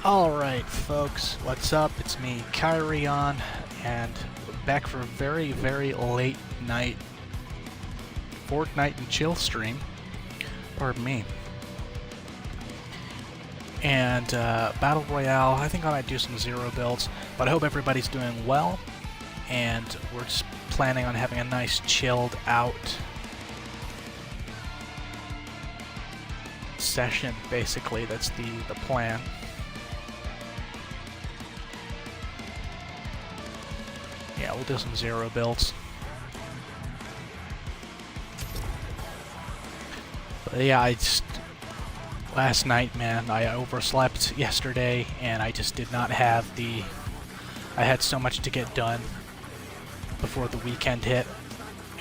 Alright folks, what's up? It's me, Kyrion, and back for a very, very late night Fortnite and chill stream. Pardon me. And Battle Royale, I think I might do some zero builds, but I hope everybody's doing well, and we're just planning on having a nice chilled out session, basically. That's the plan. Yeah, we'll do some zero builds. But yeah, last night, man, I overslept yesterday, and I just did not have I had so much to get done before the weekend hit,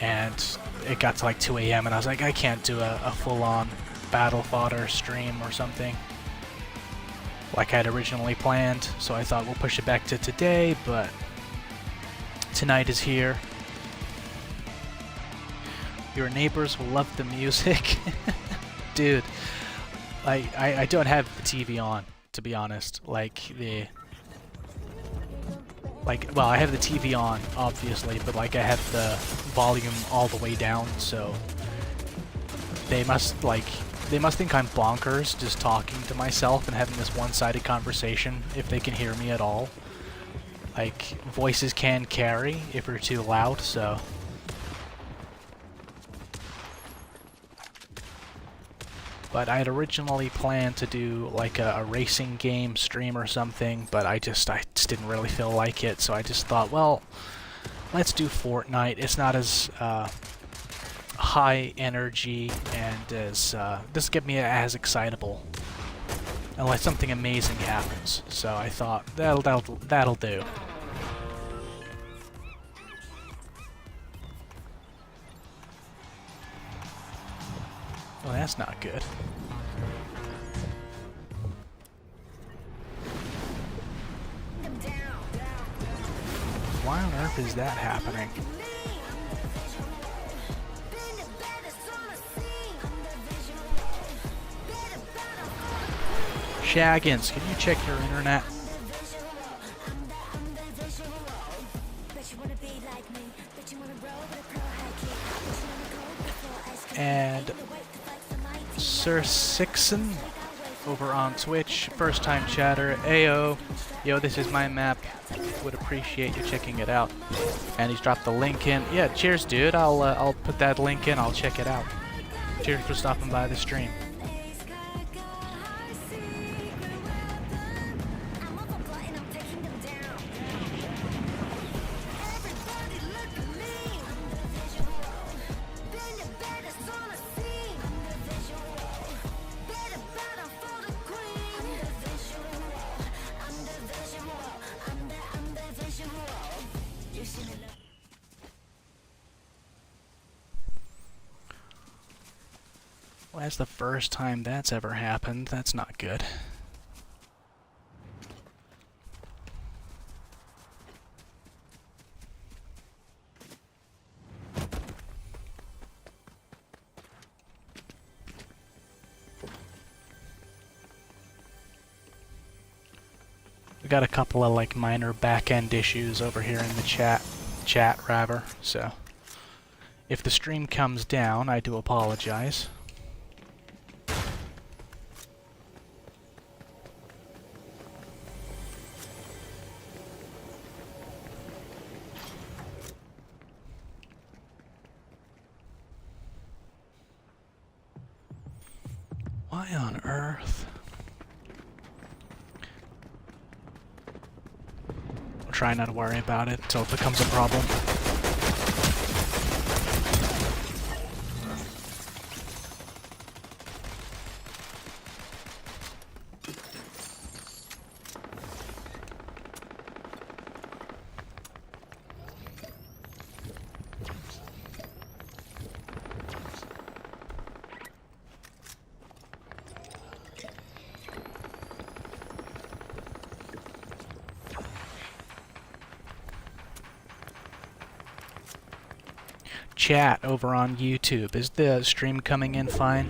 and it got to like 2 a.m. and I was like, I can't do a full-on battle fodder stream or something like I had originally planned, so I thought we'll push it back to today, but tonight is here. Your neighbors will love the music. Dude, I don't have the TV on, to be honest. Well, I have the TV on, obviously, but I have the volume all the way down, so they must think I'm bonkers just talking to myself and having this one-sided conversation if they can hear me at all. Voices can carry if you're too loud, so... But I had originally planned to do a racing game stream or something, but I just didn't really feel like it, so I just thought, well, let's do Fortnite. It's not as high energy and as doesn't get me as excitable unless something amazing happens. So I thought that'll do. Well, that's not good. Why on earth is that happening? Shaggins, can you check your internet? And Sir Sixon over on Twitch, first time chatter. Ayo, yo, this is my map. Would appreciate you checking it out. And he's dropped the link in. Yeah, cheers, dude. I'll put that link in. I'll check it out. Cheers for stopping by the stream. Well, that's the first time that's ever happened. That's not good. We got a couple of minor back-end issues over here in the chat rather, so if the stream comes down, I do apologize. Why on earth? I'll try not to worry about it until it becomes a problem. Chat over on YouTube. Is the stream coming in fine?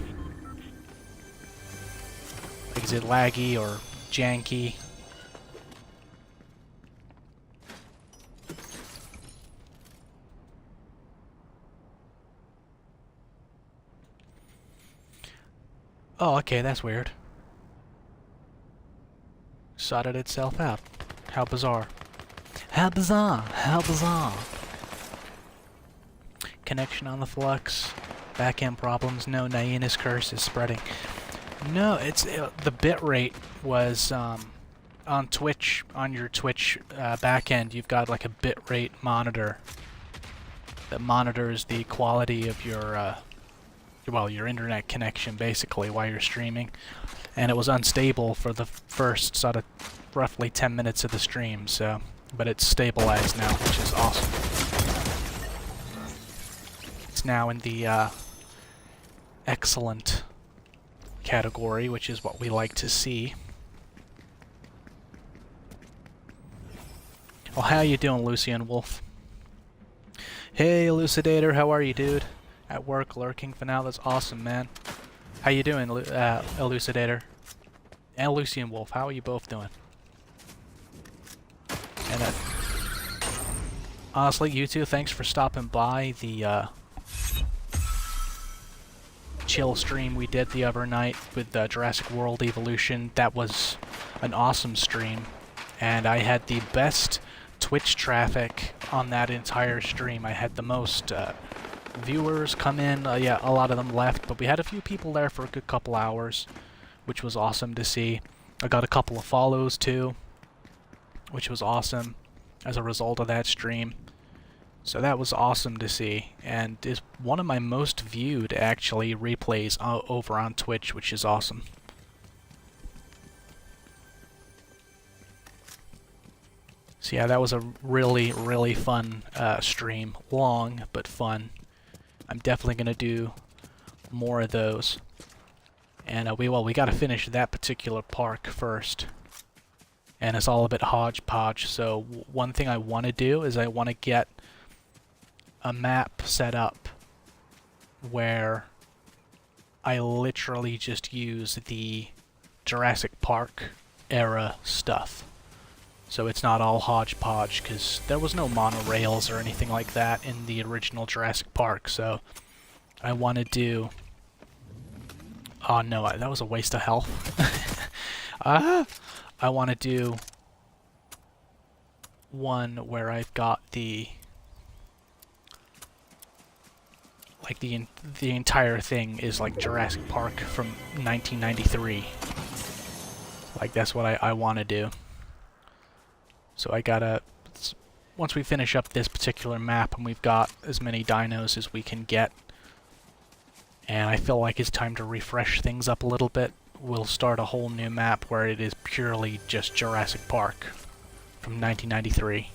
Is it laggy or janky? Oh, okay, that's weird. Sorted itself out. How bizarre. How bizarre! How bizarre! Connection on the flux. Backend problems. No, Nyena's curse is spreading. No, it's the bitrate was on Twitch, on your Twitch backend. You've got like a bitrate monitor that monitors the quality of your well, your internet connection basically while you're streaming. And it was unstable for the first sort of roughly 10 minutes of the stream, so but it's stabilized now, which is awesome. It's now in the excellent category, which is what we like to see. Well, how you doing, Lucian Wolf? Hey, Elucidator, how are you, dude? At work, lurking for now. That's awesome, man. How you doing, Elucidator? And Lucian Wolf, how are you both doing? And honestly, you two, thanks for stopping by the chill stream we did the other night with Jurassic World Evolution. That was an awesome stream, and I had the best Twitch traffic on that entire stream. I had the most viewers come in. Yeah, a lot of them left, but we had a few people there for a good couple hours, which was awesome to see. I got a couple of follows too, which was awesome as a result of that stream. So that was awesome to see, and is one of my most viewed, actually, replays over on Twitch, which is awesome. So yeah, that was a really, really fun stream. Long, but fun. I'm definitely going to do more of those. And we got to finish that particular park first. And it's all a bit hodgepodge, so one thing I want to do is I want to get a map set up where I literally just use the Jurassic Park era stuff. So it's not all hodgepodge, because there was no monorails or anything like that in the original Jurassic Park, so I want to do... Oh no, that was a waste of health. I want to do one where I've got the... like the entire thing is like Jurassic Park from 1993. Like that's what I want to do. So I gotta, once we finish up this particular map and we've got as many dinos as we can get, and I feel like it's time to refresh things up a little bit, we'll start a whole new map where it is purely just Jurassic Park from 1993.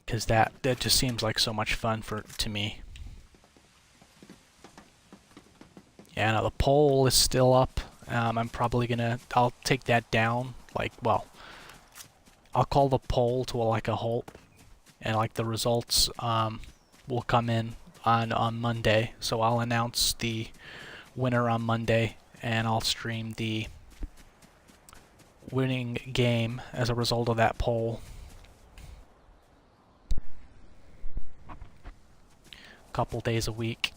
Because that just seems like so much fun to me. Yeah, now the poll is still up. I'm probably gonna... I'll take that down. Like, well... I'll call the poll to like a halt. And like the results will come in on Monday. So I'll announce the winner on Monday. And I'll stream the winning game as a result of that poll. Couple days a week.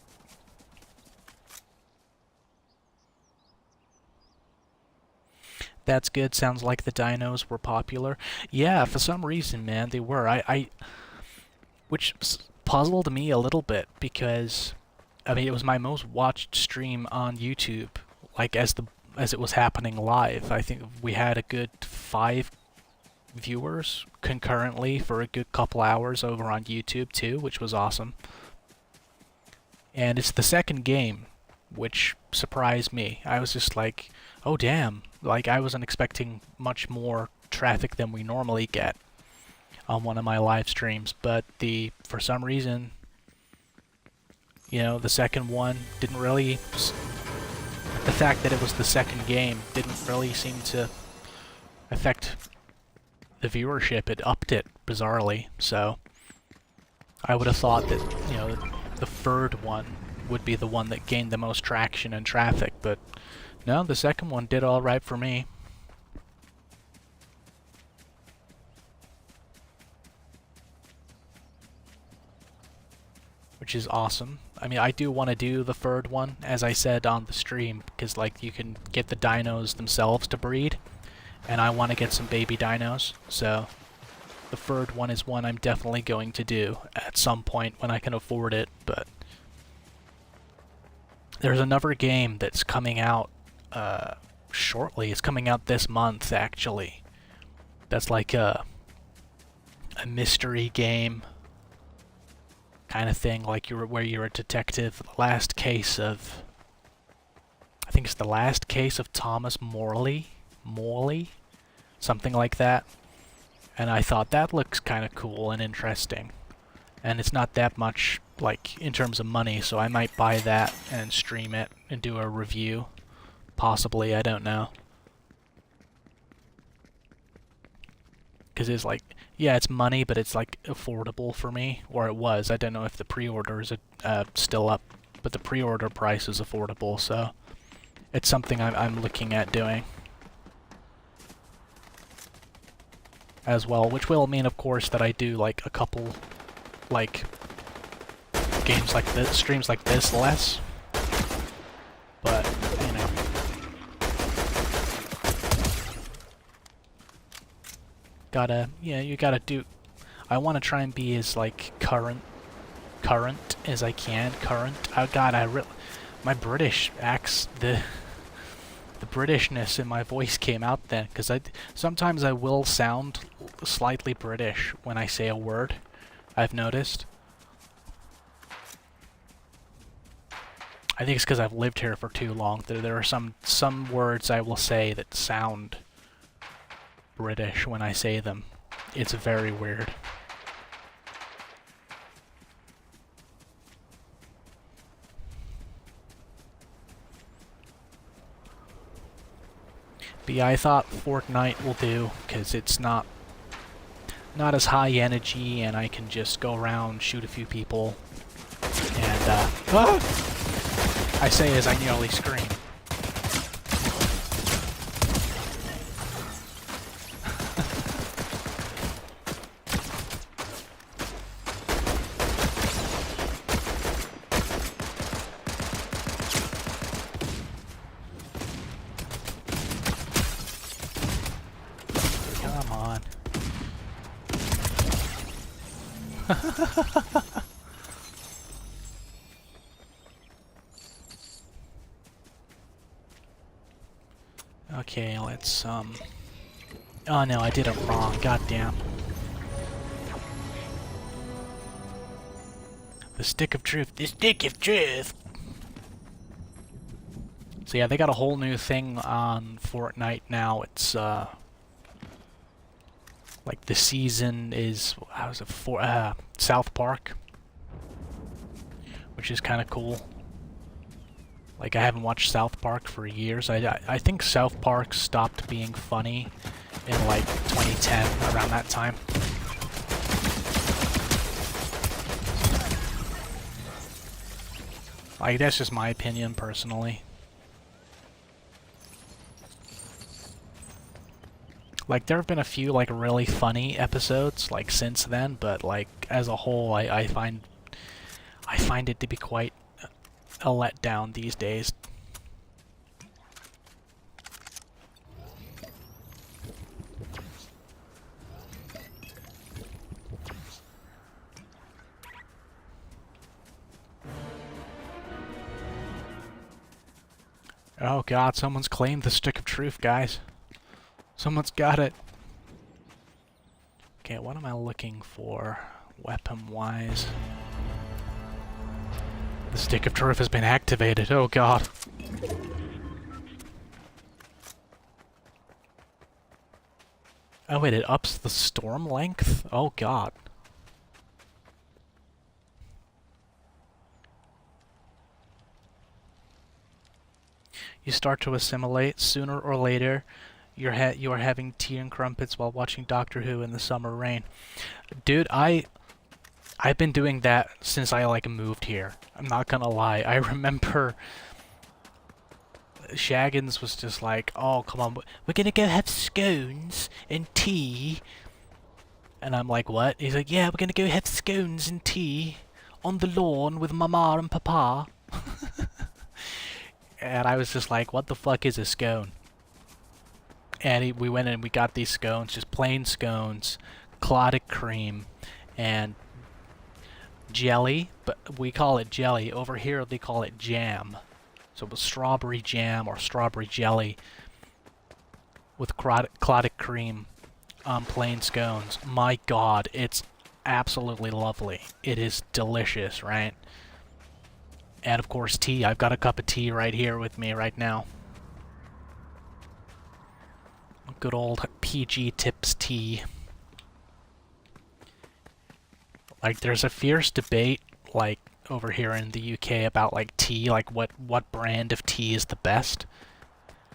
That's good. Sounds like the dinos were popular. Yeah, for some reason, man, they were. Which puzzled me a little bit because, I mean, it was my most watched stream on YouTube. Like as it was happening live, I think we had a good 5 viewers concurrently for a good couple hours over on YouTube too, which was awesome. And it's the second game, which surprised me. I was just like, oh damn, like I wasn't expecting much more traffic than we normally get on one of my live streams, but for some reason, you know, the second one didn't really, the fact that it was the second game didn't really seem to affect the viewership. It upped it bizarrely, so I would have thought that, you know, the third one would be the one that gained the most traction and traffic, but no, the second one did all right for me. which is awesome. I mean, I do want to do the third one, as I said on the stream, because like you can get the dinos themselves to breed, and I want to get some baby dinos, so the third one is one I'm definitely going to do at some point when I can afford it, but there's another game that's coming out shortly. It's coming out this month, actually. That's like a mystery game kind of thing, like where you're a detective. The last case of, I think it's the last case of Thomas Morley, something like that. And I thought that looks kind of cool and interesting. And it's not that much, like, in terms of money, so I might buy that and stream it and do a review. Possibly, I don't know. Because it's like, yeah, it's money, but it's like affordable for me, or it was. I don't know if the pre-order is still up, but the pre-order price is affordable, so it's something I'm looking at doing as well, which will mean, of course, that I do like a couple, like, games like this, streams like this less, but, you know. You gotta do, I want to try and be as, like, current as I can, oh god, my British the Britishness in my voice came out then, because sometimes I will sound slightly British when I say a word, I've noticed. I think it's because I've lived here for too long. There are some words I will say that sound British when I say them. It's very weird. But yeah, I thought Fortnite will do, because it's not as high energy, and I can just go around, shoot a few people, and I say as I nearly scream. Come on. Okay, let's, oh no, I did it wrong, goddamn. The stick of truth, the stick of truth! So yeah, they got a whole new thing on Fortnite now. It's, like the season is, how is it, South Park, which is kind of cool. Like, I haven't watched South Park for years. I think South Park stopped being funny in, like, 2010, around that time. Like, that's just my opinion, personally. Like, there have been a few, like, really funny episodes, like, since then, but, like, as a whole, I find it to be quite a letdown these days. Oh god, someone's claimed the stick of truth, guys. Someone's got it. Okay, what am I looking for, weapon-wise? The stick of truth has been activated, oh god. Oh wait, it ups the storm length? Oh god. You start to assimilate. Sooner or later, you are having tea and crumpets while watching Doctor Who in the summer rain. Dude, I've been doing that since I, like, moved here. I'm not gonna lie. I remember Shaggins was just like, oh, come on, we're gonna go have scones and tea. And I'm like, what? He's like, yeah, we're gonna go have scones and tea on the lawn with Mama and Papa. And I was just like, what the fuck is a scone? And we went and we got these scones, just plain scones, clotted cream, and jelly, but we call it jelly. Over here they call it jam. So it was strawberry jam or strawberry jelly with clotted cream on plain scones. My God, it's absolutely lovely. It is delicious, right? And of course tea. I've got a cup of tea right here with me right now. Good old PG Tips tea. Like, there's a fierce debate, like, over here in the UK about, like, tea, like, what brand of tea is the best.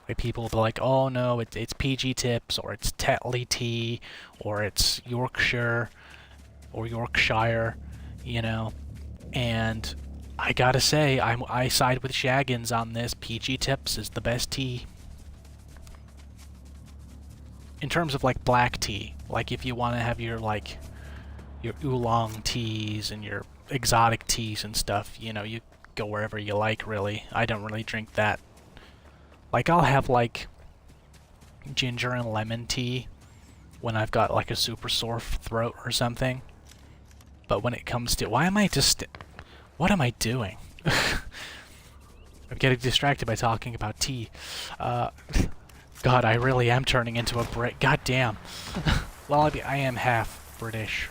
Like, people will be like, oh, no, it's PG Tips, or it's Tetley tea, or it's Yorkshire, or Yorkshire, you know. And I gotta say, I side with Shaggins on this. PG Tips is the best tea. In terms of, like, black tea. Like, if you want to have your, like, your oolong teas and your exotic teas and stuff, you know, you go wherever you like, really. I don't really drink that. Like, I'll have, like, ginger and lemon tea when I've got, like, a super sore throat or something. But when it comes to... Why am I just... What am I doing? I'm getting distracted by talking about tea. God, I really am turning into a Brit. God damn. Well, I am half British,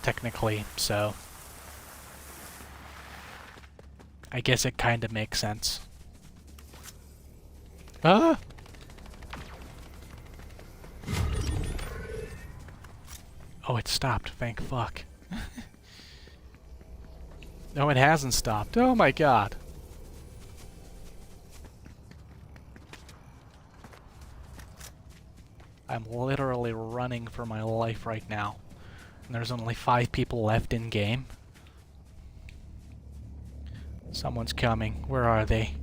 technically, so I guess it kind of makes sense. Ah! Oh, it stopped. Thank fuck. No, it hasn't stopped. Oh my God. I'm literally running for my life right now. And there's only 5 people left in game. Someone's coming. Where are they?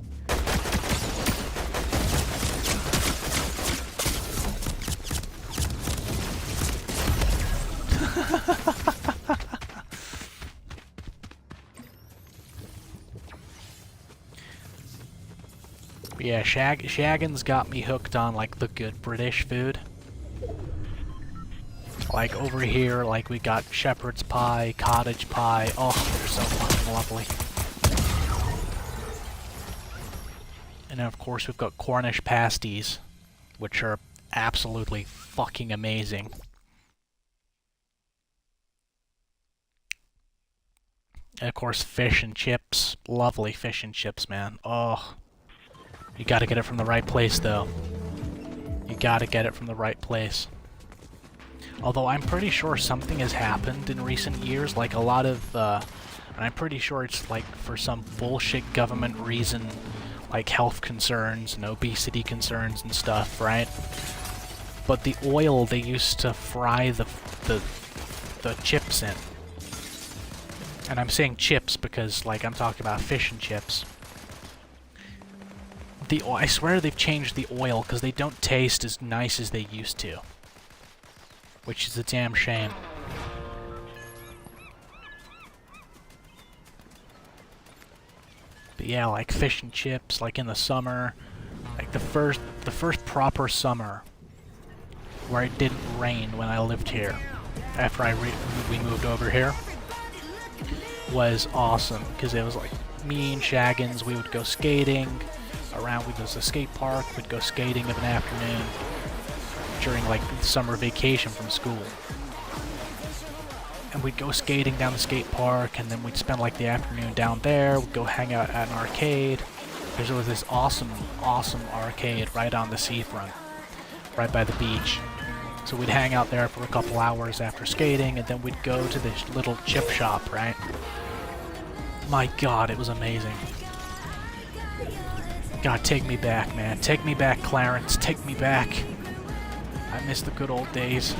Yeah, Shaggins got me hooked on, like, the good British food. Like, over here, like, we got shepherd's pie, cottage pie. Oh, they're so fucking lovely. And then, of course, we've got Cornish pasties, which are absolutely fucking amazing. And, of course, fish and chips. Lovely fish and chips, man. Oh. You gotta get it from the right place, though. You gotta get it from the right place. Although I'm pretty sure something has happened in recent years, like a lot of, and I'm pretty sure it's like for some bullshit government reason, like health concerns and obesity concerns and stuff, right? But the oil they used to fry the chips in, and I'm saying chips because, like, I'm talking about fish and chips. I swear they've changed the oil because they don't taste as nice as they used to. Which is a damn shame. But yeah, like fish and chips, like in the summer, like the first proper summer where it didn't rain when I lived here, after we moved over here, was awesome because it was like me and Shaggins, we would go skating around. There's a skate park. We'd go skating of an afternoon during, like, summer vacation from school. And we'd go skating down the skate park, and then we'd spend, like, the afternoon down there. We'd go hang out at an arcade. There was this awesome, awesome arcade right on the seafront, right by the beach. So we'd hang out there for a couple hours after skating, and then we'd go to this little chip shop, right? My God, it was amazing. God, take me back, man. Take me back, Clarence. Take me back. I miss the good old days.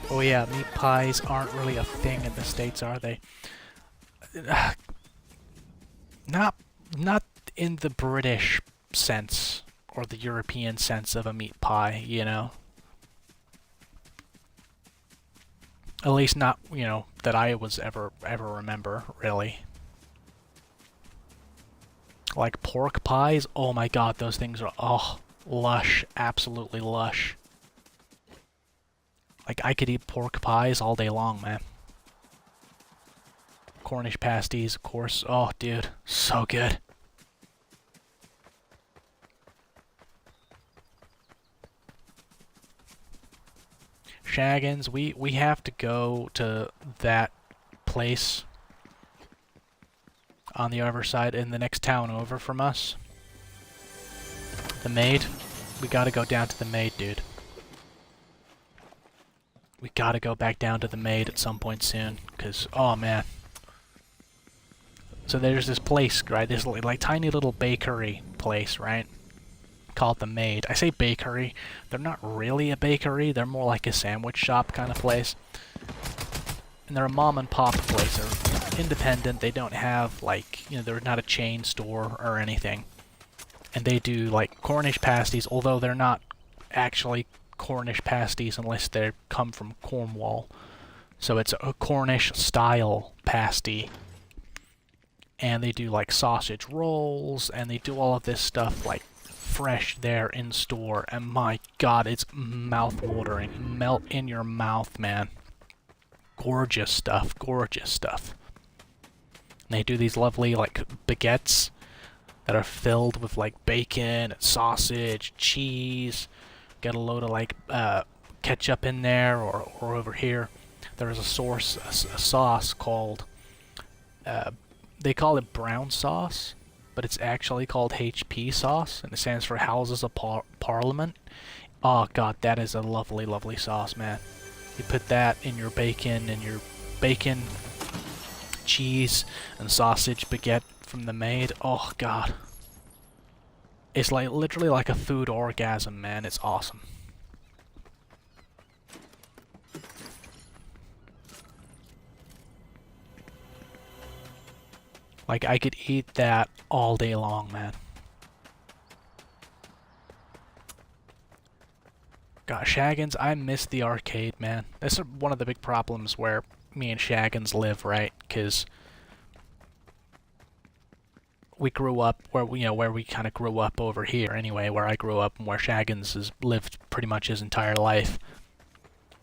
Oh yeah, meat pies aren't really a thing in the States, are they? Not in the British sense, or the European sense of a meat pie, you know? At least not, you know, that I was ever remember, really. Like pork pies, oh my god, those things are, oh, lush, absolutely lush. Like, I could eat pork pies all day long, man. Cornish pasties, of course. Oh, dude, so good. Shaggins, we have to go to that place on the other side, in the next town over from us. The Maid. We gotta go down to the Maid, dude. We gotta go back down to the Maid at some point soon, because, oh man. So there's this place, right, this like tiny little bakery place, right, called the Maid. I say bakery, they're not really a bakery, they're more like a sandwich shop kind of place. And they're a mom and pop place, they're independent, they don't have, like, you know, they're not a chain store or anything. And they do, like, Cornish pasties, although they're not actually Cornish pasties unless they come from Cornwall. So it's a Cornish-style pasty. And they do, like, sausage rolls, and they do all of this stuff, like, fresh there in store. And my god, it's mouth-watering. Melt in your mouth, man. Gorgeous stuff, gorgeous stuff. And they do these lovely, like, baguettes that are filled with, like, bacon and sausage, cheese. Get a load of, like, ketchup in there, or over here. There's a sauce called, they call it brown sauce, but it's actually called HP sauce, and it stands for Houses of Parliament. Oh god, that is a lovely, lovely sauce, man. You put that in your bacon, cheese, and sausage baguette from the Maid. Oh god. It's like literally like a food orgasm, man. It's awesome. Like, I could eat that all day long, man. God, Shaggins, I miss the arcade, man. That's one of the big problems where me and Shaggins live, right? Because we grew up where we kind of grew up over here anyway, where I grew up and where Shaggins has lived pretty much his entire life.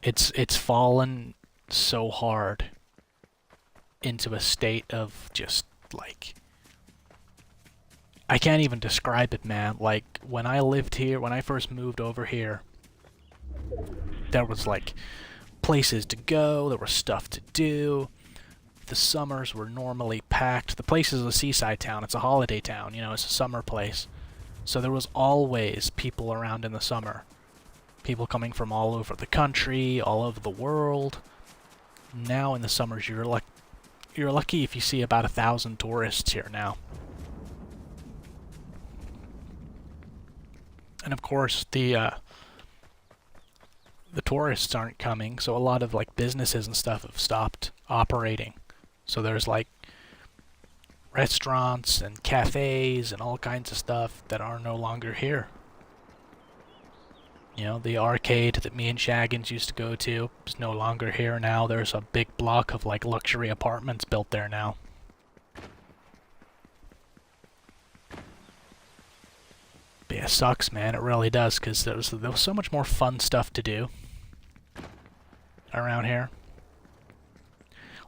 It's fallen so hard into a state of just, like, I can't even describe it, man. Like, when I lived here, when I first moved over here, there was, like, places to go, there was stuff to do. The summers were normally packed. The place is a seaside town, it's a holiday town, you know, it's a summer place. So there was always people around in the summer. People coming from all over the country, all over the world. Now in the summers, you're lucky if you see about 1,000 tourists here now. And of course, the tourists aren't coming, so a lot of, like, businesses and stuff have stopped operating. So there's, like, restaurants and cafes and all kinds of stuff that are no longer here. You know, the arcade that me and Shaggins used to go to is no longer here now. There's a big block of, like, luxury apartments built there now. But yeah, it sucks, man. It really does, because there was so much more fun stuff to do around here.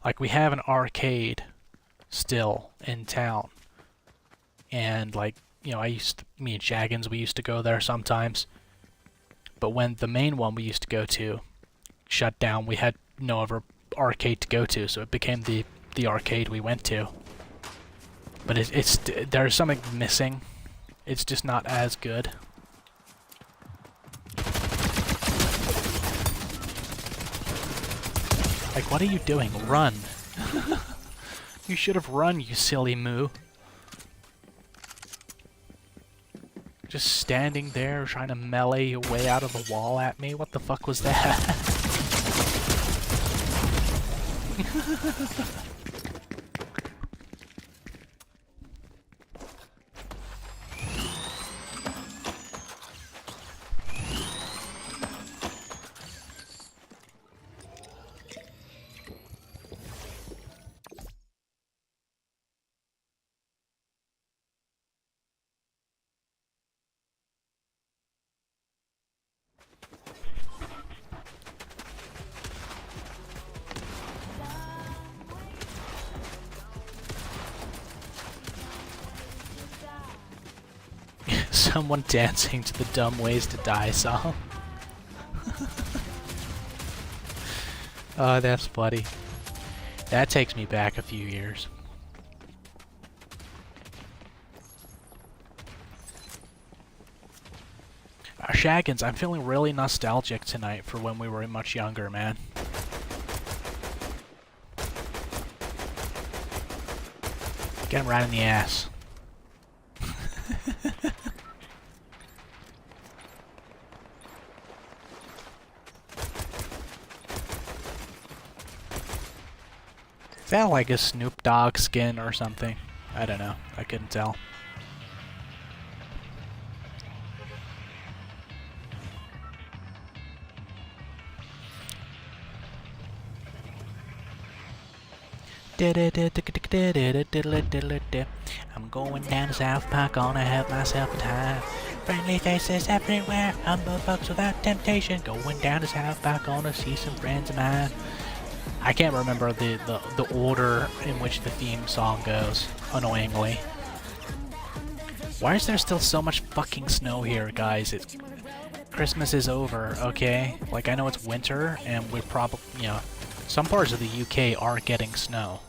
Like, we have an arcade still in town. And, like, you know, me and Shaggins, we used to go there sometimes. But when the main one we used to go to shut down, we had no other arcade to go to, so it became the arcade we went to. But there's something missing. It's just not as good. Like, what are you doing? Run. You should have run, you silly moo. Just standing there trying to melee your way out of the wall at me? What the fuck was that? someone dancing to the Dumb Ways to Die song. Oh, that's funny. That takes me back a few years. Shaggins, I'm feeling really nostalgic tonight for when we were much younger, man. Get him right in the ass. Is that like a Snoop Dogg skin or something? I don't know. I couldn't tell. I'm going down to South Park, gonna have myself a time. Friendly faces everywhere, humble folks without temptation. Going down to South Park, gonna see some friends of mine. I can't remember the order in which the theme song goes, annoyingly. Why is there still so much fucking snow here, guys? Christmas is over, okay? Like, I know it's winter, and we're probably, you know, some parts of the UK are getting snow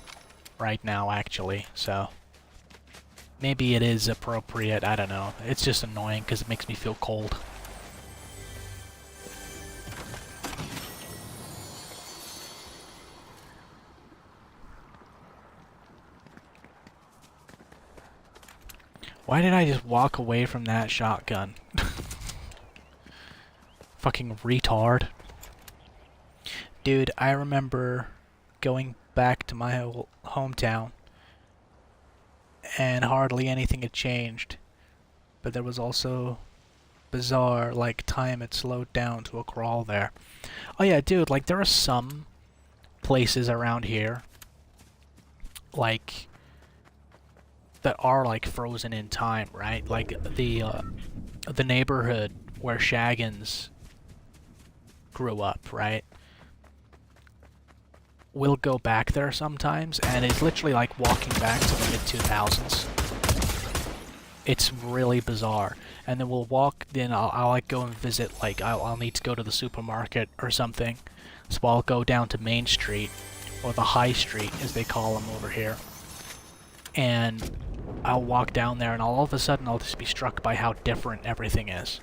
right now, actually, so maybe it is appropriate, I don't know. It's just annoying because it makes me feel cold. Why did I just walk away from that shotgun? Fucking retard. Dude, I remember going back to my hometown and hardly anything had changed. But there was also bizarre, like, time had slowed down to a crawl there. Oh yeah, dude, like, there are some places around here, like, that are, like, frozen in time, right? Like, the neighborhood where Shaggins grew up, right? We'll go back there sometimes, and it's literally like walking back to the mid-2000s. It's really bizarre. And then we'll walk, then I'll like go and visit, like, I'll need to go to the supermarket or something. So I'll go down to Main Street, or the High Street, as they call them over here. And I'll walk down there, and all of a sudden I'll just be struck by how different everything is.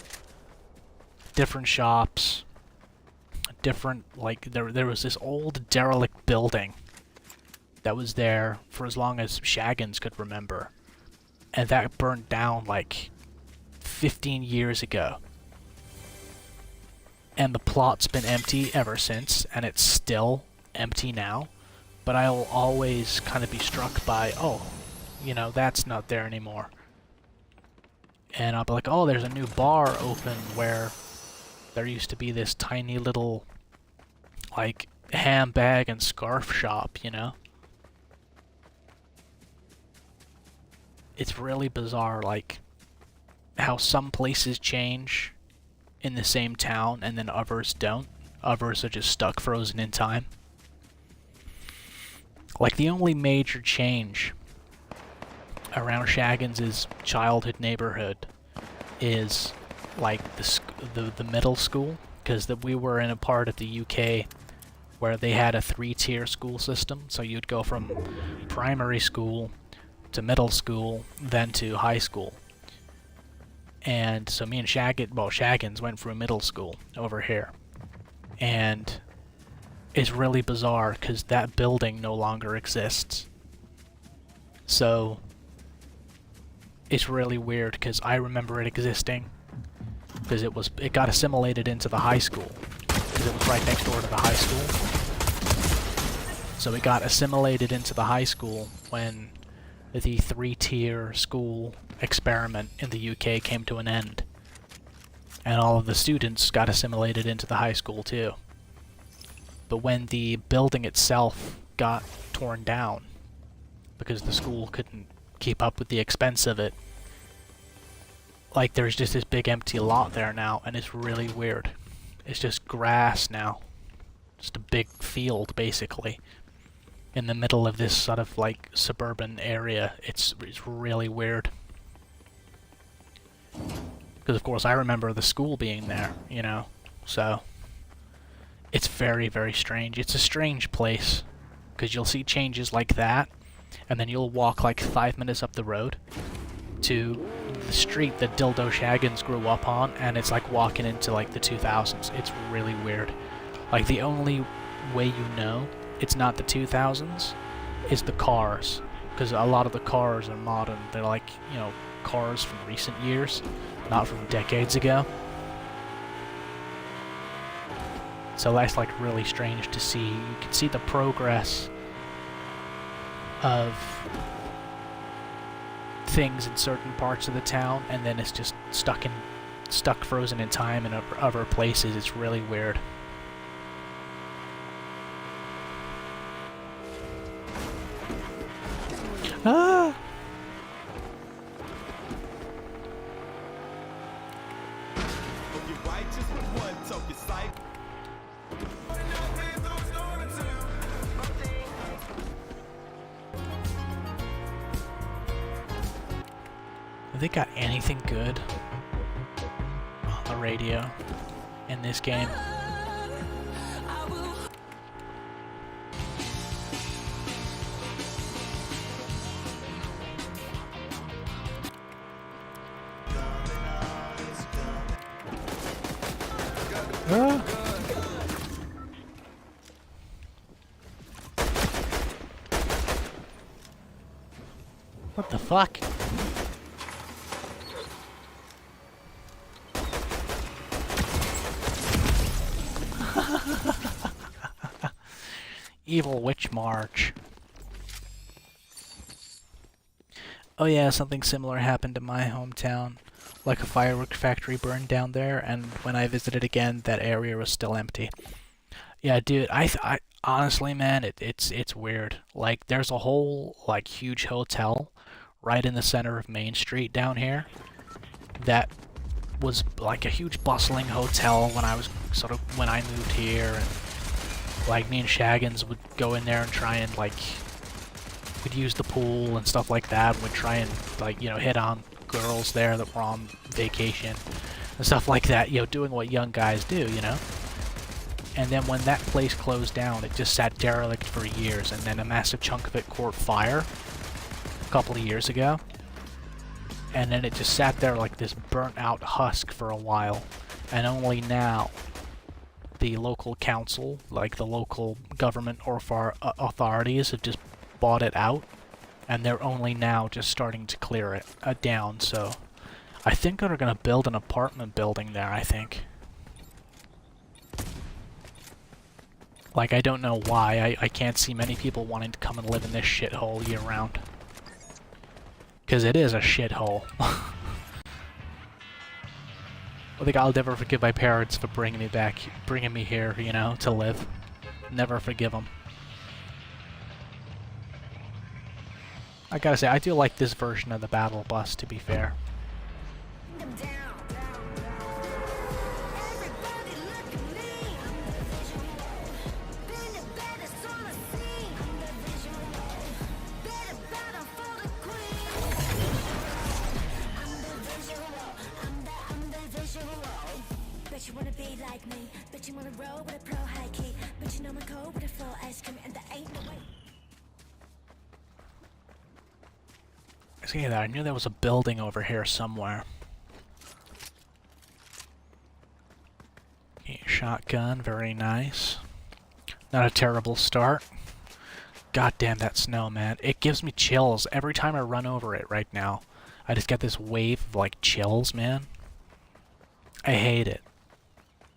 Different shops, different, like, there was this old derelict building that was there for as long as Shaggins could remember. And that burned down, like, 15 years ago. And the plot's been empty ever since, and it's still empty now. But I'll always kind of be struck by, oh, you know, that's not there anymore. And I'll be like, oh, there's a new bar open where there used to be this tiny little, like, handbag and scarf shop, you know? It's really bizarre, like, how some places change in the same town and then others don't. Others are just stuck frozen in time. Like, the only major change around Shaggins' childhood neighborhood is, like, the middle school, because we were in a part of the UK where they had a 3-tier school system, so you'd go from primary school to middle school, then to high school. And so me and Shaggins went through middle school over here. And it's really bizarre, because that building no longer exists. So it's really weird, because I remember it existing, because it got assimilated into the high school, because it was right next door to the high school. So it got assimilated into the high school when the 3-tier school experiment in the UK came to an end. And all of the students got assimilated into the high school too. But when the building itself got torn down, because the school couldn't keep up with the expense of it, like, there's just this big empty lot there now, and it's really weird. It's just grass now. Just a big field, basically, in the middle of this sort of, like, suburban area. It's really weird. Because, of course, I remember the school being there, you know? So, it's very, very strange. It's a strange place. Because you'll see changes like that, and then you'll walk like 5 minutes up the road to the street that Dildo Shaggins grew up on, and it's like walking into like the 2000s. It's really weird. Like, the only way you know it's not the 2000s is the cars. Because a lot of the cars are modern. They're like, you know, cars from recent years, not from decades ago. So that's like really strange to see. You can see the progress of things in certain parts of the town, and then it's just stuck frozen in time in other places. It's really weird. Ah! Have they got anything good on the radio in this game? Ah. What the fuck? Evil Witch March. Oh yeah, something similar happened in my hometown. Like a firework factory burned down there, and when I visited again, that area was still empty. Yeah, dude, I honestly, man, it's weird. Like, there's a whole, like, huge hotel right in the center of Main Street down here that was like a huge bustling hotel when I was when I moved here, and like me and Shaggins would go in there and try and like we'd use the pool and stuff like that, and we'd try and like, you know, hit on girls there that were on vacation and stuff like that, you know, doing what young guys do, you know. And then when that place closed down, it just sat derelict for years, and then a massive chunk of it caught fire a couple of years ago. And then it just sat there like this burnt out husk for a while, and only now the local council, like the local government or authorities, have just bought it out, and they're only now just starting to clear it down. So I think they're gonna build an apartment building there, I think. Like, I don't know why. I can't see many people wanting to come and live in this shithole year round. Because it is a shithole. I think I'll never forgive my parents for bringing me here, you know, to live. Never forgive them. I gotta say, I do like this version of the battle bus, to be fair. Bet you wanna be like me, bet you wanna roll with a pro high key, bet you know my code with a full ice cream, and there ain't no way. See that? I knew there was a building over here somewhere. Shotgun, very nice. Not a terrible start. God damn that snow, man. It gives me chills every time I run over it right now. I just get this wave of, like, chills, man. I hate it.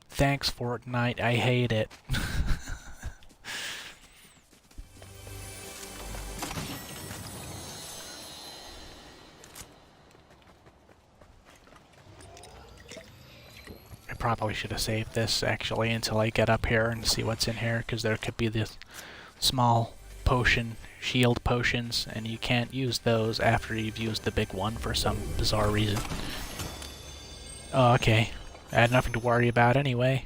Thanks, Fortnite. I hate it. I probably should have saved this, actually, until I get up here and see what's in here, because there could be this small potion, shield potions, and you can't use those after you've used the big one for some bizarre reason. Oh, okay. I had nothing to worry about anyway.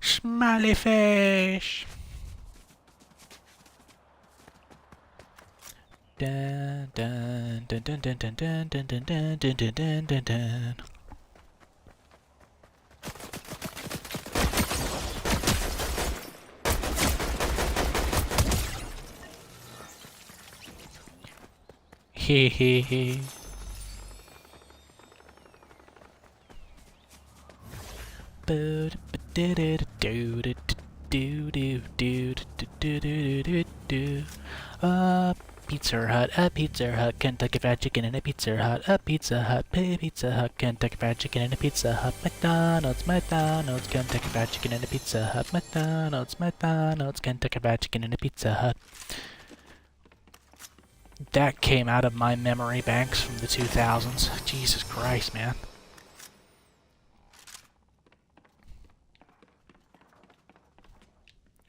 Smiley face. Dun dun dun dun dun dun dun dun dun dun dun dun dun dun. Hee hee hee. Pizza Hut, a Pizza Hut, Kentucky Fried Chicken and a Pizza Hut, a Pizza Hut, Pizza Hut, Kentucky Fried Chicken and a Pizza Hut, McDonald's, McDonald's, Kentucky Fried Chicken and a Pizza Hut, McDonald's, McDonald's, Kentucky Fried Chicken and a Pizza Hut. That came out of my memory banks from the 2000s. Jesus Christ, man.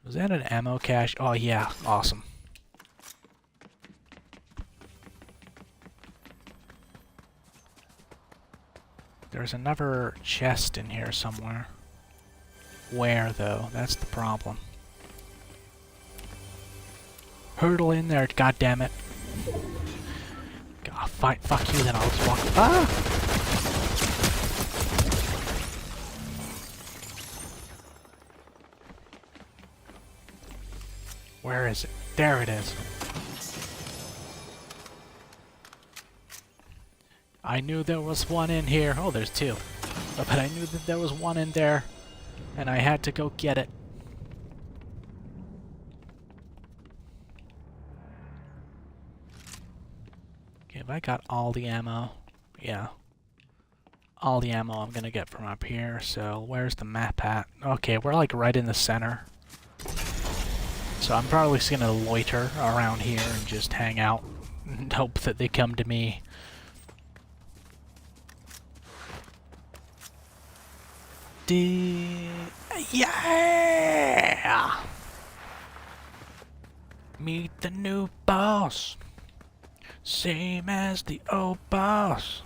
Was that an ammo cache? Oh yeah, awesome. There's another chest in here somewhere. Where, though? That's the problem. Hurdle in there, goddammit. God, fine, fuck you, then I'll just walk. Ah! Where is it? There it is. I knew there was one in here. Oh, there's two. But I knew that there was one in there, and I had to go get it. Okay, have I got all the ammo? Yeah. All the ammo I'm gonna get from up here, so where's the map at? Okay, we're like right in the center. So I'm probably just gonna loiter around here and just hang out and hope that they come to me. Yeah! Meet the new boss. Same as the old boss.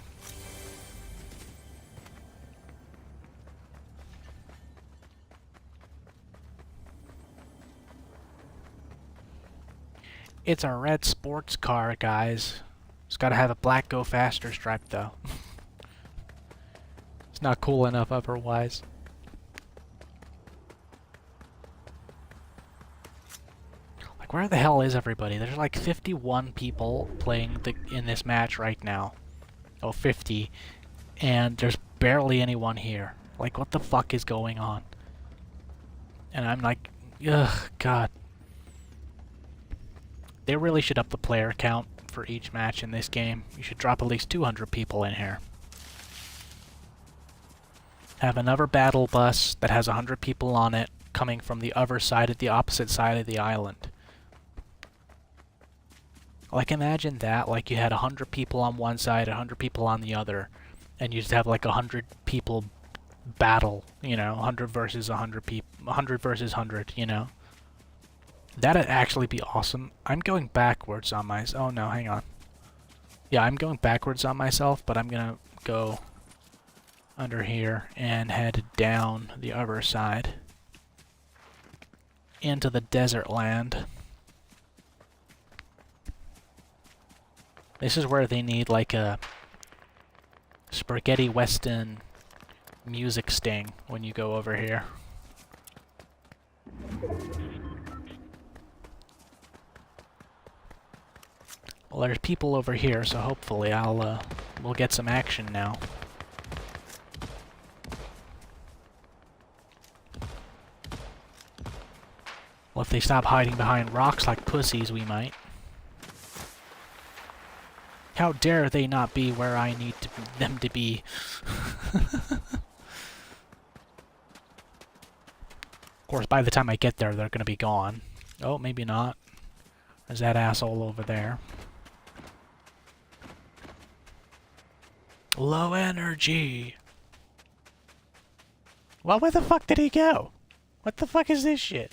It's a red sports car, guys. It's gotta have a black go faster stripe, though. It's not cool enough otherwise. Like, where the hell is everybody? There's like 51 people playing in this match right now. Oh, 50. And there's barely anyone here. Like, what the fuck is going on? And I'm like, ugh, God. They really should up the player count for each match in this game. You should drop at least 200 people in here. Have another battle bus that has 100 people on it coming from the other side, the opposite side of the island. Like, imagine that, like you had 100 people on one side, 100 people on the other, and you just have like 100 people battle, you know, 100 versus 100 people, 100 versus 100, you know. That'd actually be awesome. I'm going backwards on myself. Oh no, hang on. Yeah, I'm going backwards on myself, but I'm gonna go under here and head down the other side into the desert land. This is where they need like a spaghetti western music sting when you go over here. Well, there's people over here, so hopefully we'll get some action now. Well, if they stop hiding behind rocks like pussies, we might. How dare they not be where I need them to be? Of course, by the time I get there, they're gonna be gone. Oh, maybe not. There's that asshole over there. Low energy. Well, where the fuck did he go? What the fuck is this shit?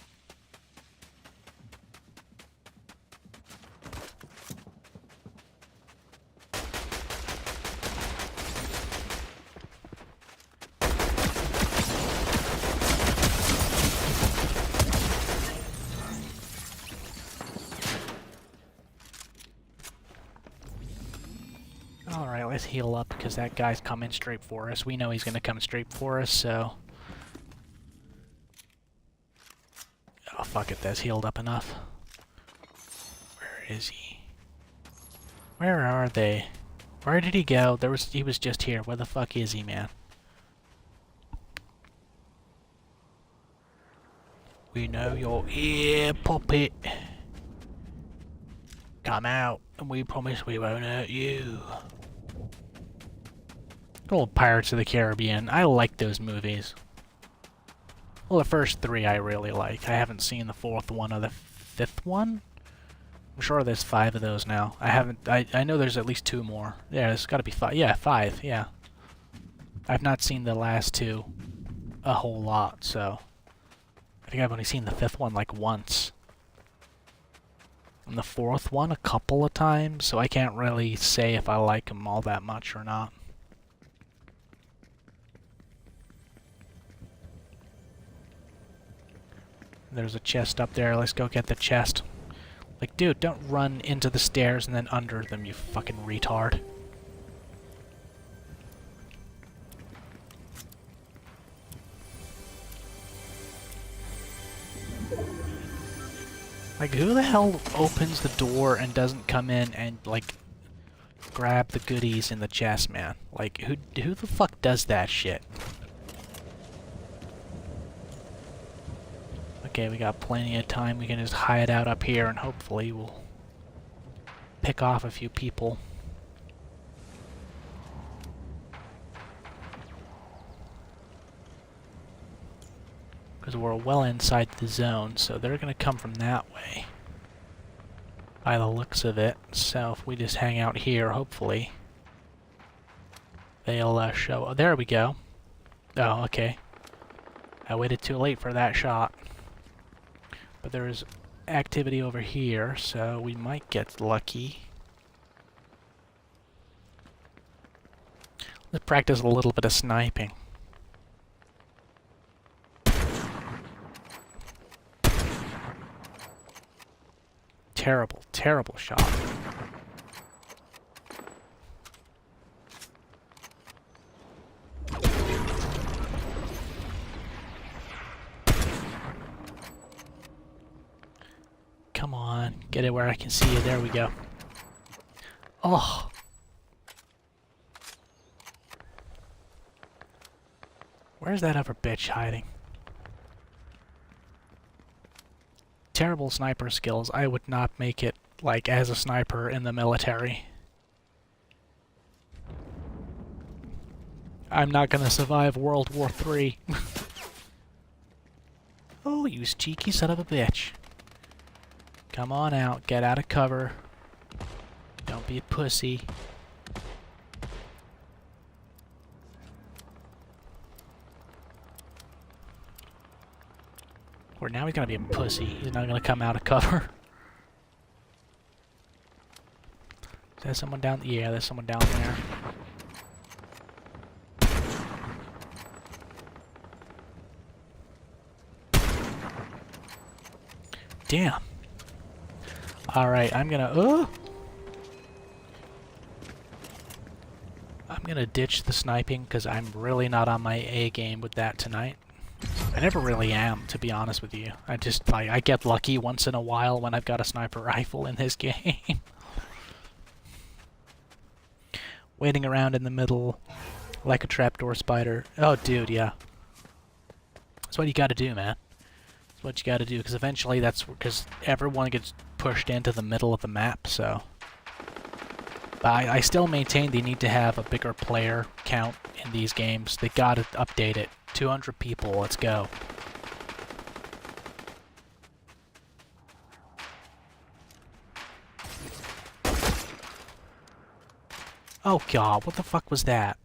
let's heal up because that guy's coming straight for us. We know he's gonna come straight for us, so... Oh, fuck it, that's healed up enough. Where is he? Where are they? Where did he go? He was just here. Where the fuck is he, man? We know you're here, puppet. Come out, and we promise we won't hurt you. Old Pirates of the Caribbean. I like those movies. Well, the first three I really like. I haven't seen the fourth one or the fifth one. I'm sure there's 5 of those now. I know there's at least 2 more. Yeah, there's gotta be 5. Yeah, 5, yeah. I've not seen the last 2 a whole lot, so... I think I've only seen the 5th one like once. And the 4th one a couple of times, so I can't really say if I like them all that much or not. There's a chest up there. Let's go get the chest. Like, dude, don't run into the stairs and then under them, you fucking retard. Like, who the hell opens the door and doesn't come in and, like, grab the goodies in the chest, man? Like, who the fuck does that shit? Okay, we got plenty of time. We can just hide out up here and hopefully we'll pick off a few people. Because we're well inside the zone, so they're going to come from that way. By the looks of it. So if we just hang out here, hopefully they'll show... Oh, there we go. Oh, okay. I waited too late for that shot. But there's activity over here, so we might get lucky. Let's practice a little bit of sniping. Terrible, terrible shot. Come on, get it where I can see you. There we go. Oh. Where's that other bitch hiding? Terrible sniper skills. I would not make it, like, as a sniper in the military. I'm not gonna survive World War III. Oh, you cheeky son of a bitch. Come on out, get out of cover. Don't be a pussy. Or now he's gonna be a pussy. He's not gonna come out of cover. Is there someone down? Yeah, there's someone down there. Damn. Alright, I'm gonna ditch the sniping because I'm really not on my A game with that tonight. I never really am, to be honest with you. I get lucky once in a while when I've got a sniper rifle in this game. Waiting around in the middle like a trapdoor spider. Oh, dude, yeah. That's what you gotta do, man. That's what you gotta do, because eventually because everyone gets pushed into the middle of the map, so... But I still maintain they need to have a bigger player count in these games. They gotta update it. 200 people, let's go. Oh god, what the fuck was that?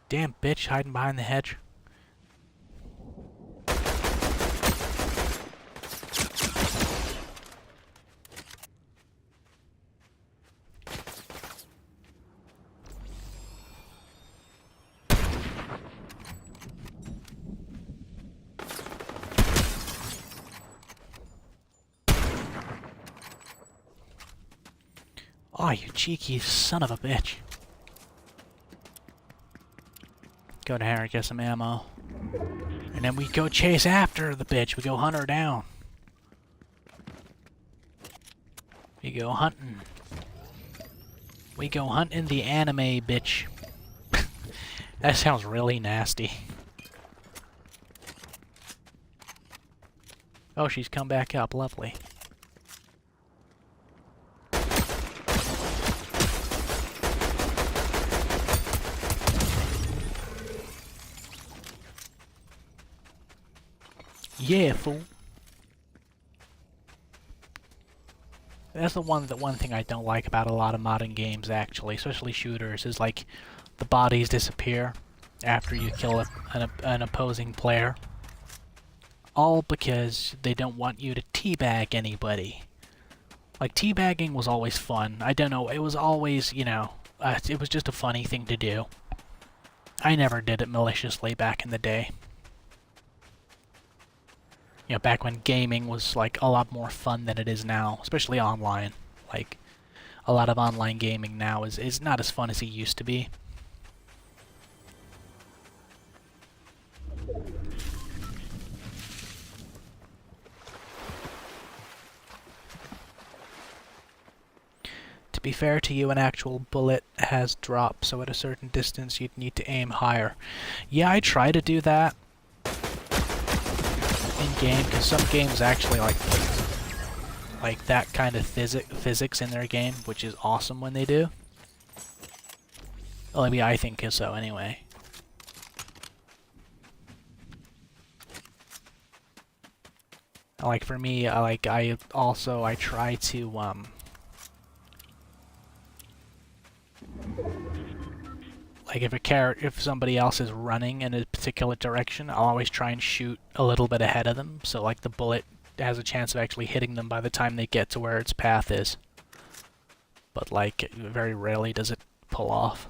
Damn bitch hiding behind the hedge. you cheeky son of a bitch. Go down here and get some ammo. And then we go chase after the bitch. We go hunt her down. We go hunting. We go hunting the anime bitch. That sounds really nasty. Oh, she's come back up. Lovely. Yeah, fool. That's the one thing I don't like about a lot of modern games, actually, especially shooters, is like the bodies disappear after you kill an opposing player. All because they don't want you to teabag anybody. Like, teabagging was always fun. I don't know, it was always, you know, it was just a funny thing to do. I never did it maliciously back in the day. You know, back when gaming was, like, a lot more fun than it is now, especially online. Like, a lot of online gaming now is not as fun as it used to be. To be fair to you, an actual bullet has drop, so at a certain distance you'd need to aim higher. Yeah, I try to do that in-game, because some games actually like that kind of physics in their game, which is awesome when they do. Well, maybe I think so anyway. Like for me, I try to like if somebody else is running in a particular direction, I'll always try and shoot a little bit ahead of them, so like the bullet has a chance of actually hitting them by the time they get to where its path is. But like, very rarely does it pull off.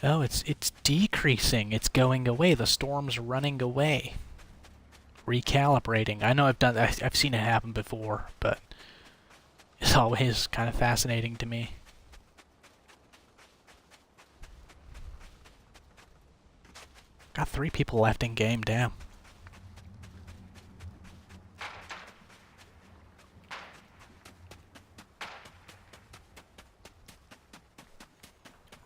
Oh, it's decreasing. It's going away. The storm's running away. Recalibrating. I know I've seen it happen before, but it's always kind of fascinating to me. Got 3 people left in game, damn.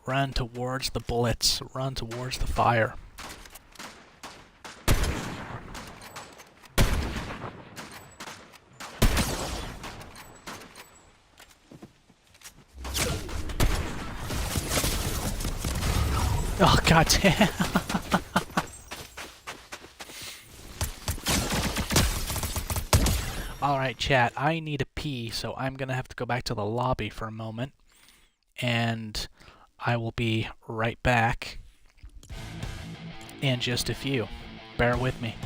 Run towards the bullets. Run towards the fire. Oh, goddamn. Alright, chat, I need a pee, so I'm gonna have to go back to the lobby for a moment. And I will be right back in just a few. Bear with me.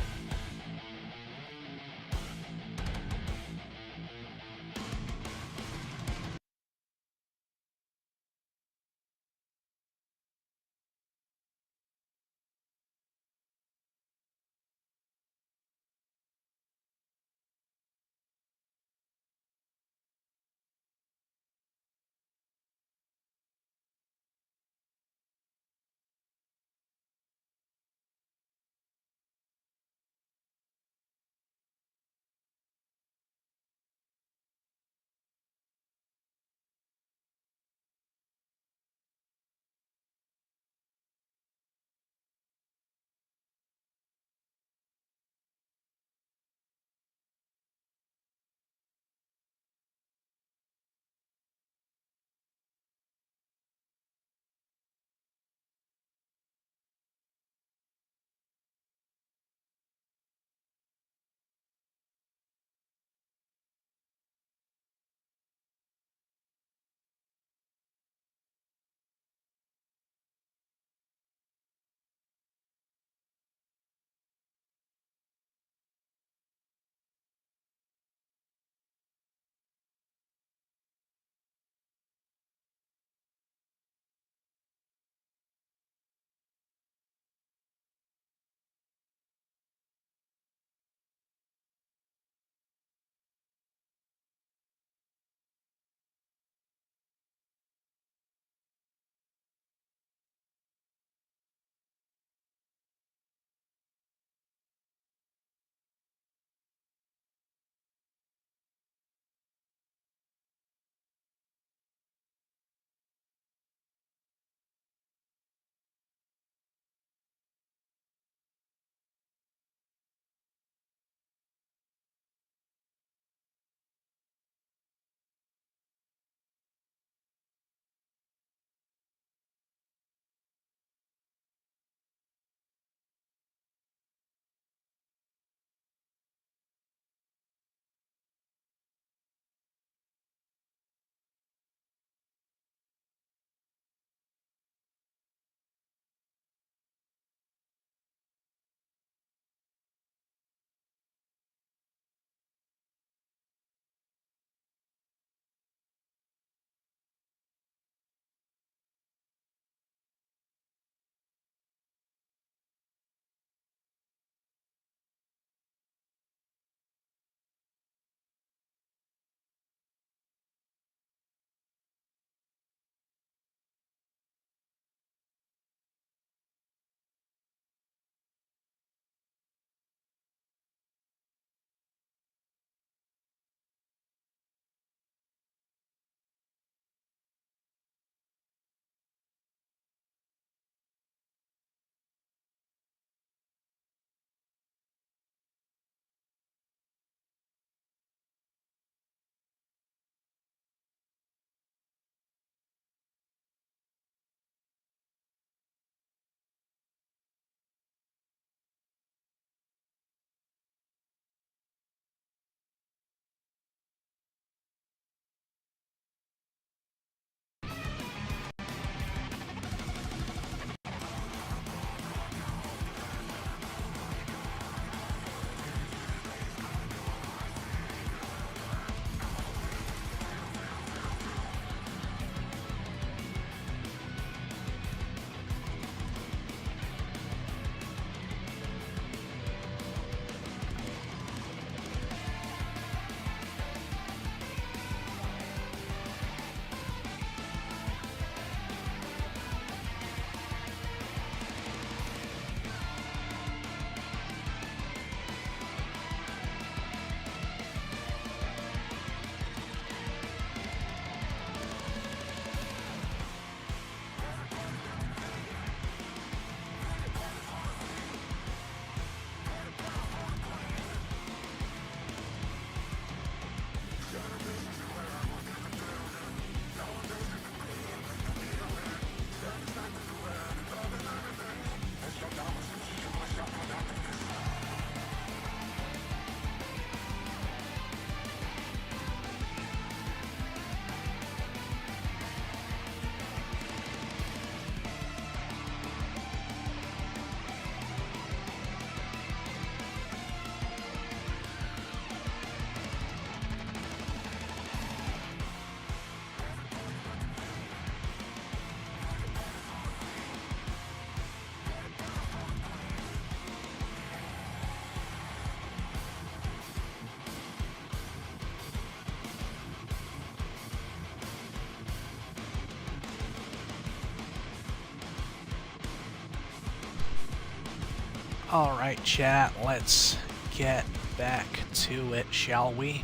Alright, chat, let's get back to it, shall we?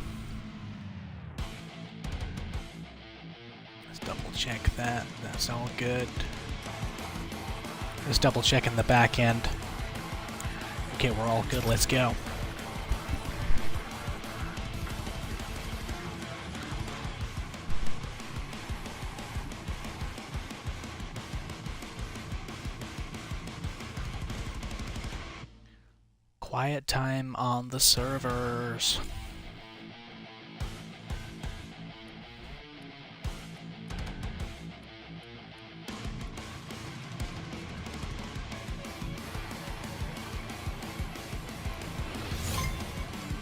Let's double check that. That's all good. Let's double check in the back end. Okay, we're all good. Let's go. Quiet time on the servers.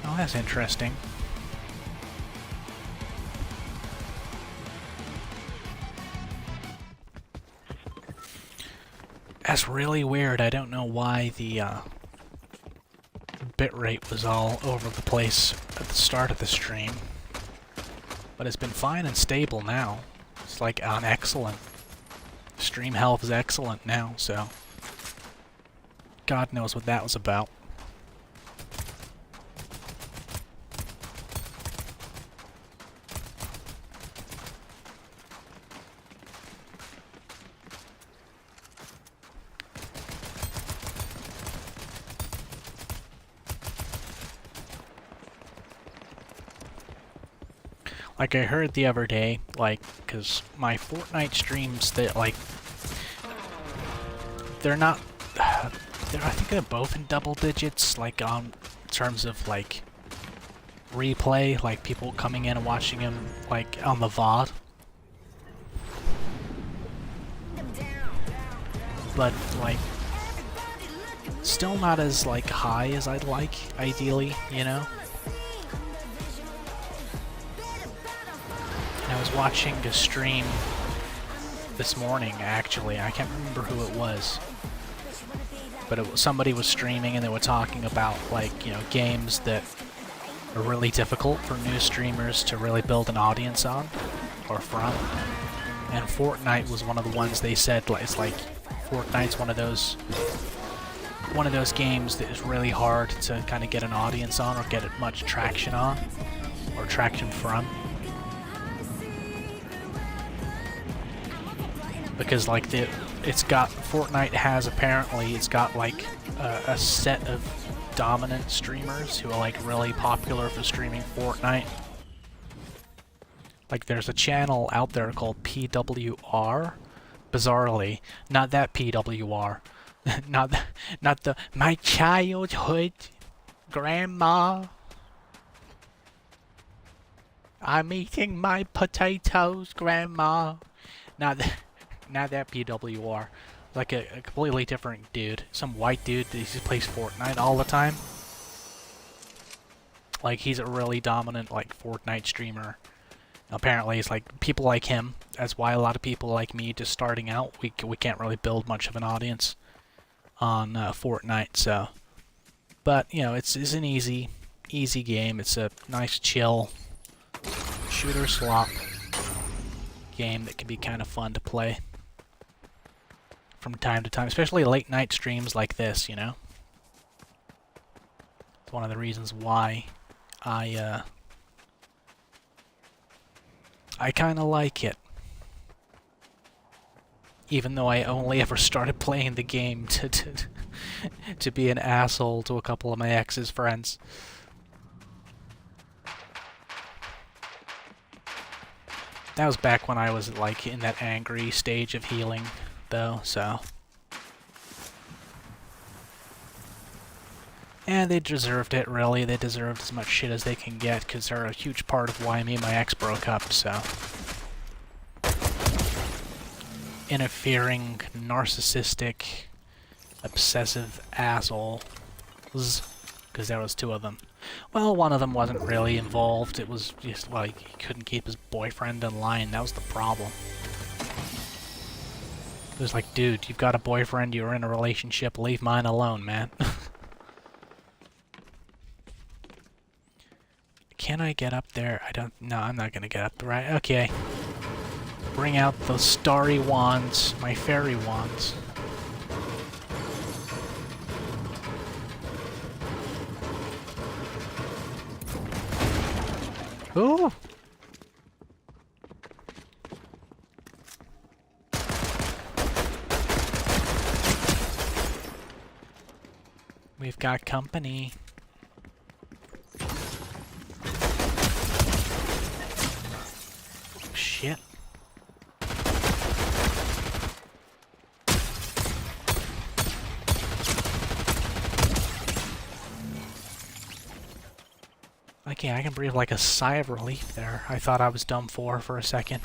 Oh, that's interesting. That's really weird. I don't know why the bitrate was all over the place at the start of the stream, but it's been fine and stable now. It's like on excellent. Stream health is excellent now, so God knows what that was about. Like I heard the other day, like, cause my Fortnite streams, they're not, I think they're both in double digits, like on terms of like replay, like people coming in and watching him like on the VOD. But like, still not as like high as I'd like, ideally, you know? I was watching a stream this morning, actually. I can't remember who it was. But somebody was streaming and they were talking about, like, you know, games that are really difficult for new streamers to really build an audience on, or from. And Fortnite was one of the ones they said, it's like, Fortnite's one of those games that is really hard to kind of get an audience on, or get much traction on, or traction from. Because like Fortnite has apparently, it's got like a set of dominant streamers who are like really popular for streaming Fortnite. Like there's a channel out there called PWR, bizarrely, not that PWR, not the my childhood grandma. I'm eating my potatoes, grandma. Not that PWR. Like a completely different dude. Some white dude that just plays Fortnite all the time. Like, he's a really dominant, like, Fortnite streamer. Apparently, it's like, people like him. That's why a lot of people like me just starting out, we can't really build much of an audience on Fortnite, so. But, you know, it's an easy game. It's a nice, chill, shooter slop game that can be kind of fun to play from time to time, especially late night streams like this, you know? It's one of the reasons why I kind of like it. Even though I only ever started playing the game to be an asshole to a couple of my ex's friends. That was back when I was like in that angry stage of healing, though, so. And they deserved it, really. They deserved as much shit as they can get, because they're a huge part of why me and my ex broke up, so. Interfering, narcissistic, obsessive assholes. Because there was two of them. Well, one of them wasn't really involved. It was just like he couldn't keep his boyfriend in line. That was the problem. It was like, dude, you've got a boyfriend, you're in a relationship, leave mine alone, man. Can I get up there? No, I'm not gonna get up there, right? Okay. Bring out those starry wands, my fairy wands. Ooh! We've got company. Shit. Okay, I can breathe like a sigh of relief there. I thought I was done for a second.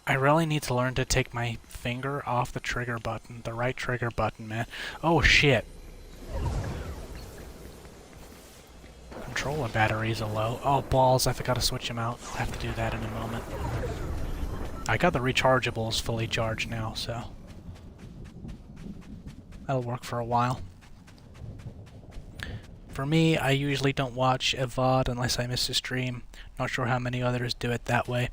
I really need to learn to take my finger off the trigger button, the right trigger button, man. Oh shit. Controller batteries are low. Oh balls, I forgot to switch them out. I'll have to do that in a moment. I got the rechargeables fully charged now, so that'll work for a while. For me, I usually don't watch a VOD unless I miss a stream. Not sure how many others do it that way.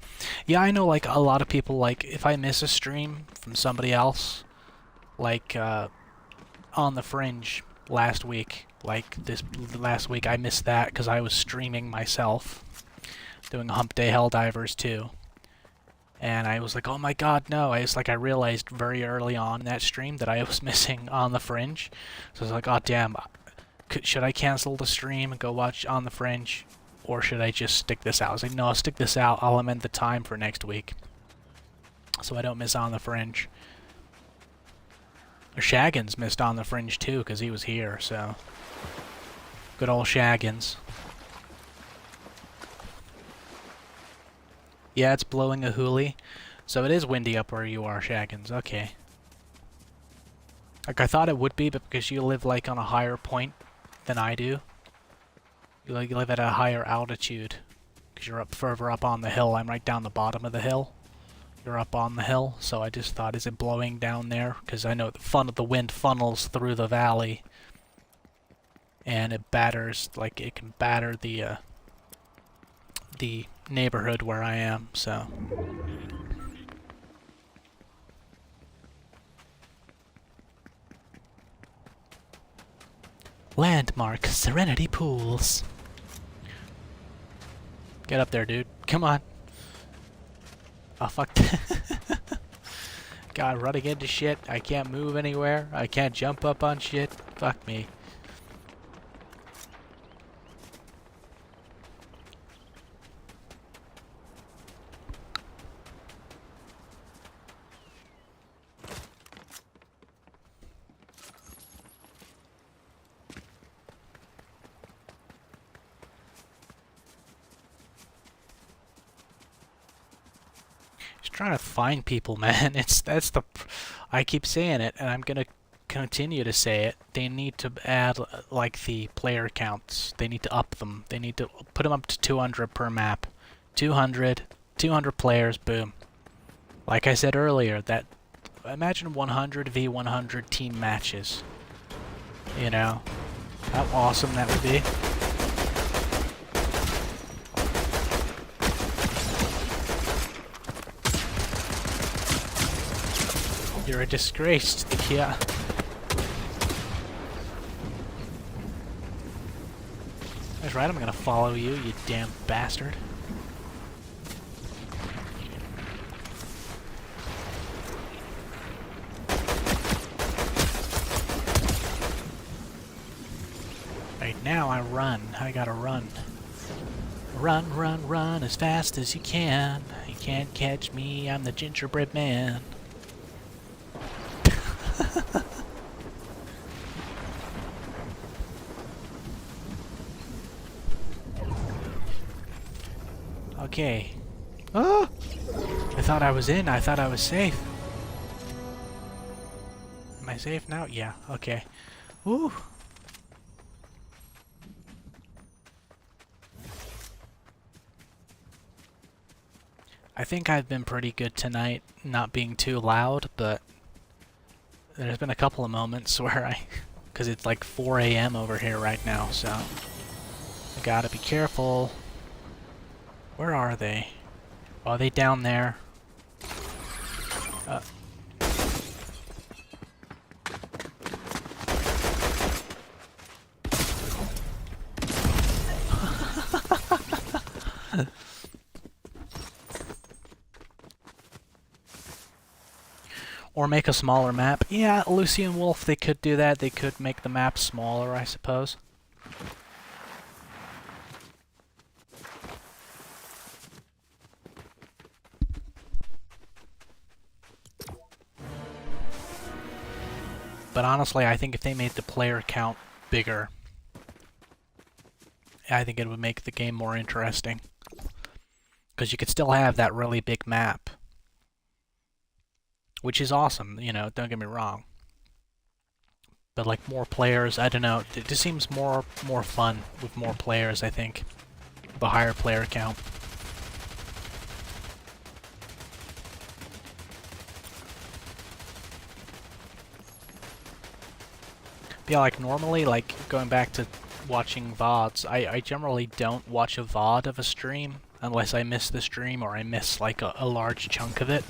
Yeah, I know like a lot of people, like if I miss a stream from somebody else, like On the Fringe last week, like this last week I missed that because I was streaming myself, doing Hump Day Helldivers 2. And I was like, oh my god, no. I realized very early on in that stream that I was missing On the Fringe. So I was like, oh damn, should I cancel the stream and go watch On the Fringe? Or should I just stick this out? I was like, no, I'll stick this out. I'll amend the time for next week, so I don't miss On the Fringe. Shaggins missed On the Fringe too, because he was here, so. Good old Shaggins. Yeah, it's blowing a hoolie. So it is windy up where you are, Shaggins. Okay. Like, I thought it would be, but because you live, like, on a higher point than I do. You live at a higher altitude. Because you're up further up on the hill. I'm right down the bottom of the hill. You're up on the hill, so I just thought, is it blowing down there? Because I know the wind funnels through the valley. And it batters, like, it can batter the neighborhood where I am, so. Landmark Serenity Pools. Get up there, dude. Come on. Oh, fuck. God, running into shit. I can't move anywhere. I can't jump up on shit. Fuck me. Trying to find people, man. I keep saying it, and I'm gonna continue to say it. They need to add like the player counts. They need to up them. They need to put them up to 200 per map. 200 players, boom. Like I said earlier, that imagine 100 v 100 team matches. You know, how awesome that would be. You're a disgrace to the Kia. That's right, I'm gonna follow you, you damn bastard. Right now I run. I gotta run. Run, run, run as fast as you can. You can't catch me, I'm the gingerbread man. Okay. Oh! I thought I was in. I thought I was safe. Am I safe now? Yeah. Okay. Woo! I think I've been pretty good tonight, not being too loud, but there's been a couple of moments where because it's like 4 a.m. over here right now, so I gotta be careful. Where are they? Oh, are they down there? Or make a smaller map. Yeah, Lucy and Wolf, they could do that. They could make the map smaller, I suppose. But honestly, I think if they made the player count bigger, I think it would make the game more interesting. Because you could still have that really big map. Which is awesome, you know, don't get me wrong. But like more players, I don't know, it just seems more fun with more players, I think. The higher player count. But yeah, like normally, like going back to watching VODs, I generally don't watch a VOD of a stream unless I miss the stream or I miss like a large chunk of it.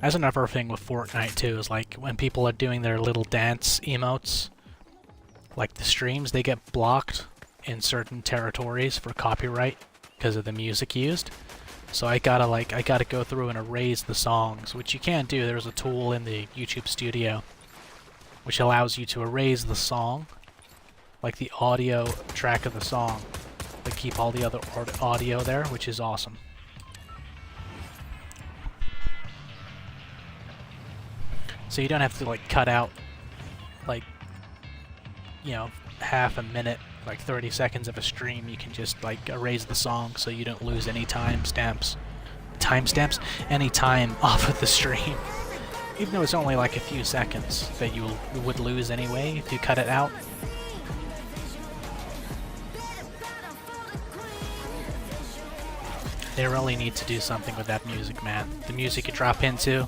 That's another thing with Fortnite too, is like when people are doing their little dance emotes, like the streams, they get blocked in certain territories for copyright because of the music used. So I gotta go through and erase the songs, which you can't do. There's a tool in the YouTube Studio which allows you to erase the song, like the audio track of the song, but keep all the other audio there, which is awesome. So you don't have to like cut out like, you know, half a minute, like 30 seconds of a stream. You can just like erase the song so you don't lose any timestamps, any time off of the stream. Even though it's only like a few seconds that you would lose anyway if you cut it out. They really need to do something with that music, man. The music you drop into.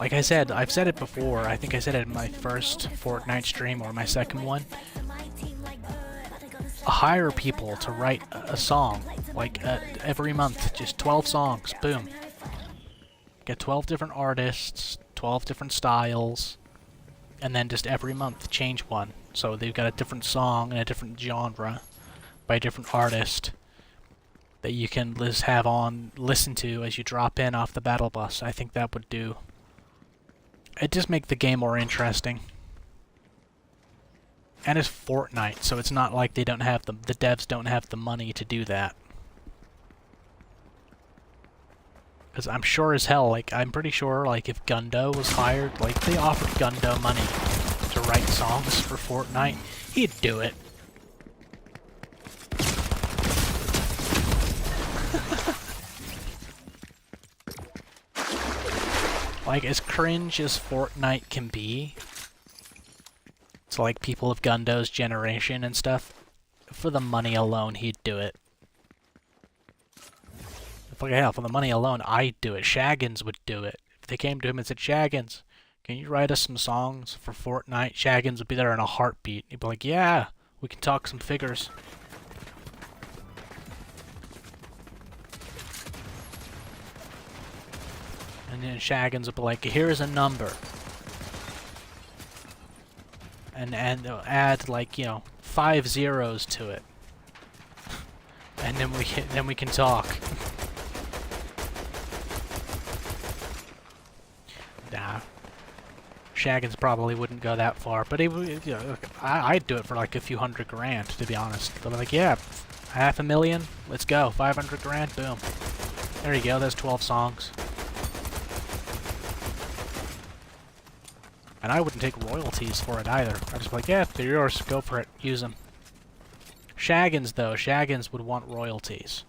Like I said, I've said it before, I think I said it in my first Fortnite stream or my second one. Hire people to write a song, like every month, just 12 songs, boom. Get 12 different artists, 12 different styles, and then just every month change one. So they've got a different song and a different genre by a different artist that you can listen to as you drop in off the battle bus. I think that would do. It just make the game more interesting. And it's Fortnite, so it's not like they don't have the devs don't have the money to do that. Because I'm sure as hell, like I'm pretty sure, like if Gundo was hired, like they offered Gundo money to write songs for Fortnite, he'd do it. Like, as cringe as Fortnite can be, so like people of Gundo's generation and stuff, for the money alone, he'd do it. Like, hell, for the money alone, I'd do it. Shaggins would do it. If they came to him and said, Shaggins, can you write us some songs for Fortnite? Shaggins would be there in a heartbeat. He'd be like, yeah, we can talk some figures. And then Shaggins would be like, here's a number. And add like, you know, 5 zeros to it. And then we can talk. Nah. Shaggins probably wouldn't go that far, but he would, you know, I'd do it for like a few $100,000, to be honest. But I'm like, yeah, $500,000, let's go, 500 grand, boom. There you go, there's 12 songs. And I wouldn't take royalties for it either. I'd just be like, yeah, they're yours, go for it, use them. Shaggins, though, Shaggins would want royalties.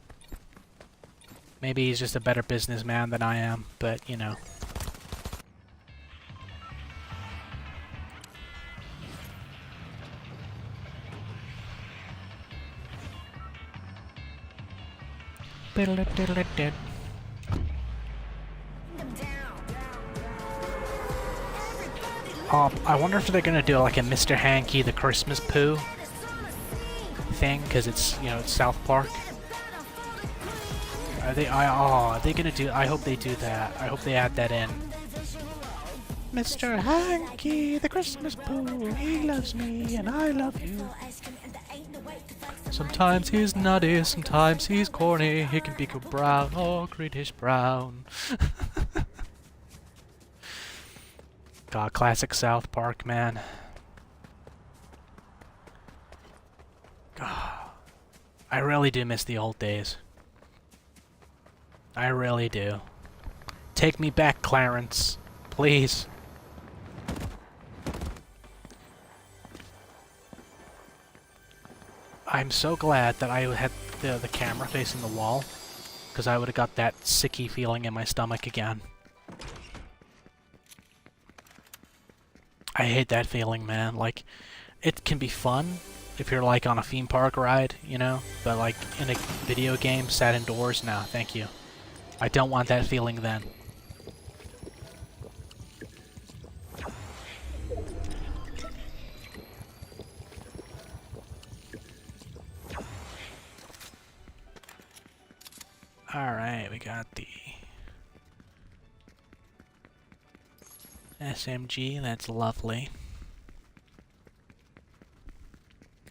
Maybe he's just a better businessman than I am, but, you know. I wonder if they're gonna do like a Mr. Hanky the Christmas Poo thing, because it's, you know, it's South Park. Are they gonna do? I hope they do that. I hope they add that in. Mr. Hanky the Christmas Poo, he loves me and I love you. Sometimes he's nutty, sometimes he's corny. He can be brown or greenish brown. God, classic South Park, man. God, I really do miss the old days. I really do. Take me back, Clarence. Please. I'm so glad that I had the camera facing the wall, because I would have got that sicky feeling in my stomach again. I hate that feeling, man. Like, it can be fun if you're like on a theme park ride, you know? But like in a video game, sat indoors, nah, thank you. I don't want that feeling then. Alright, we got the SMG, that's lovely.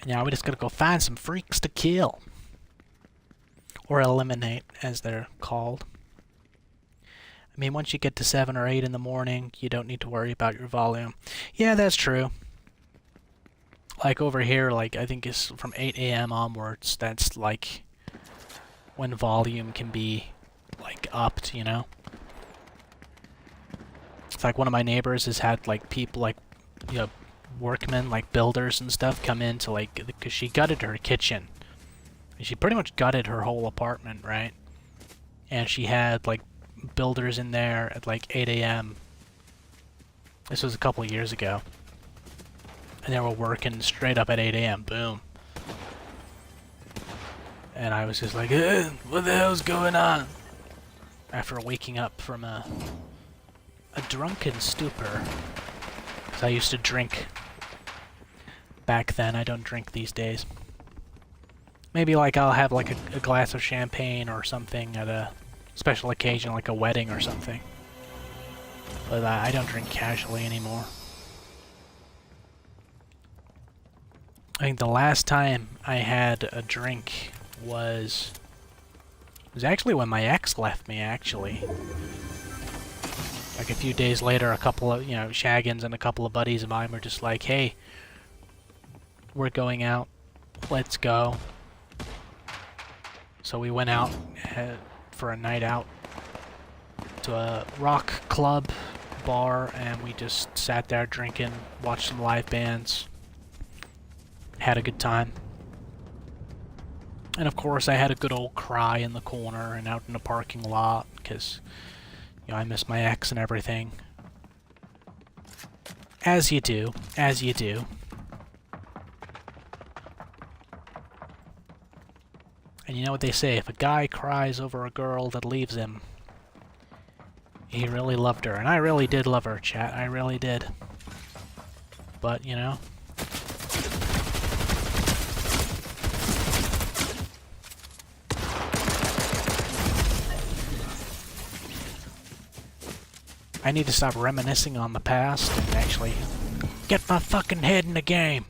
And now we just gotta go find some freaks to kill. Or eliminate, as they're called. I mean, once you get to 7 or 8 in the morning, you don't need to worry about your volume. Yeah, that's true. Like over here, like I think it's from 8 AM onwards, that's like when volume can be like upped, you know? It's like one of my neighbors has had like people like, you know, workmen, like builders and stuff come in to like, because she gutted her kitchen. She pretty much gutted her whole apartment, right? And she had like builders in there at like 8 AM. This was a couple of years ago. And they were working straight up at 8 AM. Boom. And I was just like, what the hell's going on? After waking up from a drunken stupor. Because I used to drink back then. I don't drink these days. Maybe like I'll have like a glass of champagne or something at a special occasion, like a wedding or something. But I don't drink casually anymore. I think the last time I had a drink was actually when my ex left me, actually. Like a few days later, a couple of, you know, Shaggins and a couple of buddies of mine were just like, hey, we're going out, let's go. So we went out for a night out to a rock club bar, and we just sat there drinking, watched some live bands, had a good time. And of course I had a good old cry in the corner and out in the parking lot, because, you know, I miss my ex and everything. As you do, as you do. And you know what they say, if a guy cries over a girl that leaves him, he really loved her. And I really did love her, chat. I really did. But, you know. I need to stop reminiscing on the past and actually get my fucking head in the game.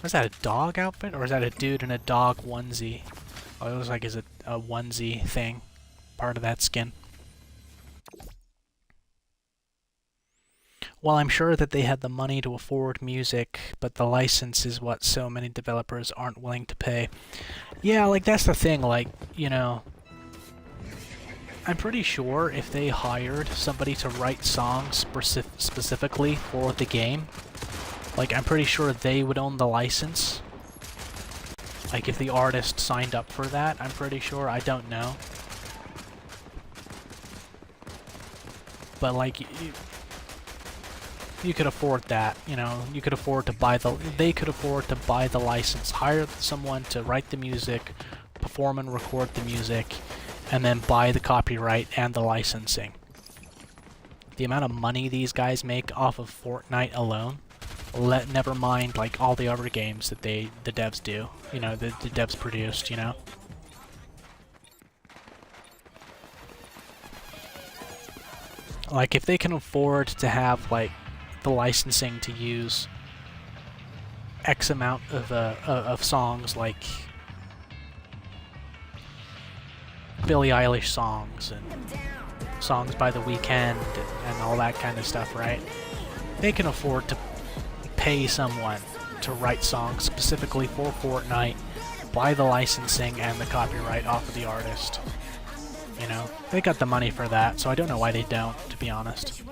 Was that a dog outfit, or is that a dude in a dog onesie? Oh, it looks like it's a onesie thing. Part of that skin. Well, I'm sure that they had the money to afford music, but the license is what so many developers aren't willing to pay. Yeah, like, that's the thing, like, you know, I'm pretty sure if they hired somebody to write songs specifically for the game, like, I'm pretty sure they would own the license. Like, if the artist signed up for that, I'm pretty sure. I don't know. But, like, you could afford that, you know. You could afford to buy the... They could afford to buy the license. Hire someone to write the music, perform and record the music, and then buy the copyright and the licensing. The amount of money these guys make off of Fortnite alone, never mind like all the other games that the devs do, you know, the devs produced, you know. Like, if they can afford to have like the licensing to use X amount of songs, like Billie Eilish songs and songs by The Weeknd and all that kind of stuff, right? They can afford to pay someone to write songs specifically for Fortnite, buy the licensing and the copyright off of the artist. You know, they got the money for that, so I don't know why they don't, to be honest.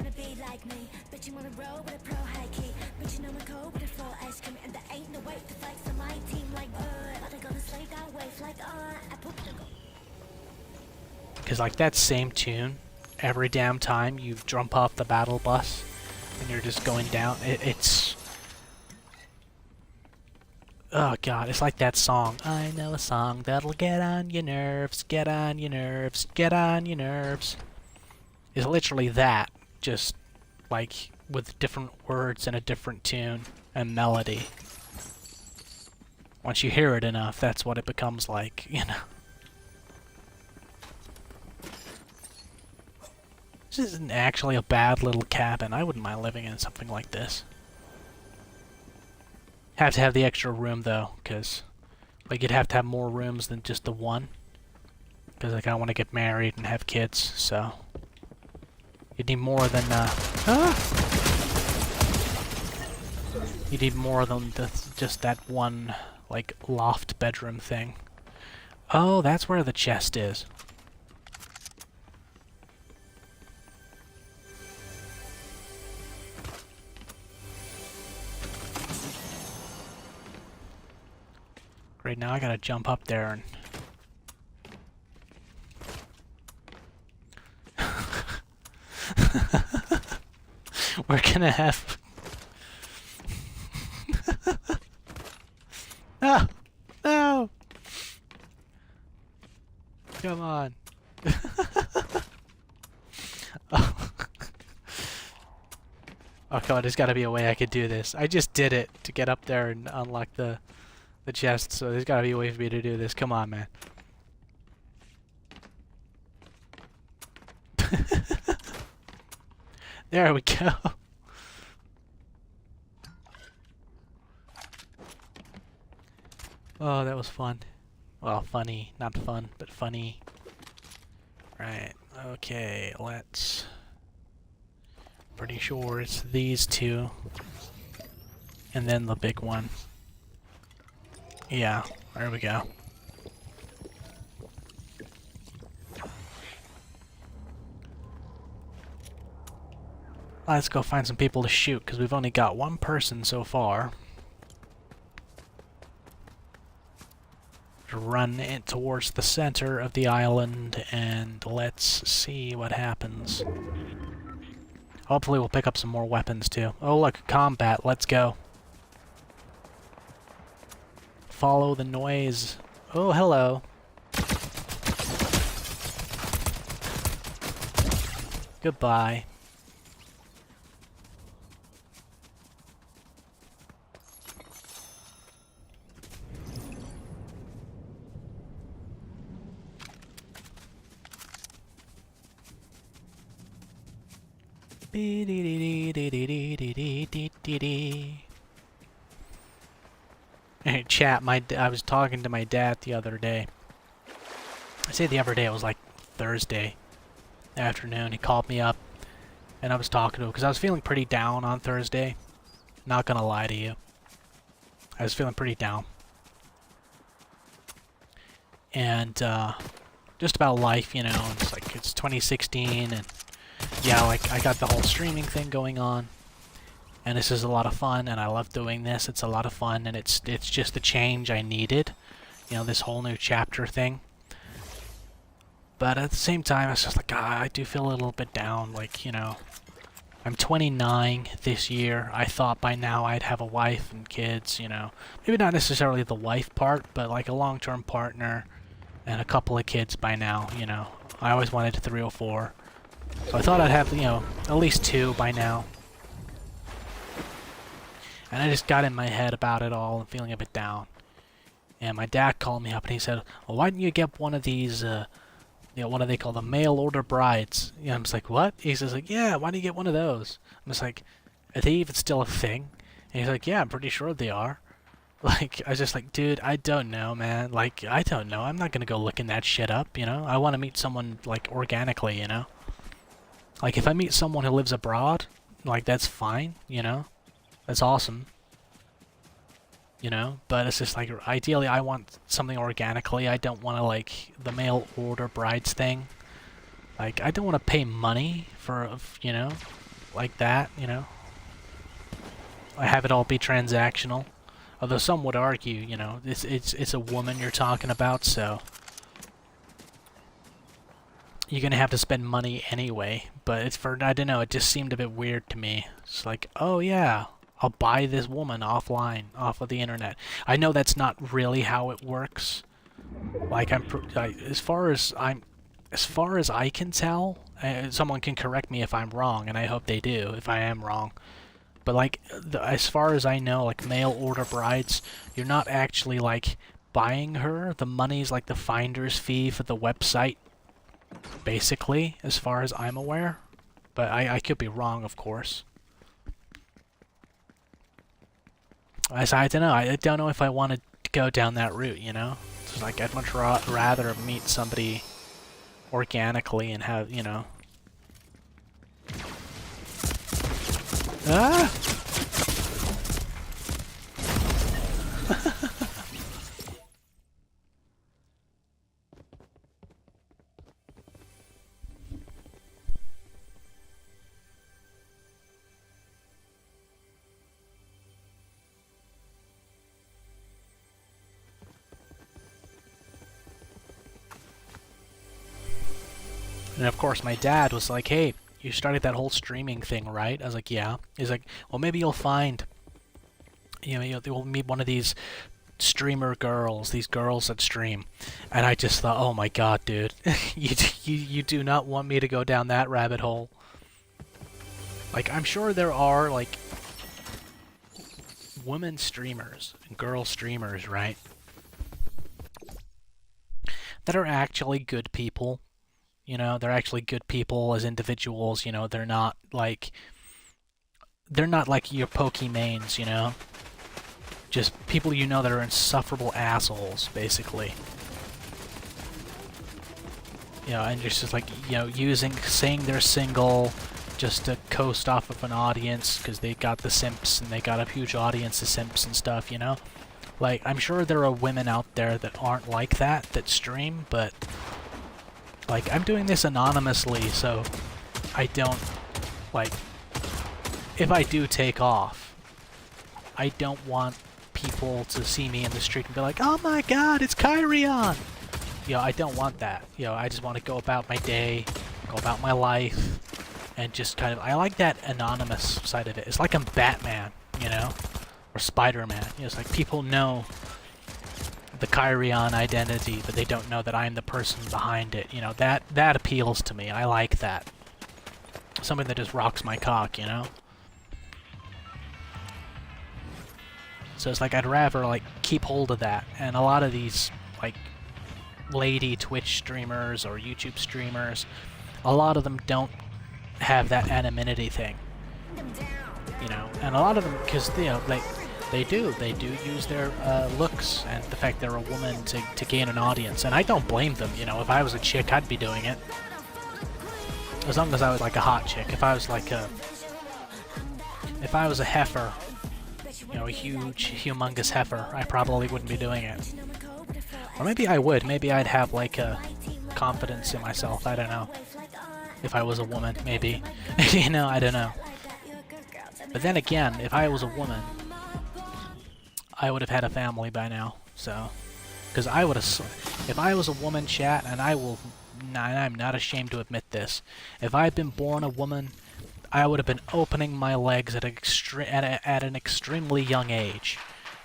Because, like, that same tune, every damn time you jump off the battle bus and you're just going down, it's... Oh god, it's like that song. I know a song that'll get on your nerves, get on your nerves, get on your nerves. It's literally that, just like with different words and a different tune and melody. Once you hear it enough, that's what it becomes like, you know. This isn't actually a bad little cabin. I wouldn't mind living in something like this. Have to have the extra room though, because like you'd have to have more rooms than just the one. Because like I want to get married and have kids, so you'd need more than you need more than just that one like loft bedroom thing. Oh, that's where the chest is. Right now I gotta jump up there and... We're gonna have... No! No! Come on. Oh god, there's gotta be a way I could do this. I just did it to get up there and unlock the chest, so there's gotta be a way for me to do this. Come on, man. There we go. Oh, that was fun. Well, funny. Not fun, but funny. Right. Okay, let's... Pretty sure it's these two. And then the big one. Yeah, there we go. Let's go find some people to shoot, because we've only got one person so far. Run it towards the center of the island, and let's see what happens. Hopefully we'll pick up some more weapons, too. Oh, look, combat, let's go. Follow the noise. Oh, hello. Goodbye. Hey, chat, I was talking to my dad the other day. I say the other day, it was like Thursday afternoon. He called me up, and I was talking to him, because I was feeling pretty down on Thursday. Not gonna lie to you. I was feeling pretty down. And, just about life, you know, it's like, it's 2016, and yeah, like, I got the whole streaming thing going on, and this is a lot of fun, and I love doing this. It's a lot of fun, and it's just the change I needed, you know, this whole new chapter thing. But at the same time, it's just like, I do feel a little bit down, like, you know, I'm 29 this year. I thought by now I'd have a wife and kids, you know, maybe not necessarily the wife part, but like a long-term partner and a couple of kids by now, you know. I always wanted 3 or 4. So I thought I'd have, you know, at least 2 by now. And I just got in my head about it all and feeling a bit down. And my dad called me up and he said, well, why didn't you get one of these, you know, what do they call them? Mail order brides. You know, I'm just like, what? He says, like, yeah, why don't you get one of those? I'm just like, are they even still a thing? And he's like, yeah, I'm pretty sure they are. Like, I was just like, dude, I don't know, man. Like, I don't know. I'm not gonna go looking that shit up, you know? I want to meet someone, like, organically, you know? Like, if I meet someone who lives abroad, like, that's fine, you know? That's awesome. You know? But it's just like, ideally, I want something organically. I don't want to, like, the mail order brides thing. Like, I don't want to pay money for, you know, like that, you know? I have it all be transactional. Although some would argue, you know, it's a woman you're talking about, so you're gonna have to spend money anyway. But it's for, I don't know, it just seemed a bit weird to me. It's like, oh yeah, I'll buy this woman offline, off of the internet. I know that's not really how it works. Like as far as I can tell, someone can correct me if I'm wrong, and I hope they do if I am wrong. But like, as far as I know, like mail order brides, you're not actually like buying her. The money's like the finder's fee for the website, basically, as far as I'm aware. But I could be wrong, of course. I don't know. I don't know if I want to go down that route, you know? It's like, I'd much rather meet somebody organically and have, you know... Ah! And of course my dad was like, hey, you started that whole streaming thing, right? I was like, yeah. He's like, well, maybe you'll find, you know, you'll meet one of these streamer girls, these girls that stream. And I just thought, oh my god, dude, you do not want me to go down that rabbit hole. Like, I'm sure there are, like, women streamers and girl streamers, right? That are actually good people. You know, they're actually good people as individuals, you know, they're not like your Pokemains, you know? Just people you know that are insufferable assholes, basically. You know, and just like, you know, saying they're single just to coast off of an audience because they got the simps and they got a huge audience of simps and stuff, you know? Like, I'm sure there are women out there that aren't like that stream, but... Like, I'm doing this anonymously, so I don't, like, if I do take off, I don't want people to see me in the street and be like, oh my god, it's Kyrion! You know, I don't want that. You know, I just want to go about my day, go about my life, and just kind of, I like that anonymous side of it. It's like I'm Batman, you know? Or Spider-Man. You know, it's like people know the Kyrion identity, but they don't know that I'm the person behind it. You know, that appeals to me. I like that. Something that just rocks my cock, you know? So it's like, I'd rather, like, keep hold of that. And a lot of these, like, lady Twitch streamers or YouTube streamers, a lot of them don't have that anonymity thing. You know? And a lot of them, because, you know, like, they do use their looks and the fact they're a woman to gain an audience, and I don't blame them. You know, if I was a chick, I'd be doing it. As long as I was like a hot chick. If I was like if I was a heifer, you know, a huge, humongous heifer, I probably wouldn't be doing it. Or maybe I would. Maybe I'd have like a confidence in myself. I don't know. If I was a woman, maybe. You know, I don't know. But then again, if I was a woman, I would have had a family by now, so... Because I would have... If I was a woman, chat, and I'm not ashamed to admit this, if I had been born a woman, I would have been opening my legs at an extremely young age.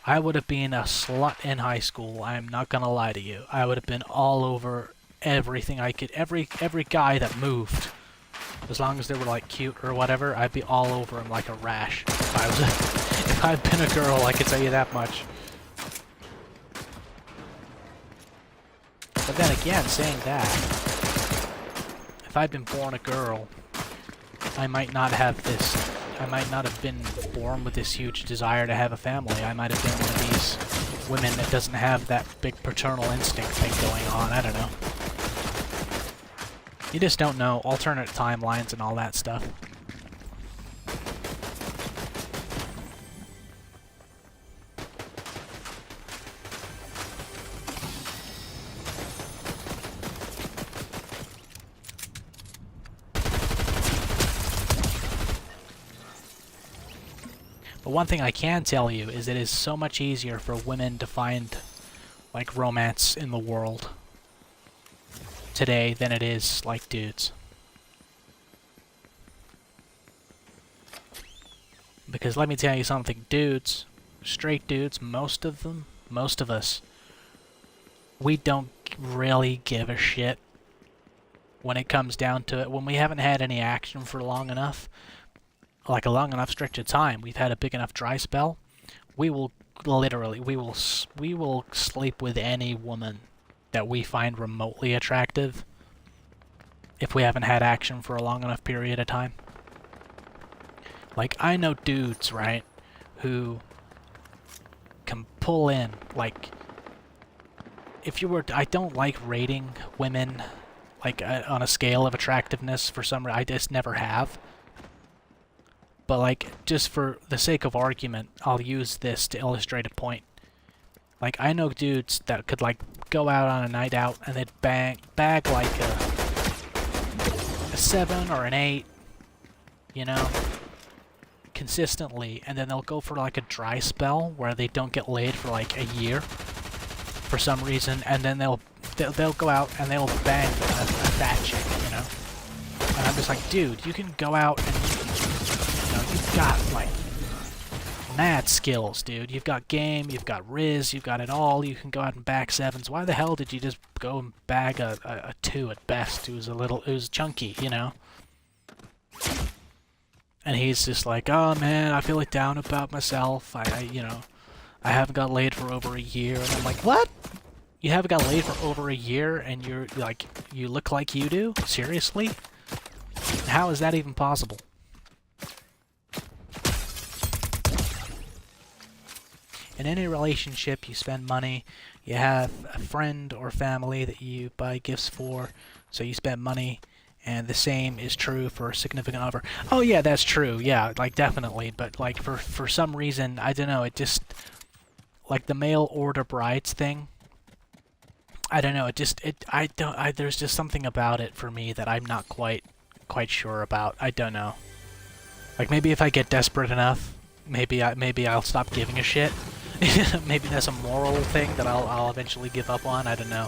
I would have been a slut in high school, I'm not gonna lie to you. I would have been all over everything I could... Every guy that moved. As long as they were, like, cute or whatever, I'd be all over him like a rash. If I was if I'd been a girl, I can tell you that much. But then again, saying that, if I'd been born a girl, I might not have this I might not have been born with this huge desire to have a family. I might have been one of these women that doesn't have that big paternal instinct thing going on. I don't know. You just don't know. Alternate timelines and all that stuff. But one thing I can tell you is it is so much easier for women to find, like, romance in the world today than it is, like, dudes. Because let me tell you something, dudes, straight dudes, most of them, most of us, we don't really give a shit when it comes down to it. When we haven't had any action for long enough, like a long enough stretch of time, we've had a big enough dry spell, we will literally, we will sleep with any woman that we find remotely attractive if we haven't had action for a long enough period of time. Like, I know dudes, right, who can pull in, like, if you were, I don't like rating women, like, on a scale of attractiveness for some reason, I just never have. But, like, just for the sake of argument, I'll use this to illustrate a point. Like, I know dudes that could, like, go out on a night out and they'd bag, like, a 7 or an 8, you know, consistently, and then they'll go for, like, a dry spell where they don't get laid for, like, a year for some reason, and then they'll go out and they'll bang a fat chick, you know? And I'm just like, dude, you can go out and you've got, like, mad skills, dude. You've got game, you've got Riz, you've got it all. You can go out and bag 7s. Why the hell did you just go and bag a 2 at best who's who's chunky, you know? And he's just like, oh man, I feel like down about myself. You know, I haven't got laid for over a year. And I'm like, what? You haven't got laid for over a year and you're like, you look like you do? Seriously? How is that even possible? In any relationship, you spend money, you have a friend or family that you buy gifts for, so you spend money, and the same is true for a significant other. Oh yeah, that's true, yeah, like definitely, but like for some reason, I don't know, it just, like the mail order brides thing, I don't know, there's just something about it for me that I'm not quite sure about. I don't know. Like maybe if I get desperate enough, maybe I'll stop giving a shit. Maybe that's a moral thing that I'll eventually give up on. I don't know.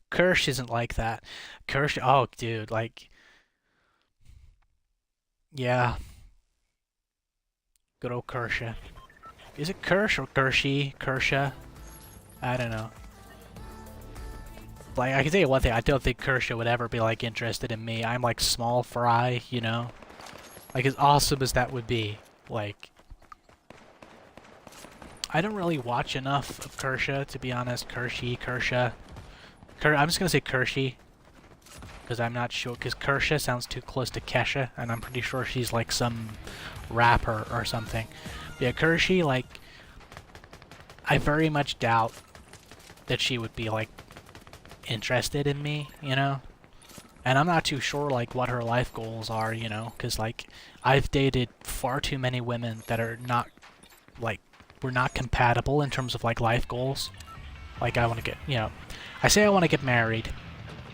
Kirsch isn't like that. Kirsch, oh dude, like, yeah. Good old Kirsha. Is it Kirsch or Kershey? Kirsha? I don't know. Like, I can tell you one thing, I don't think Kirsha would ever be, like, interested in me. I'm, like, small fry, you know? Like, as awesome as that would be, like... I don't really watch enough of Kirsha, to be honest. Kirsha. I'm just gonna say Kershey, because I'm not sure, because Kirsha sounds too close to Kesha, and I'm pretty sure she's, like, some rapper or something. But yeah, Kershey, like... I very much doubt that she would be, like, interested in me, you know? And I'm not too sure, like, what her life goals are, you know? Because, like, I've dated far too many women that are not, like, we're not compatible in terms of, like, life goals. Like, I want to get, you know... I say I want to get married.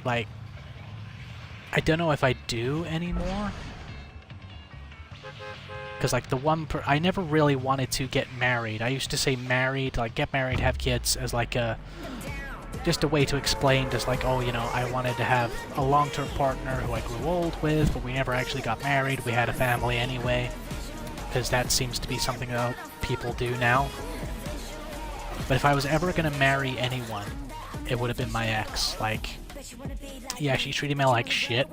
Like, I don't know if I do anymore. Because, like, I never really wanted to get married. I used to say married, like, get married, have kids, as, like, just a way to explain, just like, oh, you know, I wanted to have a long-term partner who I grew old with, but we never actually got married. We had a family anyway. Because that seems to be something that people do now. But if I was ever going to marry anyone, it would have been my ex. Like, yeah, she treated me like shit.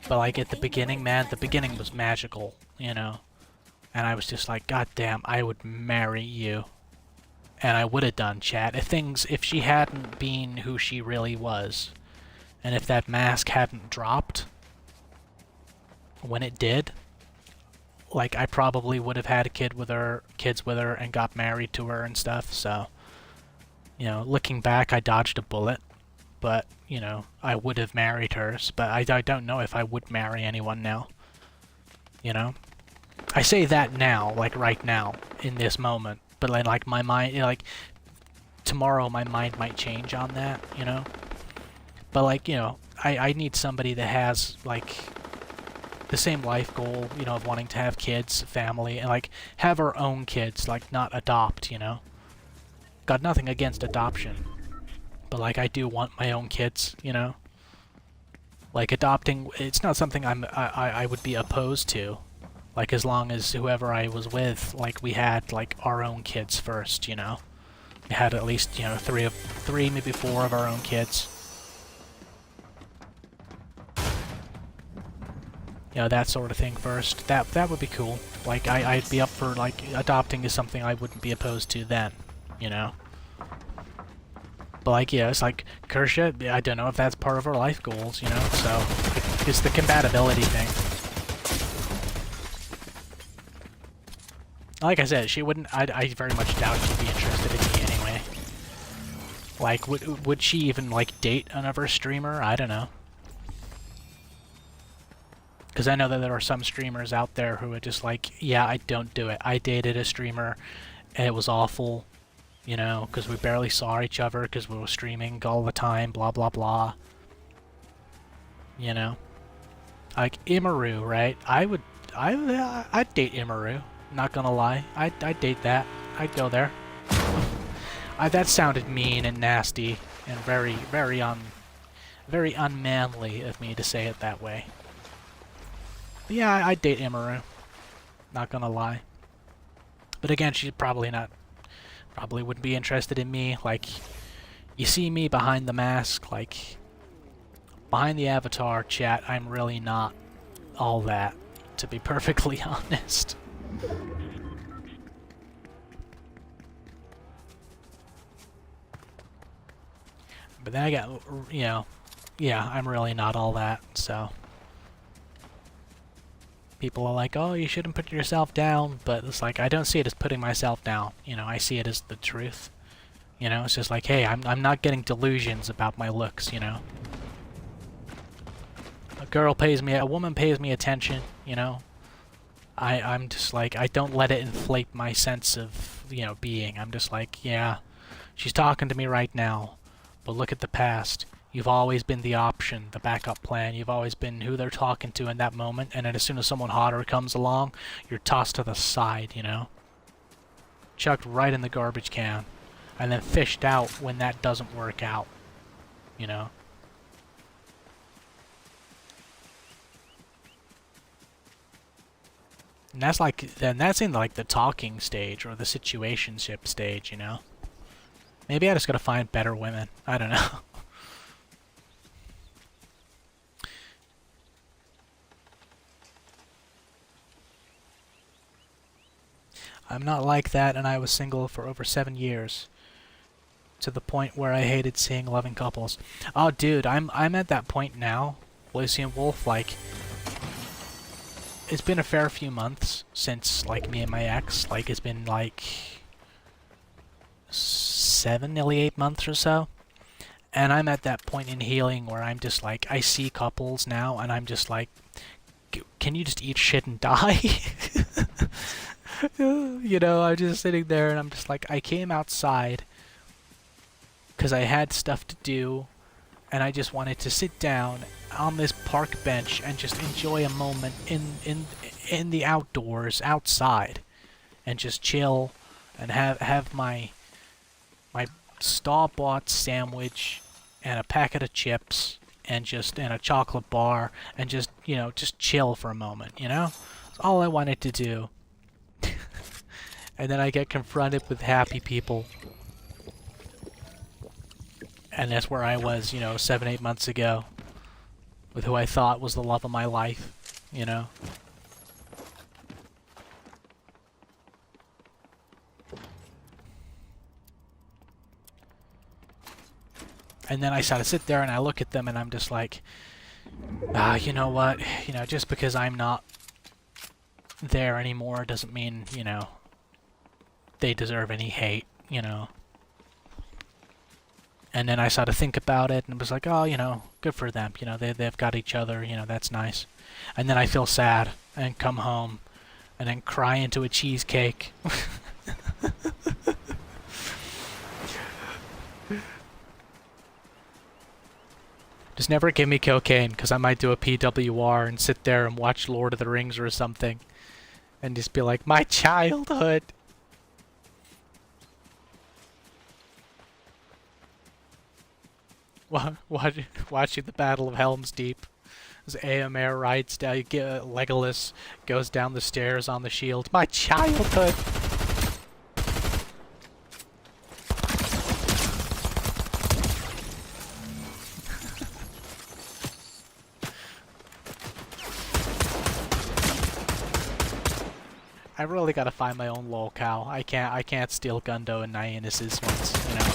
But, like, at the beginning, man, the beginning was magical, you know? And I was just like, God damn, I would marry you. And I would have done, chat. If she hadn't been who she really was, And if that mask hadn't dropped when it did, like, I probably would have had kids with her, and got married to her and stuff. So, you know, looking back, I dodged a bullet. But, you know, I would have married her. But I don't know if I would marry anyone now. You know? I say that now, like right now, in this moment. But like my mind, like, tomorrow my mind might change on that, you know? But like, you know, I need somebody that has, like, the same life goal, you know, of wanting to have kids, family, and like have her own kids, like not adopt, you know. Got nothing against adoption, but like I do want my own kids, you know. Like adopting, it's not something I would be opposed to, like as long as whoever I was with, like we had like our own kids first, you know. We had at least, you know, three, maybe four of our own kids. You know, that sort of thing first. That would be cool. Like, I'd be up for, like, adopting is something I wouldn't be opposed to then, you know? But, like, yeah, it's like, Kirsha, I don't know if that's part of her life goals, you know? So, it's the compatibility thing. Like I said, she wouldn't, I very much doubt she'd be interested in me anyway. Like, would she even, like, date another streamer? I don't know. Because I know that there are some streamers out there who are just like, yeah, I don't do it. I dated a streamer, and it was awful, you know, because we barely saw each other because we were streaming all the time, blah, blah, blah. You know? Like, Imaru, right? I'd date Imaru, not gonna lie. I'd date that. I'd go there. That sounded mean and nasty, and very unmanly of me to say it that way. But yeah, I'd date Imaru. Not gonna lie. But again, she's probably wouldn't be interested in me. Like, you see me behind the mask, like, behind the avatar, chat, I'm really not all that, to be perfectly honest. But then I got, you know, yeah, I'm really not all that, so. People are like, oh, you shouldn't put yourself down, but it's like, I don't see it as putting myself down, you know, I see it as the truth. You know, it's just like, hey, I'm not getting delusions about my looks, you know. A woman pays me attention, you know. I'm just like, I don't let it inflate my sense of, you know, being. I'm just like, yeah, she's talking to me right now, but look at the past. You've always been the option, the backup plan. You've always been who they're talking to in that moment, and then as soon as someone hotter comes along, you're tossed to the side, you know? Chucked right in the garbage can, and then fished out when that doesn't work out, you know? And that's in like the talking stage or the situationship stage, you know? Maybe I just gotta find better women. I don't know. I'm not like that, and I was single for over 7 years. To the point where I hated seeing loving couples. Oh, dude, I'm at that point now, Lucy and Wolf, like, it's been a fair few months since, like, me and my ex, like, it's been, like, 7, nearly 8 months or so. And I'm at that point in healing where I'm just like, I see couples now, and I'm just like, can you just eat shit and die? You know, I'm just sitting there and I'm just like, I came outside because I had stuff to do, and I just wanted to sit down on this park bench and just enjoy a moment in the outdoors, outside, and just chill and have my store-bought sandwich and a packet of chips and a chocolate bar and just, you know, just chill for a moment, you know? That's all I wanted to do. And then I get confronted with happy people. And that's where I was, you know, 7, 8 months ago. With who I thought was the love of my life, you know? And then I sort of sit there and I look at them and I'm just like, you know what? You know, just because I'm not there anymore doesn't mean, you know, they deserve any hate, you know. And then I sort of think about it and was like, oh, you know, good for them. You know, they've got each other, you know, that's nice. And then I feel sad and come home and then cry into a cheesecake. Just never give me cocaine, because I might do a PWR and sit there and watch Lord of the Rings or something. And just be like, my childhood! Watching the Battle of Helm's Deep. As Aemir rides down, Legolas goes down the stairs on the shield. My childhood! I really gotta find my own lolcow. I can't steal Gundo and Nyannis's ones, you know.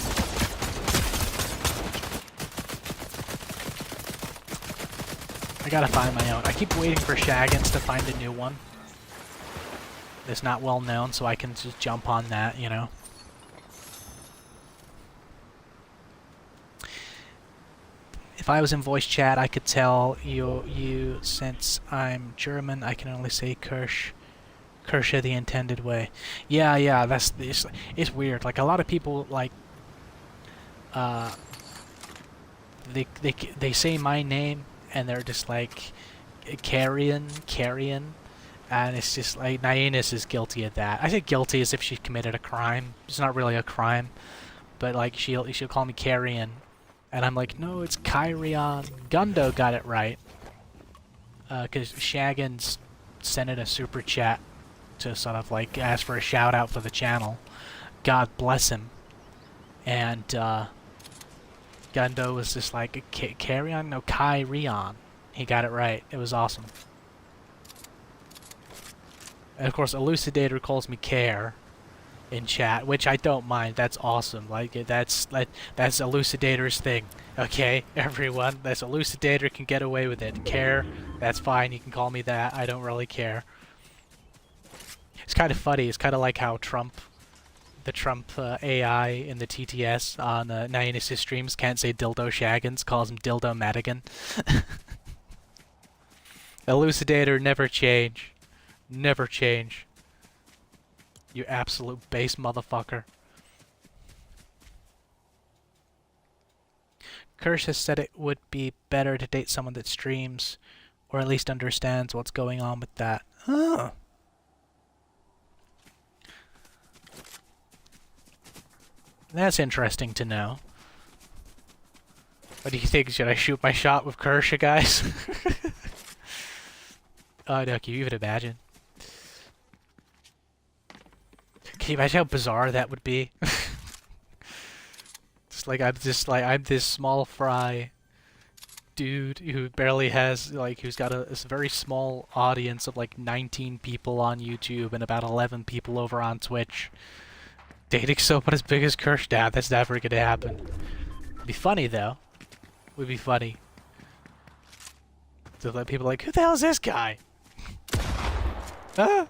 I gotta find my own. I keep waiting for Shaggins to find a new one. It's not well known, so I can just jump on that, you know. If I was in voice chat, I could tell you since I'm German, I can only say Kirsch the intended way. Yeah, it's weird. Like a lot of people like they say my name and they're just like Carrion, and it's just like Nyannis is guilty of that. I say guilty as if she committed a crime. It's not really a crime, but like she'll call me Carrion, and I'm like, no, it's Kyrion. Gundo got it right, because Shaggins sent in a super chat to sort of like ask for a shout out for the channel. God bless him. And Gundo was just like, Carrion? No, Kyrion. He got it right. It was awesome. And of course, Elucidator calls me Care in chat, which I don't mind. That's awesome. Like that's Elucidator's thing. Okay, everyone, that's Elucidator can get away with it. Care, that's fine. You can call me that. I don't really care. It's kind of funny. It's kind of like how the Trump AI in the TTS on Nyannis' streams can't say Dildo Shaggins, calls him Dildo Madigan. Elucidator, never change. Never change. You absolute base motherfucker. Kirsch has said it would be better to date someone that streams, or at least understands what's going on with that. Oh. That's interesting to know. What do you think? Should I shoot my shot with Kershaw, guys? Oh no, can you even imagine? Can you imagine how bizarre that would be? I'm this small fry dude who barely has, like, who's got a very small audience of like 19 people on YouTube and about 11 people over on Twitch. Dating someone as big as Kirsch? Nah, that's never gonna happen. It'd be funny though. Would be funny. To let people like, who the hell is this guy? Ah!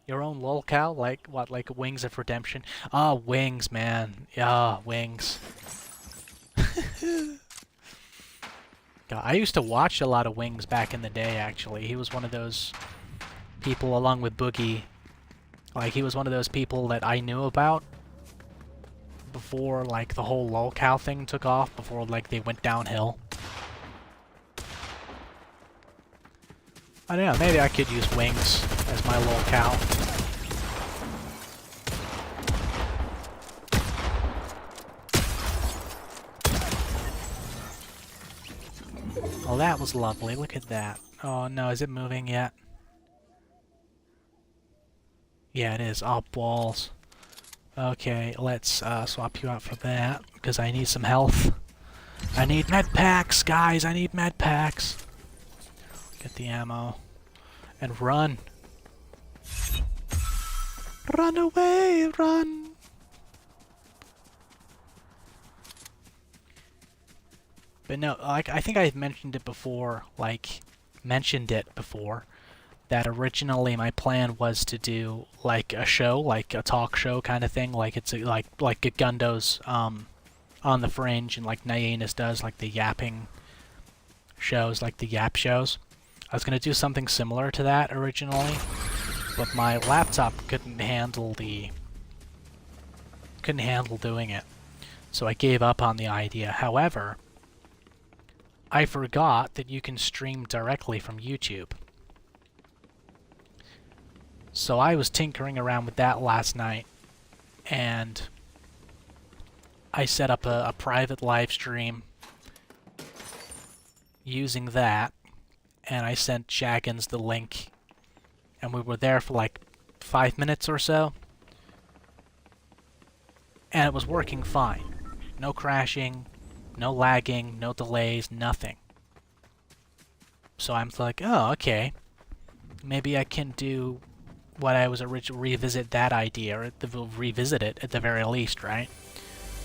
Your own lolcow? Like what? Like Wings of Redemption? Ah, Wings, man. Yeah, Wings. God, I used to watch a lot of Wings back in the day. Actually, he was one of those people, along with Boogie. Like, he was one of those people that I knew about before, like, the whole lolcow thing took off, before, like, they went downhill. I don't know, maybe I could use Wings as my lolcow. Oh, that was lovely. Look at that. Oh, no, is it moving yet? Yeah, it is. Oh, balls. Okay, let's swap you out for that, because I need some health. I need med packs, guys! I need med packs! Get the ammo. And run! Run away, run! But no, like I think I've mentioned it before, that originally my plan was to do like a show, like a talk show kind of thing, like it's like Gundo's on the Fringe and like Nyenas does, like the yapping shows, like the yap shows. I was gonna do something similar to that originally, but my laptop couldn't handle doing it, so I gave up on the idea. However, I forgot that you can stream directly from YouTube. So I was tinkering around with that last night, and I set up a private live stream using that, and I sent Shaggins the link, and we were there for like 5 minutes or so, and it was working fine. No crashing, no lagging, no delays, nothing. So I'm like, oh, okay. Maybe I can do what I was originally, revisit that idea, or revisit it at the very least, right?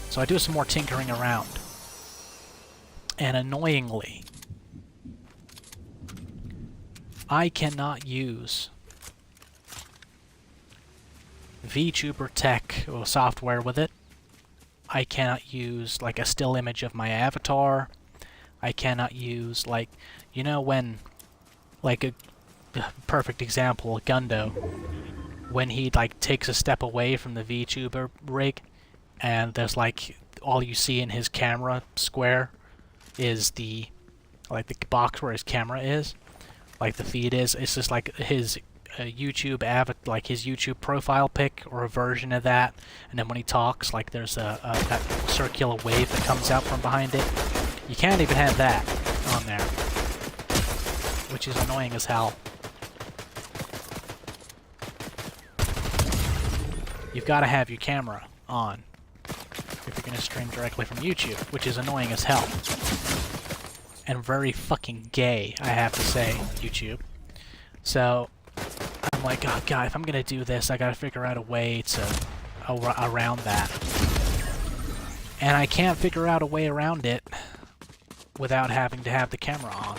So I do some more tinkering around. And annoyingly, I cannot use VTuber tech or software with it. I cannot use like a still image of my avatar. I cannot use like, you know, when like a perfect example, Gundo, when he like takes a step away from the VTuber rig, and there's like all you see in his camera square is the like the box where his camera is, like the feed is. It's just like his YouTube like his YouTube profile pic or a version of that, and then when he talks, like there's that circular wave that comes out from behind it. You can't even have that on there, which is annoying as hell. You've got to have your camera on if you're going to stream directly from YouTube, which is annoying as hell. And very fucking gay, I have to say, YouTube. So, I'm like, oh god, if I'm going to do this, I got to figure out a way to around that. And I can't figure out a way around it without having to have the camera on.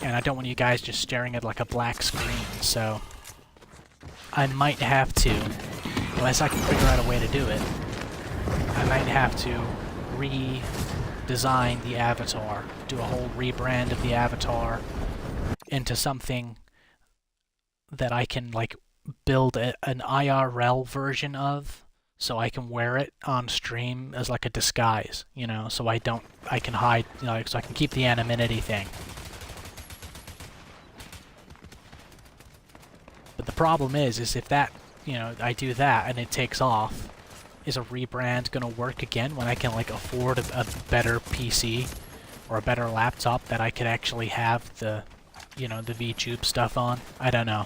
And I don't want you guys just staring at like a black screen, so I might have to, unless I can figure out a way to do it, I might have to redesign the avatar, do a whole rebrand of the avatar into something that I can like build an IRL version of, so I can wear it on stream as like a disguise, you know, so I can hide, you know, so I can keep the anonymity thing. But the problem is if that, you know, I do that and it takes off, is a rebrand gonna work again when I can like afford a better PC or a better laptop that I could actually have the, you know, the VTube stuff on? I don't know.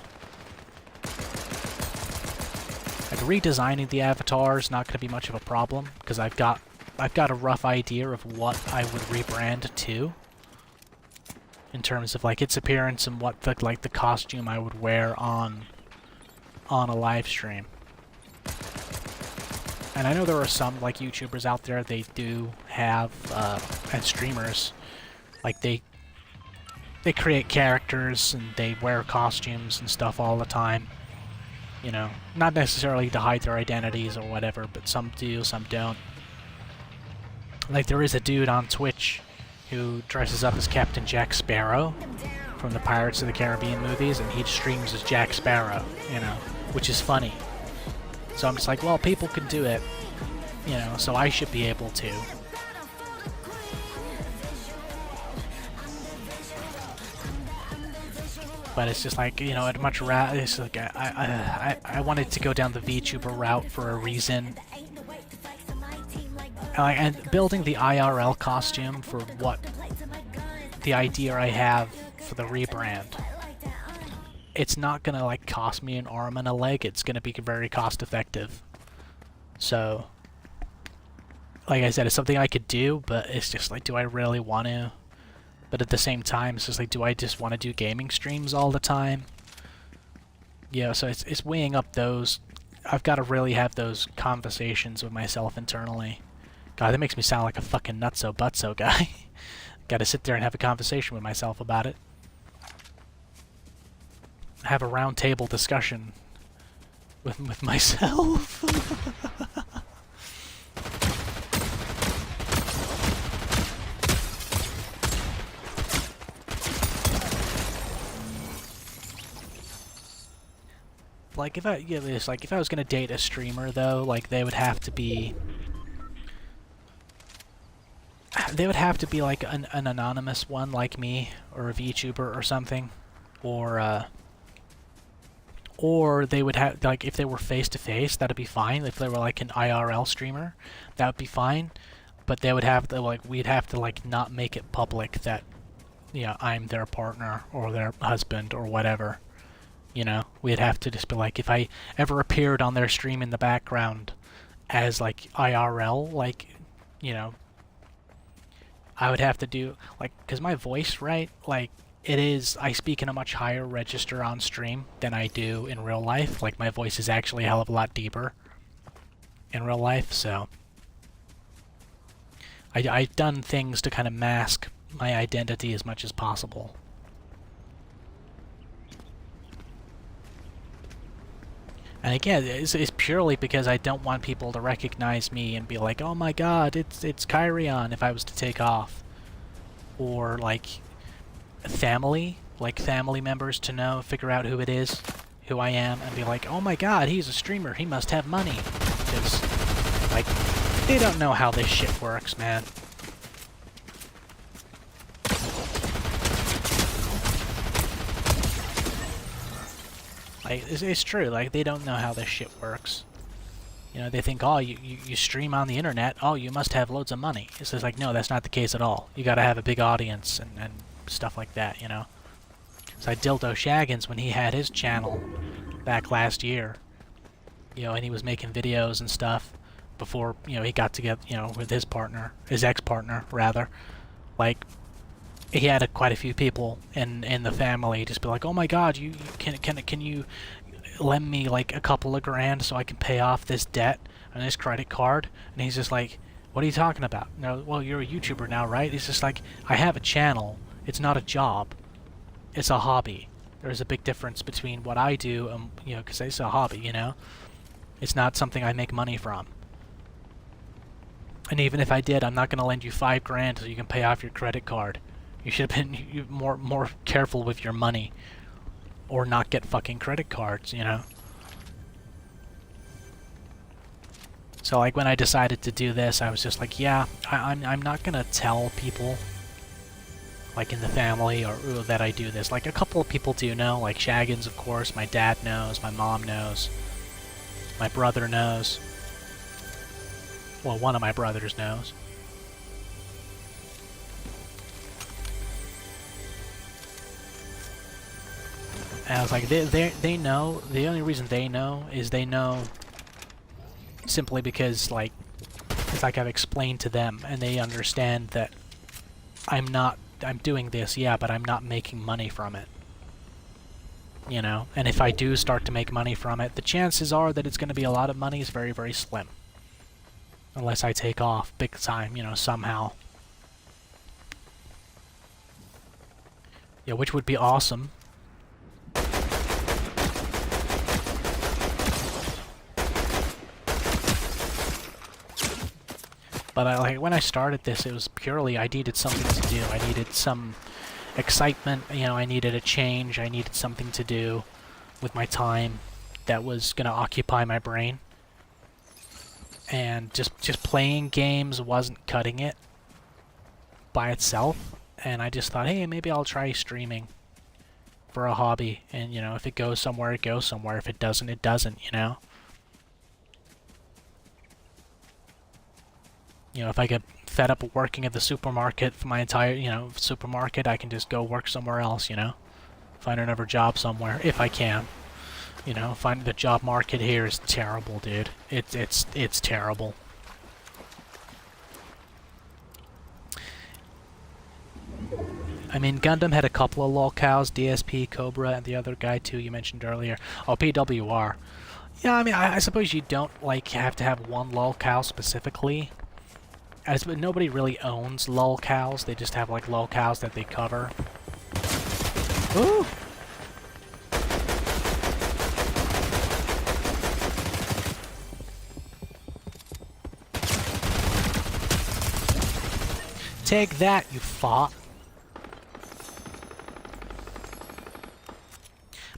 Like redesigning the avatar is not gonna be much of a problem because I've got a rough idea of what I would rebrand to, in terms of like its appearance and what the costume I would wear on a live stream. And I know there are some like YouTubers out there, they do have and streamers, like they create characters and they wear costumes and stuff all the time. You know, not necessarily to hide their identities or whatever, but some do, some don't. Like there is a dude on Twitch who dresses up as Captain Jack Sparrow from the Pirates of the Caribbean movies, and he streams as Jack Sparrow, you know, which is funny. So I'm just like, well, people can do it, you know, so I should be able to. But it's just like, you know, I'd much rather, it's like, I wanted to go down the VTuber route for a reason. And building the IRL costume for what the idea I have for the rebrand, it's not gonna like cost me an arm and a leg. It's gonna be very cost effective. So, like I said, it's something I could do, but it's just like, do I really want to? But at the same time, it's just like, do I just want to do gaming streams all the time? Yeah, so it's weighing up those. I've got to really have those conversations with myself internally. God, that makes me sound like a fucking nutso-butso guy. Got to sit there and have a conversation with myself about it. Have a round table discussion with myself. Like if I was gonna date a streamer though, like they would have to be like an anonymous one like me, or a VTuber or something, or they would have, like, if they were face to face, that'd be fine. If they were like an IRL streamer, that would be fine. But they would have to, like, we'd have to, like, not make it public that, you know, I'm their partner or their husband or whatever. You know, we'd have to just be like, if I ever appeared on their stream in the background as, like, IRL, like, you know, I would have to do, like, because my voice, right, like, I speak in a much higher register on stream than I do in real life. Like, my voice is actually a hell of a lot deeper in real life, so I've done things to kind of mask my identity as much as possible. And again, it's purely because I don't want people to recognize me and be like, oh my god, it's Kyrion if I was to take off. Or, like, family members to know, figure out who it is, who I am, and be like, oh my god, he's a streamer, he must have money. Because, like, they don't know how this shit works, man. Like, it's true, like, they don't know how this shit works. You know, they think, oh, you stream on the internet, oh, you must have loads of money. It's just like, no, that's not the case at all. You gotta have a big audience and stuff like that, you know? So I Dildo Shaggins, when he had his channel back last year, you know, and he was making videos and stuff before, you know, he got together, you know, with his partner, his ex-partner, rather. Like, he had quite a few people in the family just be like, oh my god, can you lend me like a couple of grand so I can pay off this debt on this credit card? And he's just like, what are you talking about? No, well, you're a YouTuber now, right? He's just like, I have a channel. It's not a job. It's a hobby. There's a big difference between what I do and, you know, because it's a hobby, you know? It's not something I make money from. And even if I did, I'm not going to lend you 5 grand so you can pay off your credit card. You should have been more careful with your money. Or not get fucking credit cards, you know? So, like, when I decided to do this, I was just like, yeah, I'm not gonna tell people, like, in the family or that I do this. Like, a couple of people do know, like Shaggins, of course, my dad knows, my mom knows, my brother knows. Well, one of my brothers knows. And I was like, they know. The only reason they know is they know simply because, like, it's like I've explained to them, and they understand that I'm doing this, yeah, but I'm not making money from it. You know? And if I do start to make money from it, the chances are that it's going to be a lot of money is very, very slim. Unless I take off big time, you know, somehow. Yeah, which would be awesome. But like, when I started this, it was purely I needed something to do. I needed some excitement, you know, I needed a change, I needed something to do with my time that was going to occupy my brain. And just playing games wasn't cutting it by itself. And I just thought, hey, maybe I'll try streaming for a hobby. And, you know, if it goes somewhere, it goes somewhere. If it doesn't, it doesn't, you know? You know, if I get fed up working at the supermarket for my entire, you know, supermarket, I can just go work somewhere else, you know? Find another job somewhere, if I can. You know, find the job market here is terrible, dude. It's terrible. I mean, Gundam had a couple of lolcows, DSP, Cobra, and the other guy too you mentioned earlier. Oh, PWR. Yeah, I mean, I suppose you don't, like, have to have one lolcow specifically. But nobody really owns lolcows. They just have like lolcows that they cover. Ooh! Take that, you fop.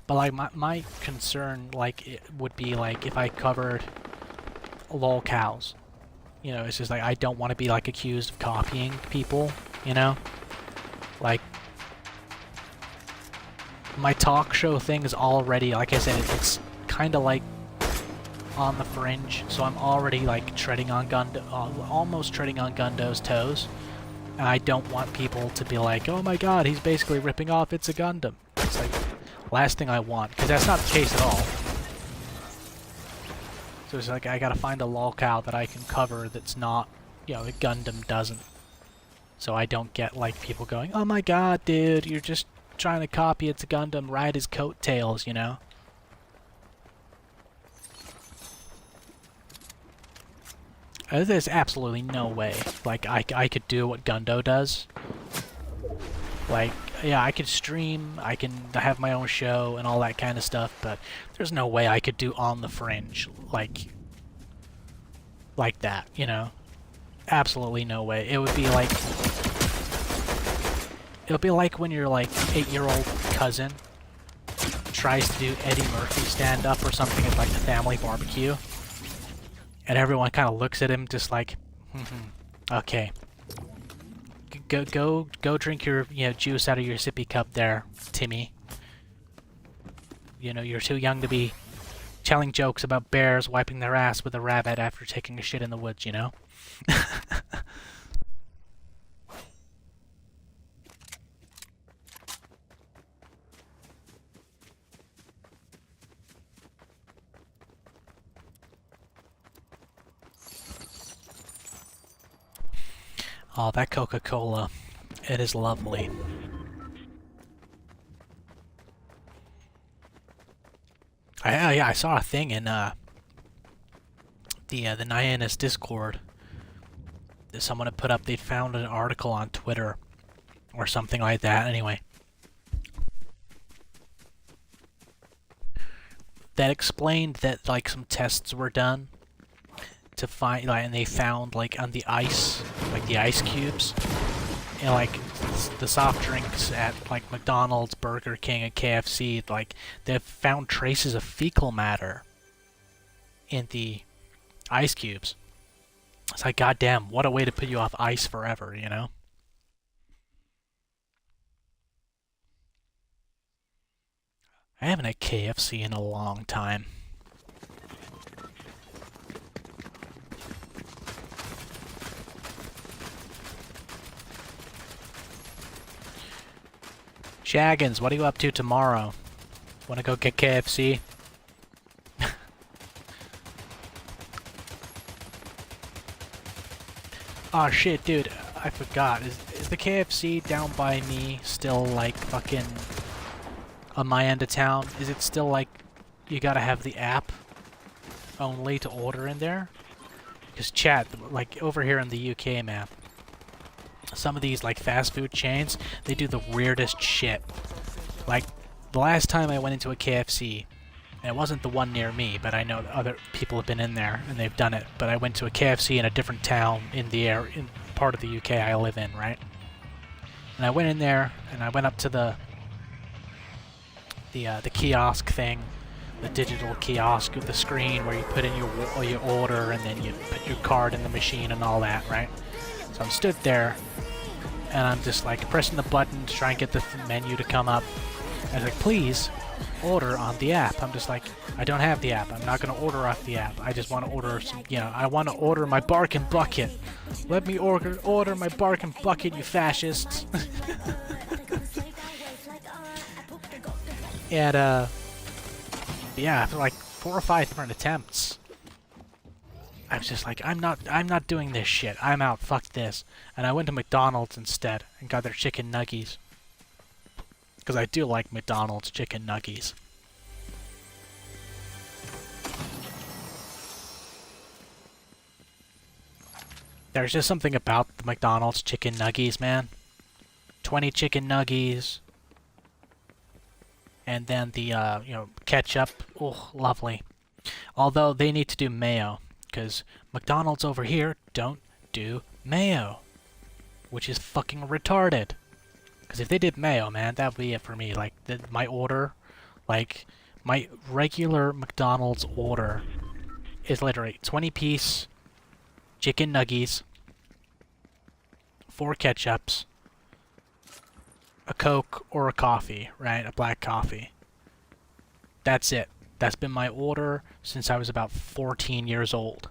But like my concern like it would be like if I covered lolcows. You know, it's just like I don't want to be like accused of copying people, you know? Like my talk show thing is already, like I said, it's kind of like on the fringe, so I'm already like treading on almost treading on Gundo's toes. And I don't want people to be like, oh my god, he's basically ripping off It's a Gundam. It's like, last thing I want, because that's not the case at all. So it's like, I gotta find a lolcow that I can cover that's not, you know, the Gundam doesn't. So I don't get, like, people going, oh my god, dude, you're just trying to copy It's a Gundam, ride his coattails, you know? There's absolutely no way, like, I could do what Gundo does. Like, yeah, I could stream, I can have my own show and all that kind of stuff, but there's no way I could do On the Fringe, like that, you know? Absolutely no way. It would be like when your, like, 8-year-old cousin tries to do Eddie Murphy stand-up or something at, like, the family barbecue, and everyone kind of looks at him just like, okay. Go drink your, you know, juice out of your sippy cup there, Timmy. You know, you're too young to be telling jokes about bears wiping their ass with a rabbit after taking a shit in the woods, you know? Oh, that Coca-Cola. It is lovely. Yeah, I saw a thing in the Nyannis Discord that someone had put up. They'd found an article on Twitter or something like that. Anyway, that explained that like some tests were done to find, like, and they found like on the ice, like the ice cubes, and like the soft drinks at like McDonald's, Burger King, and KFC, like they've found traces of fecal matter in the ice cubes. It's like, goddamn, what a way to put you off ice forever, you know? I haven't had KFC in a long time. Shaggins, what are you up to tomorrow? Wanna go get KFC? Oh shit, dude, I forgot. Is the KFC down by me still like fucking on my end of town? Is it still like you gotta have the app only to order in there? Because chat, like over here in the UK map, some of these like fast food chains, they do the weirdest shit. Like the last time I went into a KFC, and it wasn't the one near me, but I know that other people have been in there and they've done it. But I went to a KFC in a different town in part of the UK I live in, right? And I went in there and I went up to the kiosk thing, the digital kiosk with the screen where you put in your order and then you put your card in the machine and all that, right? So I'm stood there, and I'm just like pressing the button to try and get the menu to come up. And it's like, please order on the app. I'm just like, I don't have the app. I'm not gonna order off the app. I just want to order some, you know, I want to order my barking bucket. Let me order my barking bucket, you fascists. And yeah, after like 4 or 5 different attempts, I was just like, I'm not doing this shit. I'm out. Fuck this. And I went to McDonald's instead and got their chicken nuggies. Because I do like McDonald's chicken nuggies. There's just something about the McDonald's chicken nuggies, man. 20 chicken nuggies. And then the, ketchup. Oh, lovely. Although they need to do mayo. Because McDonald's over here don't do mayo. Which is fucking retarded. Because if they did mayo, man, that would be it for me. Like, my order, like, my regular McDonald's order is literally 20-piece chicken nuggies, 4 ketchups, a Coke or a coffee, right? A black coffee. That's it. That's been my order since I was about 14 years old.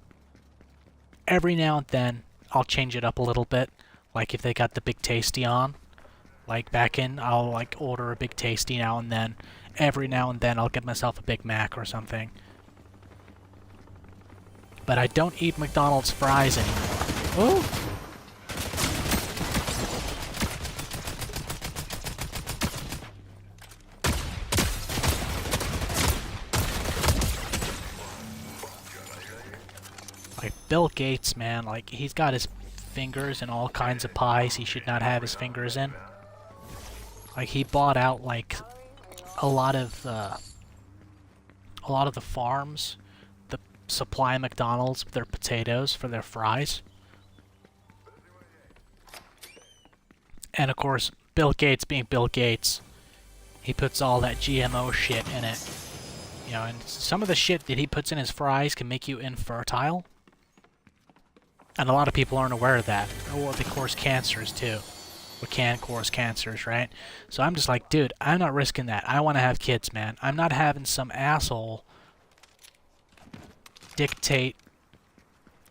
Every now and then, I'll change it up a little bit. Like if they got the Big Tasty on. Like back in, I'll like order a Big Tasty now and then. Every now and then, I'll get myself a Big Mac or something. But I don't eat McDonald's fries anymore. Oh! Like Bill Gates, man, like he's got his fingers in all kinds of pies he should not have his fingers in. Like he bought out like a lot of the farms that supply McDonald's with their potatoes for their fries. And of course, Bill Gates being Bill Gates, he puts all that GMO shit in it. You know, and some of the shit that he puts in his fries can make you infertile. And a lot of people aren't aware of that. Or they cause cancers too. Or can cause cancers, right? So I'm just like, dude, I'm not risking that. I want to have kids, man. I'm not having some asshole dictate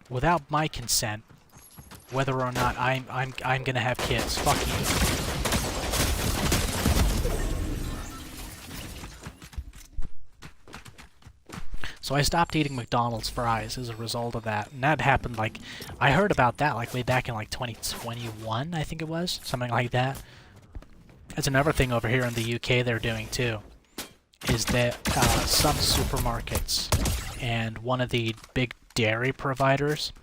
without my consent whether or not I'm gonna have kids. Fuck you. So I stopped eating McDonald's fries as a result of that. And that happened like, I heard about that like way back in like 2021, I think it was. Something like that. That's another thing over here in the UK they're doing too. Is that some supermarkets and one of the big dairy providers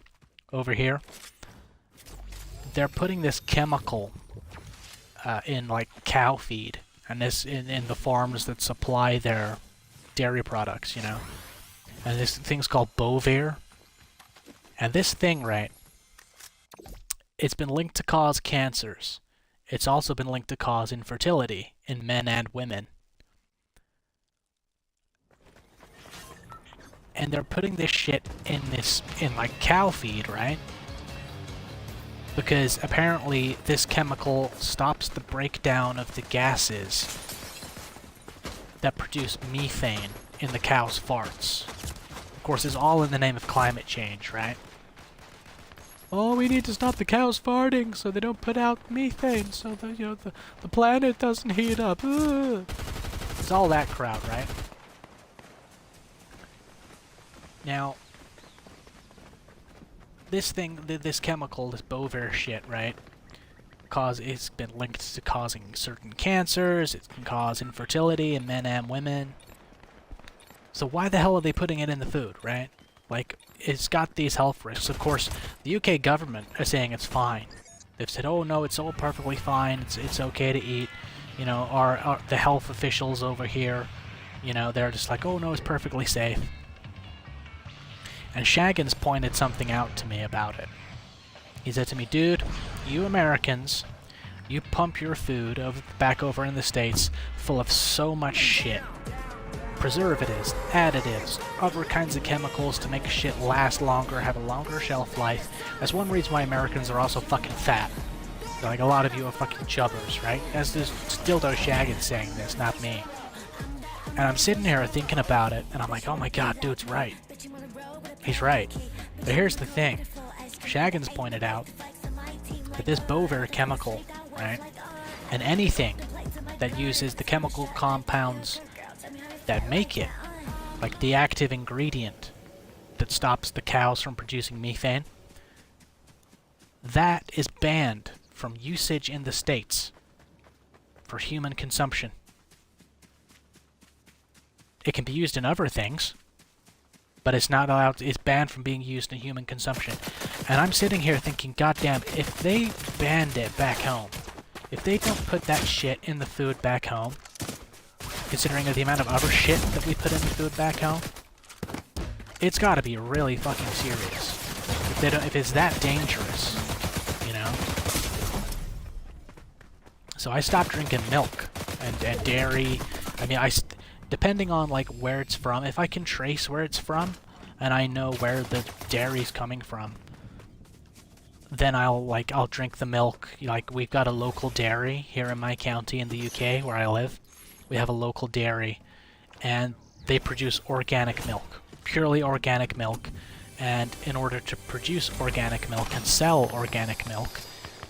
over here, they're putting this chemical in like cow feed. And this in the farms that supply their dairy products, you know. And this thing's called Bovir. And this thing, right, it's been linked to cause cancers. It's also been linked to cause infertility in men and women. And they're putting this shit in like cow feed, right? Because apparently this chemical stops the breakdown of the gases that produce methane in the cow's farts. Of course, it's all in the name of climate change, right? Oh, we need to stop the cows farting so they don't put out methane, so the planet doesn't heat up. Ugh. It's all that crowd, right? Now, this thing, this chemical, this Bovir shit, right? It's been linked to causing certain cancers. It can cause infertility in men and women. So why the hell are they putting it in the food, right? Like, it's got these health risks. Of course, the UK government is saying it's fine. They've said, oh no, it's all perfectly fine. It's okay to eat. You know, the health officials over here, you know, they're just like, oh no, it's perfectly safe. And Shaggins pointed something out to me about it. He said to me, dude, you Americans, you pump your food back over in the States full of so much shit. Preservatives, additives, other kinds of chemicals to make shit last longer, have a longer shelf life. That's one reason why Americans are also fucking fat. Like, a lot of you are fucking chubbers, right? That's just Dildo Shaggins saying this, not me. And I'm sitting here thinking about it, and I'm like, oh my god, dude's right. He's right. But here's the thing. Shaggins pointed out that this Bovir chemical, right, and anything that uses the chemical compounds that make it, like the active ingredient that stops the cows from producing methane, that is banned from usage in the States for human consumption. It can be used in other things, but it's not allowed. It's banned from being used in human consumption. And I'm sitting here thinking, goddamn, if they banned it back home, if they don't put that shit in the food back home, considering the amount of other shit that we put in the food back home, it's gotta be really fucking serious. If they don't, if it's that dangerous, you know? So I stopped drinking milk and dairy. I mean, depending on like where it's from, if I can trace where it's from, and I know where the dairy's coming from, then I'll drink the milk. Like, we've got a local dairy here in my county in the UK where I live. We have a local dairy, and they produce organic milk, purely organic milk. And in order to produce organic milk and sell organic milk,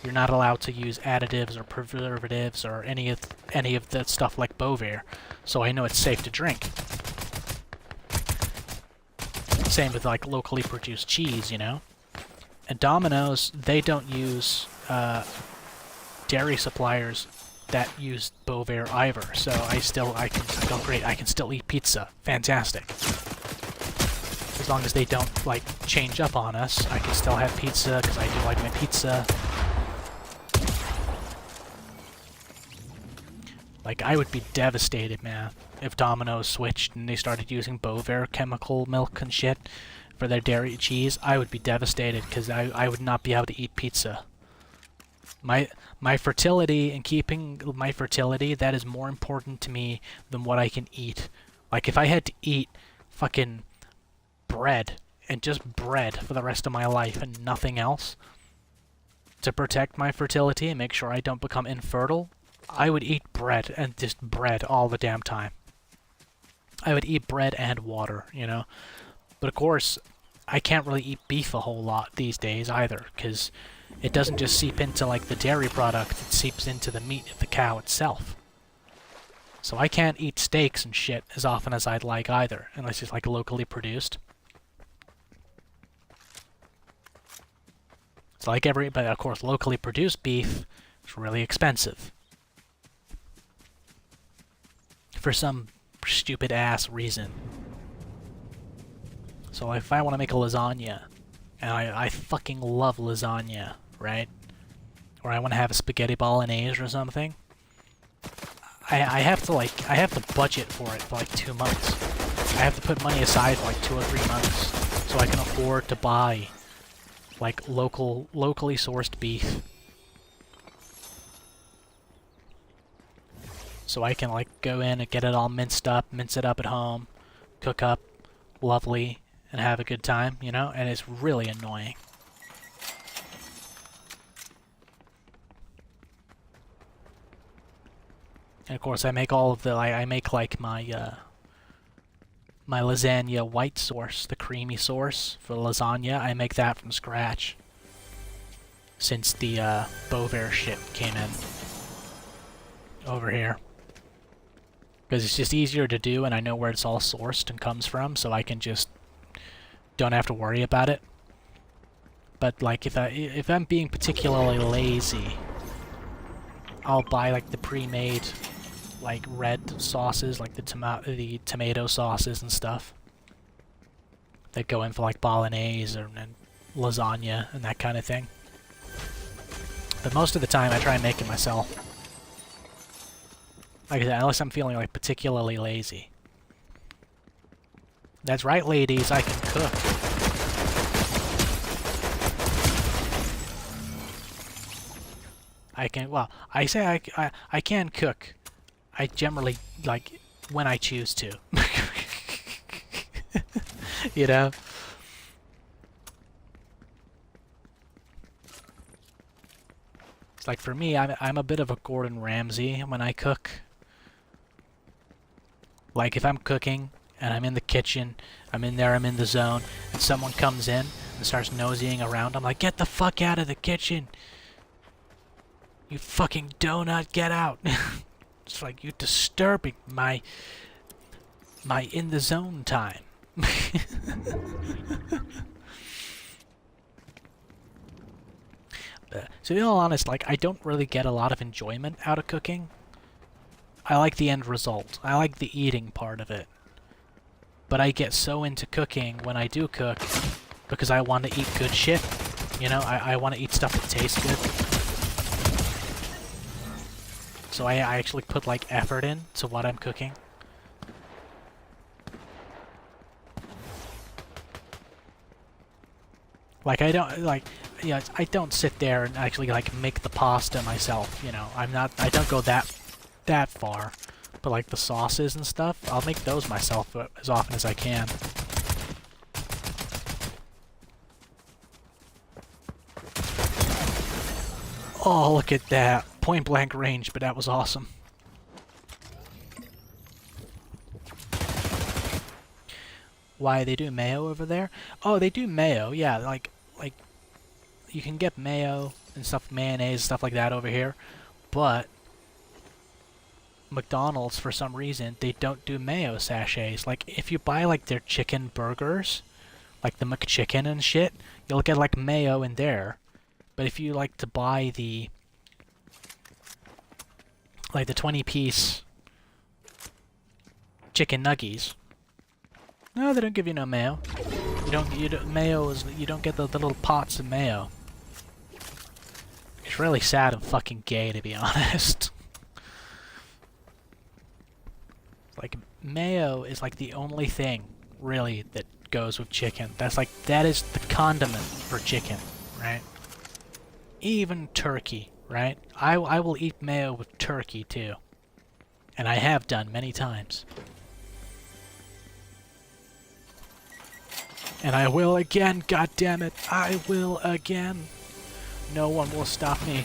you're not allowed to use additives or preservatives or any of the stuff like Bovaer. So I know it's safe to drink. Same with like locally produced cheese, you know? And Domino's, they don't use dairy suppliers that use Bovaer either. So I can go great. I can still eat pizza. Fantastic. As long as they don't like change up on us, I can still have pizza because I do like my pizza. Like, I would be devastated, man, if Domino's switched and they started using Bovaer chemical milk and shit for their dairy cheese. I would be devastated because I would not be able to eat pizza. My fertility and keeping my fertility, that is more important to me than what I can eat. Like, if I had to eat fucking bread and just bread for the rest of my life and nothing else to protect my fertility and make sure I don't become infertile, I would eat bread and just bread all the damn time. I would eat bread and water, you know? But of course, I can't really eat beef a whole lot these days either, because it doesn't just seep into like the dairy product, it seeps into the meat of the cow itself. So I can't eat steaks and shit as often as I'd like either, unless it's like locally produced. It's like but of course locally produced beef is really expensive. For some stupid ass reason. So if I want to make a lasagna, and I fucking love lasagna, right? Or I want to have a spaghetti bolognese or something, I have to budget for it for like 2 months. I have to put money aside for like 2 or 3 months so I can afford to buy like locally sourced beef. So I can like go in and get it all mince it up at home, cook up lovely, and have a good time, you know? And it's really annoying. And of course I make all of the, I make like my my lasagna white sauce, the creamy sauce for lasagna. I make that from scratch. Since the Bovaer shit came in over here. Because it's just easier to do, and I know where it's all sourced and comes from, so I can just don't have to worry about it. But like if I'm being particularly lazy, I'll buy like the pre-made like red sauces, like the tomato sauces and stuff that go in for like bolognese and lasagna and that kind of thing. But most of the time I try and make it myself. Like I said, unless I'm feeling like particularly lazy. That's right, ladies, I can cook. I can, well, I say I can cook. I generally, like, when I choose to. You know? It's like, for me, I'm a bit of a Gordon Ramsay when I cook. Like, if I'm cooking, and I'm in the kitchen, I'm in there, I'm in the zone, and someone comes in and starts nosying around, I'm like, get the fuck out of the kitchen! You fucking donut, get out! It's like, you're disturbing my in the zone time. But, to be all honest, like, I don't really get a lot of enjoyment out of cooking. I like the end result. I like the eating part of it. But I get so into cooking when I do cook because I want to eat good shit. You know, I want to eat stuff that tastes good. So I actually put like effort in to what I'm cooking. Like I don't sit there and actually like make the pasta myself, you know. I don't go that far. But like the sauces and stuff, I'll make those myself as often as I can. Oh, look at that. Point blank range, but that was awesome. Why, they do mayo over there? Oh, they do mayo, yeah, like you can get mayo and stuff, mayonnaise, stuff like that over here, but McDonald's, for some reason, they don't do mayo sachets. Like, if you buy, like, their chicken burgers, like the McChicken and shit, you'll get, like, mayo in there. But if you like to buy the 20-piece chicken nuggies, no, they don't give you no mayo. You don't get the little pots of mayo. It's really sad and fucking gay, to be honest. Like, mayo is like the only thing, really, that goes with chicken. That is the condiment for chicken, right? Even turkey, right? I will eat mayo with turkey, too. And I have done many times. And I will again, goddammit, I will again. No one will stop me.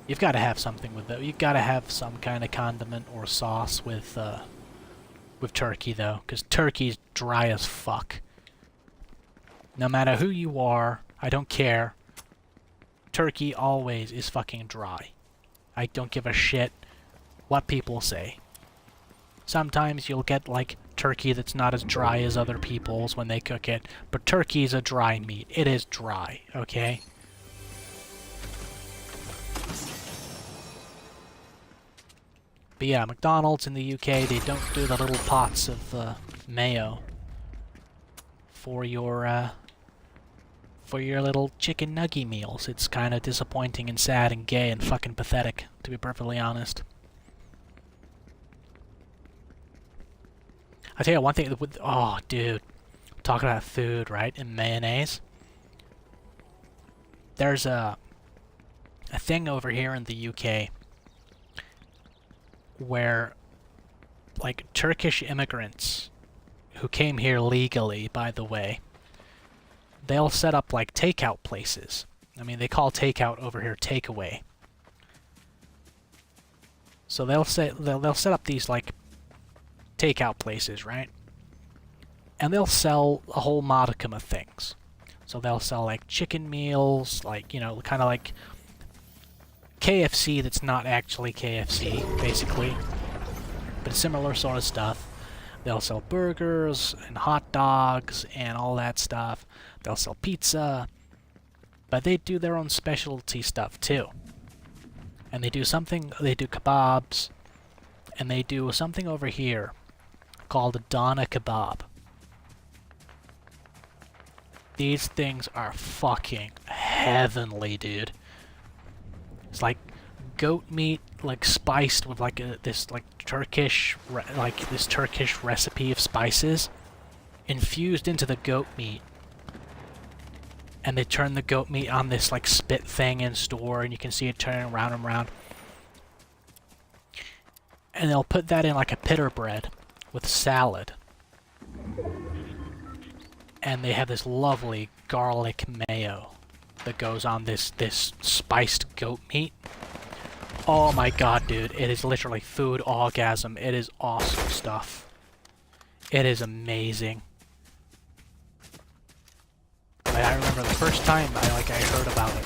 You've got to have something with it. You've got to have some kind of condiment or sauce with turkey, though, because turkey's dry as fuck. No matter who you are, I don't care. Turkey always is fucking dry. I don't give a shit what people say. Sometimes you'll get, like, turkey that's not as dry as other people's when they cook it, but turkey's a dry meat. It is dry, okay? But yeah, McDonald's in the UK, they don't do the little pots of mayo for your little chicken nugget meals. It's kind of disappointing and sad and gay and fucking pathetic, to be perfectly honest. I'll tell you one thing, oh dude, talking about food, right, and mayonnaise. There's a thing over here in the UK where, like, Turkish immigrants who came here legally, by the way, they'll set up, like, takeout places. I mean, they call takeout over here takeaway. So they'll set up these, like, takeout places, right? And they'll sell a whole modicum of things. So they'll sell, like, chicken meals, like, you know, kind of like KFC that's not actually KFC, basically. But similar sort of stuff. They'll sell burgers and hot dogs and all that stuff. They'll sell pizza. But they do their own specialty stuff, too. And they do kebabs. And they do something over here called a Dana kebab. These things are fucking heavenly, dude. It's like goat meat, like spiced with like this Turkish recipe of spices infused into the goat meat. And they turn the goat meat on this like spit thing in store, and you can see it turning around and around. And they'll put that in like a pita bread with salad. And they have this lovely garlic mayo that goes on this spiced goat meat. Oh my god, dude. It is literally food orgasm. It is awesome stuff. It is amazing. I remember the first time I heard about it.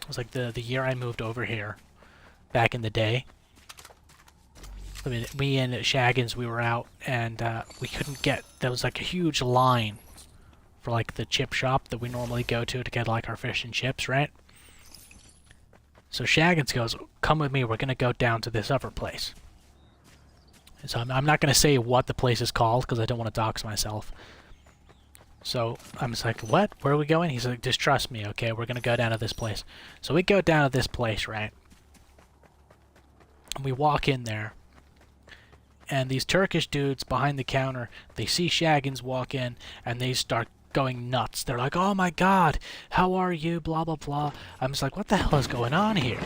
It was like the year I moved over here. Back in the day. I mean, me and Shaggins, we were out, and we couldn't get... There was like a huge line for like the chip shop that we normally go to get like our fish and chips, right? So Shaggins goes, come with me, we're gonna go down to this other place. So I'm not gonna say what the place is called, because I don't want to dox myself. So I'm just like, what? Where are we going? He's like, just trust me, okay? We're gonna go down to this place. So we go down to this place, right? And we walk in there. And these Turkish dudes behind the counter, they see Shaggins walk in, and they start going nuts. They're like, oh my god, how are you? Blah, blah, blah. I'm just like, what the hell is going on here?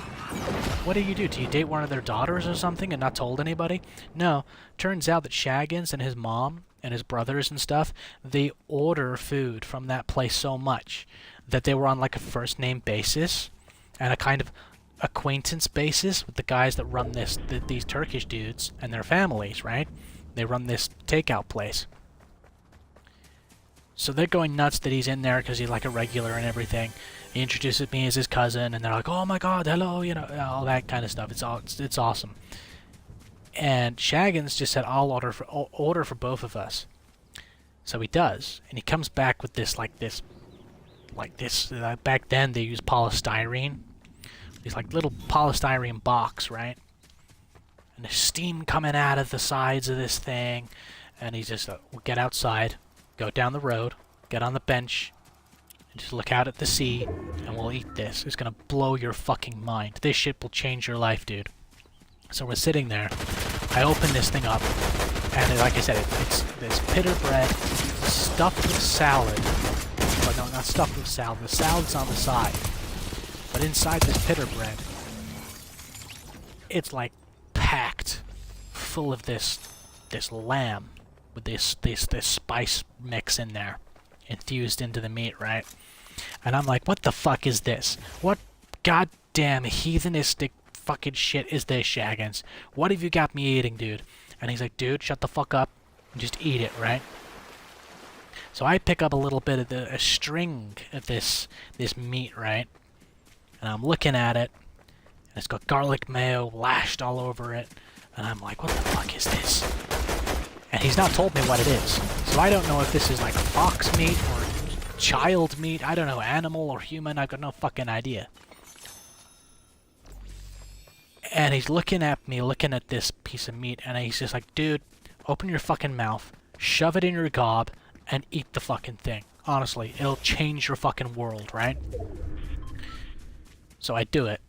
What do? Do you date one of their daughters or something and not told anybody? No. Turns out that Shaggins and his mom and his brothers and stuff, they order food from that place so much that they were on like a first name basis and a kind of acquaintance basis with the guys that run these Turkish dudes and their families, right? They run this takeout place. So they're going nuts that he's in there because he's like a regular and everything. He introduces me as his cousin, and they're like, "Oh my God, hello," you know, all that kind of stuff. It's awesome. And Shaggins just said, "I'll order for both of us." So he does, and he comes back with this. Back then they used polystyrene, these like little polystyrene box, right? And there's steam coming out of the sides of this thing, and he's just, we'll get outside, go down the road, get on the bench, and just look out at the sea, and we'll eat this. It's gonna blow your fucking mind. This shit will change your life, dude. So we're sitting there. I open this thing up, and like I said, it's this pita bread stuffed with salad. But no, not stuffed with salad. The salad's on the side. But inside this pita bread, it's like packed full of this lamb with this spice mix in there, infused into the meat, right? And I'm like, what the fuck is this? What goddamn heathenistic fucking shit is this, Shaggins? What have you got me eating, dude? And he's like, dude, shut the fuck up and just eat it, right? So I pick up a little bit of a string of this meat, right? And I'm looking at it, and it's got garlic mayo lashed all over it, and I'm like, what the fuck is this? And he's not told me what it is. So I don't know if this is like fox meat or child meat. I don't know, animal or human. I've got no fucking idea. And he's looking at me, looking at this piece of meat, and he's just like, dude, open your fucking mouth, shove it in your gob, and eat the fucking thing. Honestly, it'll change your fucking world, right? So I do it.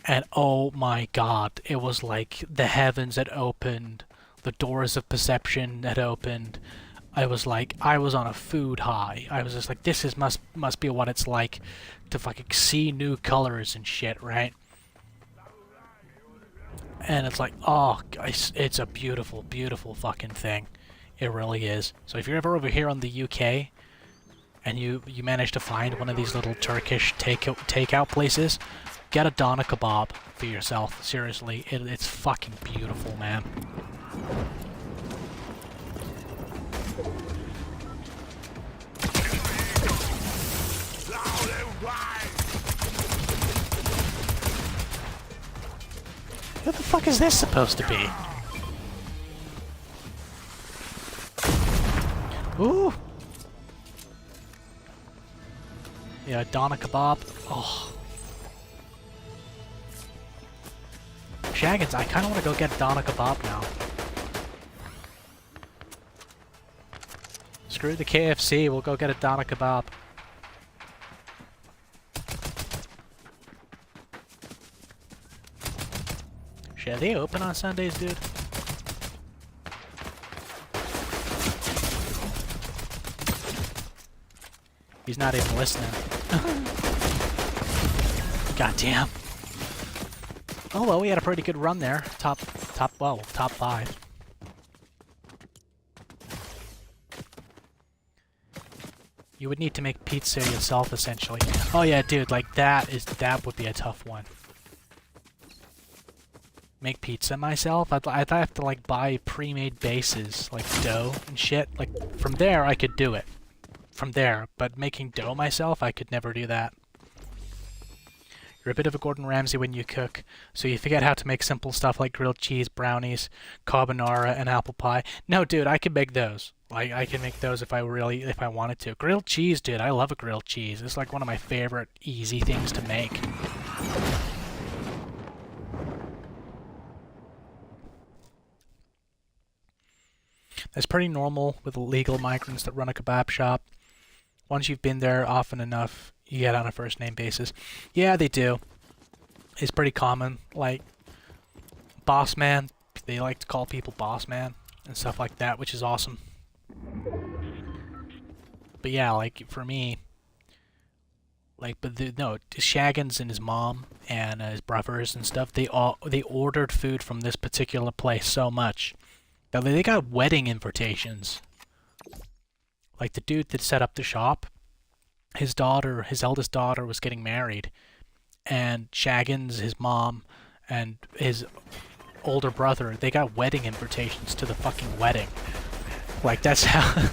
And oh my god, it was like the heavens had opened, the doors of perception had opened. I was like, I was on a food high. I was just like, this is must be what it's like to fucking see new colors and shit, right? And it's like, oh, guys, it's a beautiful, beautiful fucking thing. It really is. So if you're ever over here on the UK, and you manage to find one of these little Turkish takeout places, get a doner kebab for yourself. Seriously, it's fucking beautiful, man. What the fuck is this supposed to be? Ooh! Yeah, doner kebab. Oh. Shaggins, I kind of want to go get doner kebab now. Screw the KFC, we'll go get a doner kebab. Shit, are they open on Sundays, dude? He's not even listening. Goddamn. Oh well, we had a pretty good run there. Top 5. You would need to make pizza yourself, essentially. Oh yeah, dude, like that would be a tough one. Make pizza myself? I'd have to like buy pre-made bases, like dough and shit. Like from there, I could do it. From there, but making dough myself, I could never do that. You're a bit of a Gordon Ramsay when you cook, so you forget how to make simple stuff like grilled cheese, brownies, carbonara, and apple pie. No, dude, I can make those. Like, I can make those if I wanted to. Grilled cheese, dude, I love a grilled cheese. It's like one of my favorite easy things to make. That's pretty normal with illegal migrants that run a kebab shop. Once you've been there often enough, you get on a first name basis. Yeah, they do. It's pretty common. Like, boss man, they like to call people boss man and stuff like that, which is awesome. But yeah, like, for me, like, no, Shaggins and his mom and his brothers and stuff, they ordered food from this particular place so much that they got wedding invitations. Like, the dude that set up the shop, his eldest daughter was getting married, and Shaggins, his mom, and his older brother, they got wedding invitations to the fucking wedding. Like, that's how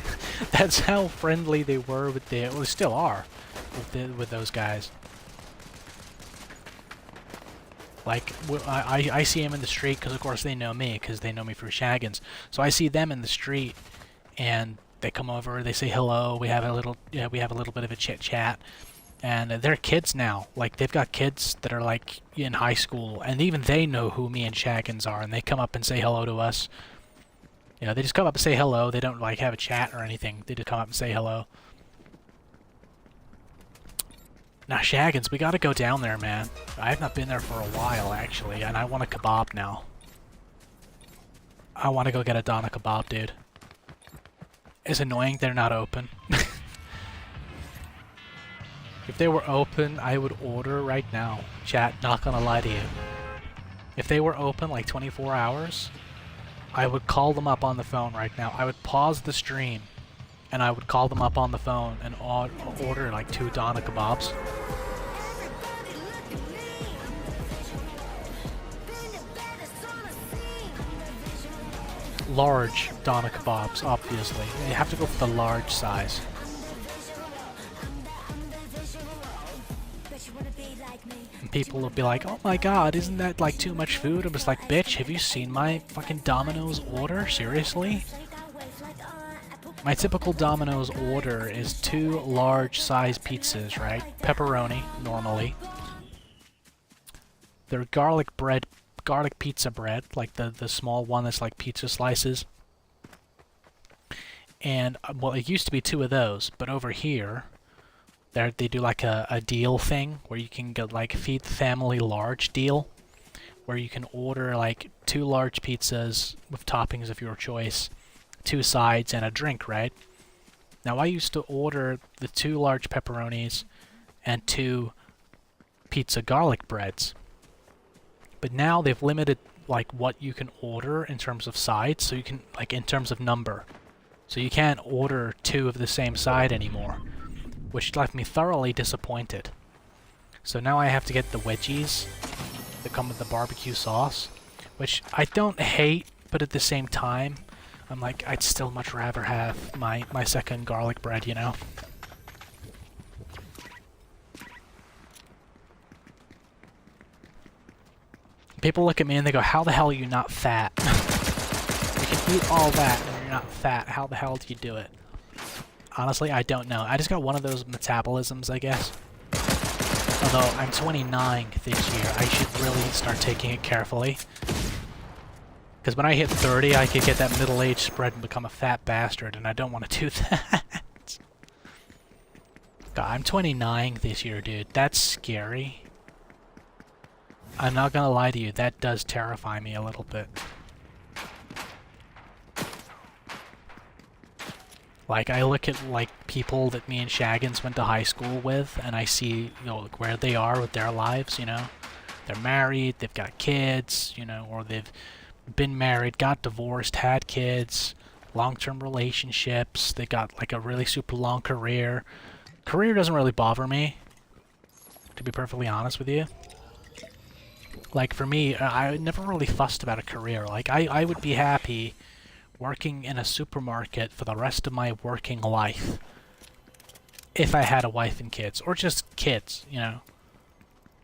that's how friendly they were with well, they still are with those guys. Like, I see them in the street because, of course, they know me because they know me through Shaggins. So I see them in the street, and they come over, they say hello. We have a little bit of a chit chat, and they're kids now. Like, they've got kids that are like in high school, and even they know who me and Shaggins are, and they come up and say hello to us. You know, they just come up and say hello. They don't like have a chat or anything. They just come up and say hello. Now, Shaggins, we gotta go down there, man. I have not been there for a while, actually, and I want a kebab now. I want to go get a Doner kebab, dude. It's annoying they're not open. If they were open, I would order right now. Chat, not gonna lie to you. If they were open like 24 hours, I would call them up on the phone right now. I would pause the stream, and I would call them up on the phone and order like 2 Doner kebabs. Large Doner kebabs, obviously. You have to go for the large size. And people will be like, oh my god, isn't that like too much food? I'm just like, bitch, have you seen my fucking Domino's order? Seriously? My typical Domino's order is 2 large size pizzas, right? Pepperoni, normally. They're garlic pizza bread, like the small one that's like pizza slices. And, well, it used to be 2 of those, but over here, they do like a deal thing where you can get like feed the family large deal, where you can order like 2 large pizzas with toppings of your choice, 2 sides, and a drink, right? Now, I used to order the 2 large pepperonis and 2 pizza garlic breads. But now they've limited like what you can order in terms of sides, so you can, like, in terms of number. So you can't order 2 of the same side anymore, which left me thoroughly disappointed. So now I have to get the wedgies that come with the barbecue sauce, which I don't hate, but at the same time, I'm like, I'd still much rather have my second garlic bread, you know? People look at me and they go, how the hell are you not fat? You can eat all that and you're not fat. How the hell do you do it? Honestly, I don't know. I just got one of those metabolisms, I guess. Although, I'm 29 this year. I should really start taking it carefully. Because when I hit 30, I could get that middle-age spread and become a fat bastard, and I don't want to do that. God, I'm 29 this year, dude. That's scary. I'm not gonna lie to you, that does terrify me a little bit. Like, I look at, like, people that me and Shaggins went to high school with, and I see, you know, like, where they are with their lives, you know? They're married, they've got kids, you know, or they've been married, got divorced, had kids, long-term relationships, they got, like, a really super long career. Career doesn't really bother me, to be perfectly honest with you. Like, for me, I never really fussed about a career. Like, I would be happy working in a supermarket for the rest of my working life if I had a wife and kids, or just kids, you know?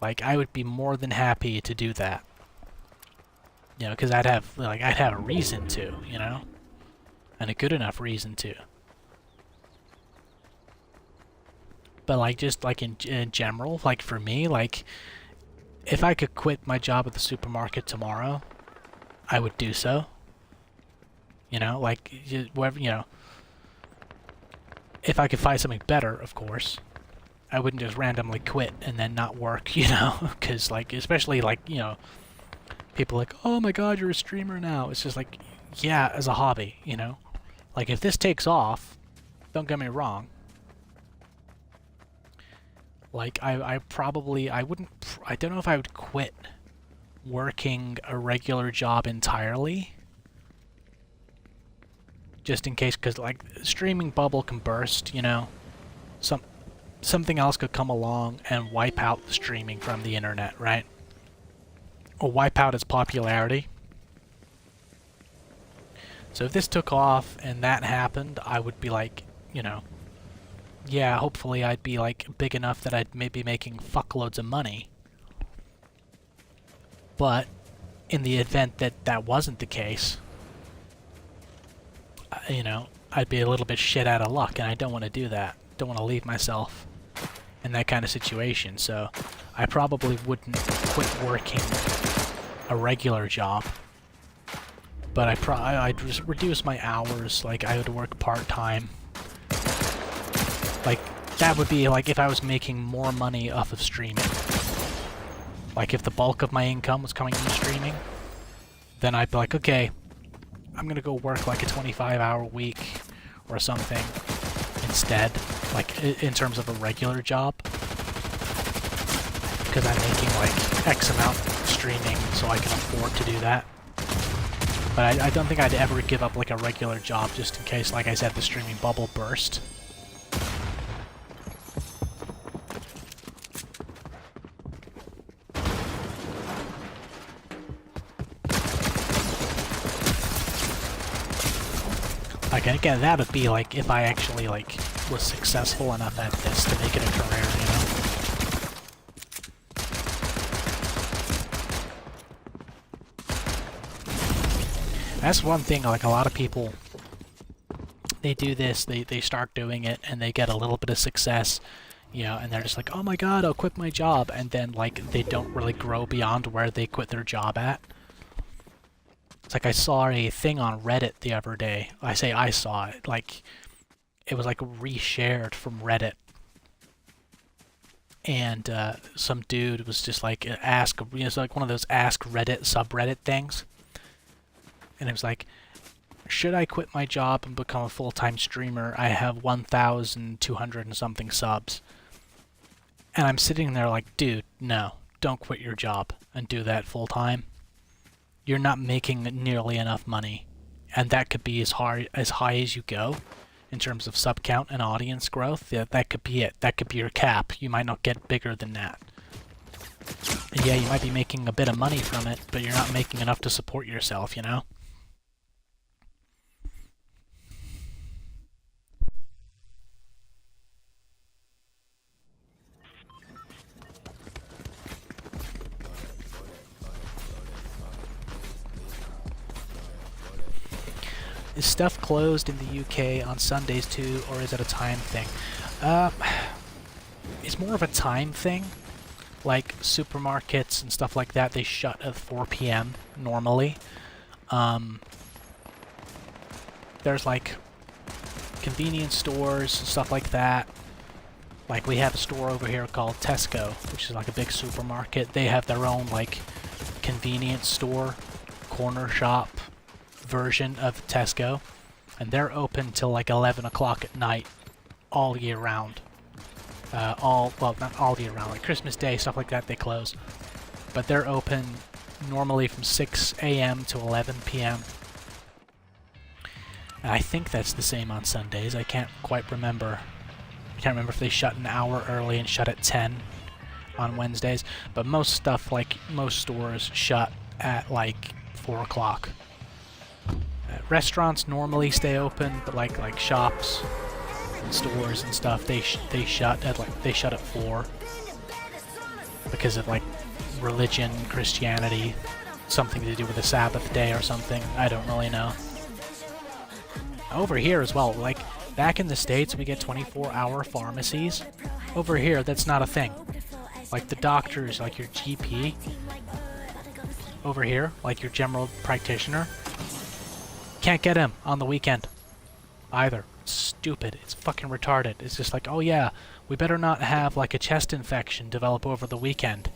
Like, I would be more than happy to do that. You know, because I'd have a reason to, you know? And a good enough reason to. But, like, just, like, in general, like, for me, like, if I could quit my job at the supermarket tomorrow, I would do so. You know, like, whatever, you know. If I could find something better, of course. I wouldn't just randomly quit and then not work, you know? Because, like, especially, like, you know, people like, oh my god, you're a streamer now. It's just like, yeah, as a hobby, you know? Like, if this takes off, don't get me wrong. Like, I probably, I don't know if I would quit working a regular job entirely. Just in case, because, like, streaming bubble can burst, you know? Something else could come along and wipe out the streaming from the internet, right? Or wipe out its popularity. So if this took off and that happened, I would be like, you know, yeah, hopefully I'd be like big enough that I'd maybe making fuckloads of money. But in the event that that wasn't the case, you know, I'd be a little bit shit out of luck, and I don't want to do that. Don't want to leave myself in that kind of situation, so I probably wouldn't quit working a regular job. But I'd just reduce my hours, like I would work part-time. Like, that would be like if I was making more money off of streaming. Like if the bulk of my income was coming from streaming, then I'd be like, okay, I'm gonna go work like a 25-hour week or something instead, like in terms of a regular job. Because I'm making like X amount streaming, so I can afford to do that. But I don't think I'd ever give up like a regular job just in case, like I said, the streaming bubble burst. Like, again, that would be like if I actually like was successful enough at this to make it a career, you know? That's one thing, like a lot of people, they do this, they start doing it, and they get a little bit of success, you know, and they're just like, oh my god, I'll quit my job, and then, like, they don't really grow beyond where they quit their job at. It's like I saw a thing on Reddit the other day. I say I saw it, like, it was, like, reshared from Reddit. And, some dude was just, like, it's like one of those Ask Reddit subreddit things. And it was like, should I quit my job and become a full-time streamer? I have 1,200 and something subs. And I'm sitting there like, dude, no, don't quit your job and do that full-time. You're not making nearly enough money. And that could be as high as you go in terms of sub count and audience growth. Yeah, that could be it. That could be your cap. You might not get bigger than that. And yeah, you might be making a bit of money from it, but you're not making enough to support yourself, you know? Is stuff closed in the UK on Sundays too, or is it a time thing? It's more of a time thing. Like supermarkets and stuff like that, they shut at 4 p.m. normally. There's like convenience stores and stuff like that. Like we have a store over here called Tesco, which is like a big supermarket. They have their own like convenience store, corner shop version of Tesco, and they're open till like 11 o'clock at night all year round. Well, not all year round, like Christmas Day, stuff like that, they close. But they're open normally from 6 a.m. to 11 p.m. And I think that's the same on Sundays. I can't quite remember. I can't remember if they shut an hour early and shut at 10 on Wednesdays. But most stuff, like most stores, shut at like 4 o'clock. Restaurants normally stay open, but like shops and stores and stuff, they shut at 4 because of like religion, Christianity, something to do with the Sabbath day or something. I don't really know. Over here as well, like back in the States, we get 24-hour pharmacies. Over here, that's not a thing. Like the doctors, like your GP, over here, like your general practitioner, can't get him on the weekend either. It's stupid. It's fucking retarded. It's just like, oh yeah, we better not have like a chest infection develop over the weekend,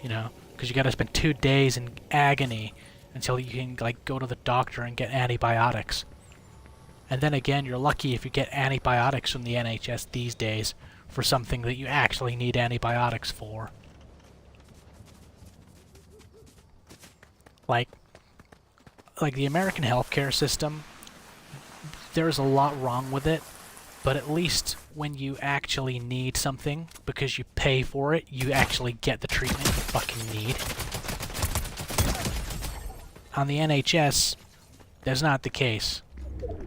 you know, because you gotta spend 2 days in agony until you can like go to the doctor and get antibiotics. And then again, you're lucky if you get antibiotics from the NHS these days for something that you actually need antibiotics for. Like the American healthcare system, there's a lot wrong with it, but at least when you actually need something, because you pay for it, you actually get the treatment you fucking need. On the NHS, that's not the case.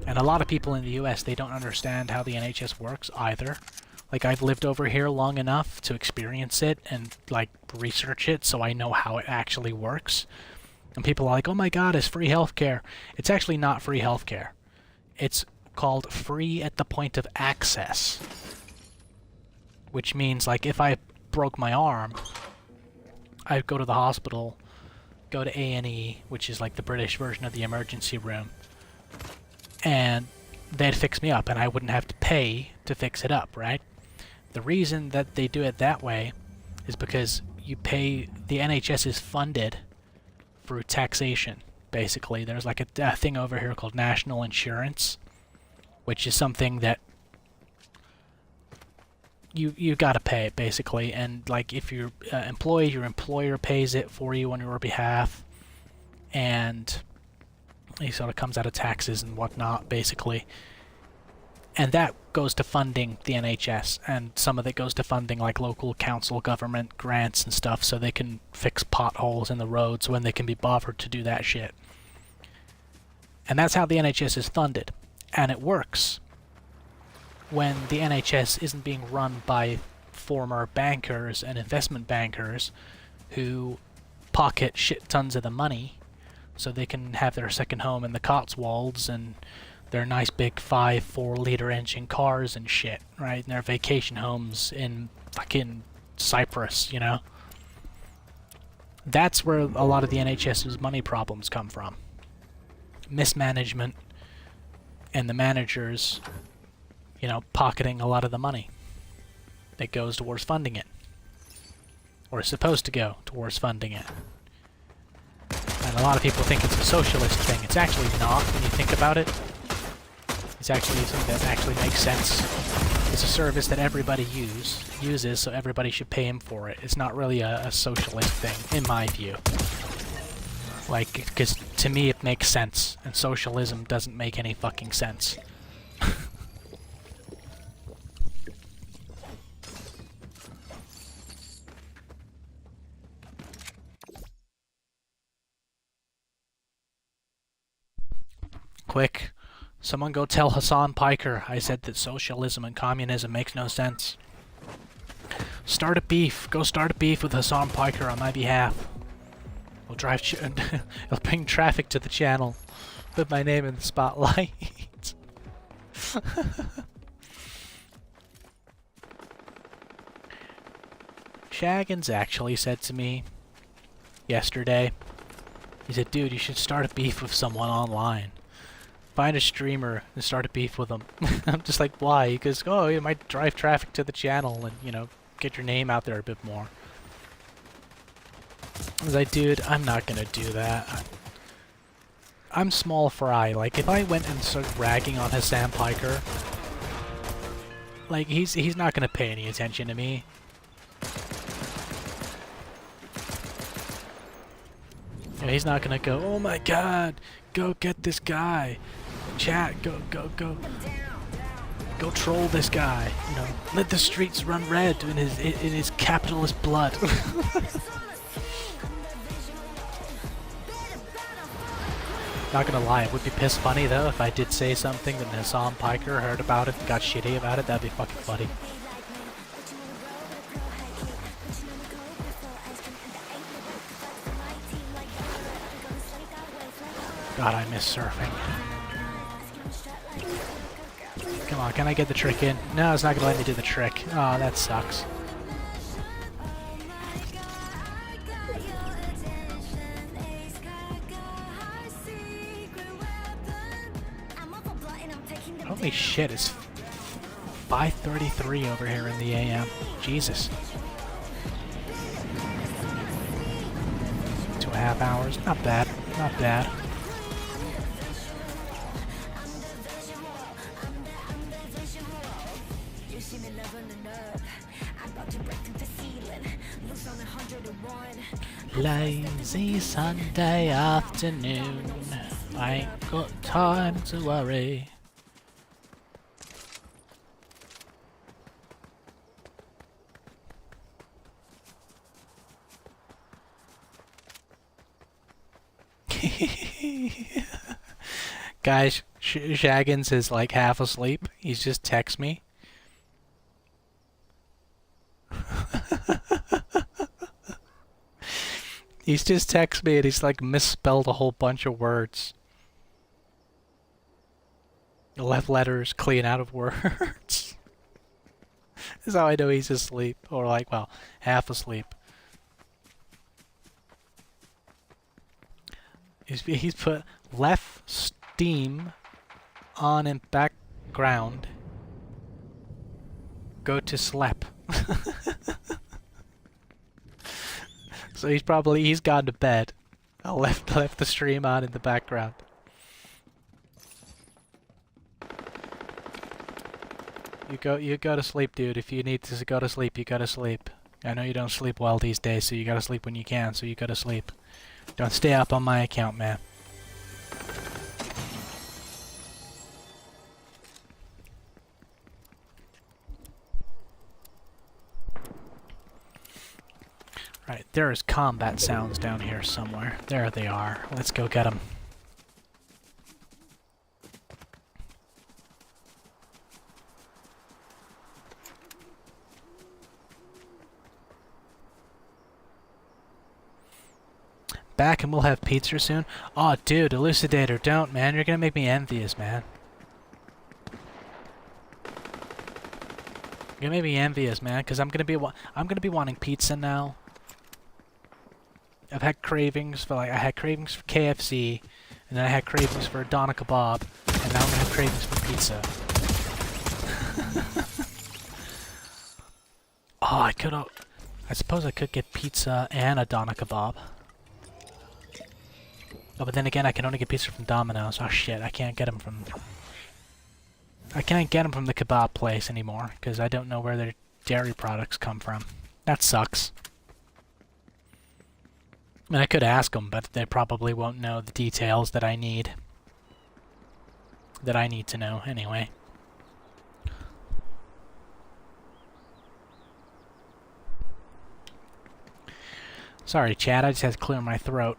And a lot of people in the US, they don't understand how the NHS works either. Like, I've lived over here long enough to experience it and, like, research it so I know how it actually works. And people are like, oh my god, it's free healthcare. It's actually not free healthcare. It's called free at the point of access. Which means, like, if I broke my arm, I'd go to the hospital, go to A&E, which is like the British version of the emergency room, and they'd fix me up, and I wouldn't have to pay to fix it up, right? The reason that they do it that way is because you pay, the NHS is funded through taxation, basically. There's like a thing over here called national insurance, which is something that you gotta pay it, basically, and like if you're employed, your employer pays it for you on your behalf, and it sort of comes out of taxes and whatnot, basically. And that goes to funding the NHS, and some of it goes to funding like local council government grants and stuff so they can fix potholes in the roads when they can be bothered to do that shit. And that's how the NHS is funded. And it works when the NHS isn't being run by former bankers and investment bankers who pocket shit tons of the money so they can have their second home in the Cotswolds and their nice big 4-liter engine cars and shit, right? And their vacation homes in fucking Cyprus, you know? That's where a lot of the NHS's money problems come from. Mismanagement and the managers, you know, pocketing a lot of the money that goes towards funding it. Or is supposed to go towards funding it. And a lot of people think it's a socialist thing. It's actually not when you think about it. It's actually something that actually makes sense. It's a service that everybody uses, so everybody should pay him for it. It's not really a socialist thing, in my view. Like, because to me it makes sense, and socialism doesn't make any fucking sense. Quick. Someone go tell Hassan Piker I said that socialism and communism makes no sense. Start a beef. Go start a beef with Hassan Piker on my behalf. We'll drive it'll bring traffic to the channel. Put my name in the spotlight. Shaggins actually said to me yesterday, he said, dude, you should start a beef with someone online. Find a streamer and start a beef with them. I'm just like, why? He goes, oh, it might drive traffic to the channel and, you know, get your name out there a bit more. I was like, dude, I'm not gonna do that. I'm small fry. Like, if I went and started ragging on Hassan Piker, like, he's not gonna pay any attention to me. You know, he's not gonna go, oh my god, go get this guy. Chat, go troll this guy. You know, let the streets run red in his capitalist blood. Not gonna lie, it would be piss funny though if I did say something that Hassan Piker heard about it and got shitty about it. That'd be fucking funny. God, I miss surfing. Come on, can I get the trick in? No, it's not gonna let me do the trick. Oh, that sucks. Holy shit, it's 5:33 over here in the AM. Jesus. 2.5 hours. Not bad. Not bad. Lazy Sunday afternoon. I ain't got time to worry. Guys, Shaggins is like half asleep. He's just text me. He's just text me and he's like misspelled a whole bunch of words. Left letters clean out of words. That's how I know he's asleep. Or like, well, half asleep. He's put left Steam on in background. Go to sleep. So he's gone to bed. I left the stream on in the background. You go to sleep, dude. If you need to go to sleep, you go to sleep. I know you don't sleep well these days, so you gotta sleep when you can, so you go to sleep. Don't stay up on my account, man. Right, there is combat sounds down here somewhere. There they are. Let's go get them. Back and we'll have pizza soon. Oh, dude, Elucidator, don't, man. You're gonna make me envious, man. You're gonna make me envious, man, because I'm gonna be wanting pizza now. I've had cravings for I had cravings for KFC, and then I had cravings for a doner kebab, and now I'm gonna have cravings for pizza. Oh, I suppose I could get pizza and a doner kebab. Oh, but then again, I can only get pizza from Domino's. Oh shit, I can't get them from the kebab place anymore, because I don't know where their dairy products come from. That sucks. I mean, I could ask them, but they probably won't know the details that I need. That I need to know, anyway. Sorry, Chad, I just had to clear my throat.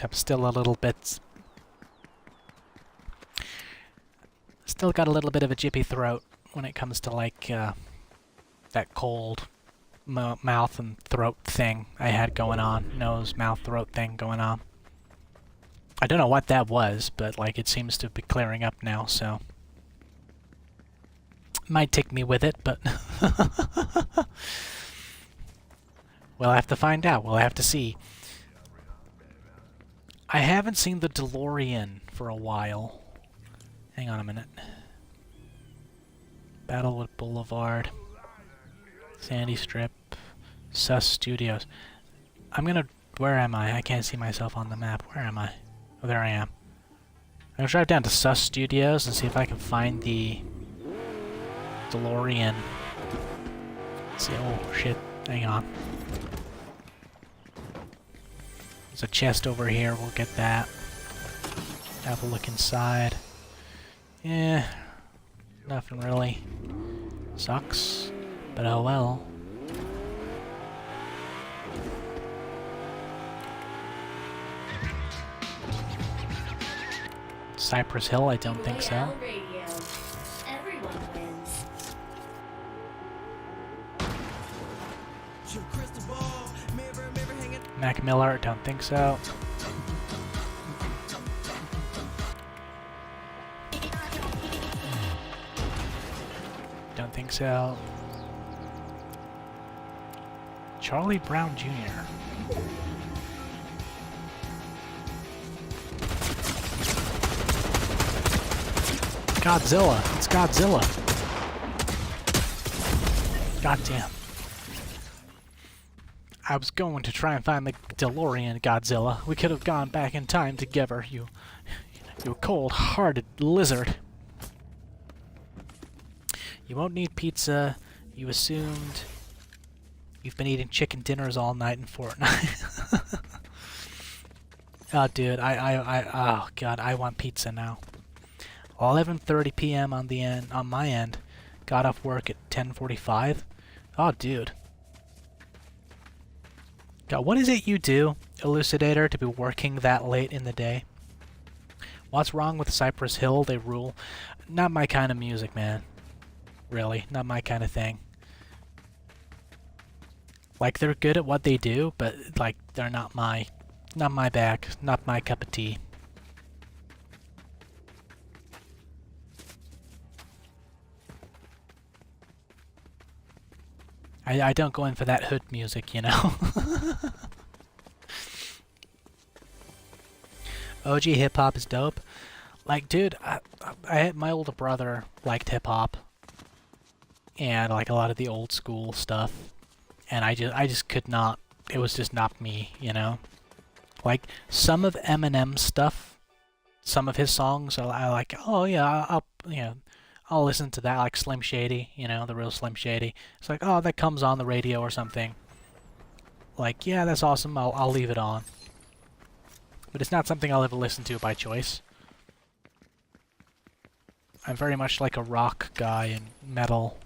I'm still a little bit... Still got a little bit of a jippy throat when it comes to, like, that cold mouth and throat thing I had going on. Nose, mouth, throat thing going on. I don't know what that was, but, like, it seems to be clearing up now, so... Might take me with it, but... We'll have to find out. We'll have to see. I haven't seen the DeLorean for a while. Hang on a minute. Battlewood Boulevard. Sandy Strip. Sus Studios. I'm gonna... Where am I? I can't see myself on the map. Where am I? Oh, there I am. I'm gonna drive down to Sus Studios and see if I can find the... DeLorean. Let's see. Oh, shit. Hang on. There's a chest over here. We'll get that. Have a look inside. Yeah. Nothing really. Sucks. But oh well. Cypress Hill? I don't think so. Mac Miller? Don't think so. Don't think so. Charlie Brown Jr. Godzilla. It's Godzilla. Goddamn. I was going to try and find the DeLorean, Godzilla. We could have gone back in time together, you cold-hearted lizard. You won't need pizza. You assumed you've been eating chicken dinners all night in Fortnite. Oh, dude, oh god, I want pizza now. 11:30 p.m. on my end. Got off work at 10:45. Oh, dude. God, what is it you do, Elucidator, to be working that late in the day? What's wrong with Cypress Hill? They rule. Not my kind of music, man. Really, not my kind of thing. Like, they're good at what they do, but, like, they're not my bag, not my cup of tea. I don't go in for that hood music, you know? OG hip-hop is dope. Like, dude, my older brother liked hip-hop. And, like, a lot of the old school stuff. And I just could not, it was just not me, you know? Like, some of Eminem's stuff, some of his songs, I like, oh yeah, I'll listen to that, like Slim Shady, you know, the real Slim Shady. It's like, oh, that comes on the radio or something. Like, yeah, that's awesome, I'll leave it on. But it's not something I'll ever listen to by choice. I'm very much like a rock guy and metal.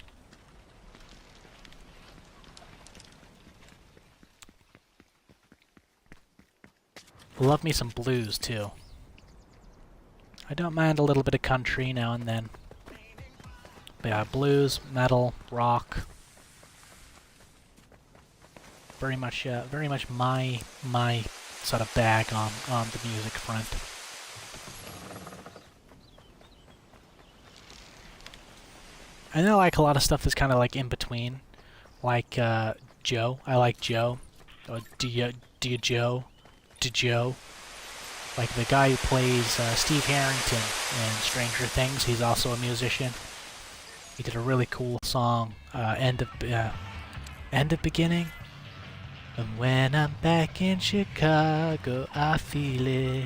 Love me some blues, too. I don't mind a little bit of country now and then. But yeah, blues, metal, rock. Very much my sort of bag on the music front. And I like a lot of stuff that's kind of like in between. Like Joe. I like Joe. Or Joe. Like the guy who plays Steve Harrington in Stranger Things. He's also a musician. He did a really cool song, End of Beginning. And when I'm back in Chicago, I feel it.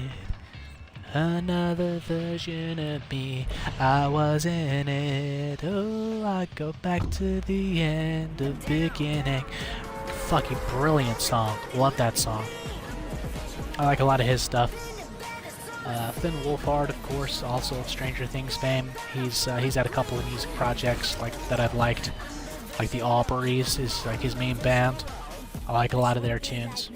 Another version of me, I was in it. Oh, I go back to the end of beginning. Fucking brilliant song. Love that song. I like a lot of his stuff. Finn Wolfhard, of course, also of Stranger Things fame. He's had a couple of music projects like that I've liked. Like the Aubrey's is like his main band. I like a lot of their tunes.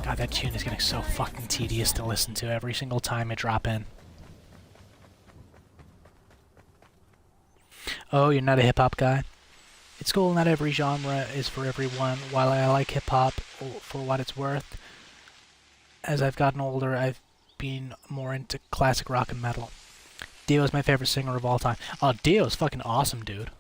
God, that tune is getting so fucking tedious to listen to every single time I drop in. Oh, you're not a hip-hop guy? It's cool, not every genre is for everyone. While I like hip-hop for what it's worth, as I've gotten older, I've been more into classic rock and metal. Dio is my favorite singer of all time. Oh, Dio is fucking awesome, dude.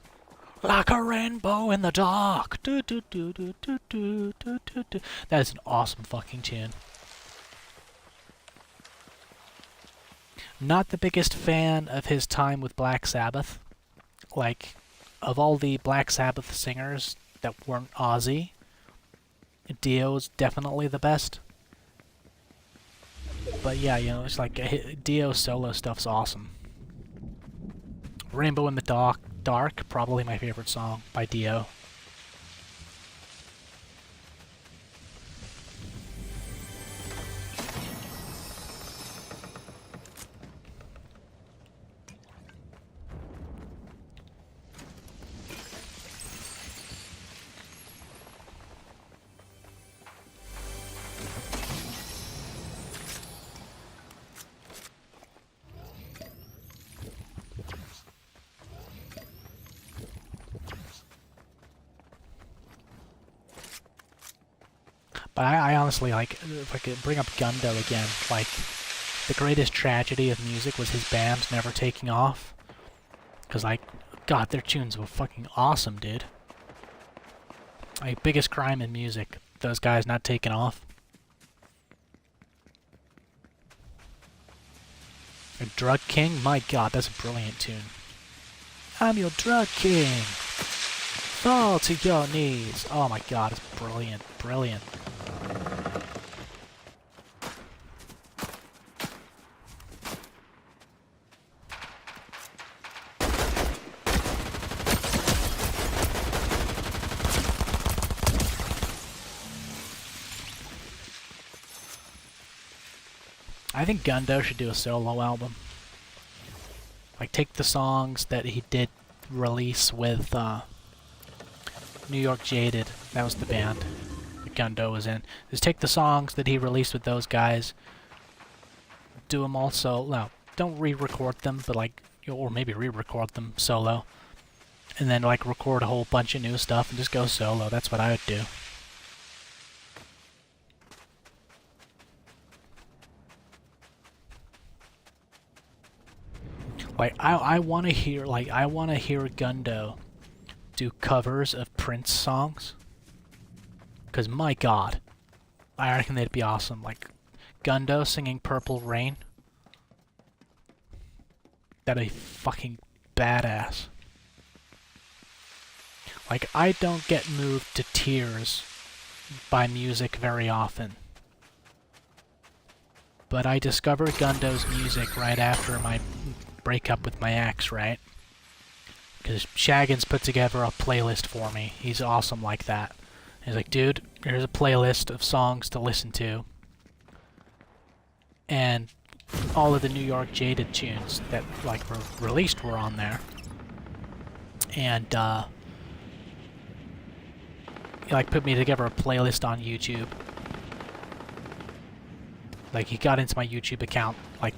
Like a rainbow in the dark. Do, do, do, do, do, do, do, do, do. That is an awesome fucking tune. Not the biggest fan of his time with Black Sabbath. Like, of all the Black Sabbath singers that weren't Ozzy, Dio's definitely the best. But yeah, you know, it's like Dio's solo stuff's awesome. Rainbow in the Dark, probably my favorite song by Dio. But I honestly, like, if I could bring up Gundo again, like, the greatest tragedy of music was his band never taking off. Because, like, God, their tunes were fucking awesome, dude. Like, biggest crime in music, those guys not taking off. A Drug King? My god, that's a brilliant tune. I'm your drug king. Fall to your knees. Oh my god, it's brilliant. Brilliant. I think Gundo should do a solo album. Like, take the songs that he did release with New York Jaded. That was the band that Gundo was in. Just take the songs that he released with those guys, do them also. No, don't re-record them, but like, or maybe re-record them solo, and then like record a whole bunch of new stuff and just go solo. That's what I would do. Like, I want to hear Gundo do covers of Prince songs. Cause my god, I reckon they'd be awesome. Like, Gundo singing Purple Rain. That'd be fucking badass. Like, I don't get moved to tears by music very often. But I discovered Gundo's music right after my breakup with my ex, right? Because Shaggins put together a playlist for me. He's awesome like that. He's like, dude, here's a playlist of songs to listen to. And all of the New York Jaded tunes that like were released were on there. And he like put me together a playlist on YouTube. Like, he got into my YouTube account, like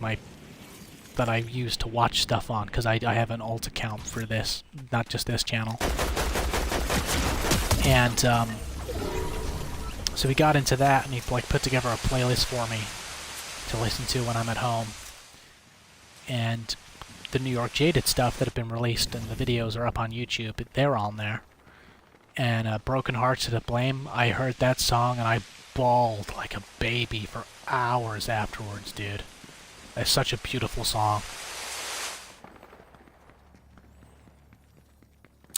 that I use to watch stuff on, because I have an alt account for this, not just this channel. And so we got into that, and he like put together a playlist for me to listen to when I'm at home. And the New York Jaded stuff that have been released and the videos are up on YouTube, they're on there. And Broken Hearts to Blame, I heard that song and I bawled like a baby for hours afterwards, dude. It's such a beautiful song.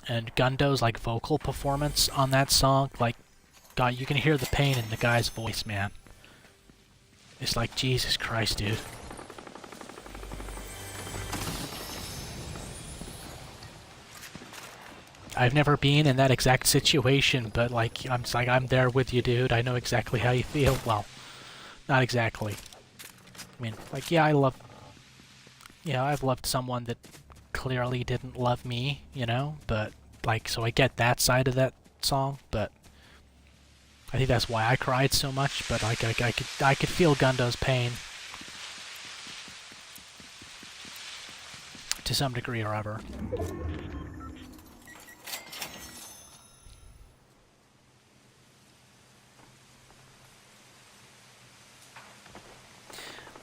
And Gundo's like vocal performance on that song, like, God, you can hear the pain in the guy's voice, man. It's like, Jesus Christ, dude. I've never been in that exact situation, but like, I'm just like, I'm there with you, dude. I know exactly how you feel. Well, not exactly. I mean, like, yeah, I've loved someone that clearly didn't love me, you know, but, like, so I get that side of that song, but I think that's why I cried so much, but like, I could feel Gundo's pain to some degree or other.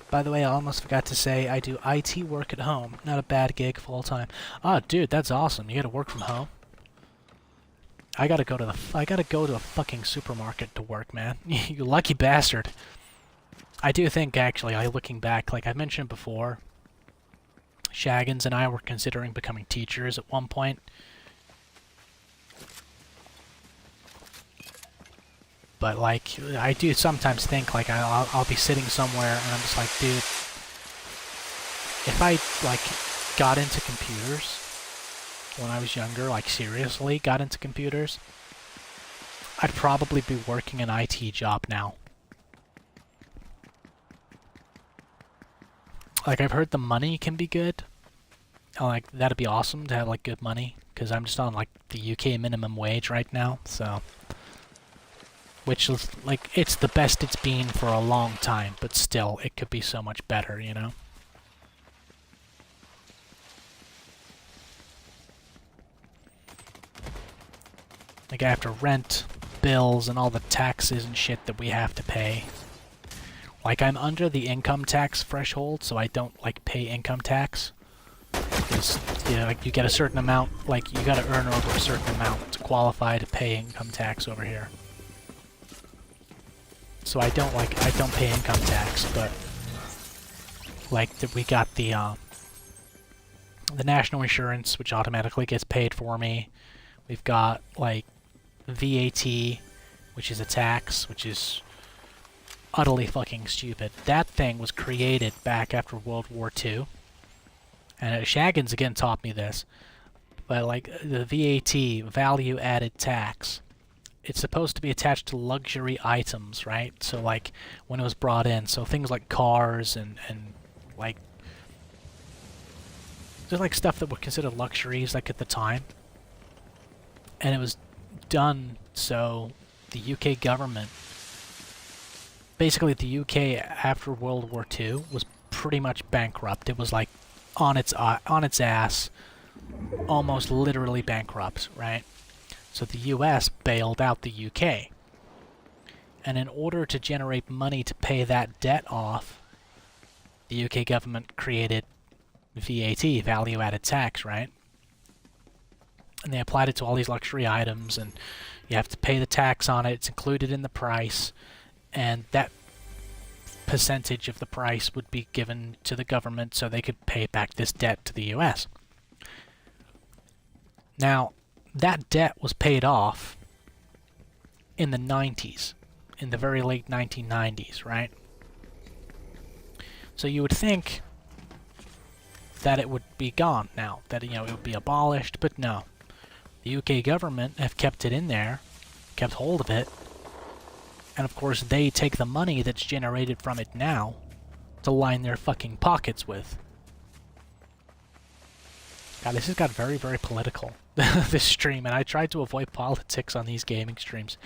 By the way, I almost forgot to say I do IT work at home. Not a bad gig, full time. Oh, dude, that's awesome. You gotta work from home. I gotta go to a fucking supermarket to work, man. You lucky bastard. I do think, actually, looking back, like I mentioned before, Shaggins and I were considering becoming teachers at one point. But, like, I do sometimes think, like, I'll be sitting somewhere and I'm just like, dude, if I, like, got into computers when I was younger, like, seriously got into computers, I'd probably be working an IT job now. Like, I've heard the money can be good. Like, that'd be awesome to have, like, good money, because I'm just on, like, the UK minimum wage right now, so... Which is, like, it's the best it's been for a long time, but still, it could be so much better, you know? Like, I have to rent, bills, and all the taxes and shit that we have to pay. Like, I'm under the income tax threshold, so I don't, like, pay income tax. Because, you know, like, you get a certain amount, like, you gotta earn over a certain amount to qualify to pay income tax over here. So I don't pay income tax, but Like, we got the national insurance, which automatically gets paid for me. We've got, like, VAT, which is a tax, which is utterly fucking stupid. That thing was created back after World War II. And Shaggins again taught me this. But, like, the VAT, value added tax, it's supposed to be attached to luxury items, right? So, like, when it was brought in, so things like cars and like, there's like stuff that were considered luxuries, like, at the time. And it was done so the UK government, basically the UK after World War II was pretty much bankrupt. It was like on its ass, almost literally bankrupt, right? So the US bailed out the UK. And in order to generate money to pay that debt off, the UK government created VAT, value added tax, right? And they applied it to all these luxury items, and you have to pay the tax on it. It's included in the price, and that percentage of the price would be given to the government so they could pay back this debt to the US. Now, that debt was paid off in the 90s, in the very late 1990s, right? So you would think that it would be gone now, that, you know, it would be abolished, but no. The UK government have kept it in there, kept hold of it, and of course they take the money that's generated from it now to line their fucking pockets with. God, this has got very, very political, this stream, and I tried to avoid politics on these gaming streams.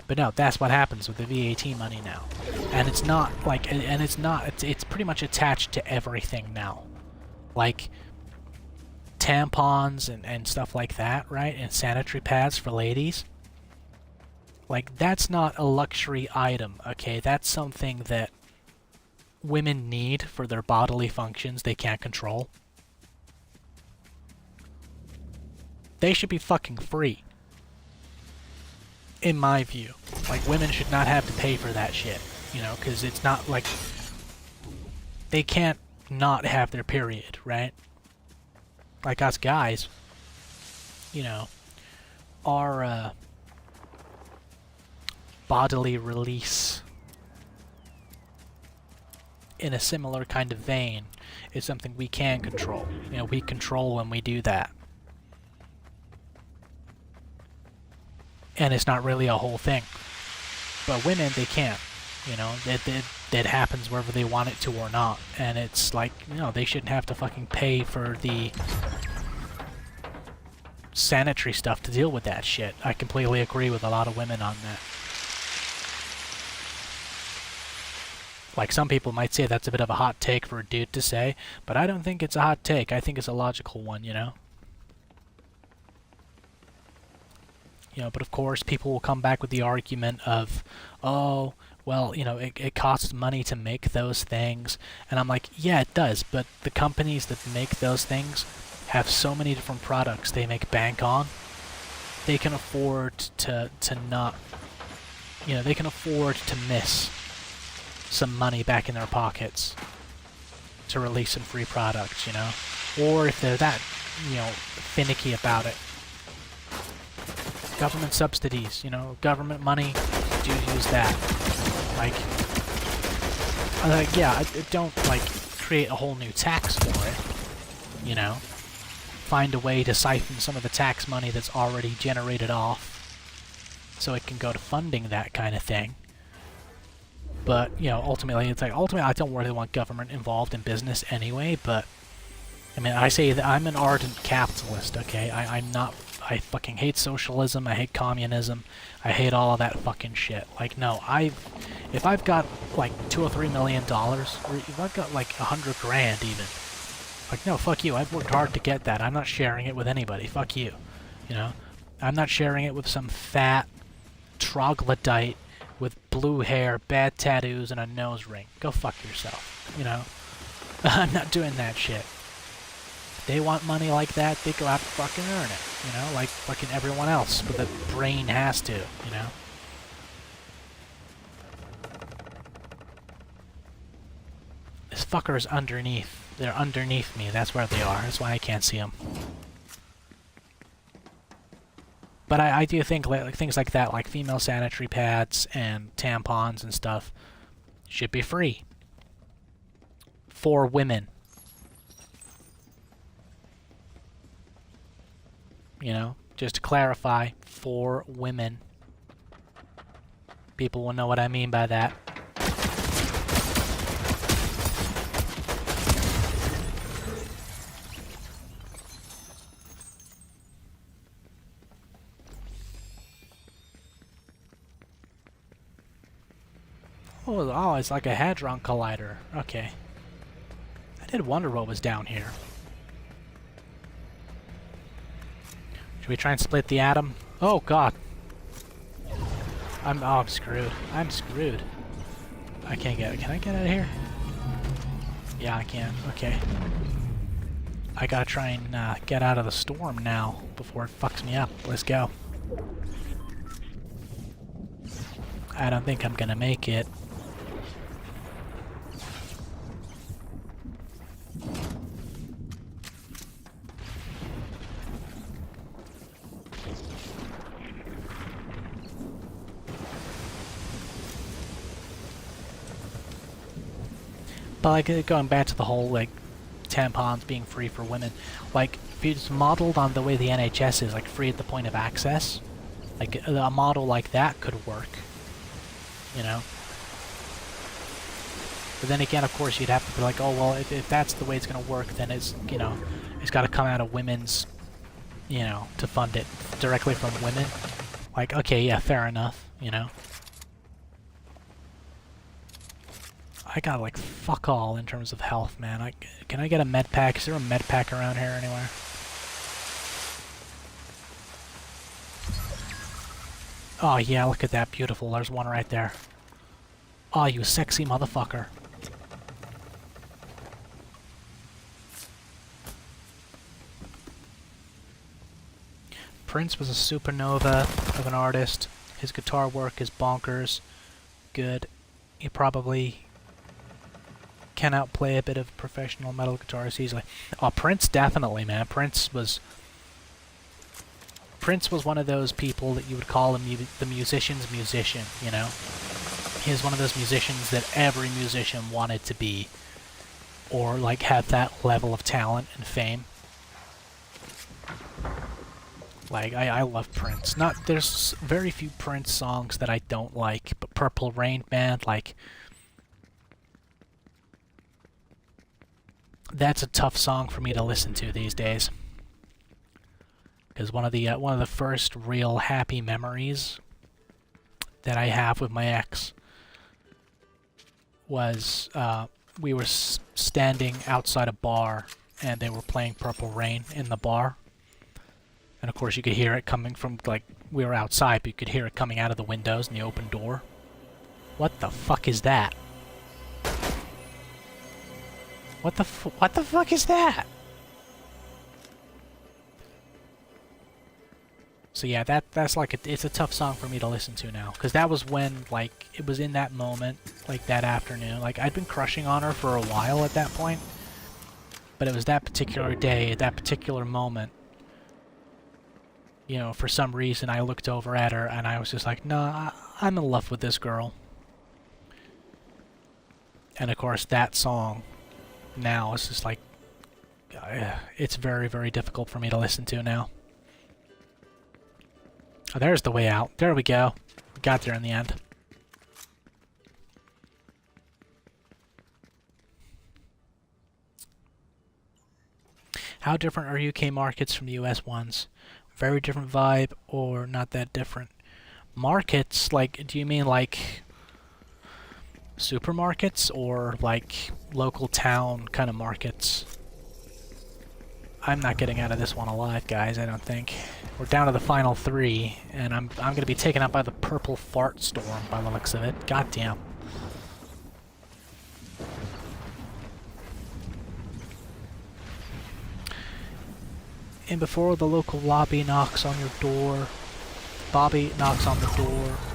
But no, that's what happens with the VAT money now. And it's not, like, it's pretty much attached to everything now. Like, tampons and stuff like that, right? And sanitary pads for ladies. Like, that's not a luxury item, okay? That's something that women need for their bodily functions they can't control. They should be fucking free. In my view. Like, women should not have to pay for that shit, you know, because it's not like... They can't not have their period, right? Like us guys, you know, our bodily release in a similar kind of vein is something we can control. You know, we control when we do that. And it's not really a whole thing. But women, they can't. You know, it happens wherever they want it to or not. And it's like, you know, they shouldn't have to fucking pay for the sanitary stuff to deal with that shit. I completely agree with a lot of women on that. Like, some people might say that's a bit of a hot take for a dude to say, but I don't think it's a hot take. I think it's a logical one, you know? You know, but of course, people will come back with the argument of, oh, well, you know, it costs money to make those things. And I'm like, yeah, it does, but the companies that make those things have so many different products they make bank on. They can afford to not, you know, they can afford to miss some money back in their pockets to release some free products, you know? Or if they're that, you know, finicky about it. Government subsidies, you know, government money, do use that. Like, yeah, don't, like, create a whole new tax for it, you know? Find a way to siphon some of the tax money that's already generated off so it can go to funding that kind of thing. But, you know, ultimately, it's like, ultimately, I don't really want government involved in business anyway, but, I mean, I say that I'm an ardent capitalist, okay? I'm not... I fucking hate socialism, I hate communism, I hate all of that fucking shit. Like, no, if I've got, like, $2 or $3 million, or if I've got, like, 100 grand even, like, no, fuck you, I've worked hard to get that, I'm not sharing it with anybody, fuck you, you know? I'm not sharing it with some fat troglodyte with blue hair, bad tattoos, and a nose ring. Go fuck yourself, you know? I'm not doing that shit. They want money like that, they go out and fucking earn it, you know, like fucking everyone else, but the brain has to, you know? fucker's underneath. They're underneath me. That's where they are. That's why I can't see them. But I do think like things like that, like female sanitary pads and tampons and stuff, should be free. For women. You know, just to clarify, for women. People will know what I mean by that. Oh, it's like a Hadron Collider. Okay. I did wonder what was down here. Should we try and split the atom? Oh, God. I'm screwed. I'm screwed. I can't get it. Can I get out of here? Yeah, I can. Okay. I gotta try and get out of the storm now before it fucks me up. Let's go. I don't think I'm gonna make it. But like going back to the whole like tampons being free for women, like if it's modeled on the way the NHS is, like free at the point of access, like a model like that could work, you know. But then again, of course, you'd have to be like, oh well, if that's the way it's gonna work, then it's, you know, it's got to come out of women's, you know, to fund it directly from women. Like, okay, yeah, fair enough, you know. I got like fuck all in terms of health, man. Can I get a med pack? Is there a med pack around here anywhere? Oh yeah, look at that, beautiful. There's one right there. Oh, you sexy motherfucker. Prince was a supernova of an artist. His guitar work is bonkers. Good. He probably can outplay a bit of professional metal guitarists easily. Oh, Prince definitely, man. Prince was one of those people that you would call the musician's musician, you know? He was one of those musicians that every musician wanted to be, or like have that level of talent and fame. Like, I love Prince. There's very few Prince songs that I don't like, but Purple Rain, man, like, that's a tough song for me to listen to these days. Because one of the first real happy memories that I have with my ex was we were standing outside a bar and they were playing Purple Rain in the bar. And of course you could hear it coming from, like, we were outside, but you could hear it coming out of the windows and the open door. What the fuck is that? What the fuck is that? So yeah, that's like it's a tough song for me to listen to now, because that was when, like, it was in that moment, like that afternoon. Like, I'd been crushing on her for a while at that point, but it was that particular day, at that particular moment. You know, for some reason I looked over at her and I was just like, nah, I'm in love with this girl. And of course that song now is just like, it's very, very difficult for me to listen to now. Oh, there's the way out. There we go. We got there in the end. How different are UK markets from US ones? Very different vibe, or not that different? Markets, like, do you mean like supermarkets or like local town kind of markets? I'm not getting out of this one alive, guys, I don't think. We're down to the final 3, and I'm gonna be taken out by the purple fart storm by the looks of it. God damn. And before the local lobby knocks on your door, Bobby knocks on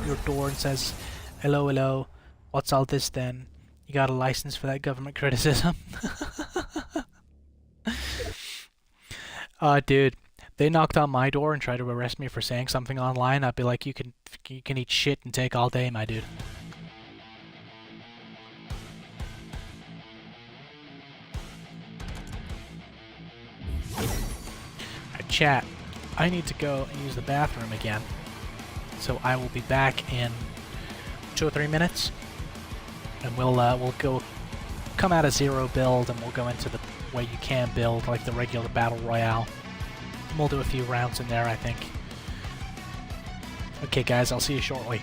your door and says, "Hello, hello, what's all this then? You got a license for that government criticism? Dude, they knocked on my door and tried to arrest me for saying something online. I'd be like, you can eat shit and take all day, my dude. Chat, I need to go and use the bathroom again. So I will be back in 2 or 3 minutes, and we'll go come out of zero build, and we'll go into the way you can build, like the regular battle royale. And we'll do a few rounds in there, I think. Okay, guys, I'll see you shortly.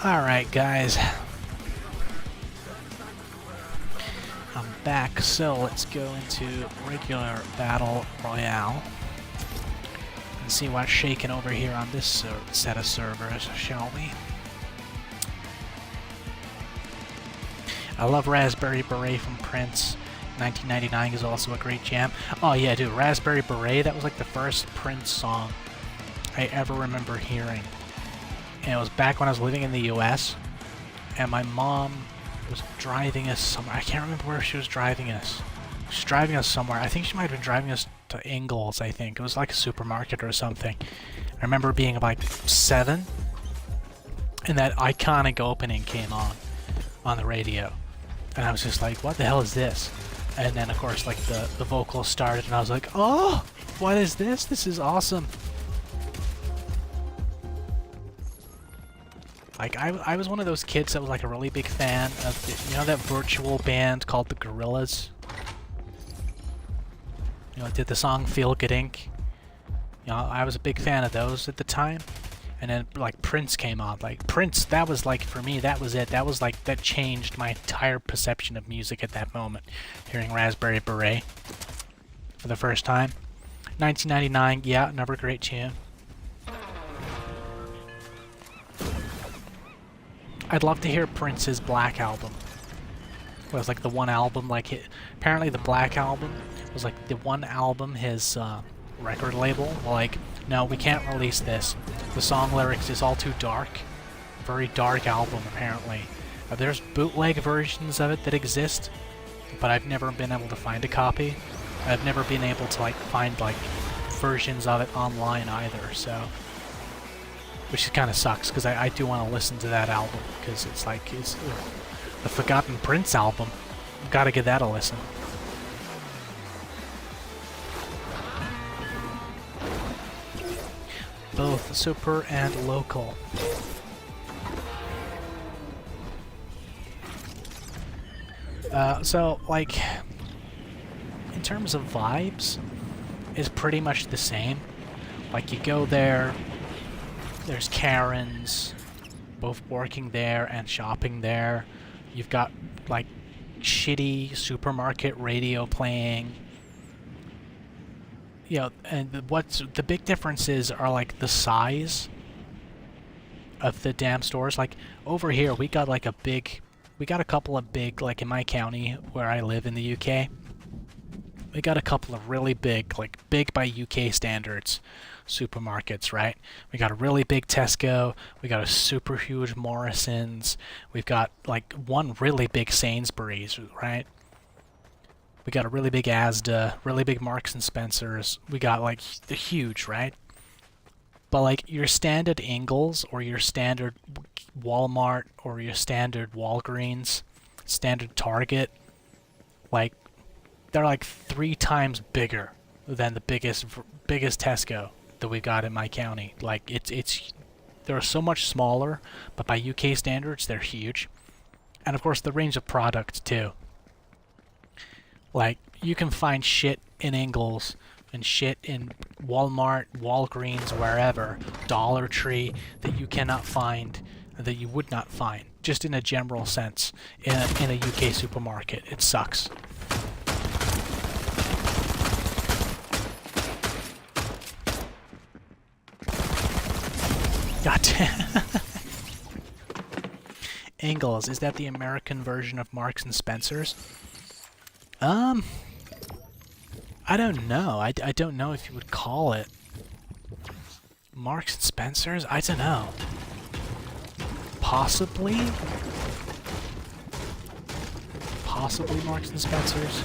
Alright, guys. I'm back, so let's go into regular Battle Royale and see what's shaking over here on this set of servers, shall we? I love Raspberry Beret from Prince. 1999 is also a great jam. Oh yeah, dude, Raspberry Beret, that was like the first Prince song I ever remember hearing. And it was back when I was living in the US, and my mom was driving us somewhere. I can't remember where she was driving us. She was driving us somewhere. I think she might have been driving us to Ingles, I think. It was like a supermarket or something. I remember being like 7, and that iconic opening came on the radio. And I was just like, what the hell is this? And then, of course, like the vocals started, and I was like, oh, what is this? This is awesome. Like, I was one of those kids that was like a really big fan of, you know, that virtual band called the Gorillaz? You know, did the song Feel Good Inc. You know, I was a big fan of those at the time. And then, like, Prince came on. Like, Prince, that was like, for me, that was it. That was like, that changed my entire perception of music at that moment. Hearing Raspberry Beret for the first time. 1999, yeah, another great tune. I'd love to hear Prince's Black Album. It was like the one album, like, apparently the Black Album was like the one album his record label, like, no, we can't release this. The song lyrics is all too dark. Very dark album, apparently. There's bootleg versions of it that exist, but I've never been able to find a copy. I've never been able to, like, find, like, versions of it online either, so... Which kind of sucks, because I do want to listen to that album, because it's like, it's the Forgotten Prince album. Gotta give that a listen. Both super and local. So, like, in terms of vibes, it's pretty much the same. Like, you go there, there's Karens, both working there and shopping there. You've got, like, shitty supermarket radio playing. You know, and what's the big differences are, like, the size of the damn stores. Like, over here, we got, like, we got a couple of big, like, in my county, where I live in the UK, we got a couple of really big, like, big by UK standards, supermarkets, right? We got a really big Tesco, we got a super huge Morrison's, we've got, like, one really big Sainsbury's, right? We got a really big Asda, really big Marks and Spencer's. We got, like, the huge, right? But, like, your standard Ingles or your standard Walmart or your standard Walgreens, standard Target, like, they're like 3 times bigger than the biggest Tesco that we got in my county. Like, they're so much smaller, but by UK standards, they're huge. And of course, the range of products too. Like, you can find shit in Ingles and shit in Walmart, Walgreens, wherever, Dollar Tree, that you cannot find, that you would not find, just in a general sense, in a UK supermarket. It sucks. God damn. Ingles, is that the American version of Marks and Spencer's? I don't know. I don't know if you would call it Marks and Spencer's. I don't know. Possibly? Possibly Marks and Spencer's.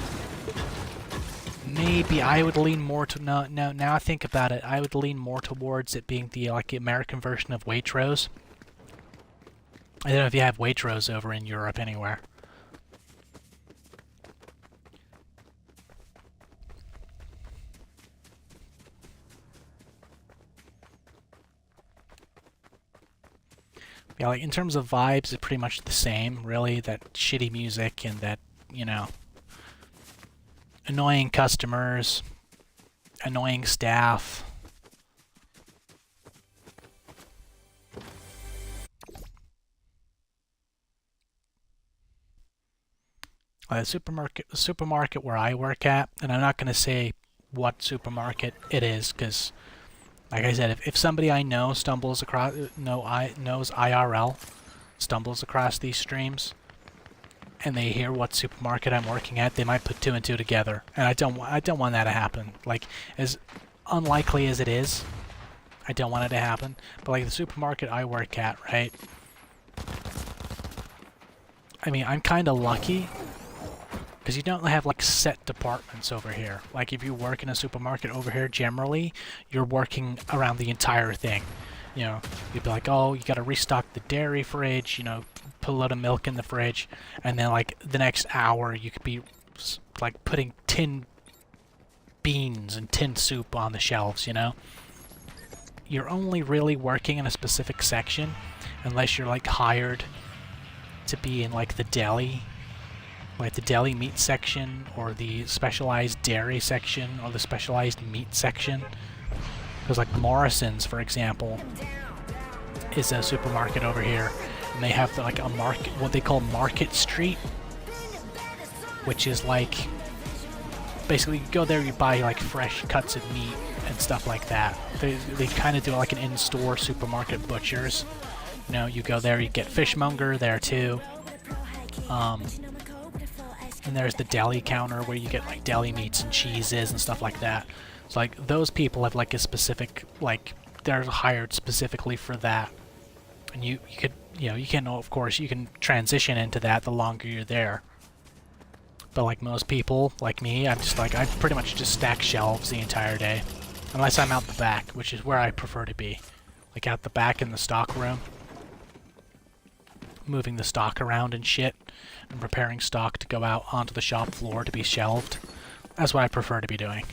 Maybe I would lean more to no. Now I think about it, I would lean more towards it being the, like, American version of Waitrose. I don't know if you have Waitrose over in Europe anywhere. Yeah, like, in terms of vibes, it's pretty much the same, really. That shitty music and that, you know, annoying customers, annoying staff. supermarket where I work at, and I'm not going to say what supermarket it is, because, like I said, if somebody I know stumbles across, knows IRL, stumbles across these streams, and they hear what supermarket I'm working at, they might put two and two together, and I don't want that to happen. Like, as unlikely as it is, I don't want it to happen. But like the supermarket I work at, right? I mean, I'm kind of lucky because you don't have like set departments over here. Like if you work in a supermarket over here, generally you're working around the entire thing. You know, you'd be like, oh, you got to restock the dairy fridge, you know, put a load of milk in the fridge, and then like the next hour you could be like putting tin beans and tin soup on the shelves, you know? You're only really working in a specific section unless you're like hired to be in like the deli meat section, or the specialized dairy section, or the specialized meat section. Because like Morrison's, for example, is a supermarket over here, and they have like a market, what they call Market Street, which is like basically you go there, you buy like fresh cuts of meat and stuff like that. They kind of do like an in-store supermarket butchers. You know, you go there, you get fishmonger there too. And there's the deli counter where you get like deli meats and cheeses and stuff like that. So like those people have like a specific, like they're hired specifically for that. And you could, you know, you can, of course, you can transition into that the longer you're there. But like most people, like me, I'm just like, I pretty much just stack shelves the entire day. Unless I'm out the back, which is where I prefer to be. Like out the back in the stock room. Moving the stock around and shit. And preparing stock to go out onto the shop floor to be shelved. That's what I prefer to be doing.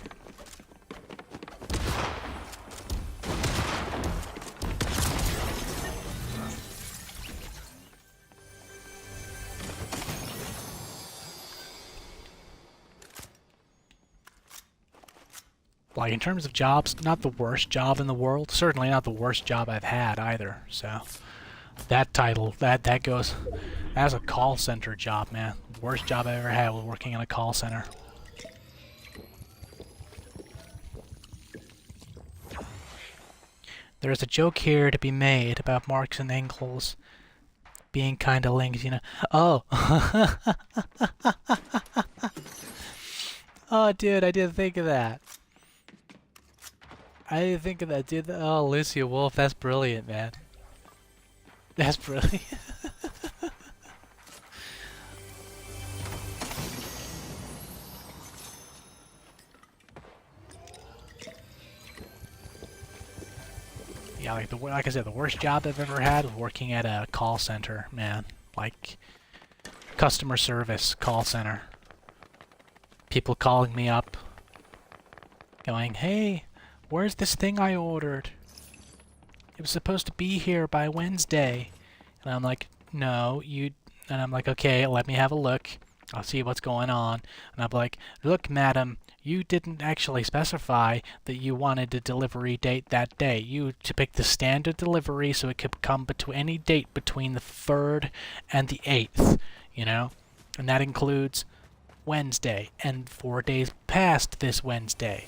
Like, in terms of jobs, not the worst job in the world. Certainly not the worst job I've had either, so... That title, that goes... That's a call center job, man. Worst job I ever had was working in a call center. There's a joke here to be made about Marx and Engels being kinda linked, you know. Oh! Oh, dude, I didn't think of that. I didn't think of that, dude. Oh, Lucia Wolf, that's brilliant, man. That's brilliant. Yeah, like I said, the worst job I've ever had was working at a call center, man. Like, customer service call center. People calling me up, going, "Hey, where's this thing I ordered? It was supposed to be here by Wednesday." And I'm like, "No, you..." And I'm like, "Okay, let me have a look. I'll see what's going on." And I'm like, "Look, madam, you didn't actually specify that you wanted a delivery date that day. You to pick the standard delivery so it could come between any date between the 3rd and the 8th, you know? And that includes Wednesday and 4 days past this Wednesday.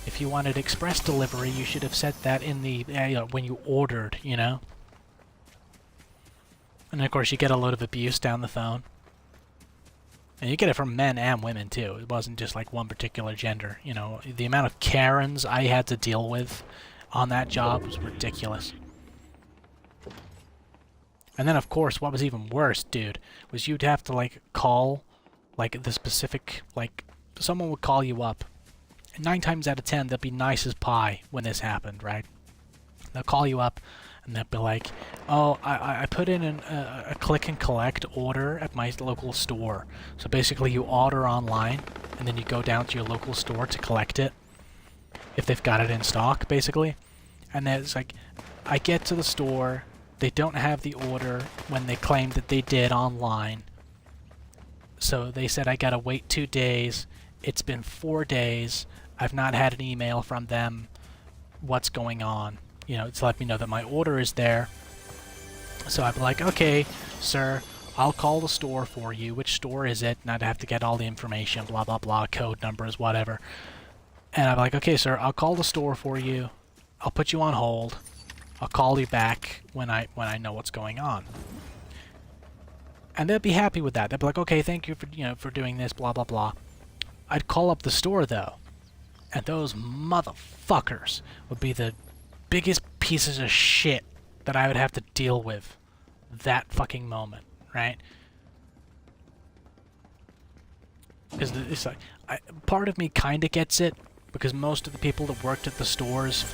If you wanted express delivery, you should have set that in the when you ordered, you know?" And of course you get a load of abuse down the phone. And you get it from men and women too. It wasn't just like one particular gender. You know, the amount of Karens I had to deal with on that job was ridiculous. And then of course what was even worse, dude, was you'd have to like call like the specific, like someone would call you up. And 9 times out of 10 they'll be nice as pie when this happened, right? They'll call you up and they'll be like, "Oh, I put in a click and collect order at my local store." So basically you order online and then you go down to your local store to collect it, if they've got it in stock, basically. And then it's like, I get to the store, they don't have the order when they claim that they did online. So they said I gotta wait 2 days. It's been 4 days. I've not had an email from them. What's going on? You know, to let me know that my order is there. So I'm like, "Okay, sir, I'll call the store for you. Which store is it? And I'd have to get all the information, blah, blah, blah, code numbers, whatever. And I'm like, okay, sir, I'll call the store for you. I'll put you on hold. I'll call you back when I know what's going on. And they'd be happy with that. They'd be like, okay, thank you for doing this, blah, blah, blah. I'd call up the store, though, and those motherfuckers would be the biggest pieces of shit that I would have to deal with that fucking moment, right? Because it's like, part of me kind of gets it, because most of the people that worked at the stores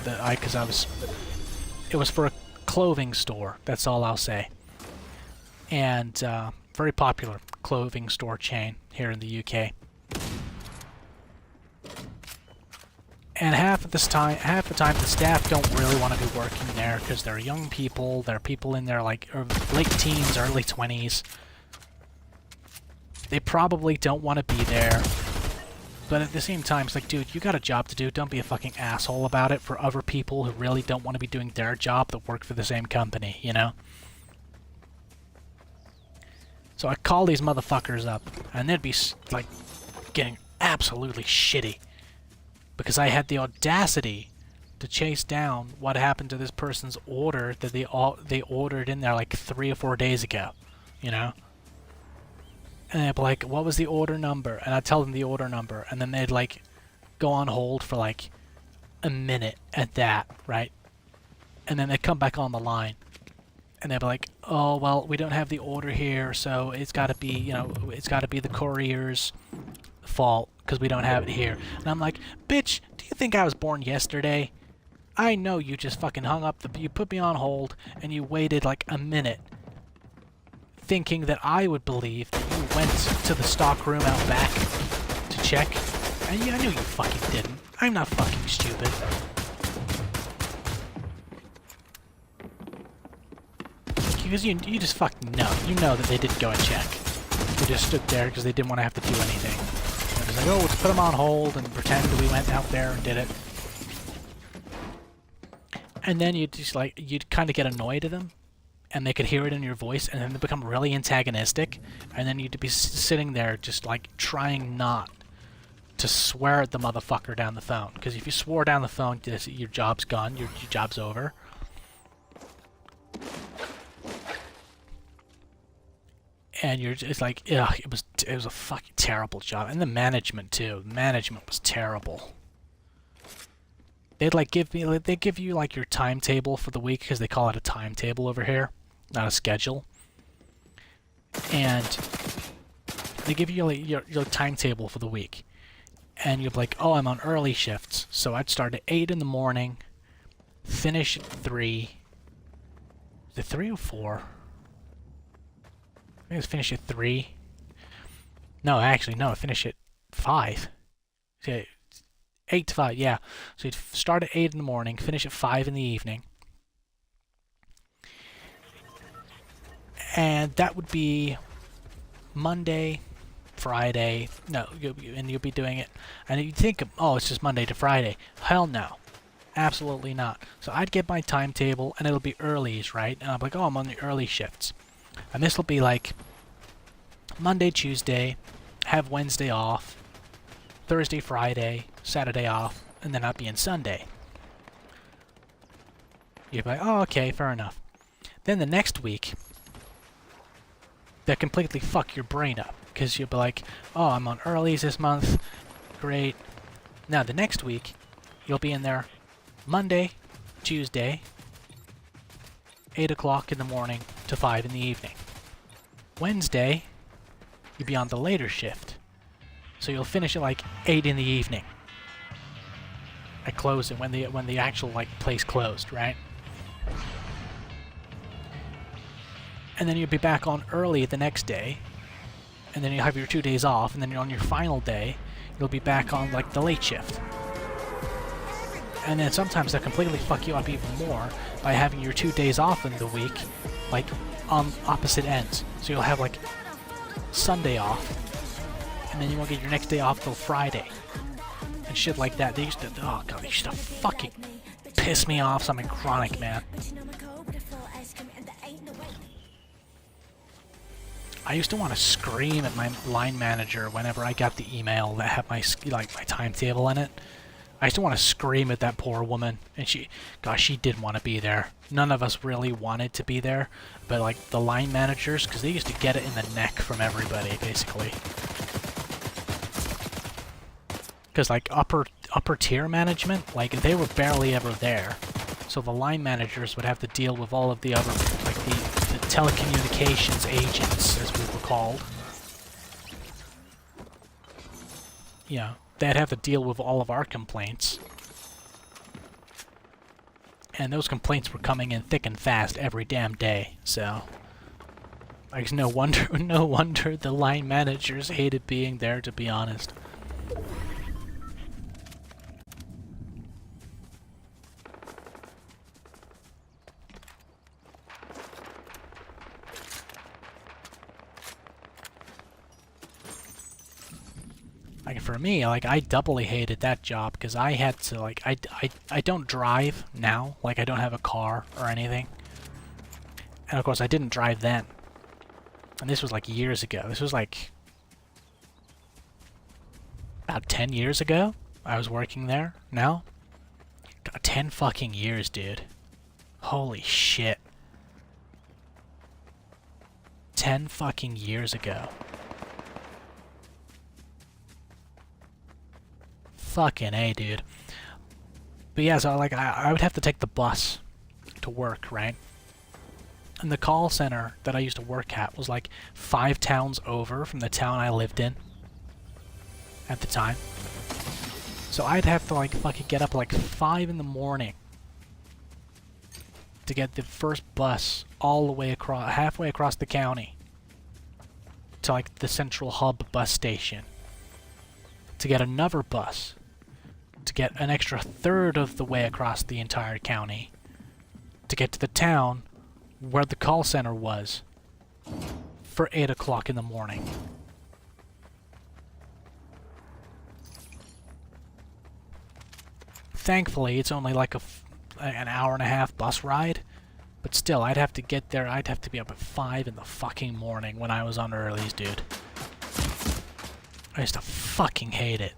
it was for a clothing store, that's all I'll say. And very popular clothing store chain here in the UK. And half the time the staff don't really want to be working there because they're young people, they're people in their like late teens, early 20s. They probably don't want to be there. But at the same time, it's like, dude, you got a job to do. Don't be a fucking asshole about it for other people who really don't want to be doing their job that work for the same company, you know? So I call these motherfuckers up, and they'd be, like, getting absolutely shitty. Because I had the audacity to chase down what happened to this person's order that they ordered in there, like, 3 or 4 days ago, you know? And they'd be like, what was the order number? And I'd tell them the order number, and then they'd, like, go on hold for, like, a minute at that, right? And then they'd come back on the line. And they'd be like, oh, well, we don't have the order here, so it's got to be, you know, it's got to be the courier's fault, because we don't have it here. And I'm like, bitch, do you think I was born yesterday? I know you just fucking hung up you put me on hold, and you waited, like, a minute, thinking that I would believe that you went to the stock room out back to check. And yeah, I knew you fucking didn't. I'm not fucking stupid. Because you just fucking know. You know that they didn't go and check. They just stood there because they didn't want to have to do anything. They're just like, oh, let's put them on hold and pretend we went out there and did it. And then you'd kind of get annoyed at them, and they could hear it in your voice, and then they become really antagonistic, and then you'd be sitting there just, like, trying not to swear at the motherfucker down the phone. Because if you swore down the phone, your job's gone, your job's over. And it's like, ugh, it was a fucking terrible job. And the management, too. The management was terrible. They'd, like, give you, like, your timetable for the week, because they call it a timetable over here, not a schedule. And they give you, like, your timetable for the week. And you're like, oh, I'm on early shifts. So I'd start at 8 in the morning, finish at 3. Is it 3 or 4? I think it's finish at 3. No, actually, no, finish at 5. Okay, 8 to 5, yeah. So you'd start at 8 in the morning, finish at 5 in the evening. And that would be Monday, Friday. No, and you'll be doing it. And you'd think, oh, it's just Monday to Friday. Hell no. Absolutely not. So I'd get my timetable, and it'll be earlies, right? And I'm like, oh, I'm on the early shifts. And this will be like Monday, Tuesday, have Wednesday off, Thursday, Friday, Saturday off, and then I'll be in Sunday. You'd be like, oh, okay, fair enough. Then the next week, that completely fuck your brain up, because you'll be like, oh, I'm on earlies this month, great. Now the next week, you'll be in there Monday, Tuesday, 8 o'clock in the morning to 5 in the evening. Wednesday, you'll be on the later shift. So you'll finish at like 8 in the evening. I close it when the actual like place closed, right? And then you'll be back on early the next day. And then you'll have your 2 days off, and then on your final day, you'll be back on like the late shift. And then sometimes they'll completely fuck you up even more by having your 2 days off in the week, like, on opposite ends. So you'll have, like, Sunday off, and then you won't get your next day off till Friday. And shit like that. They used to, oh god, they used to fucking piss me off something chronic, man. I used to want to scream at my line manager whenever I got the email that had my my timetable in it. I used to want to scream at that poor woman, and gosh, she did want to be there. None of us really wanted to be there, but like the line managers, because they used to get it in the neck from everybody, basically. Because like upper tier management, like they were barely ever there, so the line managers would have to deal with all of the other, like the telecommunications agents, as we were called. Yeah. They'd have to deal with all of our complaints. And those complaints were coming in thick and fast every damn day, so... Like, no wonder the line managers hated being there, to be honest. Like, for me, like, I doubly hated that job, because I had to, like, I don't drive now. Like, I don't have a car or anything. And, of course, I didn't drive then. And this was, like, years ago. This was, like, about 10 years ago. I was working there now. God, 10 fucking years, dude. Holy shit. 10 fucking years ago. Fucking A, dude. But yeah, so like I would have to take the bus to work, right? And the call center that I used to work at was like 5 towns over from the town I lived in at the time. So I'd have to like fucking get up like 5 in the morning to get the first bus all the way across, halfway across the county to like the central hub bus station, to get another bus to get an extra third of the way across the entire county to get to the town where the call center was for 8 o'clock in the morning. Thankfully, it's only like an hour and a half bus ride, but still, I'd have to get there. I'd have to be up at 5 in the fucking morning when I was on earlies, dude. I used to fucking hate it.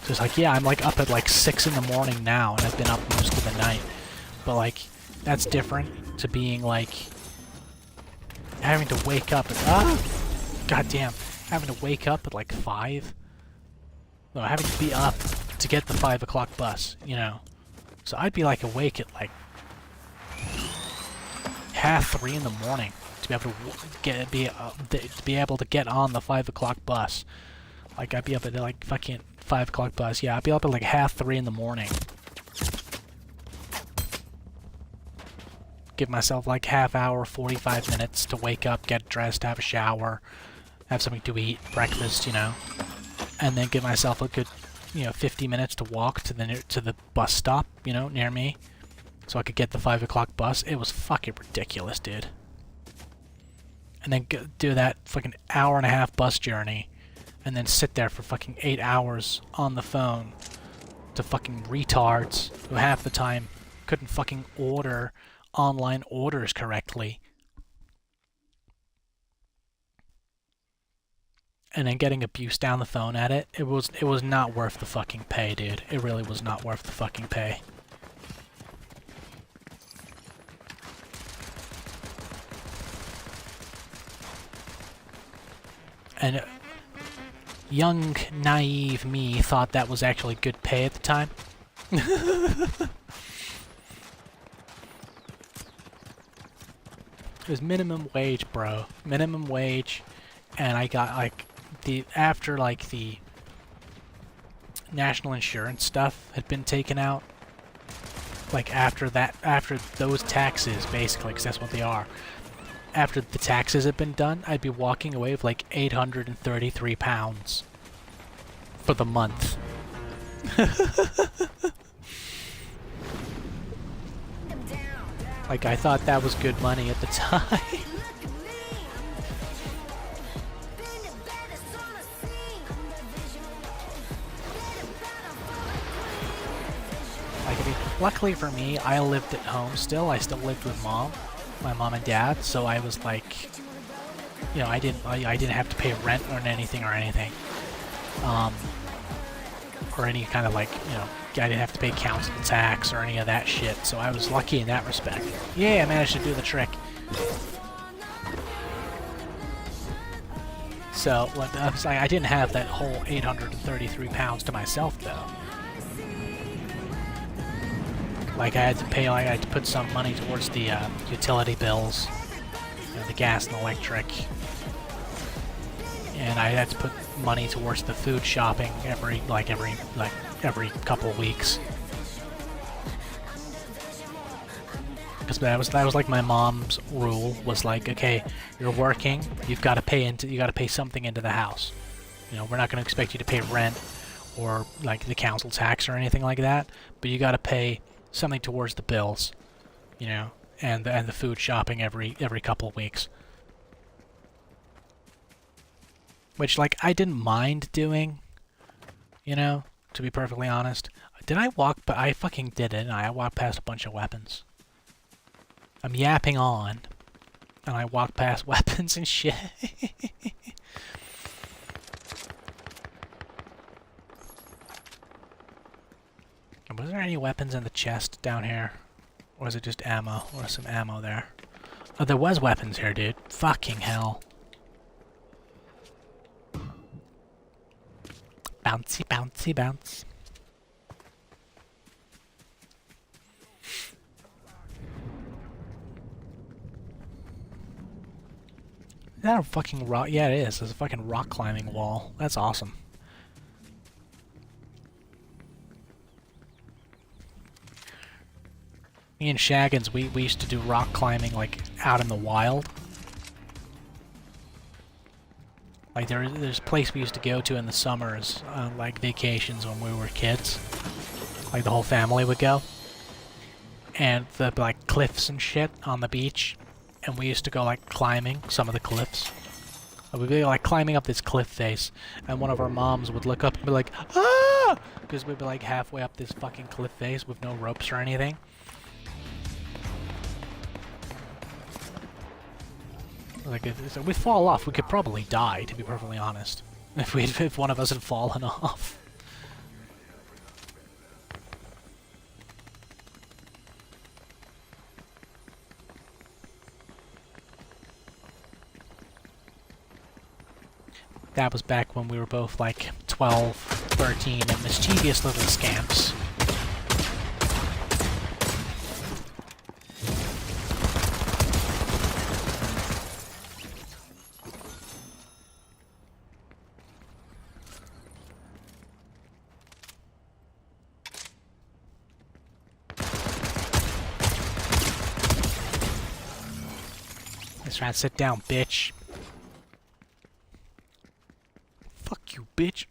So it's like, yeah, I'm like up at like 6 in the morning now, and I've been up most of the night. But like, that's different to being like, having to wake up at, goddamn, having to wake up at like 5. No, having to be up to get the 5 o'clock bus, you know. So I'd be like awake at like 2:30 in the morning to be able to get on the 5 o'clock bus. Like I'd be up at like fucking 5 o'clock bus. Yeah, I'd be up at like 2:30 in the morning. Give myself like half hour, 45 minutes to wake up, get dressed, have a shower, have something to eat, breakfast, you know, and then give myself a good, 50 minutes to walk to the bus stop, near me, so I could get the 5 o'clock bus. It was fucking ridiculous, dude. And then do that fucking hour and a half bus journey, and then sit there for fucking 8 hours on the phone to fucking retards who half the time couldn't fucking order online orders correctly. And then getting abuse down the phone at it. It was not worth the fucking pay, dude. It really was not worth the fucking pay. And young, naive me thought that was actually good pay at the time. It was minimum wage, bro. Minimum wage. And I got like after the national insurance stuff had been taken out, like after those taxes, basically, because that's what they are. After the taxes had been done, I'd be walking away with like 833 pounds for the month. Like, I thought that was good money at the time. luckily for me, I lived at home still. I still lived with my mom and dad, so I was like, you know, I didn't have to pay rent or anything, or any kind of like, you know, I didn't have to pay council tax or any of that shit. So I was lucky in that respect. Yeah, I managed to do the trick. So like, I didn't have that whole 833 pounds to myself though. Like I had to pay, like I had to put some money towards the utility bills, you know, the gas and electric, and I had to put money towards the food shopping every couple of weeks. Because that was like my mom's rule was like, okay, you're working, you got to pay something into the house. You know, we're not going to expect you to pay rent or like the council tax or anything like that, but you got to pay something towards the bills, you know, and the food shopping every couple of weeks. Which, like, I didn't mind doing, you know, to be perfectly honest. Did I walk, but I fucking did it, and I walked past a bunch of weapons. I'm yapping on, and I walked past weapons and shit. Was there any weapons in the chest down here? Or was it just ammo? Or some ammo there? Oh, there was weapons here, dude. Fucking hell. Bouncy, bouncy, bounce. Is that a fucking rock? Yeah, it is. There's a fucking rock climbing wall. That's awesome. Me and Shaggins, we used to do rock climbing, like, out in the wild. Like, there's a place we used to go to in the summers, like, vacations when we were kids. Like, the whole family would go. And the, like, cliffs and shit on the beach. And we used to go, like, climbing some of the cliffs. We'd be, like, climbing up this cliff face. And one of our moms would look up and be like, ah! Because we'd be, like, halfway up this fucking cliff face with no ropes or anything. Like, if we fall off, we could probably die, to be perfectly honest. If one of us had fallen off. That was back when we were both, like, 12, 13, and mischievous little scamps. Let's try and sit down, bitch. Fuck you, bitch.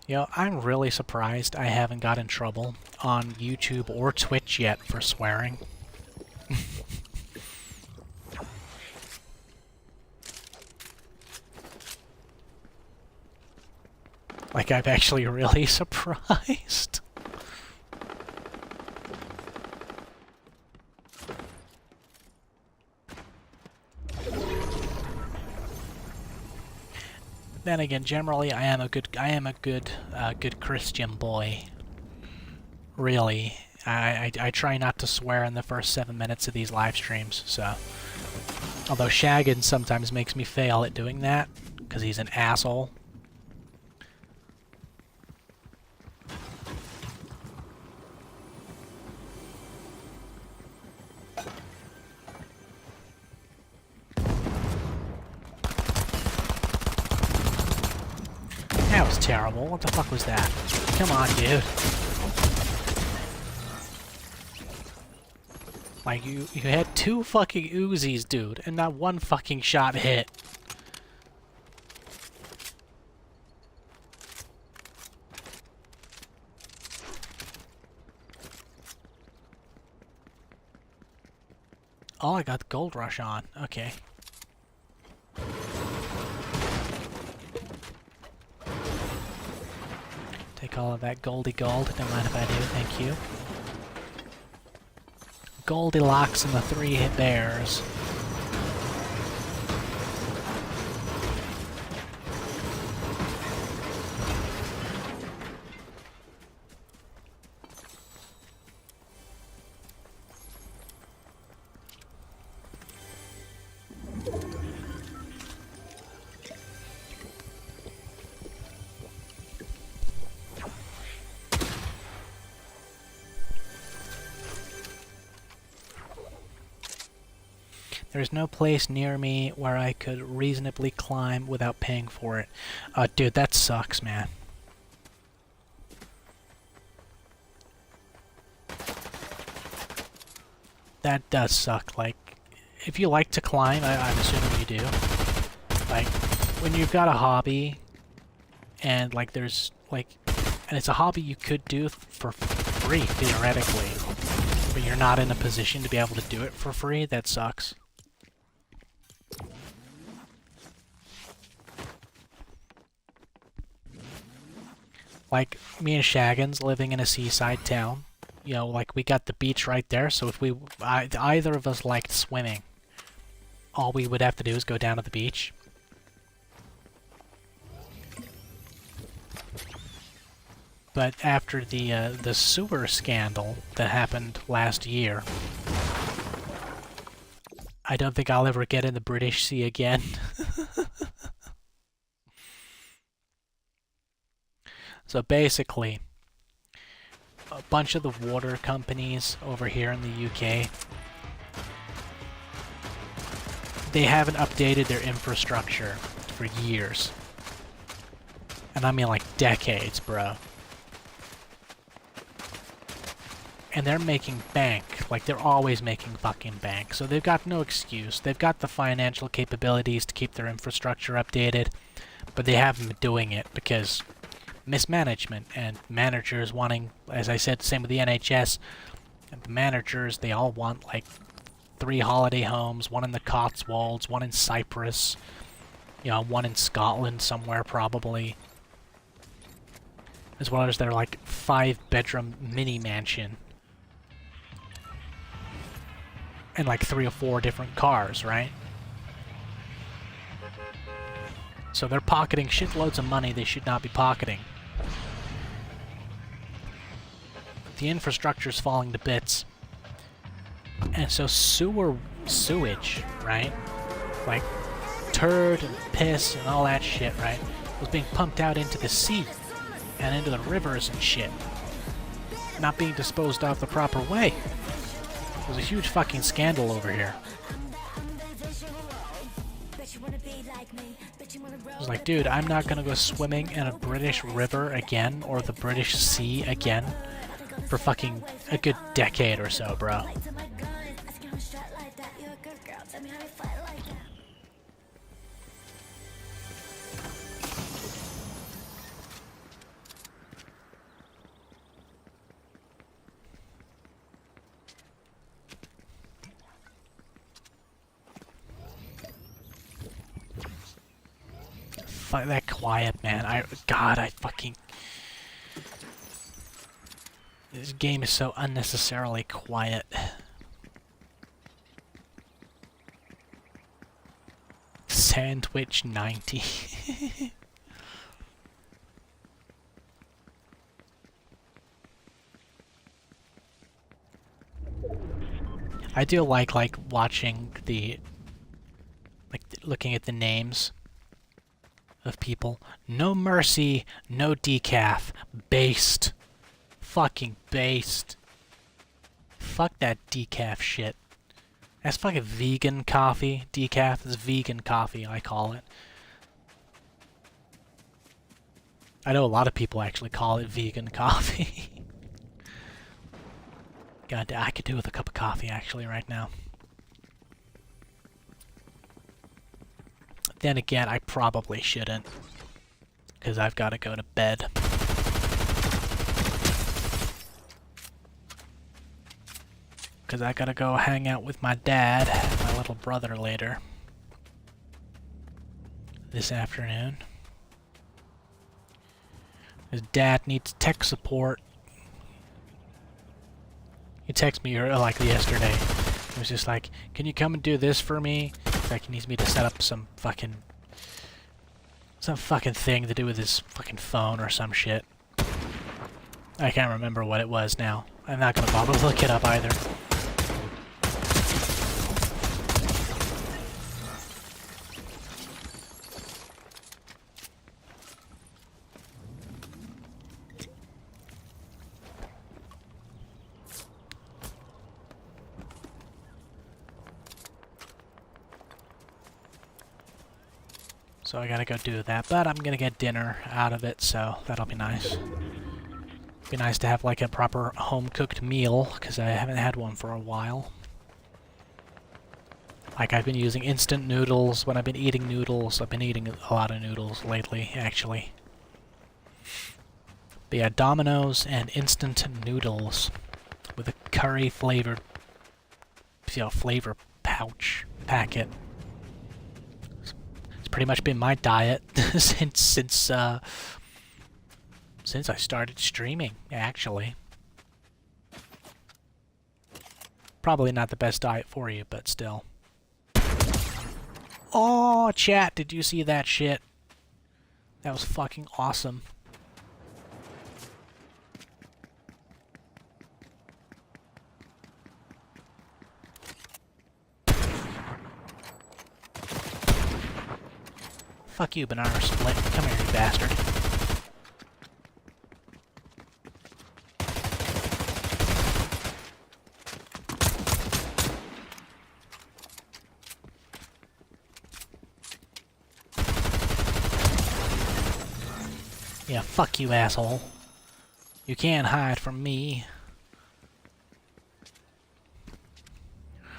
Yo, I'm really surprised I haven't got in trouble on YouTube or Twitch yet for swearing. Like, I'm actually really surprised. Then again, generally, I am a good Christian boy. Really, I try not to swear in the first 7 minutes of these live streams. So, although Shaggin sometimes makes me fail at doing that because he's an asshole. That was terrible. What the fuck was that? Come on, dude. Like, you had 2 fucking Uzis, dude, and not 1 fucking shot hit. Oh, I got Gold Rush on. Okay. call it that? Goldie Gold. Don't mind if I do, thank you. Goldilocks and the Three Bears. There's no place near me where I could reasonably climb without paying for it. Dude, that sucks, man. That does suck. Like, if you like to climb, I'm assuming you do. Like, when you've got a hobby, and like there's, like, and it's a hobby you could do for free, theoretically, but you're not in a position to be able to do it for free, that sucks. Like, me and Shaggins living in a seaside town, you know, like, we got the beach right there, so if either of us liked swimming, all we would have to do is go down to the beach. But after the sewer scandal that happened last year, I don't think I'll ever get in the British Sea again. So basically, a bunch of the water companies over here in the UK, they haven't updated their infrastructure for years. And I mean like decades, bro. And they're making bank. Like, they're always making fucking bank. So they've got no excuse. They've got the financial capabilities to keep their infrastructure updated, but they haven't been doing it because mismanagement and managers wanting, as I said, same with the NHS, and the managers, they all want like 3 holiday homes, one in the Cotswolds, one in Cyprus, you know, one in Scotland somewhere probably, as well as their like 5-bedroom mini mansion and like 3 or 4 different cars, right? So they're pocketing shitloads of money they should not be pocketing. The infrastructure's falling to bits. And so sewage, right? Like turd and piss and all that shit, right? Was being pumped out into the sea and into the rivers and shit. Not being disposed of the proper way. There's a huge fucking scandal over here. I was like, dude, I'm not gonna go swimming in a British river again, or the British Sea again, for fucking a good decade or so, bro. Fuck that quiet, man. God, I fucking... This game is so unnecessarily quiet. Sandwich 90. I do like watching looking at the names of people. No mercy, no decaf. Based. Fucking based. Fuck that decaf shit. That's fucking vegan coffee. Decaf is vegan coffee, I call it. I know a lot of people actually call it vegan coffee. God, I could do with a cup of coffee actually right now. Then again, I probably shouldn't, because I've got to go to bed. Because I gotta go hang out with my dad and my little brother later this afternoon. His dad needs tech support. He texted me like yesterday. He was just like, "Can you come and do this for me?" Like he needs me to set up some fucking thing to do with his fucking phone or some shit. I can't remember what it was now. I'm not gonna bother to look it up either. So I gotta go do that, but I'm gonna get dinner out of it, so that'll be nice. Be nice to have like a proper home-cooked meal, because I haven't had one for a while. Like I've been using instant noodles when I've been eating noodles. I've been eating a lot of noodles lately, actually. But yeah, Domino's and instant noodles with a curry-flavored, flavor packet. Pretty much been my diet since I started streaming, actually. Probably not the best diet for you, but still. Oh, chat, did you see that shit? That was fucking awesome. Fuck you, Banana Split. Come here, you bastard. Yeah, fuck you, asshole. You can't hide from me.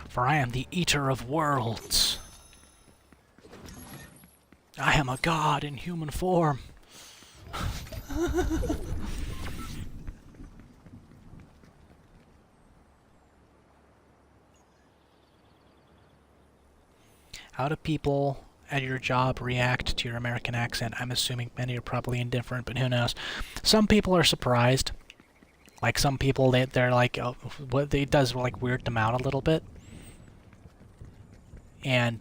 For I am the Eater of Worlds. I am a god in human form. How do people at your job react to your American accent? I'm assuming many are probably indifferent, but who knows? Some people are surprised. Like some people, they're like, oh, what it does like weird them out a little bit, and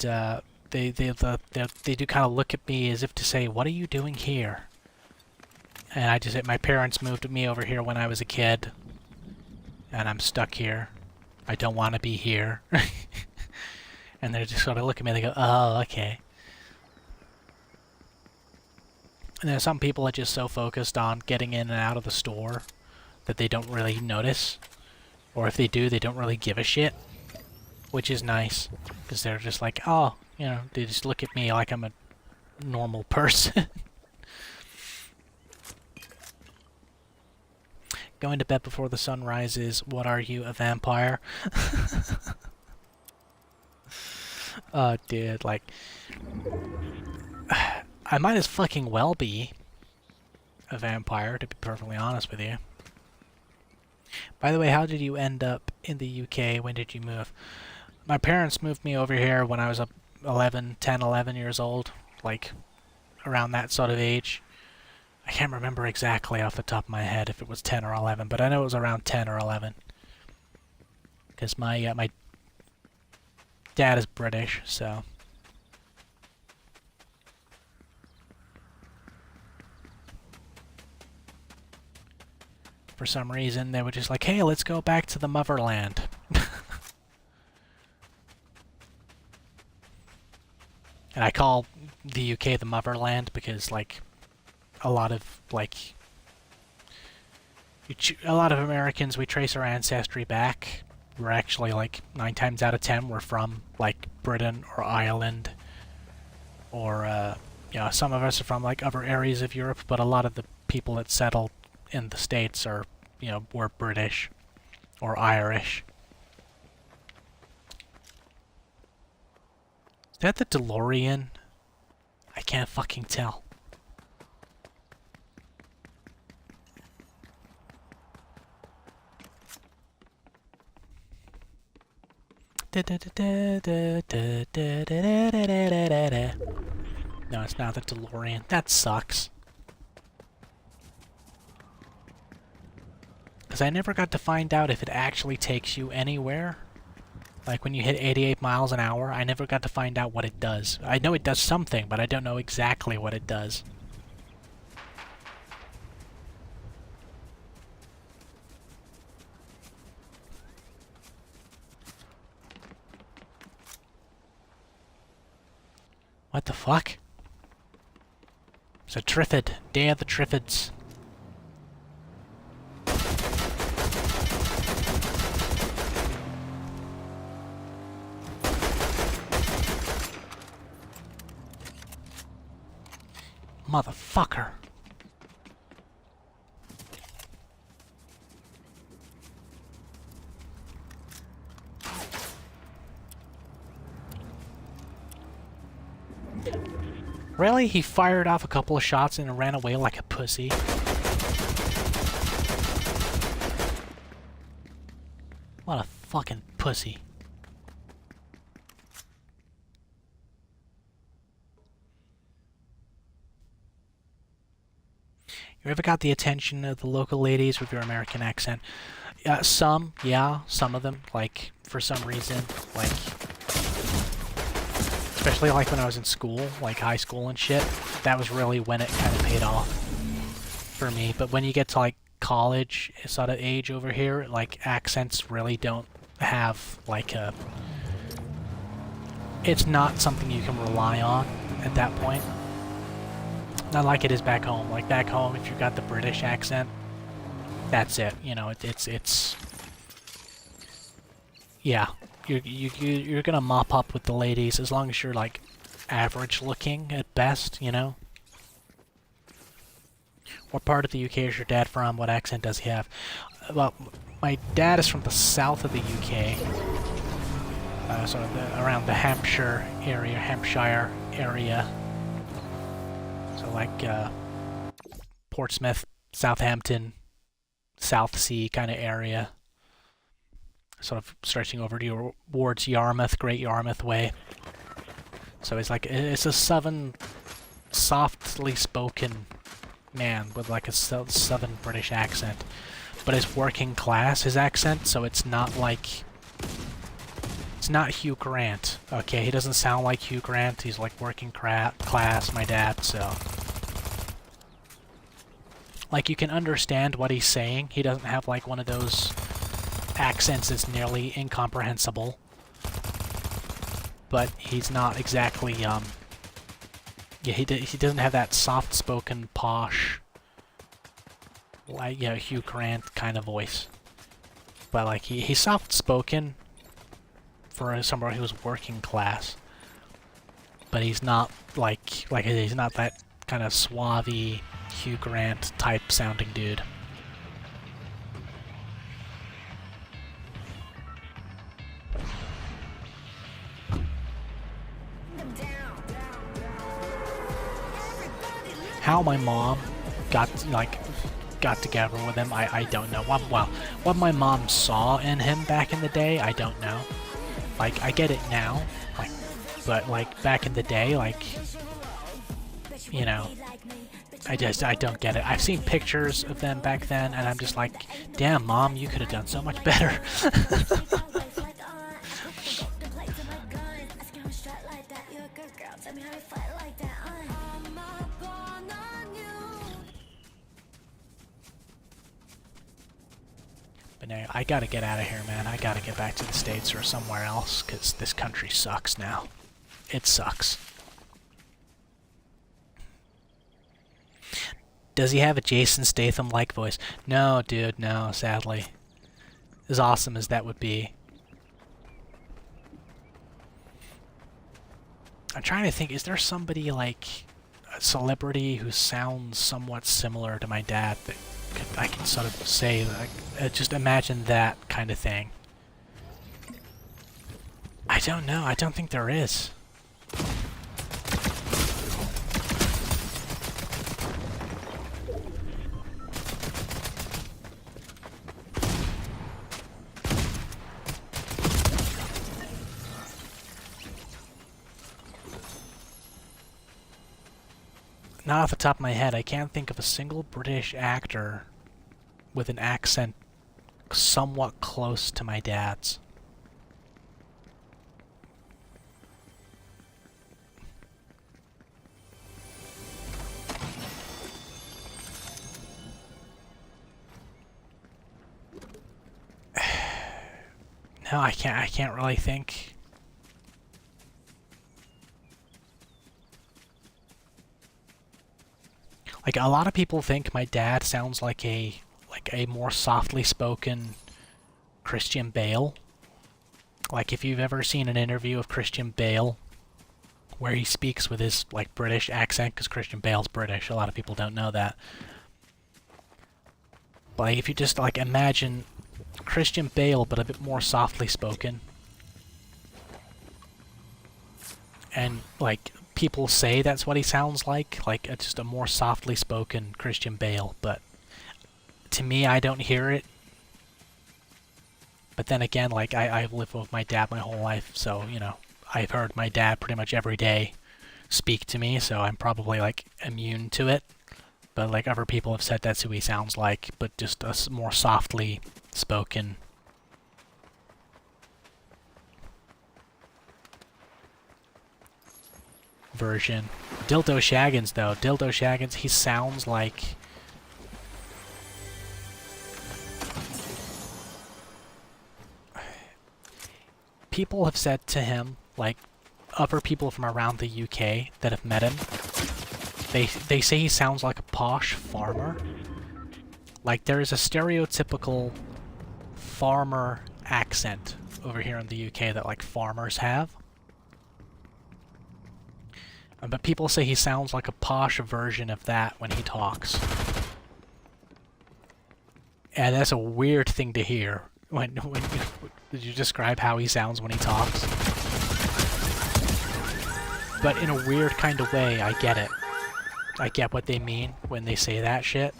they do kind of look at me as if to say, "What are you doing here?" And I just say, "My parents moved me over here when I was a kid, and I'm stuck here. I don't want to be here." And they just sort of look at me and they go, "Oh, okay." And there's some people are just so focused on getting in and out of the store that they don't really notice. Or if they do, they don't really give a shit. Which is nice, because they're just like, oh, you know, they just look at me like I'm a normal person. Going to bed before the sun rises. What are you, a vampire? Oh, dude, like... I might as fucking well be a vampire, to be perfectly honest with you. By the way, how did you end up in the UK? When did you move? My parents moved me over here when I was 10, 11 years old. Like, around that sort of age. I can't remember exactly off the top of my head if it was 10 or 11, but I know it was around 10 or 11. Because my dad is British, so... For some reason, they were just like, hey, let's go back to the motherland. And I call the UK the motherland because, like, a lot of Americans, we trace our ancestry back. We're actually, like, 9 times out of 10, we're from, like, Britain or Ireland. Or, you know, some of us are from, like, other areas of Europe, but a lot of the people that settled in the States are, you know, were British or Irish. Is that the DeLorean? I can't fucking tell. No, it's not the DeLorean. That sucks. Because I never got to find out if it actually takes you anywhere. Like when you hit 88 miles an hour, I never got to find out what it does. I know it does something, but I don't know exactly what it does. What the fuck? It's a Triffid. Day of the Triffids. Motherfucker. Really? He fired off a couple of shots and ran away like a pussy. What a fucking pussy. You ever got the attention of the local ladies with your American accent? Some, yeah, some of them, like, for some reason, like, especially like when I was in school, like high school and shit, that was really when it kind of paid off for me. But when you get to like college sort of age over here, like accents really don't have like a... It's not something you can rely on at that point. Not like it is back home. Like back home, if you got the British accent, that's it. You know, it's yeah. You're gonna mop up with the ladies as long as you're like average looking at best. You know. What part of the UK is your dad from? What accent does he have? Well, my dad is from the south of the UK, sort of around the Hampshire area. So like Portsmouth, Southampton, South Sea kind of area. Sort of stretching over towards Yarmouth, Great Yarmouth Way. So it's a southern, softly spoken man with like a southern British accent. But it's working class, his accent, so it's not like... It's not Hugh Grant. Okay, he doesn't sound like Hugh Grant. He's like working class, my dad, so... Like, you can understand what he's saying. He doesn't have like one of those accents that's nearly incomprehensible. But he's not exactly, yeah, he doesn't have that soft-spoken, posh, like, you know, Hugh Grant kind of voice. But like, he's soft-spoken for somebody who's working class. But he's not like he's not that kind of suave Hugh Grant type sounding dude. How my mom got together with him, I don't know. Well, what my mom saw in him back in the day, I don't know. Like, I get it now, like, but like back in the day, like, you know, I don't get it. I've seen pictures of them back then, and I'm just like, damn, Mom, you could have done so much better. But no, I gotta get out of here, man. I gotta get back to the States or somewhere else, because this country sucks now. It sucks. Does he have a Jason Statham-like voice? No, dude, no, sadly. As awesome as that would be. I'm trying to think, is there somebody like a celebrity who sounds somewhat similar to my dad that I can sort of say, like, just imagine that kind of thing? I don't know, I don't think there is. Not off the top of my head, I can't think of a single British actor with an accent somewhat close to my dad's. No, I can't really think. Like, a lot of people think my dad sounds like a more softly spoken Christian Bale. Like, if you've ever seen an interview of Christian Bale where he speaks with his, like, British accent, because Christian Bale's British, a lot of people don't know that. But like, if you just, like, imagine Christian Bale, but a bit more softly spoken. And, like, people say that's what he sounds like just a more softly spoken Christian Bale, but to me, I don't hear it. But then again, like, I've lived with my dad my whole life, so, you know, I've heard my dad pretty much every day speak to me, so I'm probably, like, immune to it. But, like, other people have said that's who he sounds like, but just a more softly spoken. Version. Dildo Shaggins, though. Dildo Shaggins, he sounds like... People have said to him, like, other people from around the UK that have met him, they say he sounds like a posh farmer. Like, there is a stereotypical farmer accent over here in the UK that, like, farmers have. But people say he sounds like a posh version of that when he talks. And that's a weird thing to hear. When did you describe how he sounds when he talks? But in a weird kind of way, I get it. I get what they mean when they say that shit.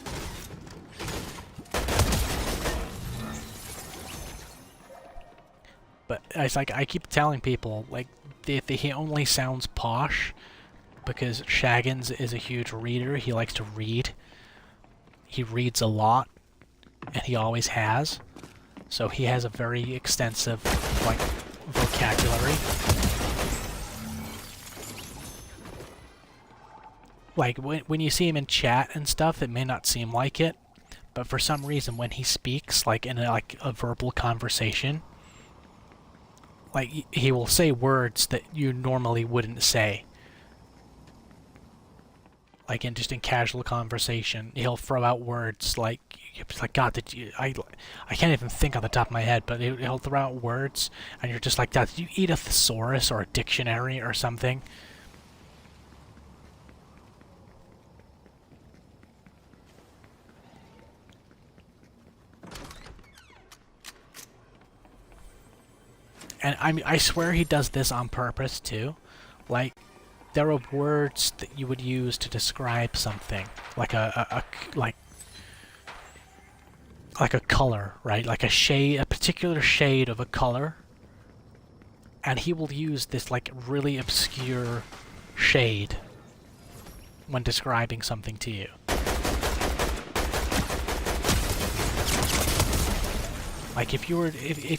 But it's like, I keep telling people, like, he only sounds posh because Shaggins is a huge reader. He likes to read. He reads a lot, and he always has. So he has a very extensive, like, vocabulary. Like, when you see him in chat and stuff, it may not seem like it, but for some reason, when he speaks, like, in a verbal conversation, like, he will say words that you normally wouldn't say. Like, in casual conversation, he'll throw out words like God, I can't even think on the top of my head, but he'll throw out words, and you're just like, God, did you eat a thesaurus or a dictionary or something? And I swear he does this on purpose too. Like, there are words that you would use to describe something, like a color, right? Like a particular shade of a color, and he will use this, like, really obscure shade when describing something to you. Like, if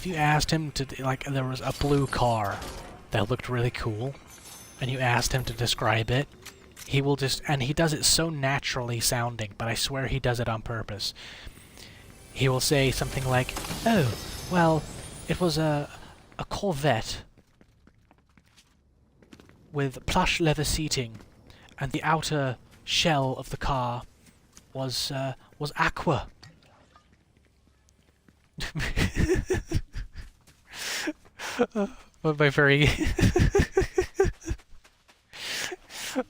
you asked him to, like, there was a blue car that looked really cool, and you asked him to describe it, he will just, and he does it so naturally sounding, but I swear he does it on purpose. He will say something like, "Oh, well, it was a Corvette with plush leather seating, and the outer shell of the car was aqua." My very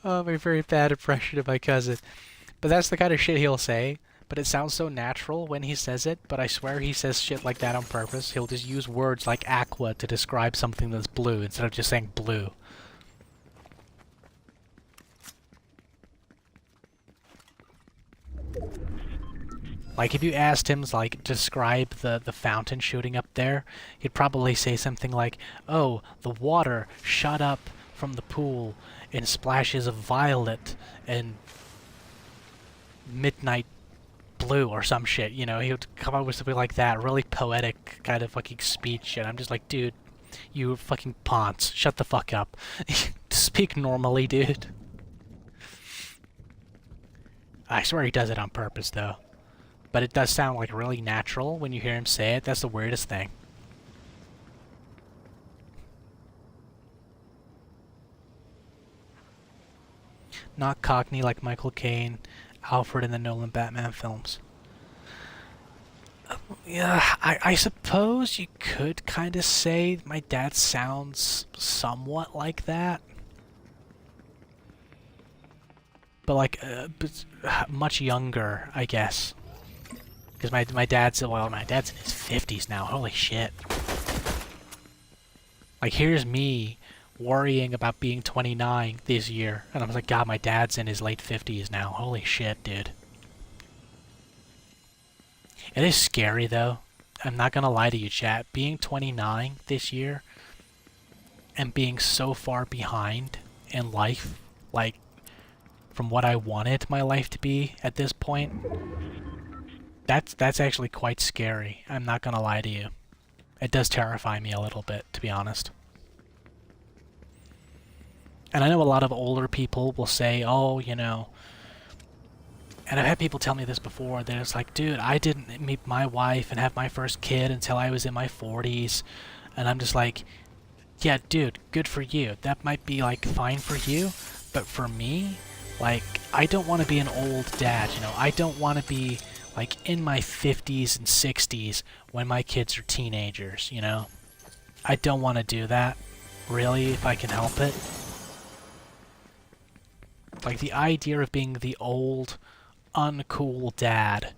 my very bad impression of my cousin. But that's the kind of shit he'll say, but it sounds so natural when he says it, but I swear he says shit like that on purpose. He'll just use words like aqua to describe something that's blue instead of just saying blue. Like, if you asked him to, like, describe the fountain shooting up there, he'd probably say something like, "Oh, the water shot up from the pool in splashes of violet and midnight blue or some shit, you know? He would come up with something like that, really poetic kind of fucking speech, and I'm just like, dude, you fucking ponce, shut the fuck up. Speak normally, dude. I swear he does it on purpose, though. But it does sound like really natural when you hear him say it. That's the weirdest thing. Not Cockney like Michael Caine, Alfred in the Nolan Batman films. Yeah, I suppose you could kind of say my dad sounds somewhat like that. But like, much younger, I guess. Because my dad's in his 50s now. Holy shit. Like, here's me worrying about being 29 this year. And I was like, God, my dad's in his late 50s now. Holy shit, dude. It is scary, though. I'm not gonna lie to you, chat. Being 29 this year and being so far behind in life, like, from what I wanted my life to be at this point, that's actually quite scary. I'm not gonna lie to you. It does terrify me a little bit, to be honest. And I know a lot of older people will say, oh, you know, and I've had people tell me this before, that it's like, dude, I didn't meet my wife and have my first kid until I was in my 40s. And I'm just like, yeah, dude, good for you. That might be, like, fine for you, but for me, like, I don't want to be an old dad, you know? I don't want to be, like, in my 50s and 60s when my kids are teenagers, you know? I don't want to do that, really, if I can help it. Like, the idea of being the old, uncool dad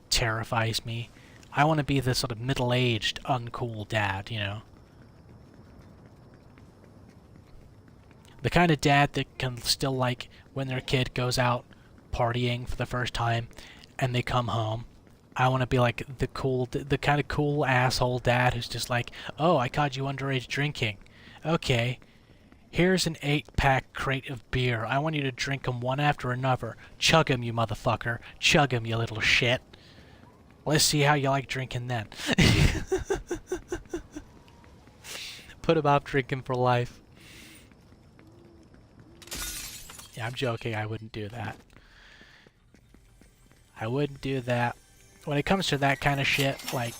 terrifies me. I want to be the sort of middle-aged, uncool dad, you know? The kind of dad that can still, like, when their kid goes out partying for the first time and they come home, I want to be like the kind of cool asshole dad who's just like, oh, I caught you underage drinking. Okay, here's an 8-pack crate of beer. I want you to drink them one after another. Chug 'em, you motherfucker. Chug 'em, you little shit. Let's see how you like drinking then. Put 'em off drinking for life. Yeah, I'm joking. I wouldn't do that. I wouldn't do that. When it comes to that kind of shit, like,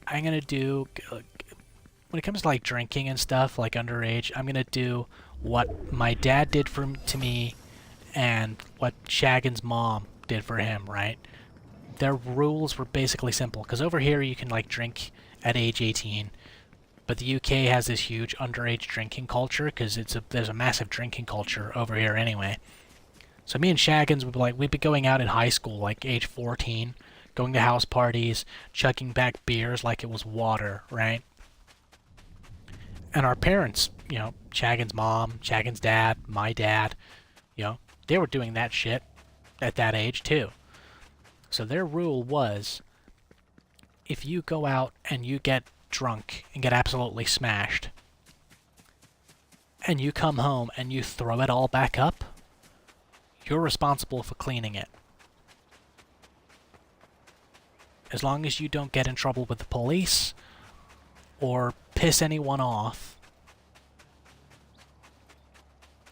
I'm gonna do... When it comes to, like, drinking and stuff, like, underage, I'm gonna do what my dad did to me and what Shagan's mom did for him, right? Their rules were basically simple, because over here you can, like, drink at age 18, but the UK has this huge underage drinking culture, because there's a massive drinking culture over here anyway. So me and Shaggins would be like, we'd be going out in high school, like age 14, going to house parties, chugging back beers like it was water, right? And our parents, you know, Shaggins' mom, Shaggins' dad, my dad, you know, they were doing that shit at that age too. So their rule was, if you go out and you get drunk and get absolutely smashed, and you come home and you throw it all back up, you're responsible for cleaning it. As long as you don't get in trouble with the police or piss anyone off,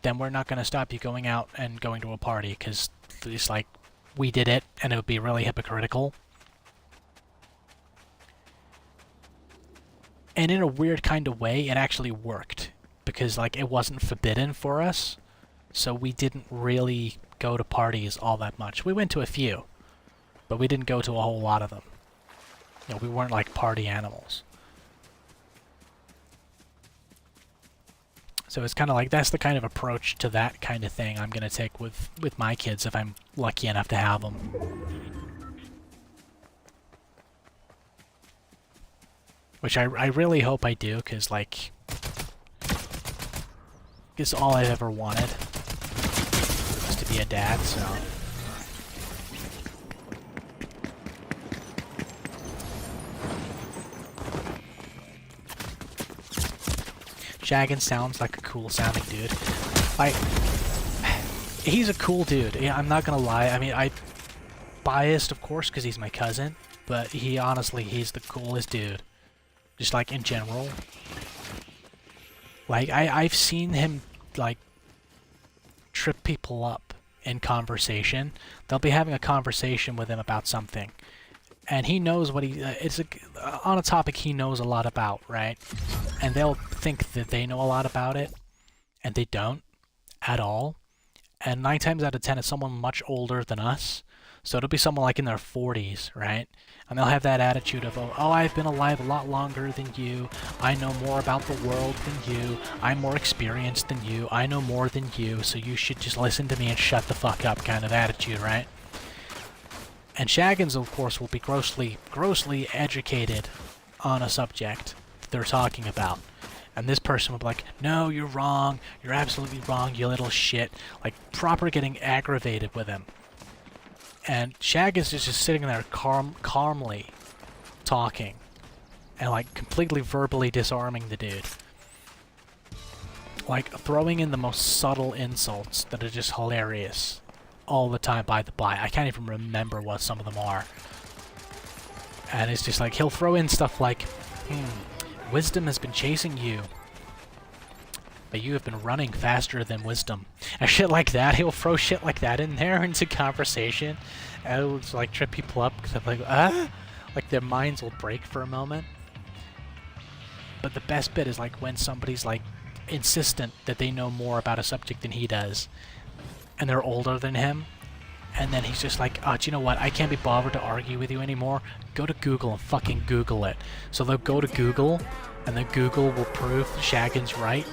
then we're not going to stop you going out and going to a party, because it's like, we did it and it would be really hypocritical. And in a weird kind of way, it actually worked, because, like, it wasn't forbidden for us, so we didn't really go to parties all that much. We went to a few, but we didn't go to a whole lot of them. You know, we weren't like party animals. So it's kind of like, that's the kind of approach to that kind of thing I'm going to take with my kids if I'm lucky enough to have them. Which I really hope I do, because, like, it's all I've ever wanted, was to be a dad, so... Shaggin sounds like a cool sounding dude. He's a cool dude. Yeah, I'm not gonna lie. I mean, biased, of course, because he's my cousin, but he's the coolest dude. Just like in general. Like, I've seen him, like, trip people up in conversation. They'll be having a conversation with him about something. And he knows what on a topic he knows a lot about, right? And they'll think that they know a lot about it, and they don't at all. And 9 times out of 10, it's someone much older than us. So it'll be someone like in their 40s, right? And they'll have that attitude of, oh, I've been alive a lot longer than you. I know more about the world than you. I'm more experienced than you. I know more than you, so you should just listen to me and shut the fuck up kind of attitude, right? And Shaggins, of course, will be grossly educated on a subject that they're talking about. And this person will be like, no, you're wrong. You're absolutely wrong, you little shit. Like, proper getting aggravated with him. And Shaggins is just sitting there calmly talking. And, like, completely verbally disarming the dude. Like, throwing in the most subtle insults that are just hilarious. All the time, by the by. I can't even remember what some of them are. And it's just like, he'll throw in stuff like, wisdom has been chasing you, but you have been running faster than wisdom. And shit like that. He'll throw shit like that in there into conversation. And it'll just, like, trip people up, because they're like, like, their minds will break for a moment. But the best bit is, like, when somebody's, like, insistent that they know more about a subject than he does, and they're older than him, and then he's just like, oh, do you know what? I can't be bothered to argue with you anymore. Go to Google and fucking Google it. So they'll go to Google, and then Google will prove Shaggins right,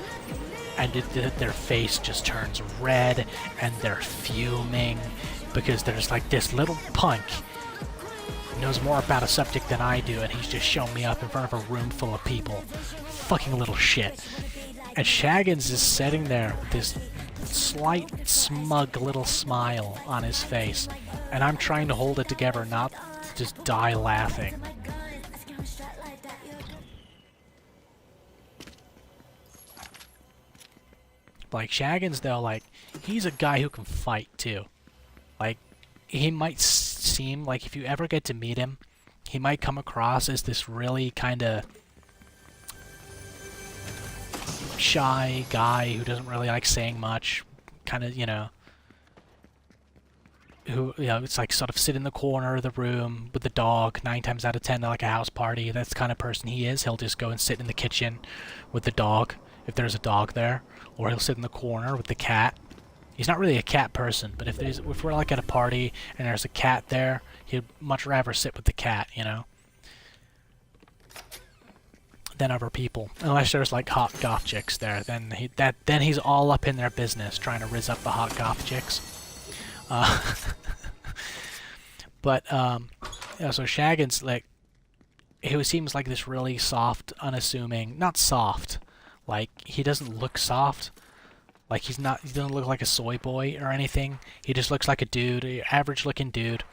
and their face just turns red, and they're fuming, because there's like this little punk knows more about a subject than I do, and he's just shown me up in front of a room full of people. Fucking little shit. And Shaggins is sitting there with this slight, smug little smile on his face, and I'm trying to hold it together, not to just die laughing. Like, Shaggins, though, like, he's a guy who can fight, too. Like, he might seem like, if you ever get to meet him, he might come across as this really kind of shy guy who doesn't really like saying much, kind of, you know, who, you know, it's like sort of sit in the corner of the room with the dog. 9 times out of 10, they're like a house party. That's the kind of person he is. He'll just go and sit in the kitchen with the dog, if there's a dog there, or he'll sit in the corner with the cat. He's not really a cat person, but if we're like at a party and there's a cat there, he'd much rather sit with the cat, you know, than other people. Unless there's like hot goth chicks there, then he's all up in their business trying to rizz up the hot goth chicks. But yeah, so Shaggins, like, he seems like this really soft, unassuming, not soft, like, he doesn't look soft. Like, he doesn't look like a soy boy or anything. He just looks like a dude, an average-looking dude,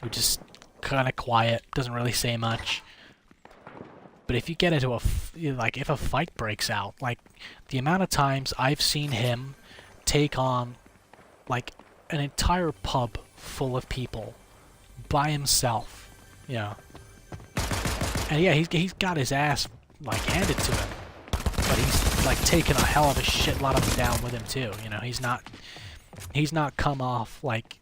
who just kind of quiet, doesn't really say much. But if you get into if a fight breaks out, like, the amount of times I've seen him take on, like, an entire pub full of people by himself, you know. And yeah, he's got his ass, like, handed to him. But he's, like, taken a hell of a shitload of them down with him, too, you know. He's not come off, like,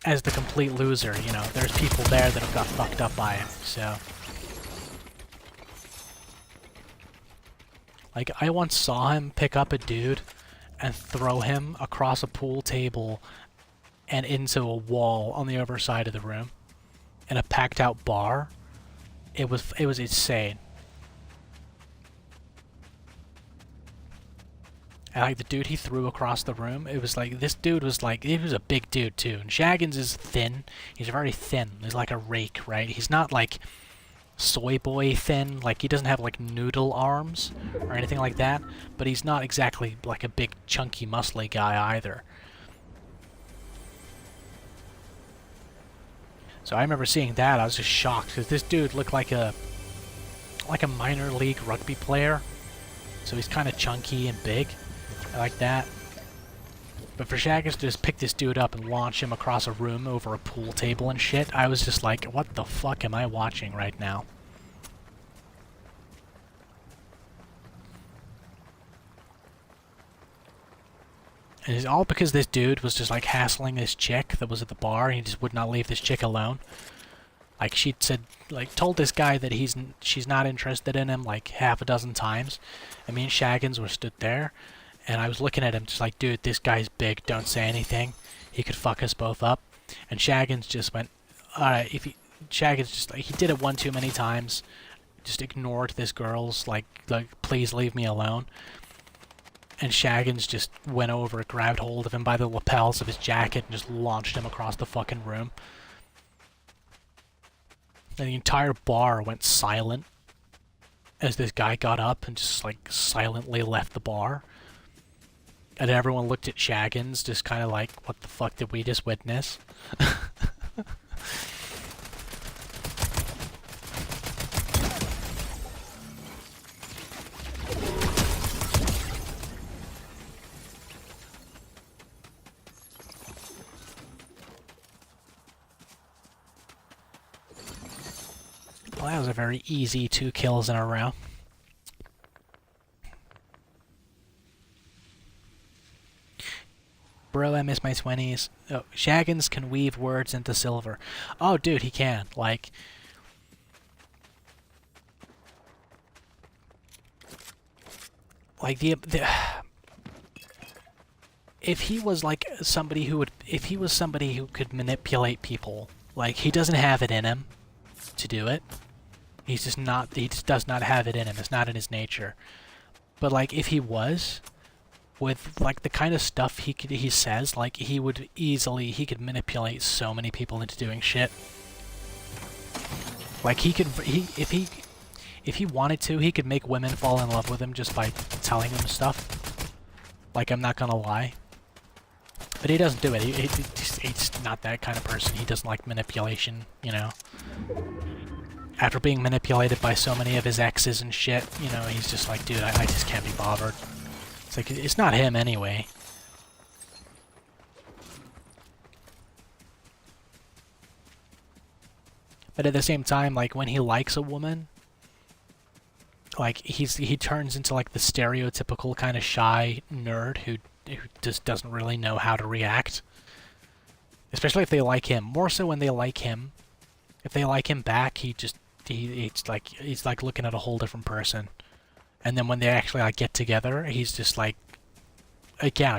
as the complete loser, you know. There's people there that have got fucked up by him, so. Like, I once saw him pick up a dude and throw him across a pool table and into a wall on the other side of the room in a packed out bar. It was insane. And like, the dude he threw across the room, it was like, this dude was like, he was a big dude too. And Shaggins is thin. He's very thin. He's like a rake, right? He's not like soy boy thin, like, he doesn't have like noodle arms or anything like that, but he's not exactly like a big chunky muscly guy either. So I remember seeing that, I was just shocked, because this dude looked like a minor league rugby player. So he's kind of chunky and big. I like that. But for Shaggins to just pick this dude up and launch him across a room over a pool table and shit, I was just like, what the fuck am I watching right now? And it's all because this dude was just like hassling this chick that was at the bar, and he just would not leave this chick alone. Like, she'd said, like, told this guy that she's not interested in him like half a dozen times. And me and Shaggins were stood there, and I was looking at him just like, dude, this guy's big, don't say anything. He could fuck us both up. And Shaggins just went, alright, Shaggins just, like, he did it one too many times. Just ignored this girl's, like, please leave me alone. And Shaggins just went over, grabbed hold of him by the lapels of his jacket, and just launched him across the fucking room. And the entire bar went silent as this guy got up and just, like, silently left the bar. And everyone looked at Shaggins, just kind of like, what the fuck did we just witness? Well, that was a very easy 2 kills in a row. Bro, I miss my 20s. Oh, Shaggins can weave words into silver. Oh, dude, he can. Like, the if he was like somebody who would, if he was somebody who could manipulate people, like, he doesn't have it in him to do it. He's just not, he just does not have it in him. It's not in his nature. But, like, if he was, with, like, the kind of stuff he says, like, he could manipulate so many people into doing shit. Like, if he wanted to, he could make women fall in love with him just by telling them stuff. Like, I'm not gonna lie. But he doesn't do it. He's just not that kind of person. He doesn't like manipulation, you know? After being manipulated by so many of his exes and shit, you know, he's just like, dude, I just can't be bothered. It's like, it's not him anyway. But at the same time, like, when he likes a woman, like, he turns into, like, the stereotypical kind of shy nerd who just doesn't really know how to react. Especially if they like him. More so when they like him. If they like him back, he's like looking at a whole different person. And then when they actually, like, get together, he's just like, again,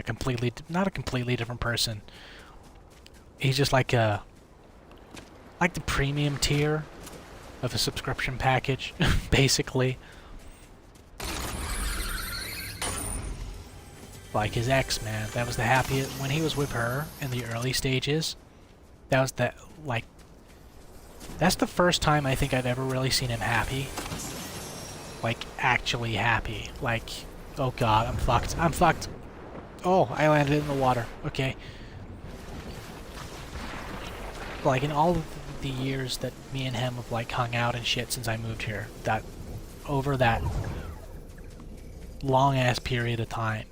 not a completely different person. He's just like the premium tier of a subscription package, basically. Like his ex, man, that was the happiest, when he was with her in the early stages, that was the, like, that's the first time I think I've ever really seen him happy. Like, actually happy. Like, oh god, I'm fucked. I'm fucked. Oh, I landed in the water. Okay. Like, in all of the years that me and him have, like, hung out and shit since I moved here, that, over that long-ass period of time,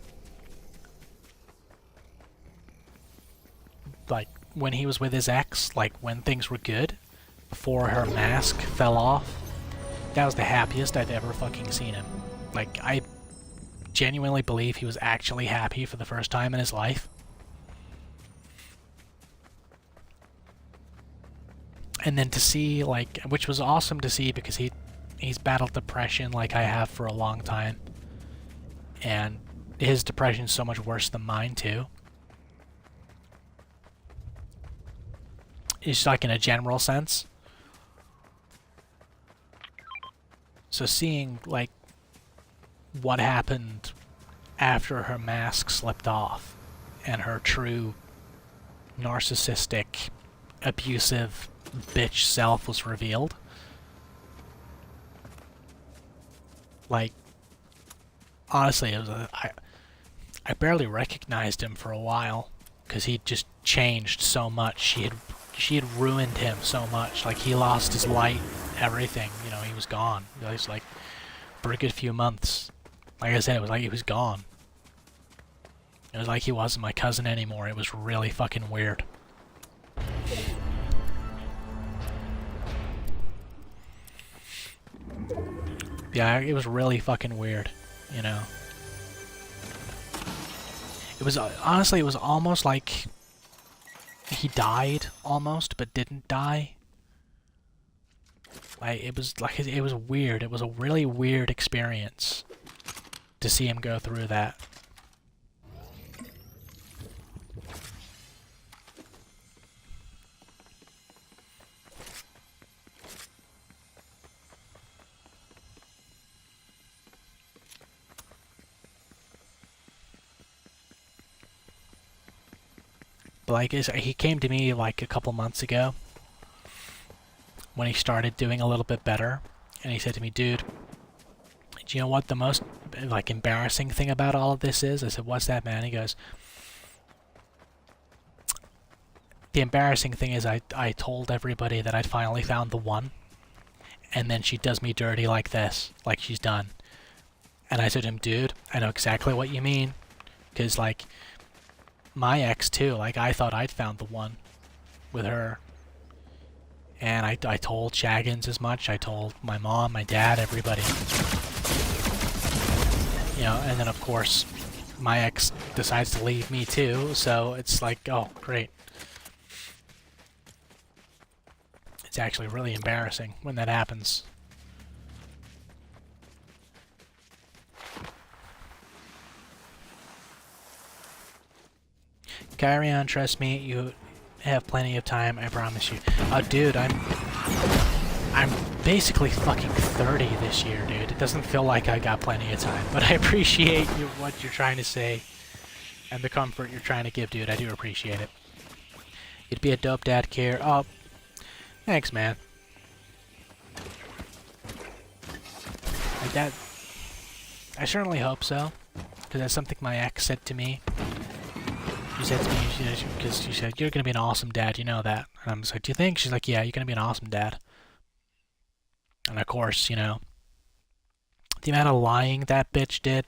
like, when he was with his ex, like, when things were good, before her mask fell off, that was the happiest I've ever fucking seen him. Like, I genuinely believe he was actually happy for the first time in his life. And then to see, like, which was awesome to see because he's battled depression like I have for a long time. And his depression's so much worse than mine, too. It's like in a general sense. So seeing, like, what happened after her mask slipped off and her true narcissistic, abusive bitch self was revealed. Like, honestly, it was I barely recognized him for a while because he'd just changed so much. She had ruined him so much. Like, he lost his light, everything. You know, he was gone. He was like, for a good few months. Like I said, it was like he was gone. It was like he wasn't my cousin anymore. It was really fucking weird. Yeah, it was really fucking weird, you know. It was, honestly, it was almost like he died, almost, but didn't die. Like, it was weird. It was a really weird experience to see him go through that. But like, he came to me like a couple months ago when he started doing a little bit better, and he said to me, "Dude, do you know what the most like embarrassing thing about all of this is?" I said, "What's that, man?" He goes, "The embarrassing thing is I told everybody that I'd finally found the one, and then she does me dirty like this, like she's done." And I said to him, "Dude, I know exactly what you mean, because like my ex too, like I thought I'd found the one with her, and I told Shaggins as much. I told my mom, my dad, everybody, you know, and then of course my ex decides to leave me too, so it's like, oh great." It's actually really embarrassing when that happens. Carry on, trust me, you have plenty of time, I promise you. Oh, dude, I'm basically fucking 30 this year, dude. It doesn't feel like I got plenty of time, but I appreciate what you're trying to say and the comfort you're trying to give, dude. I do appreciate it. You'd be a dope dad, Care. Oh, thanks, man. Like that, I certainly hope so, because that's something my ex said to me. She said to me, because she said, "You're gonna be an awesome dad, you know that." And I'm just like, "Do you think?" She's like, "Yeah, you're gonna be an awesome dad." And of course, you know, the amount of lying that bitch did.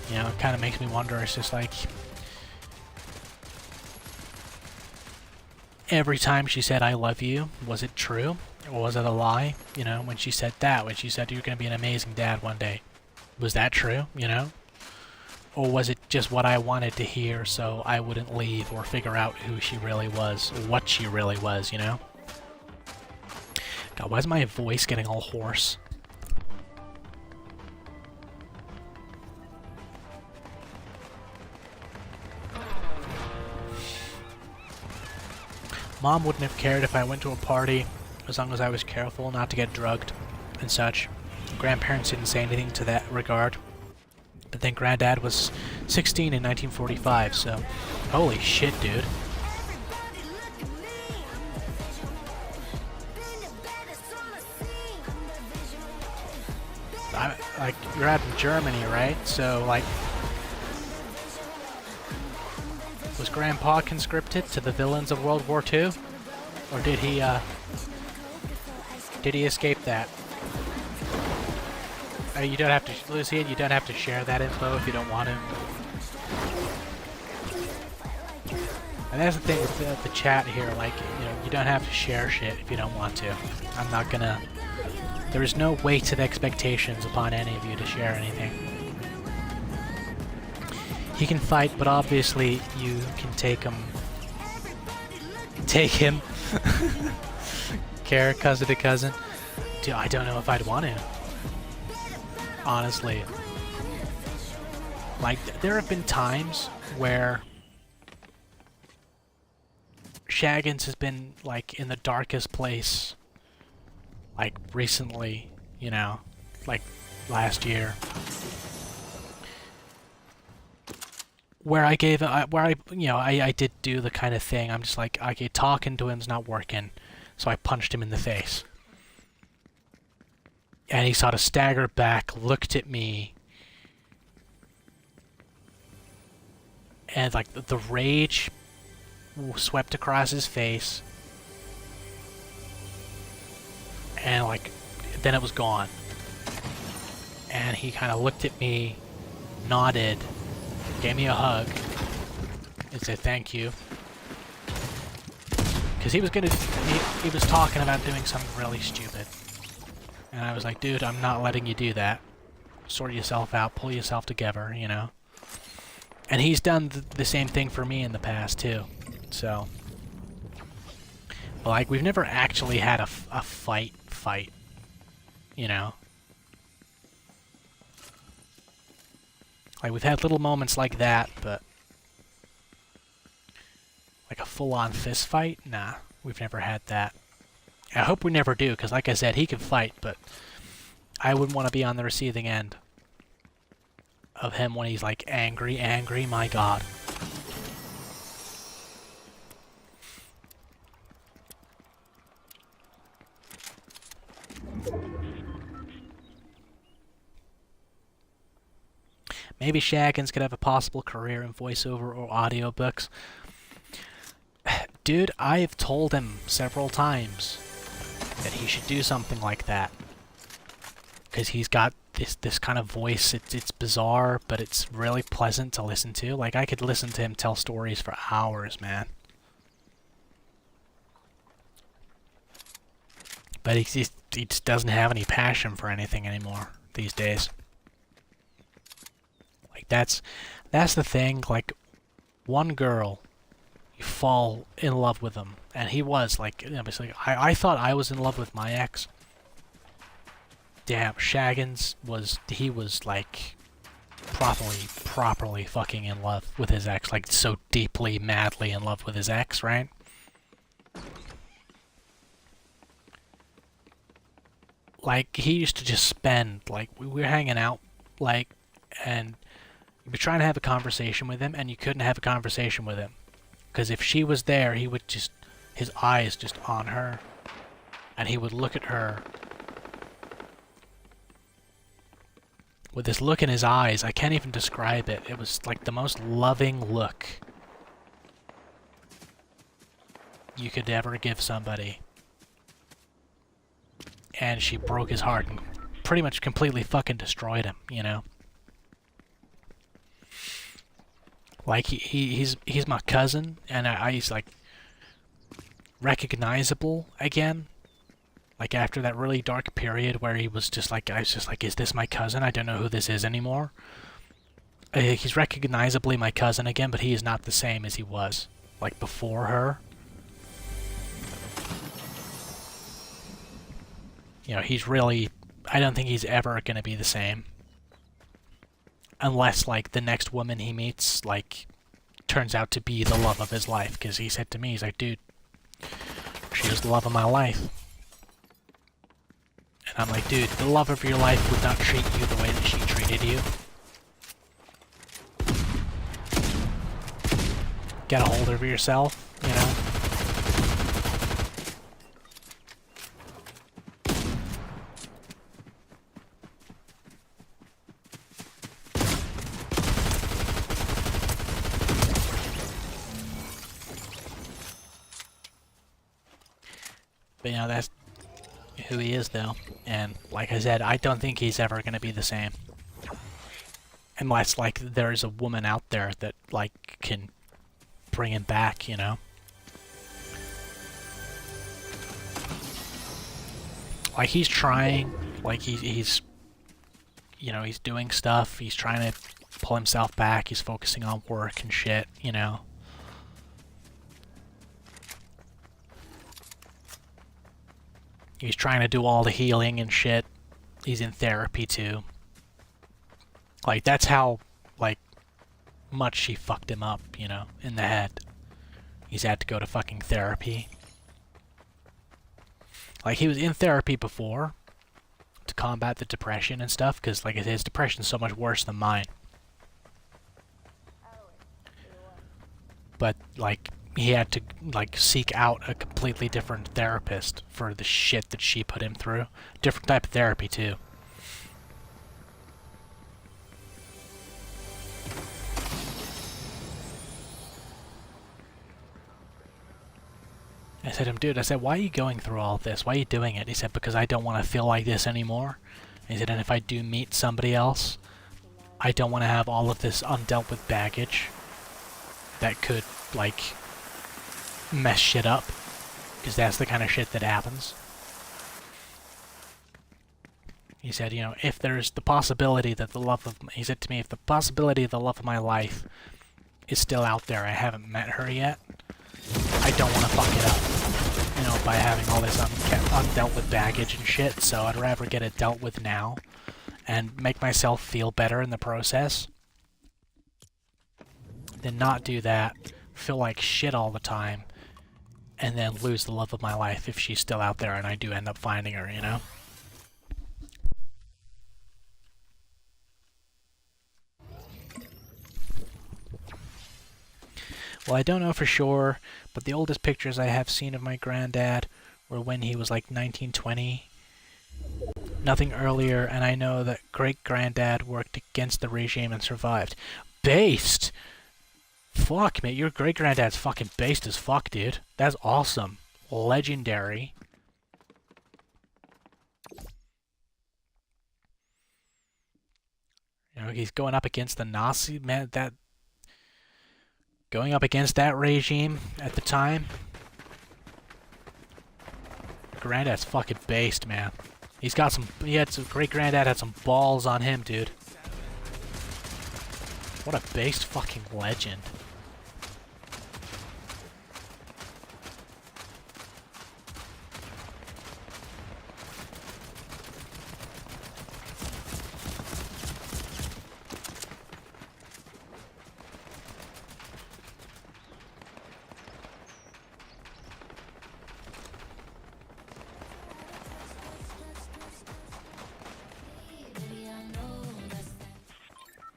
You know, it kind of makes me wonder. It's just like, every time she said "I love you," was it true? Or was it a lie? You know, when she said that, when she said "you're gonna be an amazing dad one day," was that true, you know? Or was it just what I wanted to hear so I wouldn't leave or figure out who she really was, or what she really was, you know? God, why is my voice getting all hoarse? Mom wouldn't have cared if I went to a party, as long as I was careful not to get drugged and such. Grandparents didn't say anything to that regard. But then Granddad was 16 in 1945, so holy shit, dude. Like, you're out in Germany, right? So, like, was Grandpa conscripted to the villains of World War II? Or did he escape that? You don't have to, Lucian, you don't have to share that info if you don't want to. And that's the thing with the chat here, like, you know, you don't have to share shit if you don't want to. I'm not gonna... There is no weight of expectations upon any of you to share anything. He can fight, but obviously you can take him. Take him. Care cousin to cousin. Dude, I don't know if I'd want to. Honestly. Like, there have been times where Shaggins has been, like, in the darkest place, like, recently, you know, like, last year. Where I gave, you know, I did do the kind of thing, I'm just like, okay, talking to him's not working, so I punched him in the face. And he sort of staggered back, looked at me, and like the rage swept across his face, and like then it was gone. And he kind of looked at me, nodded, gave me a hug, and said thank you. Because he was talking about doing something really stupid. And I was like, dude, I'm not letting you do that. Sort yourself out, pull yourself together, you know? And he's done the same thing for me in the past, too. So, but like, we've never actually had a fight, you know? Like, we've had little moments like that, but like a full-on fist fight? Nah, we've never had that. I hope we never do, because like I said, he can fight, but I wouldn't want to be on the receiving end of him when he's like angry, my god. Maybe Shaggins could have a possible career in voiceover or audiobooks. Dude, I've told him several times that he should do something like that. Because he's got this kind of voice. It's bizarre, but it's really pleasant to listen to. Like, I could listen to him tell stories for hours, man. But he just doesn't have any passion for anything anymore these days. Like, that's the thing. Like, one girl, you fall in love with him, and he was like, obviously, I thought I was in love with my ex. Damn, Shaggins was like properly fucking in love with his ex, like so deeply, madly in love with his ex, right? Like, he used to just spend, like, we were hanging out, like, and you'd be trying to have a conversation with him, and you couldn't have a conversation with him. Because if she was there, he would just, his eyes just on her, and he would look at her with this look in his eyes. I can't even describe it. It was like the most loving look you could ever give somebody. And she broke his heart and pretty much completely fucking destroyed him, you know? Like, he's my cousin, and he's like recognizable again. Like, after that really dark period where he was just like, I was just like, is this my cousin? I don't know who this is anymore. He's recognizably my cousin again, but he is not the same as he was, like, before her. You know, he's really, I don't think he's ever gonna be the same. Unless, like, the next woman he meets, like, turns out to be the love of his life. Because he said to me, he's like, dude, she was the love of my life. And I'm like, dude, the love of your life would not treat you the way that she treated you. Get a hold of yourself, you know? But, you know, that's who he is, though. And, like I said, I don't think he's ever going to be the same. Unless, like, there's a woman out there that, like, can bring him back, you know? Like, he's trying. Like, he's you know, he's doing stuff. He's trying to pull himself back. He's focusing on work and shit, you know? He's trying to do all the healing and shit. He's in therapy, too. Like, that's how, like, much she fucked him up, you know, in the head. He's had to go to fucking therapy. Like, he was in therapy before to combat the depression and stuff, because, like, his depression's so much worse than mine. But, like, he had to, like, seek out a completely different therapist for the shit that she put him through. Different type of therapy, too. said to him, dude, I said, why are you going through all this? Why are you doing it? He said, because I don't want to feel like this anymore. He said, and if I do meet somebody else, I don't want to have all of this undealt with baggage that could, like, mess shit up. Because that's the kind of shit that happens. He said, you know, if there's the possibility that the love of... He said to me, if the possibility of the love of my life is still out there, I haven't met her yet, I don't want to fuck it up, you know, by having all this undealt with baggage and shit, so I'd rather get it dealt with now and make myself feel better in the process than not do that, feel like shit all the time, and then lose the love of my life if she's still out there and I do end up finding her, you know? Well, I don't know for sure, but the oldest pictures I have seen of my granddad were when he was like 1920. Nothing earlier, and I know that great-granddad worked against the regime and survived. Based? Fuck, mate, your great-granddad's fucking based as fuck, dude. That's awesome. Legendary. You know, he's going up against the Nazi, man, that... Going up against that regime at the time. Granddad's fucking based, man. He's got some... Great-granddad had some balls on him, dude. What a based fucking legend.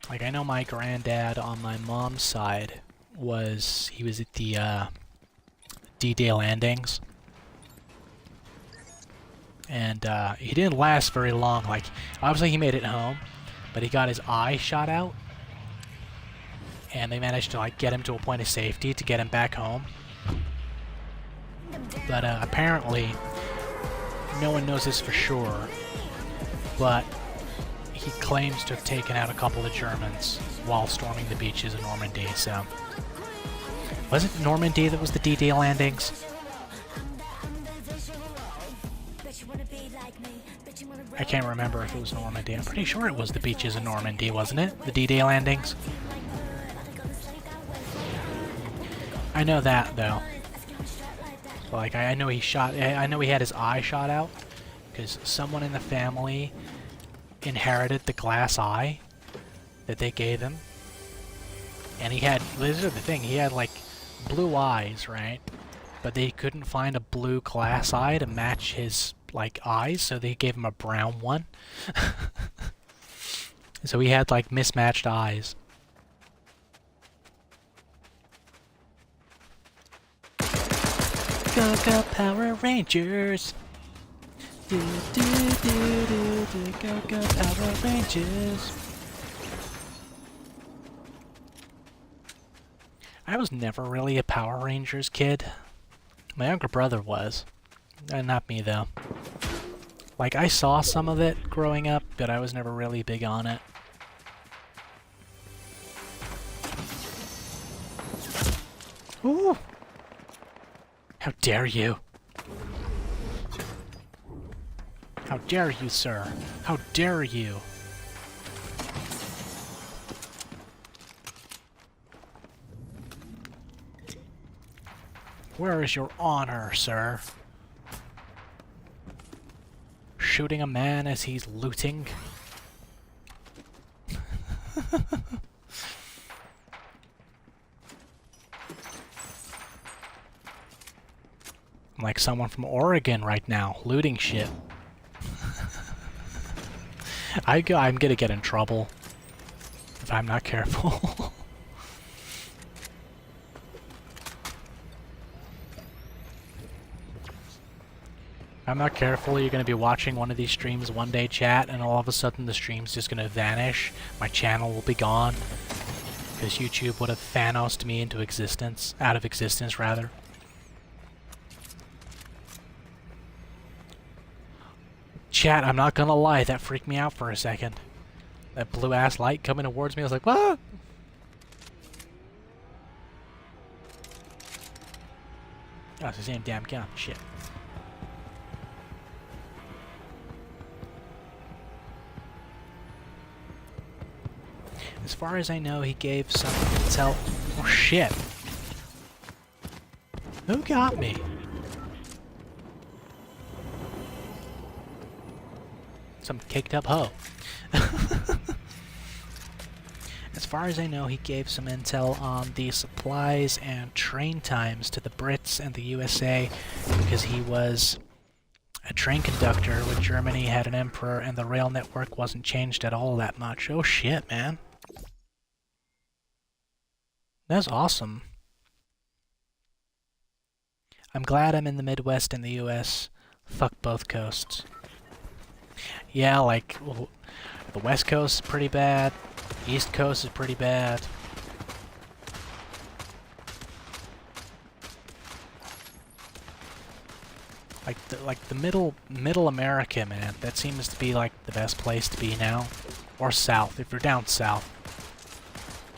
Like, I know my granddad on my mom's side he was at the D-Day landings. And he didn't last very long. Like, obviously he made it home, but he got his eye shot out. And they managed to, like, get him to a point of safety to get him back home. But apparently, no one knows this for sure, but he claims to have taken out a couple of Germans while storming the beaches of Normandy, so... Was it Normandy that was the D-Day landings? I can't remember if it was Normandy. I'm pretty sure it was the beaches of Normandy, wasn't it? The D-Day landings? I know that, though. Like, I know he shot... I know he had his eye shot out, because someone in the family inherited the glass eye that they gave him. And he had... This is the thing, he had, like, blue eyes, right? But they couldn't find a blue glass eye to match his, like, eyes, so they gave him a brown one. So he had, like, mismatched eyes. Go go Power Rangers! Do do do do do go go Power Rangers! I was never really a Power Rangers kid. My younger brother was. Not me though. Like, I saw some of it growing up, but I was never really big on it. Ooh! How dare you! How dare you, sir! How dare you! Where is your honor, sir? Shooting a man as he's looting? I'm like someone from Oregon right now, looting shit. I'm gonna get in trouble if I'm not careful. I'm not careful, you're gonna be watching one of these streams one day, chat, and all of a sudden the stream's just gonna vanish. My channel will be gone. Because YouTube would have Thanos'd me into existence. Out of existence, rather. Chat, I'm not gonna lie, that freaked me out for a second. That blue-ass light coming towards me, I was like, what? Oh, it's the same damn gun. Shit. As far as I know, he gave some intel. Oh shit! Who got me? Some caked up hoe. As far as I know, he gave some intel on the supplies and train times to the Brits and the USA because he was a train conductor when Germany had an emperor and the rail network wasn't changed at all that much. Oh shit, man. That's awesome. I'm glad I'm in the Midwest in the US. Fuck both coasts. Yeah, like, well, the West Coast is pretty bad. East Coast is pretty bad. Like the middle America, man. That seems to be like the best place to be now. Or south, if you're down south.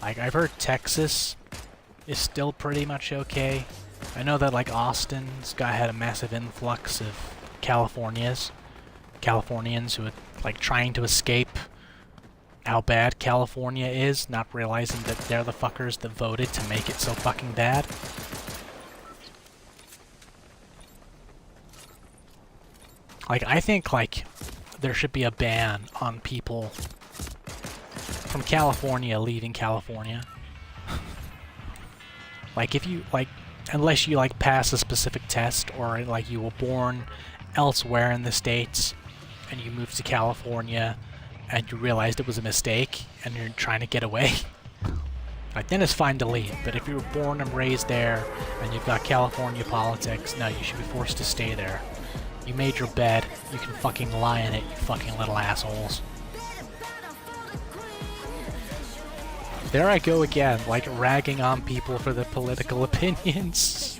Like I've heard Texas is still pretty much okay. I know that like Austin's had a massive influx of Californians who are like trying to escape how bad California is, not realizing that they're the fuckers that voted to make it so fucking bad. Like, I think, like, there should be a ban on people from California leaving California. Like, if you, like, unless you, like, pass a specific test or, like, you were born elsewhere in the States and you moved to California and you realized it was a mistake and you're trying to get away, like, then it's fine to leave. But if you were born and raised there and you've got California politics, no, you should be forced to stay there. You made your bed, you can fucking lie in it, you fucking little assholes. There I go again, like ragging on people for their political opinions.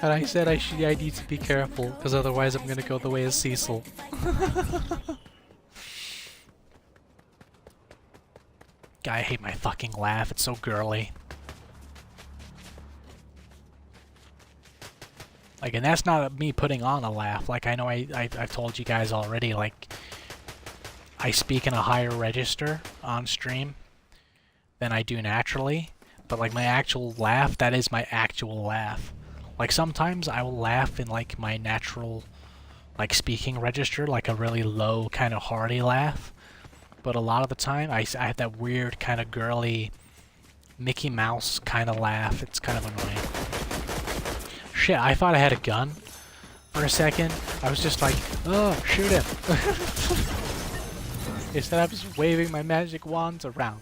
And I said I need to be careful, because otherwise I'm gonna go the way of Cecil. God, I hate my fucking laugh, it's so girly. Like, and that's not me putting on a laugh. Like, I know I've told you guys already, like, I speak in a higher register on stream than I do naturally. But, like, my actual laugh, that is my actual laugh. Like, sometimes I will laugh in, like, my natural, like, speaking register, like a really low, kind of hearty laugh. But a lot of the time, I have that weird, kind of girly, Mickey Mouse kind of laugh. It's kind of annoying. Shit, I thought I had a gun for a second. I was just like, oh, shoot him. Instead, I was just waving my magic wands around.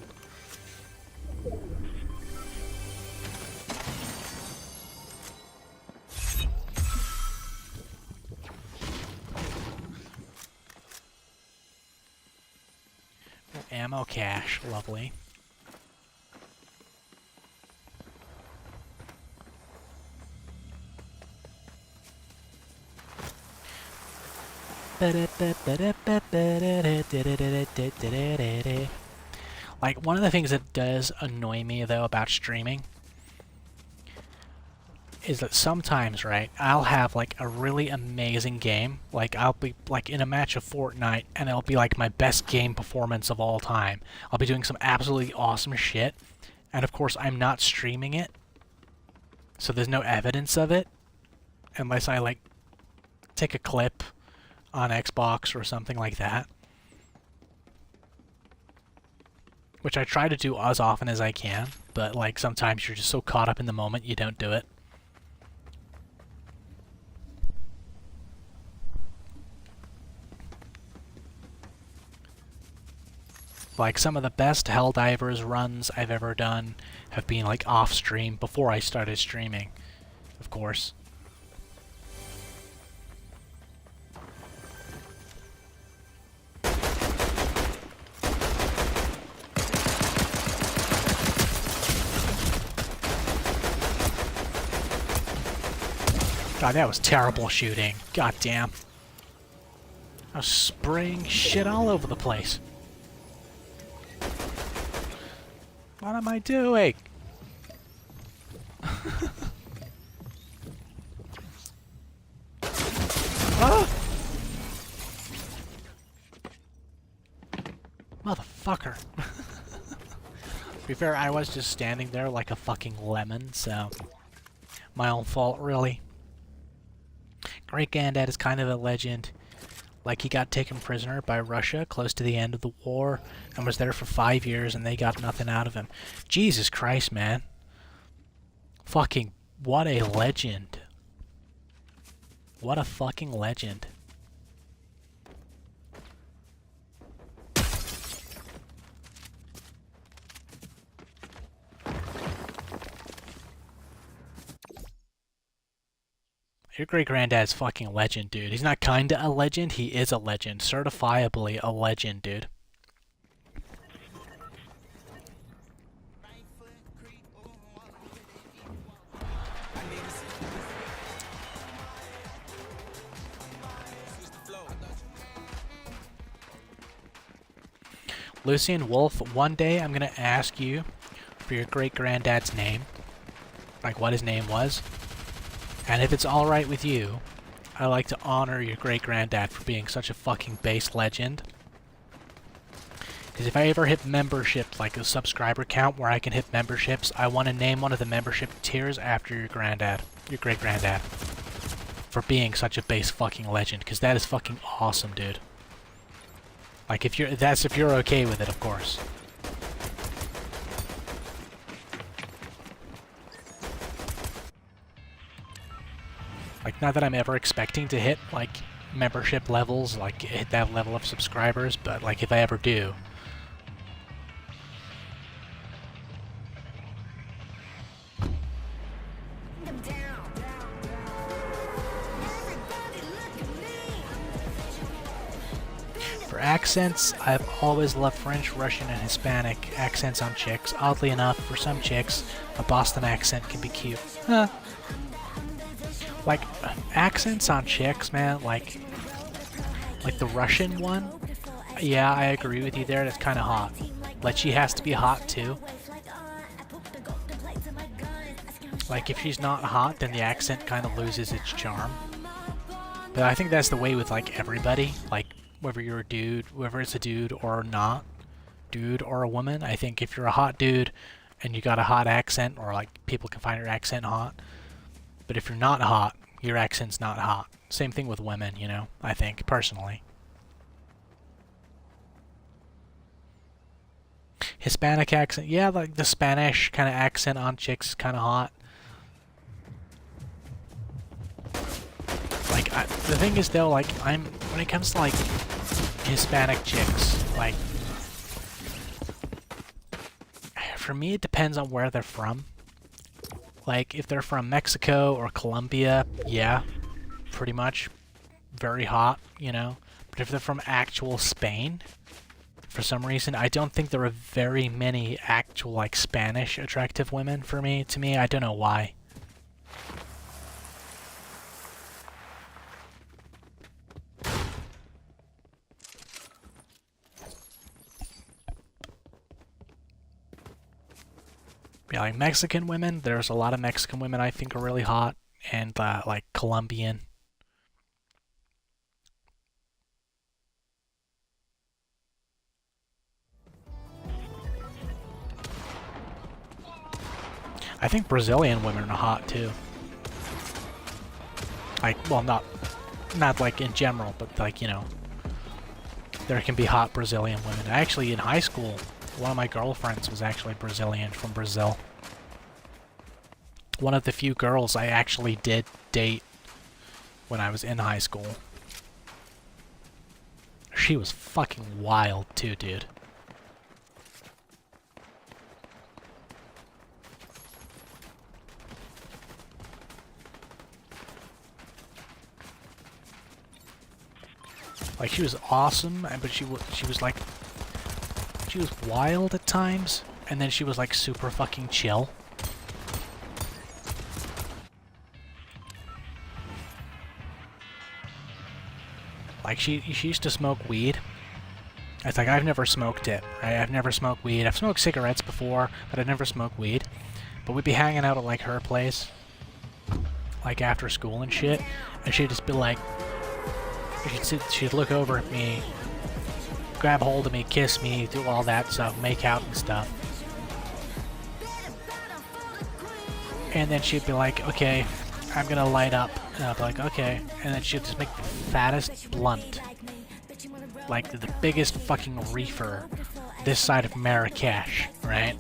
Ammo cache, lovely. Like, one of the things that does annoy me, though, about streaming is that sometimes, right, I'll have, like, a really amazing game. Like, I'll be, like, in a match of Fortnite, and it'll be, like, my best game performance of all time. I'll be doing some absolutely awesome shit, and of course, I'm not streaming it, so there's no evidence of it, unless I, like, take a clip on Xbox or something like that. Which I try to do as often as I can, but like sometimes you're just so caught up in the moment you don't do it. Like some of the best Helldivers runs I've ever done have been like off stream before I started streaming, of course. God, that was terrible shooting. God damn. I was spraying shit all over the place. What am I doing? Ah! Motherfucker. To be fair, I was just standing there like a fucking lemon, so my own fault, really. Great Granddad is kind of a legend. Like, he got taken prisoner by Russia close to the end of the war and was there for 5 years and they got nothing out of him. Jesus Christ, man. Fucking, what a legend. What a fucking legend. Your great-granddad's fucking a legend, dude. He's not kinda a legend, he is a legend. Certifiably a legend, dude. Lucian Wolf, one day I'm gonna ask you for your great-granddad's name. Like what his name was. And if it's alright with you, I like to honor your great-granddad for being such a fucking base legend. Because if I ever hit membership, like a subscriber count where I can hit memberships, I want to name one of the membership tiers after your granddad, your great-granddad. For being such a base fucking legend, because that is fucking awesome, dude. Like if you're okay with it, of course. Like, not that I'm ever expecting to hit, like, membership levels, like, hit that level of subscribers, but, like, if I ever do. For accents, I've always loved French, Russian, and Hispanic accents on chicks. Oddly enough, for some chicks, a Boston accent can be cute. Huh. Like, accents on chicks, man, like the Russian one, yeah, I agree with you there, that's kind of hot. Like, she has to be hot, too. Like, if she's not hot, then the accent kind of loses its charm. But I think that's the way with, like, everybody. Like, whether you're a dude, whether it's a dude or not, dude or a woman, I think if you're a hot dude and you got a hot accent, or, like, people can find your accent hot, but if you're not hot, your accent's not hot. Same thing with women, you know, I think, personally. Hispanic accent, yeah, like the Spanish kind of accent on chicks is kind of hot. Like, the thing is, though, like, when it comes to, like, Hispanic chicks, like, for me, it depends on where they're from. Like, if they're from Mexico or Colombia, yeah, pretty much very hot, you know. But if they're from actual Spain, for some reason, I don't think there are very many actual, like, Spanish attractive women to me. I don't know why. Yeah, like Mexican women, there's a lot of Mexican women I think are really hot, and like Colombian. I think Brazilian women are hot too. Like, well, not like in general, but like, you know, there can be hot Brazilian women. Actually, in high school, one of my girlfriends was actually Brazilian, from Brazil. One of the few girls I actually did date when I was in high school. She was fucking wild too, dude. Like, she was awesome, but she was like, she was wild at times, and then she was like super fucking chill. Like, she used to smoke weed. It's like, I've never smoked it, right? I've never smoked weed. I've smoked cigarettes before, but I've never smoked weed. But we'd be hanging out at, like, her place, like, after school and shit, and she'd just be like, she'd look over at me, grab hold of me, kiss me, do all that stuff, make out and stuff. And then she'd be like, okay, I'm gonna light up. And I'd be like, okay. And then she'd just make the fattest blunt. Like the biggest fucking reefer this side of Marrakesh, right?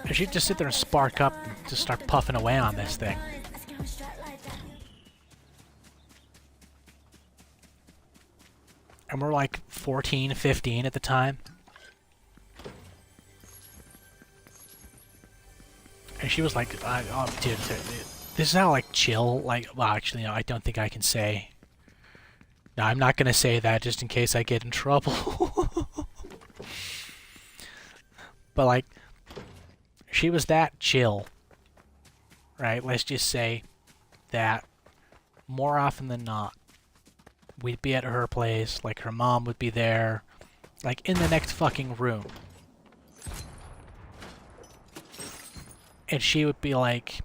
And she'd just sit there and spark up and just start puffing away on this thing. And we're like 14, 15 at the time. And she was like, oh, dude, this is how, like, chill, like, well, actually, no, I don't think I can say. No, I'm not gonna say that just in case I get in trouble. But, like, she was that chill, right? Let's just say that more often than not, we'd be at her place, like, her mom would be there, like, in the next fucking room. And she would be like,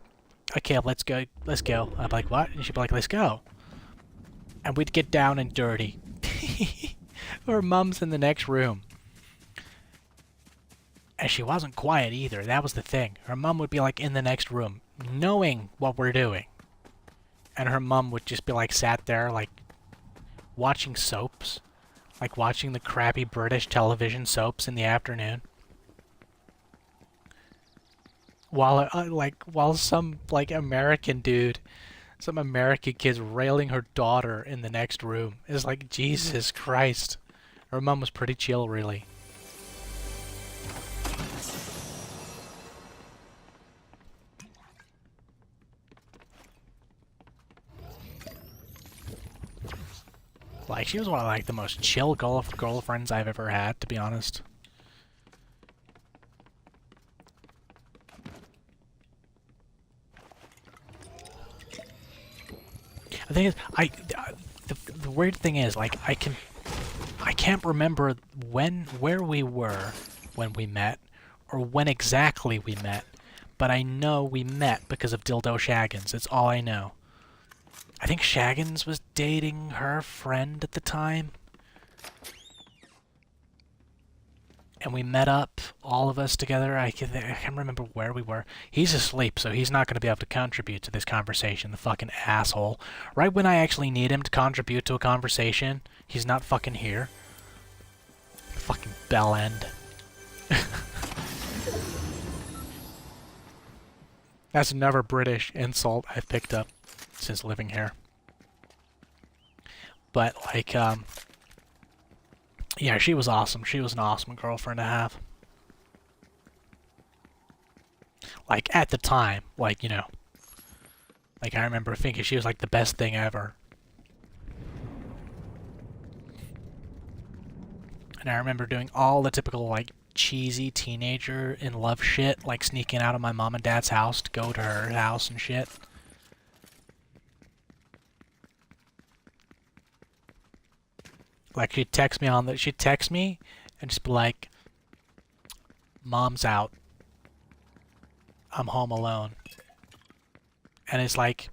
okay, let's go. I'd be like, what? And she'd be like, let's go. And we'd get down and dirty. Her mom's in the next room. And she wasn't quiet either. That was the thing. Her mom would be like in the next room, knowing what we're doing. And her mom would just be like sat there, like, watching soaps. Like watching the crappy British television soaps in the afternoon. While some, like, American dude, some American kid's railing her daughter in the next room. It's like, Jesus Christ. Her mom was pretty chill, really. Like, she was one of, like, the most chill girlfriends I've ever had, to be honest. The thing is, the weird thing is, like, I can't remember where we were when we met, or when exactly we met, but I know we met because of Dildo Shaggins. It's all I know. I think Shaggins was dating her friend at the time. And we met up, all of us together. I can't remember where we were. He's asleep, so he's not going to be able to contribute to this conversation, the fucking asshole. Right when I actually need him to contribute to a conversation, he's not fucking here. Fucking bell end. That's another British insult I've picked up since living here. But, like, yeah, she was awesome. She was an awesome girlfriend to have. Like, at the time, like, you know. Like, I remember thinking she was, like, the best thing ever. And I remember doing all the typical, like, cheesy teenager in love shit. Like, sneaking out of my mom and dad's house to go to her house and shit. Like, she'd text me and just be like, Mom's out. I'm home alone. And it's like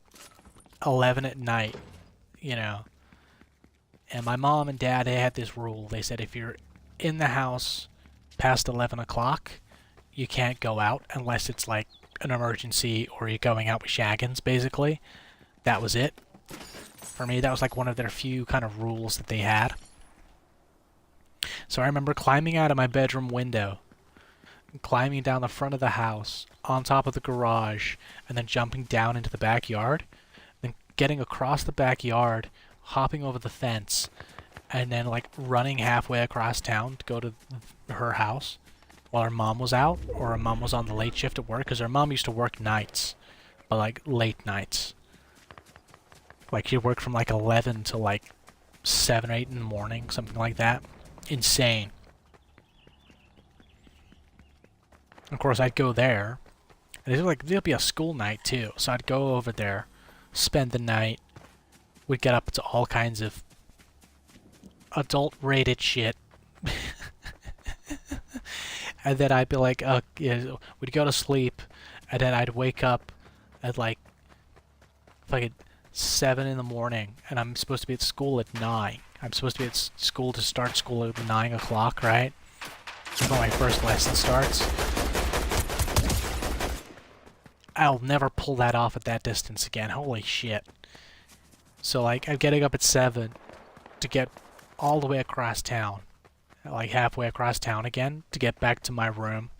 11 at night, you know. And my mom and dad, they had this rule. They said if you're in the house past 11 o'clock, you can't go out unless it's like an emergency or you're going out with Shaggins, basically. That was it. For me, that was like one of their few kind of rules that they had. So I remember climbing out of my bedroom window, climbing down the front of the house, on top of the garage, and then jumping down into the backyard, then getting across the backyard, hopping over the fence, and then, like, running halfway across town to go to her house while her mom was out, or her mom was on the late shift at work, because her mom used to work nights, but, like, late nights. Like, she'd work from, like, 11 to, like, 7 or 8 in the morning, something like that. Insane. Of course, I'd go there, and there'd be a school night too, so I'd go over there, spend the night. We'd get up to all kinds of adult-rated shit. And then I'd be like, yeah, we'd go to sleep, and then I'd wake up at like fucking 7 in the morning, and I'm supposed to be at school at 9. I'm supposed to be at school to start school at 9 o'clock, right? That's when my first lesson starts. I'll never pull that off at that distance again. Holy shit. So, like, I'm getting up at 7 to get all the way across town. Like, halfway across town again to get back to my room.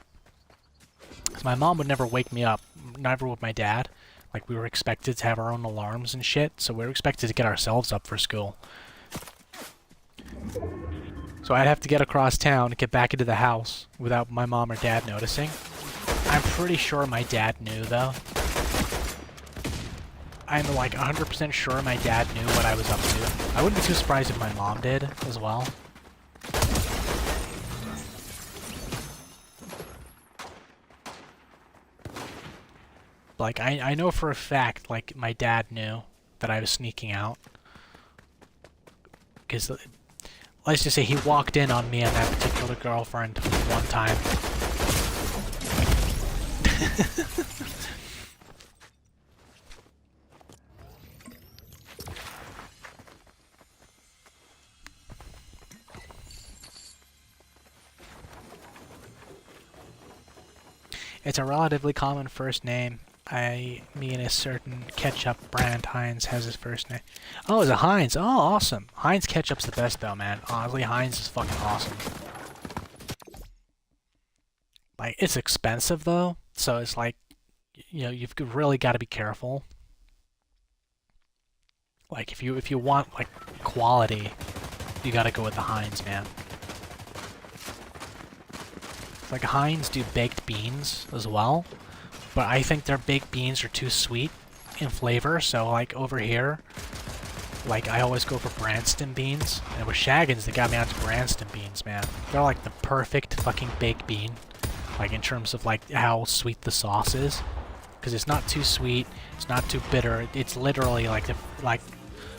So my mom would never wake me up. Never would my dad. Like, we were expected to have our own alarms and shit, so we were expected to get ourselves up for school. So I'd have to get across town to get back into the house without my mom or dad noticing. I'm pretty sure my dad knew, though. I'm like 100% sure my dad knew what I was up to. I wouldn't be too surprised if my mom did as well. Like, I know for a fact, like, my dad knew that I was sneaking out. Because, let's just say he walked in on me and that particular girlfriend one time. It's a relatively common first name. I mean a certain ketchup brand, Heinz, has his first name. Oh, it's a Heinz. Oh, awesome. Heinz ketchup's the best, though, man. Honestly, Heinz is fucking awesome. Like, it's expensive, though, so it's like, you know, you've really got to be careful. Like, if you want, like, quality, you gotta go with the Heinz, man. Like, Heinz do baked beans as well, but I think their baked beans are too sweet in flavor, so, like, over here, like, I always go for Branston beans, and with Shaggins, they got me onto Branston beans, man. They're, like, the perfect fucking baked bean, like, in terms of, like, how sweet the sauce is, because it's not too sweet, it's not too bitter, it's literally, like, like,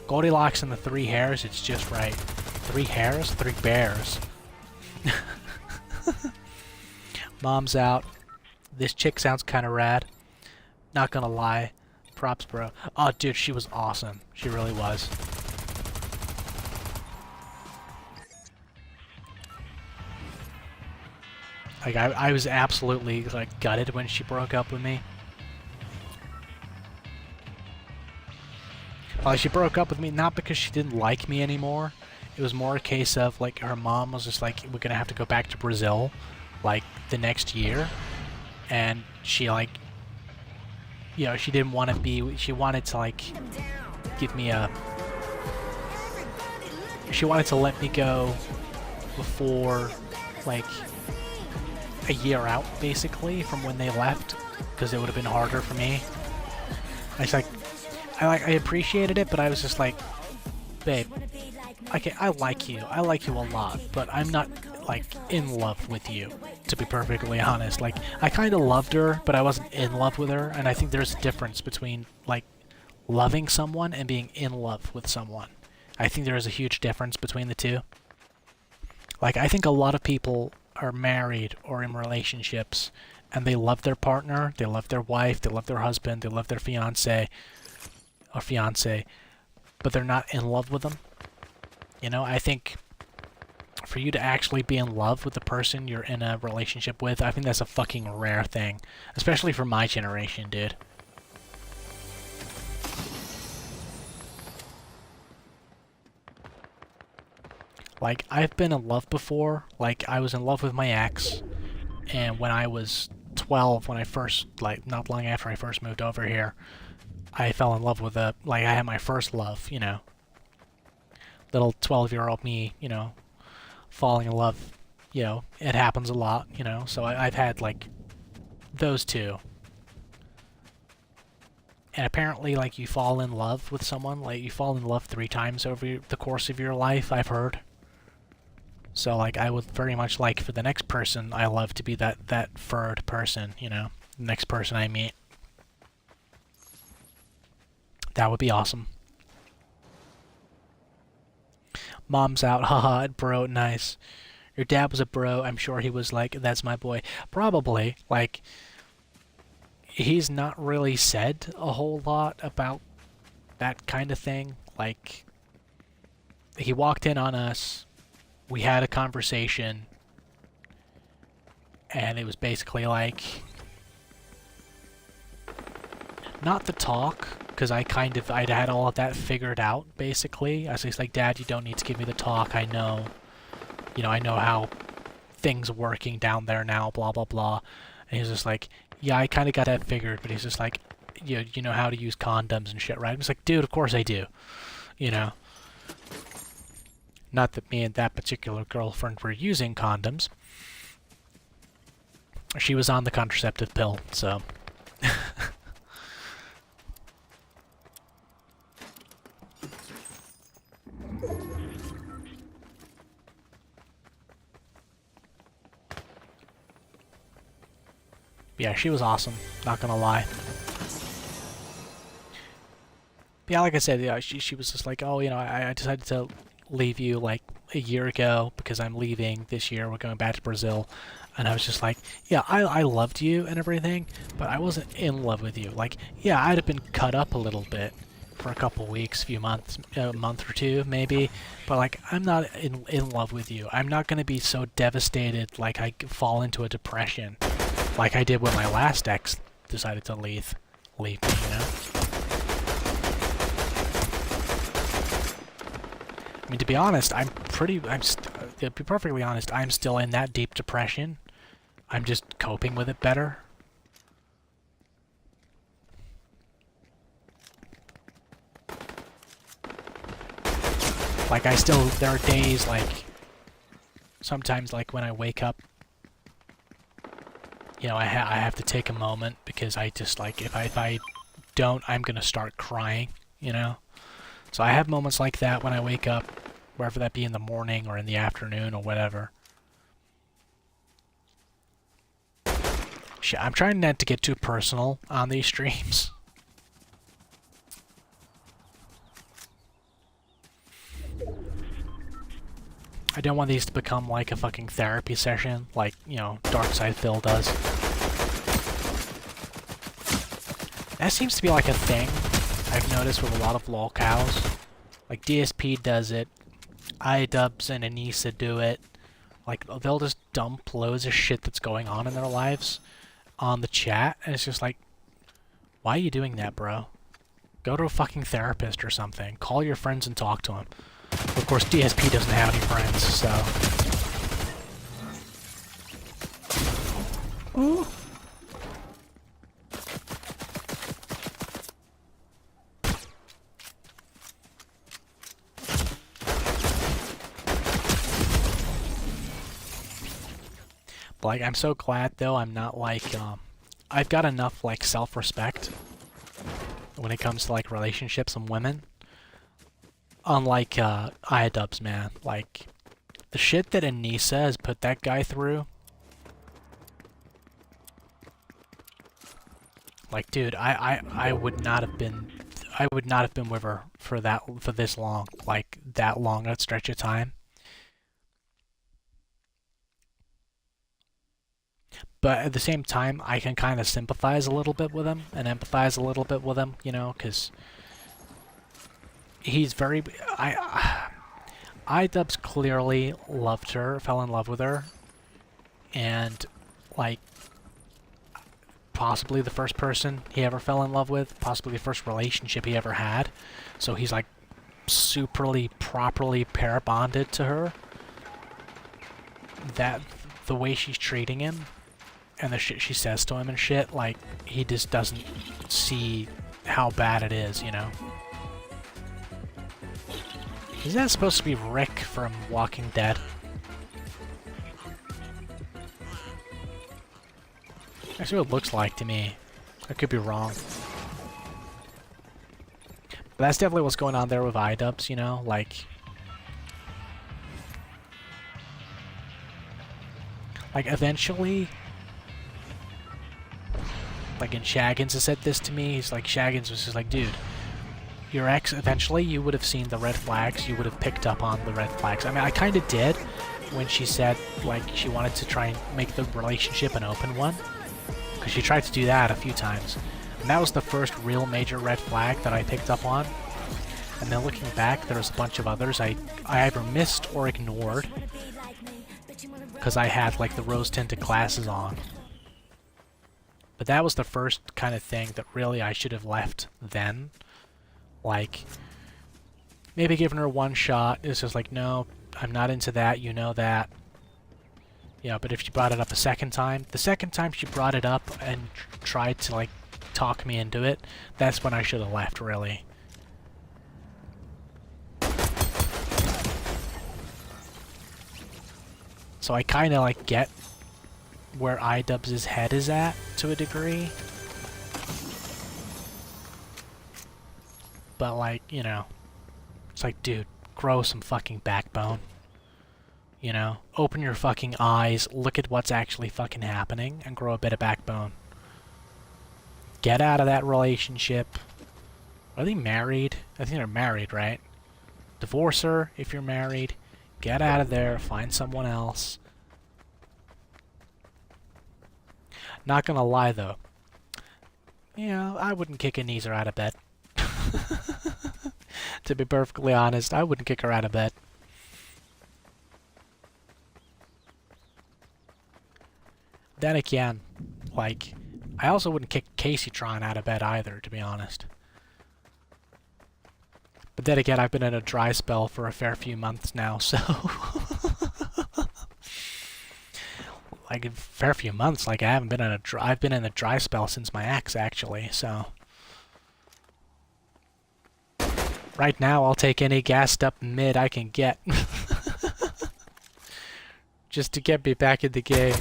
Goldilocks and the 3 hairs, it's just right. 3 hairs? 3 bears. Mom's out. This chick sounds kind of rad. Not gonna lie. Props, bro. Oh, dude, she was awesome. She really was. Like, I was absolutely, like, gutted when she broke up with me. Like, she broke up with me not because she didn't like me anymore. It was more a case of, like, her mom was just like, we're gonna have to go back to Brazil, like, the next year. And she, like, you know, she didn't want to be, she wanted to, like, give me a, she wanted to let me go before, like, a year out, basically, from when they left, because it would have been harder for me. I was like, I appreciated it, but I was just like, babe, okay, I like you a lot, but I'm not, like, in love with you, to be perfectly honest. Like, I kind of loved her, but I wasn't in love with her, and I think there's a difference between, like, loving someone and being in love with someone. I think there is a huge difference between the two. Like, I think a lot of people are married or in relationships, and they love their partner, they love their wife, they love their husband, they love their fiancé, or fiancé, but they're not in love with them. You know, I think for you to actually be in love with the person you're in a relationship with, I think that's a fucking rare thing. Especially for my generation, dude. Like, I've been in love before. Like, I was in love with my ex, and when I was 12, when I first, like, not long after I first moved over here, I fell in love with a, like, I had my first love, you know. Little 12-year-old me, you know, falling in love, you know, it happens a lot, you know, so I've had, like, those two. And apparently, like, you fall in love with someone, like, you fall in love 3 times over the course of your life, I've heard. So, like, I would very much like for the next person I love to be that third person, you know, the next person I meet. That would be awesome. Mom's out, haha, bro, nice. Your dad was a bro. I'm sure he was like, that's my boy. Probably. Like, he's not really said a whole lot about that kind of thing. Like, he walked in on us, we had a conversation, and it was basically like, not the talk, because I'd had all of that figured out, basically. I was just like, Dad, you don't need to give me the talk, I know. You know, I know how things working down there now, blah, blah, blah. And he's just like, yeah, I kind of got that figured, but he's just like, you know how to use condoms and shit, right? I'm just like, dude, of course I do. You know? Not that me and that particular girlfriend were using condoms. She was on the contraceptive pill, so... Yeah, she was awesome, not gonna lie. Yeah, like I said, yeah, she was just like, oh, you know, I decided to leave you like a year ago because I'm leaving this year. We're going back to Brazil. And I was just like, yeah, I loved you and everything, but I wasn't in love with you. Like, yeah, I'd have been cut up a little bit for a couple weeks, few months, a month or two maybe, but like, I'm not in love with you. I'm not going to be so devastated like I fall into a depression like I did when my last ex decided to leave me, you know? I mean, to be honest, to be perfectly honest, I'm still in that deep depression. I'm just coping with it better. Like, there are days, like, sometimes, like, when I wake up, you know, I have to take a moment because I just, like, if I don't, I'm gonna start crying, you know? So I have moments like that when I wake up, whether that be in the morning or in the afternoon or whatever. Shit, I'm trying not to get too personal on these streams. I don't want these to become like a fucking therapy session, like, you know, Darkside Phil does. That seems to be like a thing I've noticed with a lot of lolcows. Like, DSP does it, iDubbbz and Anissa do it. Like, they'll just dump loads of shit that's going on in their lives on the chat, and it's just like, why are you doing that, bro? Go to a fucking therapist or something. Call your friends and talk to them. Of course, DSP doesn't have any friends, so... Ooh. Like, I'm so glad, though, I'm not, like, I've got enough, like, self-respect when it comes to, like, relationships and women. Unlike, iDubbbz, man. Like, the shit that Anissa has put that guy through... Like, dude, I would not have been... I would not have been with her for this long. Like, that long a stretch of time. But at the same time, I can kind of sympathize a little bit with him and empathize a little bit with him, you know, because he's very... iDubbbz clearly loved her, fell in love with her, and, like, possibly the first person he ever fell in love with, possibly the first relationship he ever had, so he's, like, superly, properly pair bonded to her. That, the way she's treating him, and the shit she says to him and shit, like, he just doesn't see how bad it is, you know? Is that supposed to be Rick from Walking Dead? That's what it looks like to me. I could be wrong. But that's definitely what's going on there with iDubbbz, you know? Like, eventually... Like, and Shaggins has said this to me, he's like, Shaggins was just like, dude, your ex, eventually you would have seen the red flags, you would have picked up on the red flags. I mean, I kind of did when she said, like, she wanted to try and make the relationship an open one. Because she tried to do that a few times. And that was the first real major red flag that I picked up on. And then looking back, there was a bunch of others I either missed or ignored. Because I had, like, the rose-tinted glasses on. But that was the first kind of thing that really I should have left then. Like, maybe giving her one shot. It's just like, no, I'm not into that, you know that. Yeah, but if she brought it up a second time, the second time she brought it up and tried to, like, talk me into it, that's when I should have left, really. So I kind of, like, get where iDubbbz's head is at, to a degree. But, like, you know, it's like, dude, grow some fucking backbone. You know, open your fucking eyes, look at what's actually fucking happening, and grow a bit of backbone. Get out of that relationship. Are they married? I think they're married, right? Divorce her if you're married. Get out of there, find someone else. Not gonna lie, though. Yeah, I wouldn't kick Aneezer out of bed. To be perfectly honest, I wouldn't kick her out of bed. Then again, like, I also wouldn't kick Caseytron out of bed either, to be honest. But then again, I've been in a dry spell for a fair few months now, so... like, a fair few months, like, I haven't been in a dry... I've been in a dry spell since my ex, actually, so... Right now, I'll take any gassed up mid I can get. Just to get me back in the game.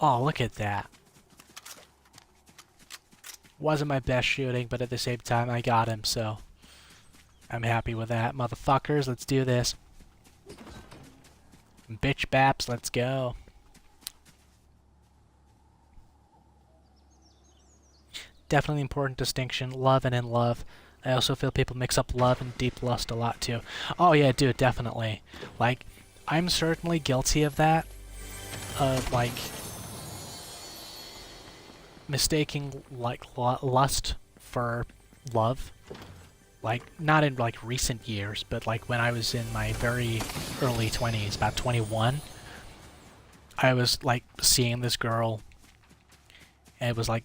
Oh, look at that. Wasn't my best shooting, but at the same time, I got him, so... I'm happy with that. Motherfuckers, let's do this. Bitch baps, let's go. Definitely important distinction, love and in love. I also feel people mix up love and deep lust a lot, too. Oh yeah, dude, definitely. Like, I'm certainly guilty of that. Like... mistaking like lust for love, like not in like recent years, but like when I was in my very early 20s, about 21, I was like seeing this girl, and it was like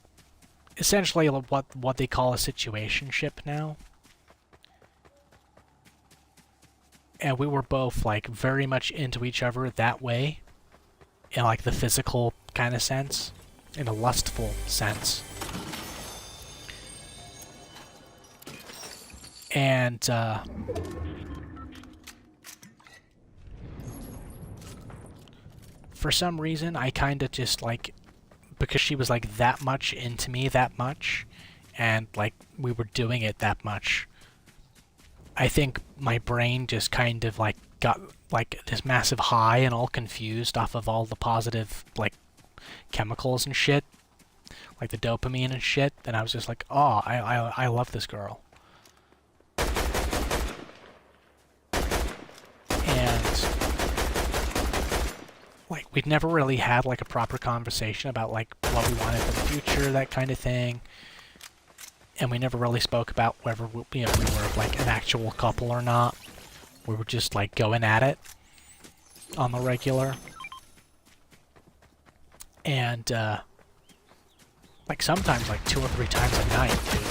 essentially what they call a situationship now, and we were both like very much into each other that way, in like the physical kind of sense. In a lustful sense. And, for some reason, I kinda just, like, because she was, like, that much into me that much, and, like, we were doing it that much, I think my brain just kind of, like, got, like, this massive high and all confused off of all the positive, like, chemicals and shit, like the dopamine and shit, and I was just like, oh, I love this girl. And like we'd never really had like a proper conversation about like what we wanted for the future, that kind of thing. And we never really spoke about whether we were like an actual couple or not. We were just like going at it on the regular. And, like, sometimes, like, 2 or 3 times a night, dude.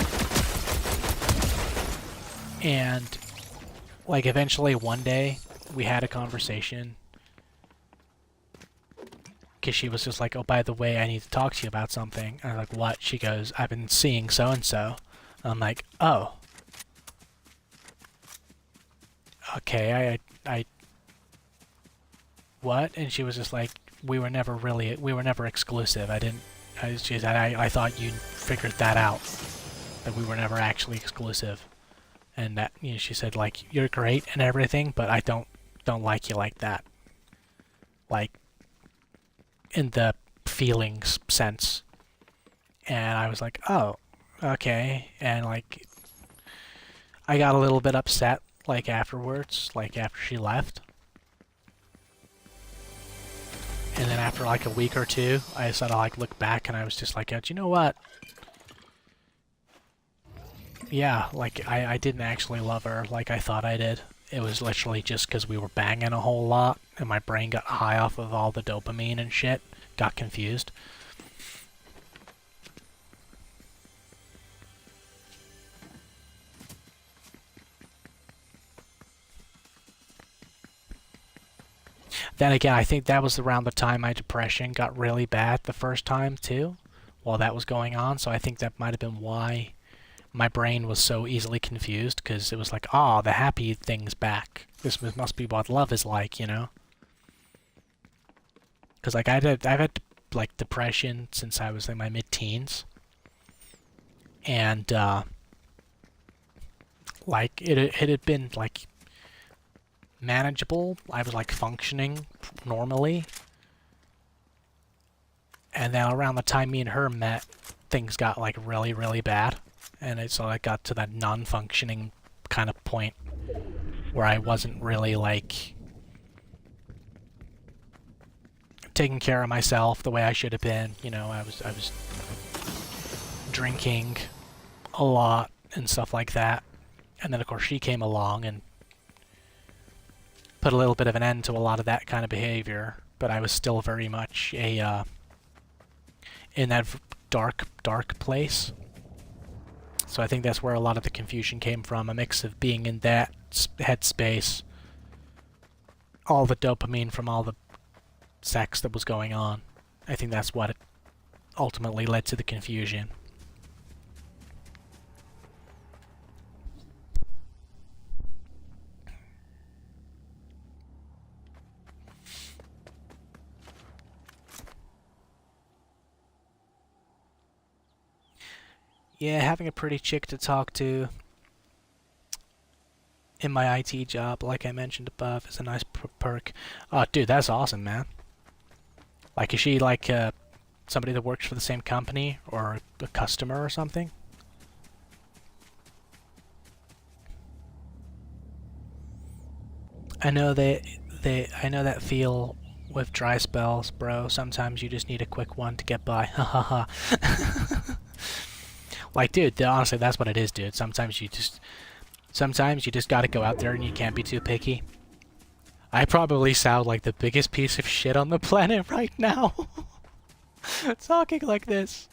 And, like, eventually one day, we had a conversation. Because she was just like, oh, by the way, I need to talk to you about something. And I'm like, what? She goes, I've been seeing so-and-so. I'm like, oh. Okay, I... What? And she was just like, we were never exclusive. She said, I thought you'd figured that out. That we were never actually exclusive. And that, you know, she said, like, you're great and everything, but I don't like you like that. Like, in the feelings sense. And I was like, oh, okay, and like I got a little bit upset like afterwards, like after she left. And then after like a week or two, I sort of like looked back and I was just like, do you know what? Yeah, like I didn't actually love her like I thought I did. It was literally just because we were banging a whole lot and my brain got high off of all the dopamine and shit. Got confused. Then again, I think that was around the time my depression got really bad the first time too, while that was going on. So I think that might have been why my brain was so easily confused, because it was like, oh, the happy thing's back. This must be what love is like, you know? Because like I've had like depression since I was in my mid-teens, and like it had been like manageable. I was like functioning normally, and then around the time me and her met, things got like really, really bad, and so I got to that non-functioning kind of point where I wasn't really like taking care of myself the way I should have been. You know, I was drinking a lot and stuff like that, and then of course she came along and put a little bit of an end to a lot of that kind of behavior, but I was still very much a in that dark place. So I think that's where a lot of the confusion came from, a mix of being in that headspace, all the dopamine from all the sex that was going on. I think that's what it ultimately led to the confusion. Yeah, having a pretty chick to talk to in my IT job, like I mentioned above, is a nice perk. Oh, dude, that's awesome, man. Like, is she like somebody that works for the same company or a customer or something? I know I know that feel with dry spells, bro. Sometimes you just need a quick one to get by. Ha ha ha. Like, dude, honestly, that's what it is, dude. Sometimes you just gotta go out there and you can't be too picky. I probably sound like the biggest piece of shit on the planet right now. Talking like this.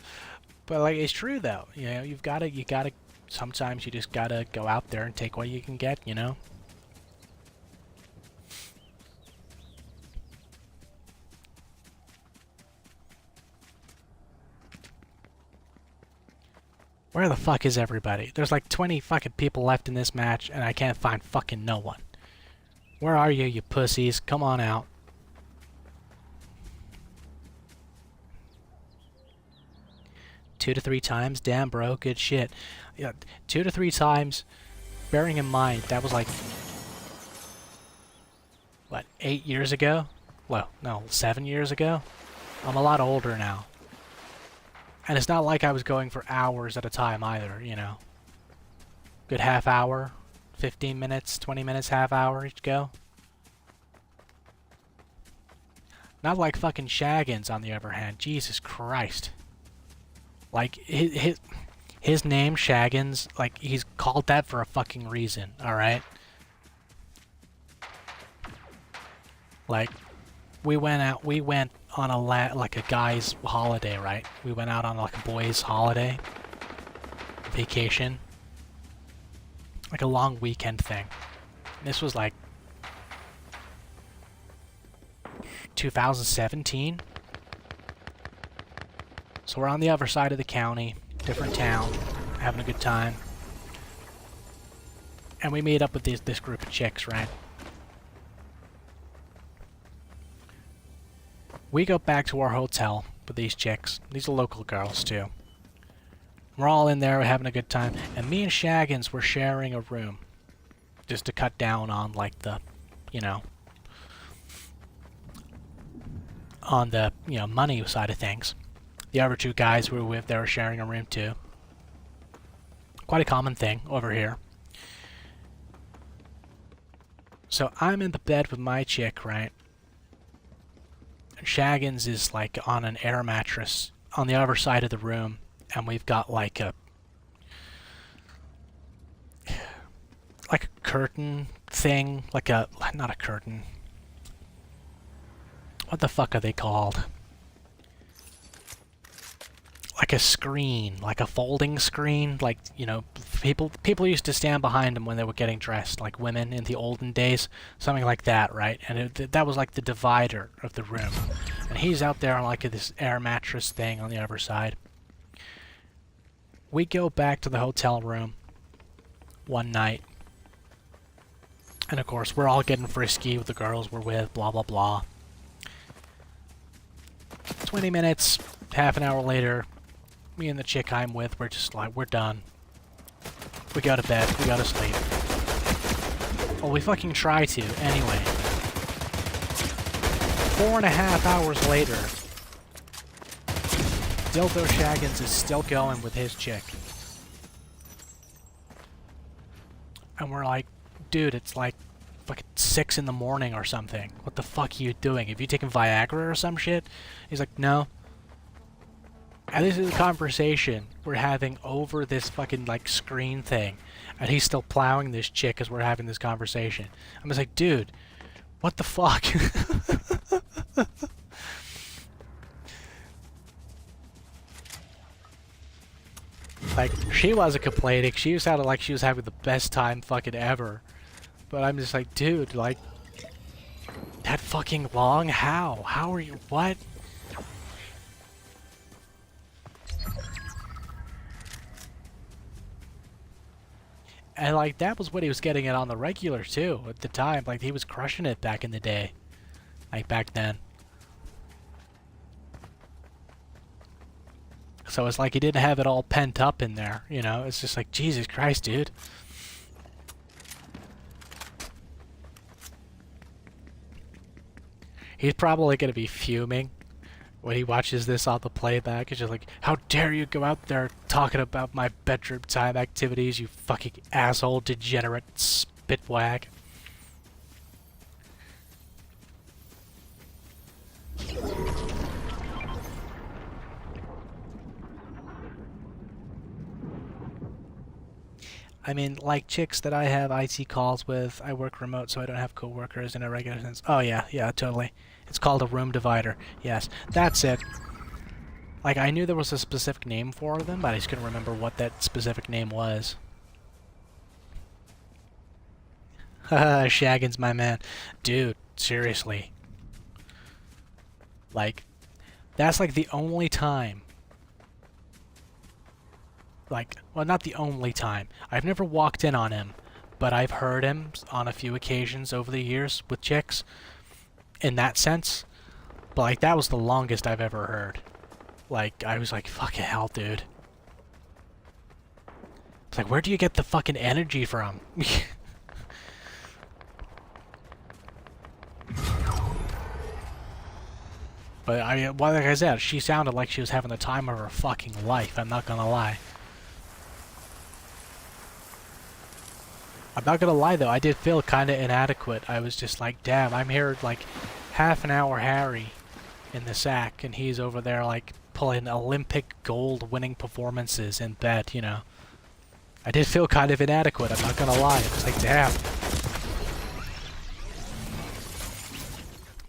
But, like, it's true, though. You know, you gotta, sometimes you just gotta go out there and take what you can get, you know? Where the fuck is everybody? There's like 20 fucking people left in this match, and I can't find fucking no one. Where are you, you pussies? Come on out. Two to three times? Damn, bro. Good shit. Yeah, 2 to 3 times, bearing in mind, that was like, what, 8 years ago? Well, no, 7 years ago? I'm a lot older now. And it's not like I was going for hours at a time either, you know. Good half hour, 15 minutes, 20 minutes, half hour each go. Not like fucking Shaggins, on the other hand. Jesus Christ. Like, his name, Shaggins, like, he's called that for a fucking reason, alright? Like, we went on like a guy's holiday, right? We went out on like a boy's holiday, vacation, like a long weekend thing. This was like 2017. So we're on the other side of the county, different town, having a good time. And we meet up with this group of chicks, right? We go back to our hotel with these chicks. These are local girls, too. We're all in there, we're having a good time. And me and Shaggins were sharing a room. Just to cut down on, like, the, you know, on the, you know, money side of things. The other two guys we were with, they were sharing a room, too. quite a common thing over here. So I'm in the bed with my chick, right? And Shaggins is like on an air mattress on the other side of the room, and we've got like a curtain thing, not a curtain. What the fuck are they called? Like a screen, like a folding screen, like, you know, people used to stand behind them when they were getting dressed, like women in the olden days, something like that, right? And that was like the divider of the room. And he's out there on like this air mattress thing on the other side. We go back to the hotel room one night. And of course, we're all getting frisky with the girls we're with, blah, blah, blah. 20 minutes, half an hour later, me and the chick I'm with, we're just like, we're done. We go to bed, we go to sleep. Well, we fucking try to, anyway. 4.5 hours later, Dildo Shaggins is still going with his chick. And we're like, dude, it's like fucking 6 in the morning or something. What the fuck are you doing? Have you taken Viagra or some shit? He's like, no. And this is a conversation we're having over this fucking, like, screen thing. And he's still plowing this chick as we're having this conversation. I'm just like, dude, what the fuck? Like, she wasn't complaining. She sounded like she was having the best time fucking ever. But I'm just like, dude, like, that fucking long? How? How are you? What? And, like, that was what he was getting it on the regular, too, at the time. Like, he was crushing it back in the day. Like, back then. So it's like he didn't have it all pent up in there, you know? It's just like, Jesus Christ, dude. He's probably going to be fuming when he watches this on the playback. He's just like, how dare you go out there talking about my bedroom time activities, you fucking asshole, degenerate spitwag. I mean, like chicks that I have IT calls with, I work remote so I don't have coworkers in a regular sense. Oh yeah, yeah, totally. It's called a room divider. Yes, that's it. Like, I knew there was a specific name for them, but I just couldn't remember what that specific name was. Haha, Shaggins, my man. Dude, seriously. Like, that's like the only time. Like, well, not the only time. I've never walked in on him, but I've heard him on a few occasions over the years with chicks. In that sense. But, like, that was the longest I've ever heard. Like, I was like, fucking hell, dude. It's like, where do you get the fucking energy from? But, well, like I said, she sounded like she was having the time of her fucking life, I'm not gonna lie. I'm not gonna lie, though, I did feel kinda inadequate. I was just like, damn, I'm here, like, half an hour Harry in the sack, and he's over there, like, pulling Olympic gold winning performances in bed, you know. I did feel kind of inadequate, I'm not gonna lie. It was like, damn.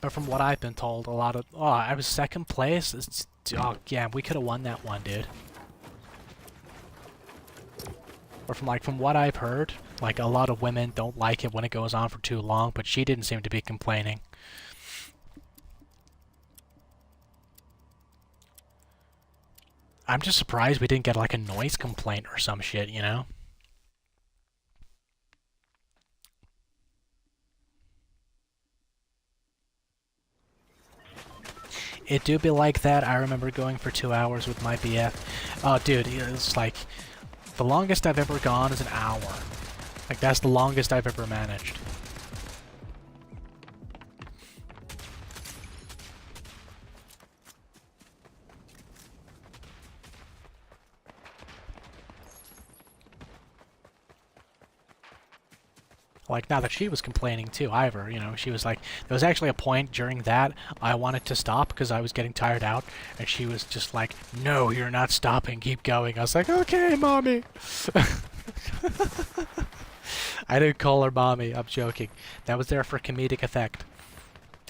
But from what I've been told, a lot of... Oh, I was second place? Oh, yeah, we could have won that one, dude. Or from what I've heard, like, a lot of women don't like it when it goes on for too long, but she didn't seem to be complaining. I'm just surprised we didn't get, like, a noise complaint or some shit, you know? It do be like that. I remember going for 2 hours with my BF. Oh, dude, it's like... The longest I've ever gone is an hour. Like, that's the longest I've ever managed. Like, not that she was complaining too, either, you know, she was like, there was actually a point during that I wanted to stop because I was getting tired out, and she was just like, no, you're not stopping, keep going. I was like, okay, mommy. I didn't call her mommy, I'm joking. That was there for comedic effect.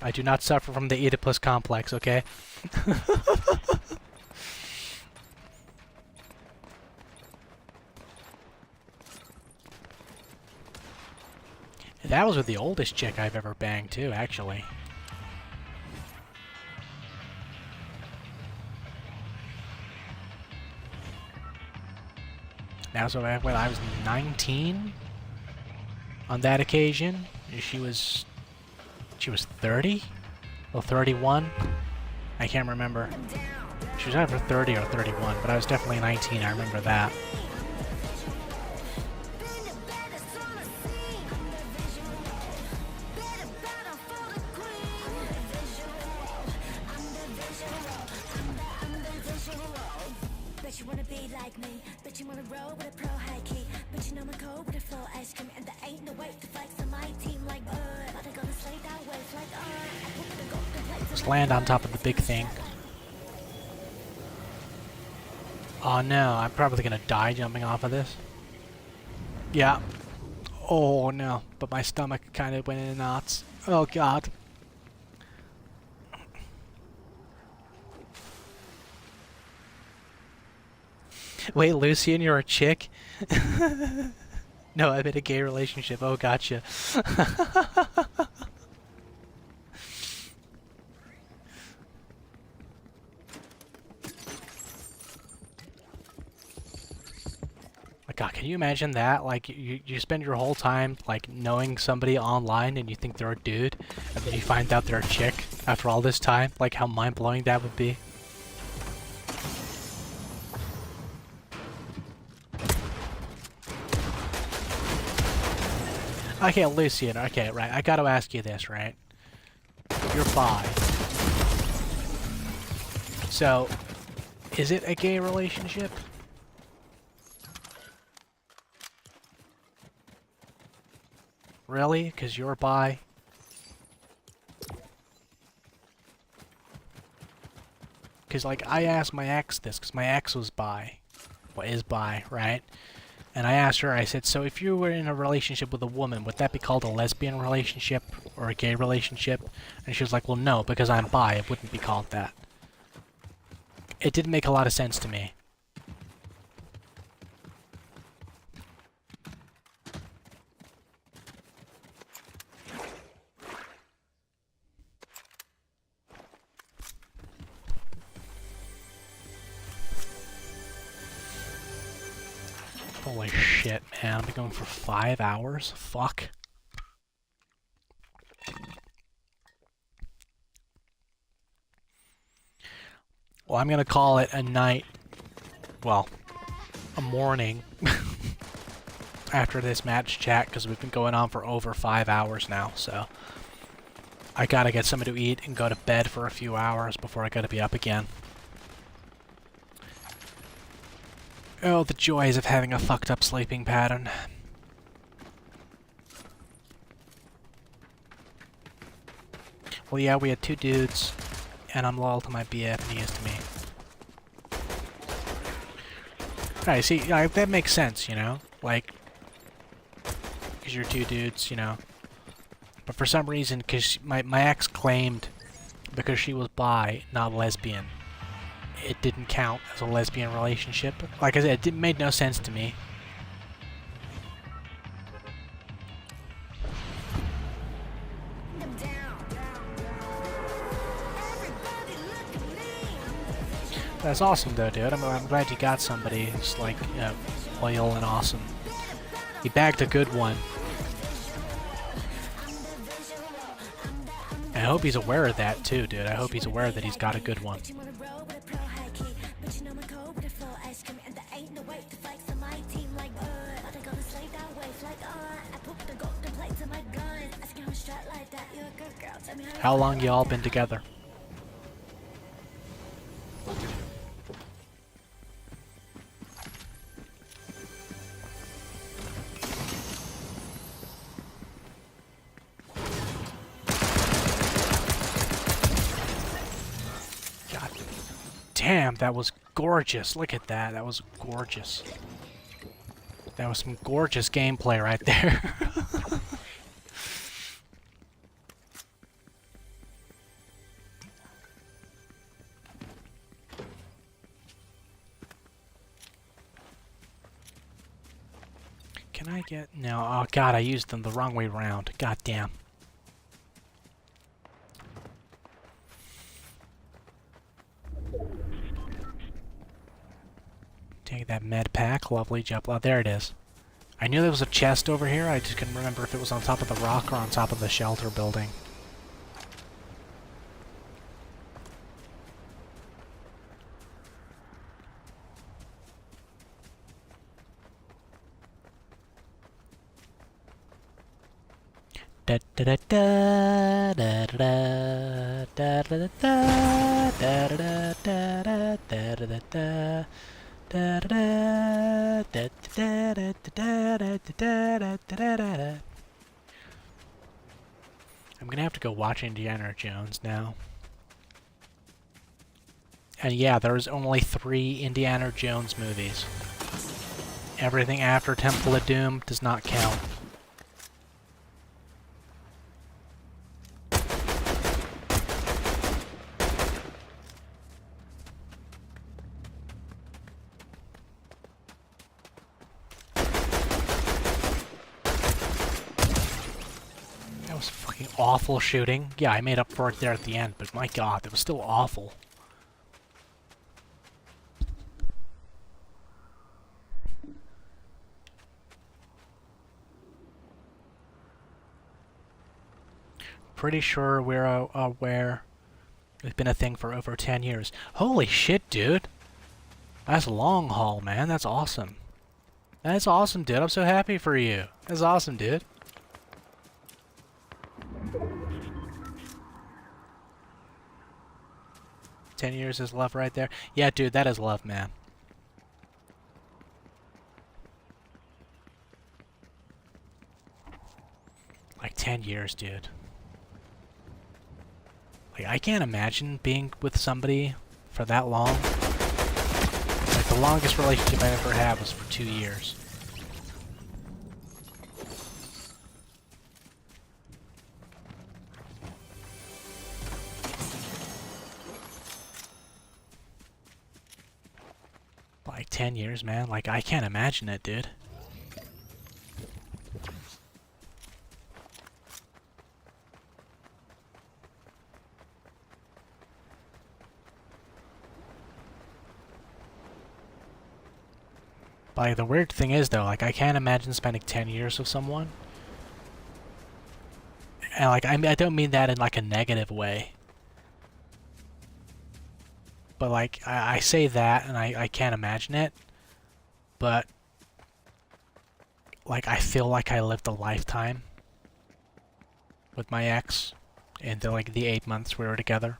I do not suffer from the Oedipus complex, okay? That was with the oldest chick I've ever banged, too, actually. That was when I was 19 on that occasion. She was 30? Or 31? I can't remember. She was either 30 or 31, but I was definitely 19, I remember that. Bet you wanna be like me, bet you wanna roll with a pro high key, bet you know my code with a full ice cream, and there ain't no way to flex on my team like but I'm gonna slay that wave like I put the golden plates. Just land on top of the big thing. Oh no, I'm probably gonna die jumping off of this. Yeah. Oh no, but my stomach kind of went in knots. Oh god. Wait, Lucian, you're a chick? No, I'm in a gay relationship. Oh, gotcha. My god, can you imagine that? Like, you spend your whole time, like, knowing somebody online and you think they're a dude, and then you find out they're a chick after all this time? Like, how mind-blowing that would be? Okay, Lucian, okay, right, I gotta ask you this, right? You're bi. So, is it a gay relationship? Really? Because you're bi? Because, like, I asked my ex this, because my ex was bi. Well, is bi, right? And I asked her, I said, so if you were in a relationship with a woman, would that be called a lesbian relationship or a gay relationship? And she was like, well, no, because I'm bi, it wouldn't be called that. It didn't make a lot of sense to me. Holy shit, man. I'll be going for 5 hours? Fuck. Well, I'm gonna call it a night. Well, a morning. After this match chat, because we've been going on for over 5 hours now, so... I gotta get something to eat and go to bed for a few hours before I gotta be up again. Oh, the joys of having a fucked up sleeping pattern. Well, yeah, we had 2 dudes, and I'm loyal to my BF and he is to me. Alright, see, that makes sense, you know? Like, because you're 2 dudes, you know? But for some reason, because my ex claimed, because she was bi, not lesbian, it didn't count as a lesbian relationship. Like I said, it made no sense to me. That's awesome though, dude. I'm glad you got somebody who's like, you know, loyal and awesome. He bagged a good one. I hope he's aware of that too, dude. I hope he's aware that he's got a good one. How long y'all been together? Damn, that was gorgeous. Look at that. That was gorgeous. That was some gorgeous gameplay right there. Can I get... No, oh god, I used them the wrong way around. God damn. Take that med pack. Lovely jump. Oh, there it is. I knew there was a chest over here. I just couldn't remember if it was on top of the rock or on top of the shelter building. Da da da da da da da da da da da da da da da da. I'm gonna have to go watch Indiana Jones now. And yeah, there's only 3 Indiana Jones movies. Everything after Temple of Doom does not count. Awful shooting. Yeah, I made up for it there at the end, but my god, it was still awful. Pretty sure we're aware it's been a thing for over 10 years. Holy shit, dude. That's long haul, man. That's awesome. That's awesome, dude. I'm so happy for you. That's awesome, dude. "10 years is love right there." Yeah, dude, that is love, man. Like 10 years, dude. Like, I can't imagine being with somebody for that long. Like, the longest relationship I ever had was for 2 years. Like 10 years, man. Like, I can't imagine it, dude. Like, the weird thing is, though, like, I can't imagine spending 10 years with someone. And, like, I don't mean that in, like, a negative way. But, like, I say that, and I can't imagine it. But, like, I feel like I lived a lifetime with my ex in the, like, the 8 months we were together.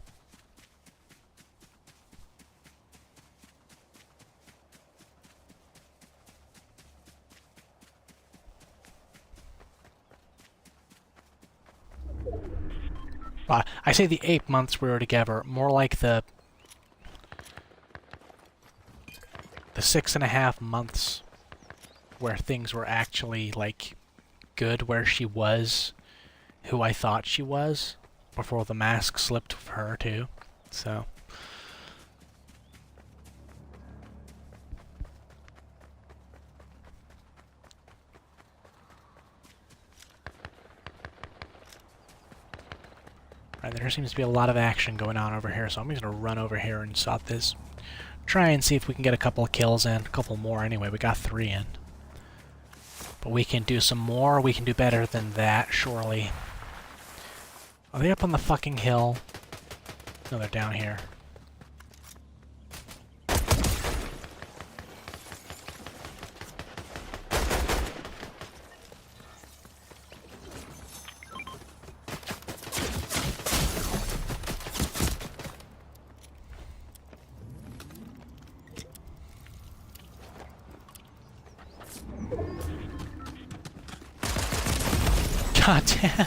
I say the 8 months we were together, more like the 6.5 months where things were actually, like, good, where she was who I thought she was, before the mask slipped for her, too. So... Alright, there seems to be a lot of action going on over here, so I'm just gonna run over here and stop this. Try and see if we can get a couple of kills in. A couple more anyway. We got 3 in. But we can do some more. We can do better than that, surely. Are they up on the fucking hill? No, they're down here. God damn.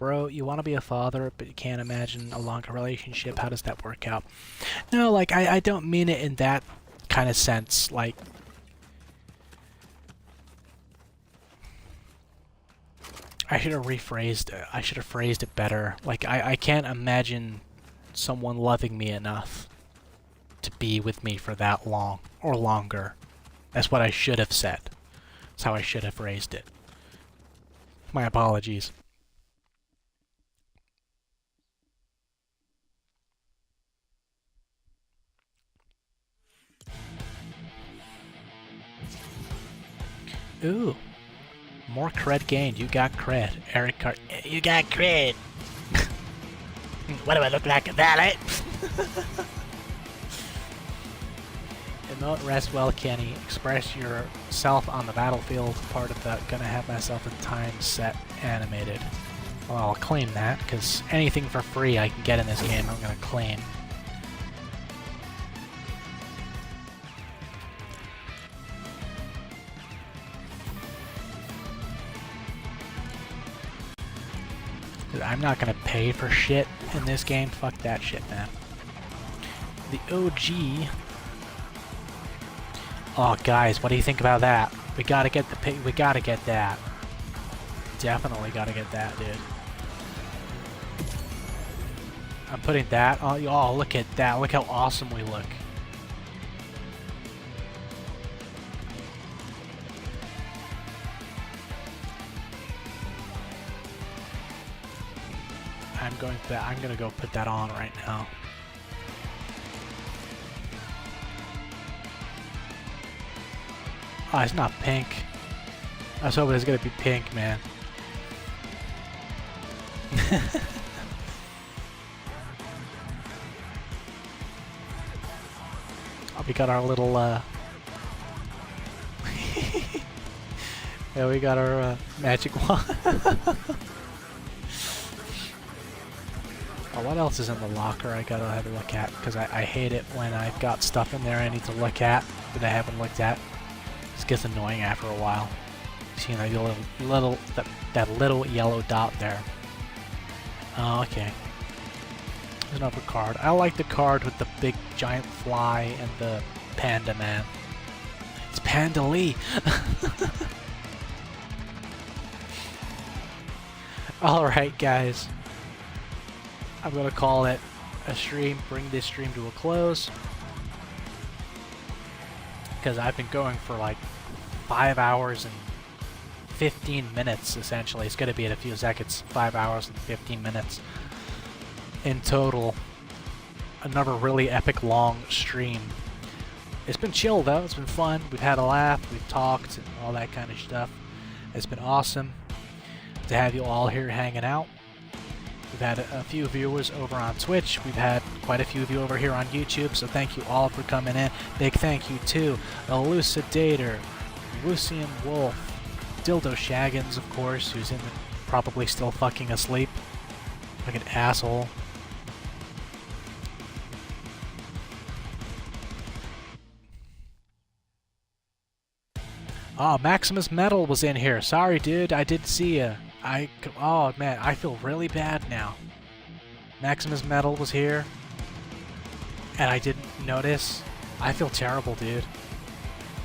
bro, you want to be a father, but you can't imagine a longer relationship. How does that work out? No, like, I don't mean it in that kind of sense. Like, I should have rephrased it. I should have phrased it better. Like, I can't imagine someone loving me enough to be with me for that long or longer. That's what I should have said. That's how I should have phrased it. My apologies. Ooh. More cred gained. You got cred. Eric Cart. You got cred. What do I look like, a valet? Emote, rest well, Kenny. Express yourself on the battlefield. Part of that. Gonna have myself a time set animated. Well, I'll claim that, because anything for free I can get in this game, I'm gonna claim. I'm not gonna pay for shit in this game. Fuck that shit, man. The OG. Oh, guys, what do you think about that? We gotta get the we gotta get that. Definitely gotta get that, dude. I'm putting that on. Oh, look at that! Look how awesome we look. I'm gonna go put that on right now. Oh, it's not pink. I was hoping it was gonna be pink, man. Oh, we got our little yeah, we got our magic wand. Oh, what else is in the locker I gotta have a look at? Because I hate it when I've got stuff in there I need to look at that I haven't looked at. It gets annoying after a while. Seeing that that little yellow dot there. Oh, okay. There's another card. I like the card with the big giant fly and the panda man. It's Panda Lee. Alright, guys. I'm gonna call it a stream, bring this stream to a close. Because I've been going for like 5 hours and 15 minutes, essentially. It's gonna be in a few seconds. 5 hours and 15 minutes in total. Another really epic long stream. It's been chill though, it's been fun. We've had a laugh, we've talked, and all that kind of stuff. It's been awesome to have you all here hanging out. We've had a few viewers over on Twitch. We've had quite a few of you over here on YouTube, so thank you all for coming in. Big thank you to Elucidator, Lucian Wolf, Dildo Shaggins, of course, who's in the, probably still fucking asleep. Like an asshole. Oh, Maximus Metal was in here. Sorry, dude. I did see ya. Oh, man. I feel really bad now. Maximus Metal was here. And I didn't notice. I feel terrible, dude.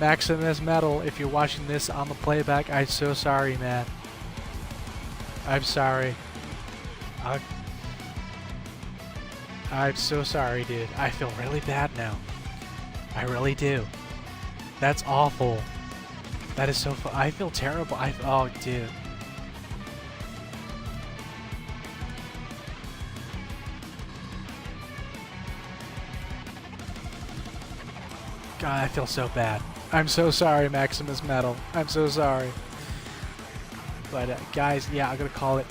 Maximus Metal, if you're watching this on the playback, I'm so sorry, man. I'm sorry. I'm so sorry, dude. I feel really bad now. I really do. That's awful. That is so I feel terrible. Oh, dude. God, I feel so bad. I'm so sorry, Maximus Metal. I'm so sorry. But, guys, yeah, I'm gonna call it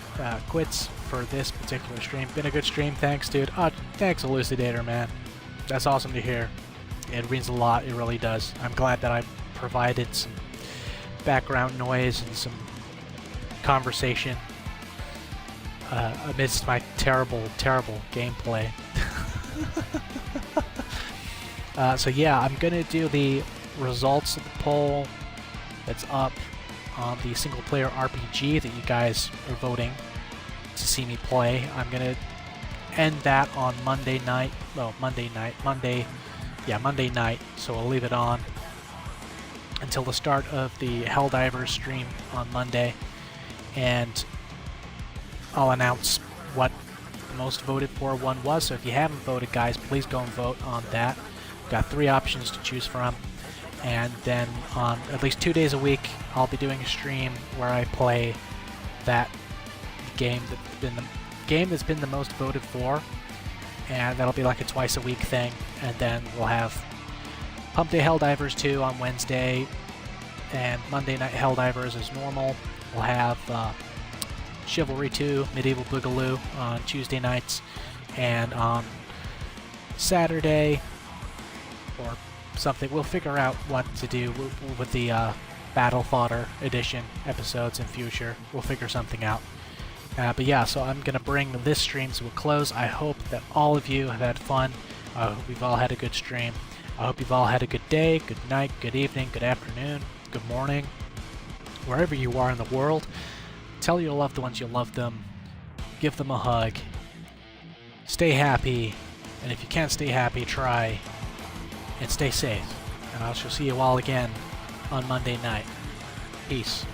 quits for this particular stream. Been a good stream. Thanks, dude. Thanks, Elucidator, man. That's awesome to hear. It means a lot. It really does. I'm glad that I provided some background noise and some conversation amidst my terrible gameplay. So yeah, I'm gonna do the results of the poll that's up on the single player RPG that you guys are voting to see me play. I'm gonna end that on Monday night. Well, Monday night. So we'll leave it on until the start of the Helldivers stream on Monday, and I'll announce what the most voted for one was. So if you haven't voted, guys, please go and vote on that. We've got 3 options to choose from, and then on at least 2 days a week, I'll be doing a stream where I play that game that's been the most voted for, and that'll be like a twice a week thing. And then we'll have Pump Day Helldivers 2 on Wednesday, and Monday Night Helldivers as normal. We'll have Chivalry 2, Medieval Boogaloo on Tuesday nights, and on Saturday or something, we'll figure out what to do with the Battle Fodder Edition episodes in future. We'll figure something out. But yeah, so I'm going to bring this stream to a close. I hope that all of you have had fun. I hope we've all had a good stream. I hope you've all had a good day, good night, good evening, good afternoon, good morning, wherever you are in the world. Tell your loved ones you love them. Give them a hug. Stay happy. And if you can't stay happy, try. And stay safe. And I shall see you all again on Monday night. Peace.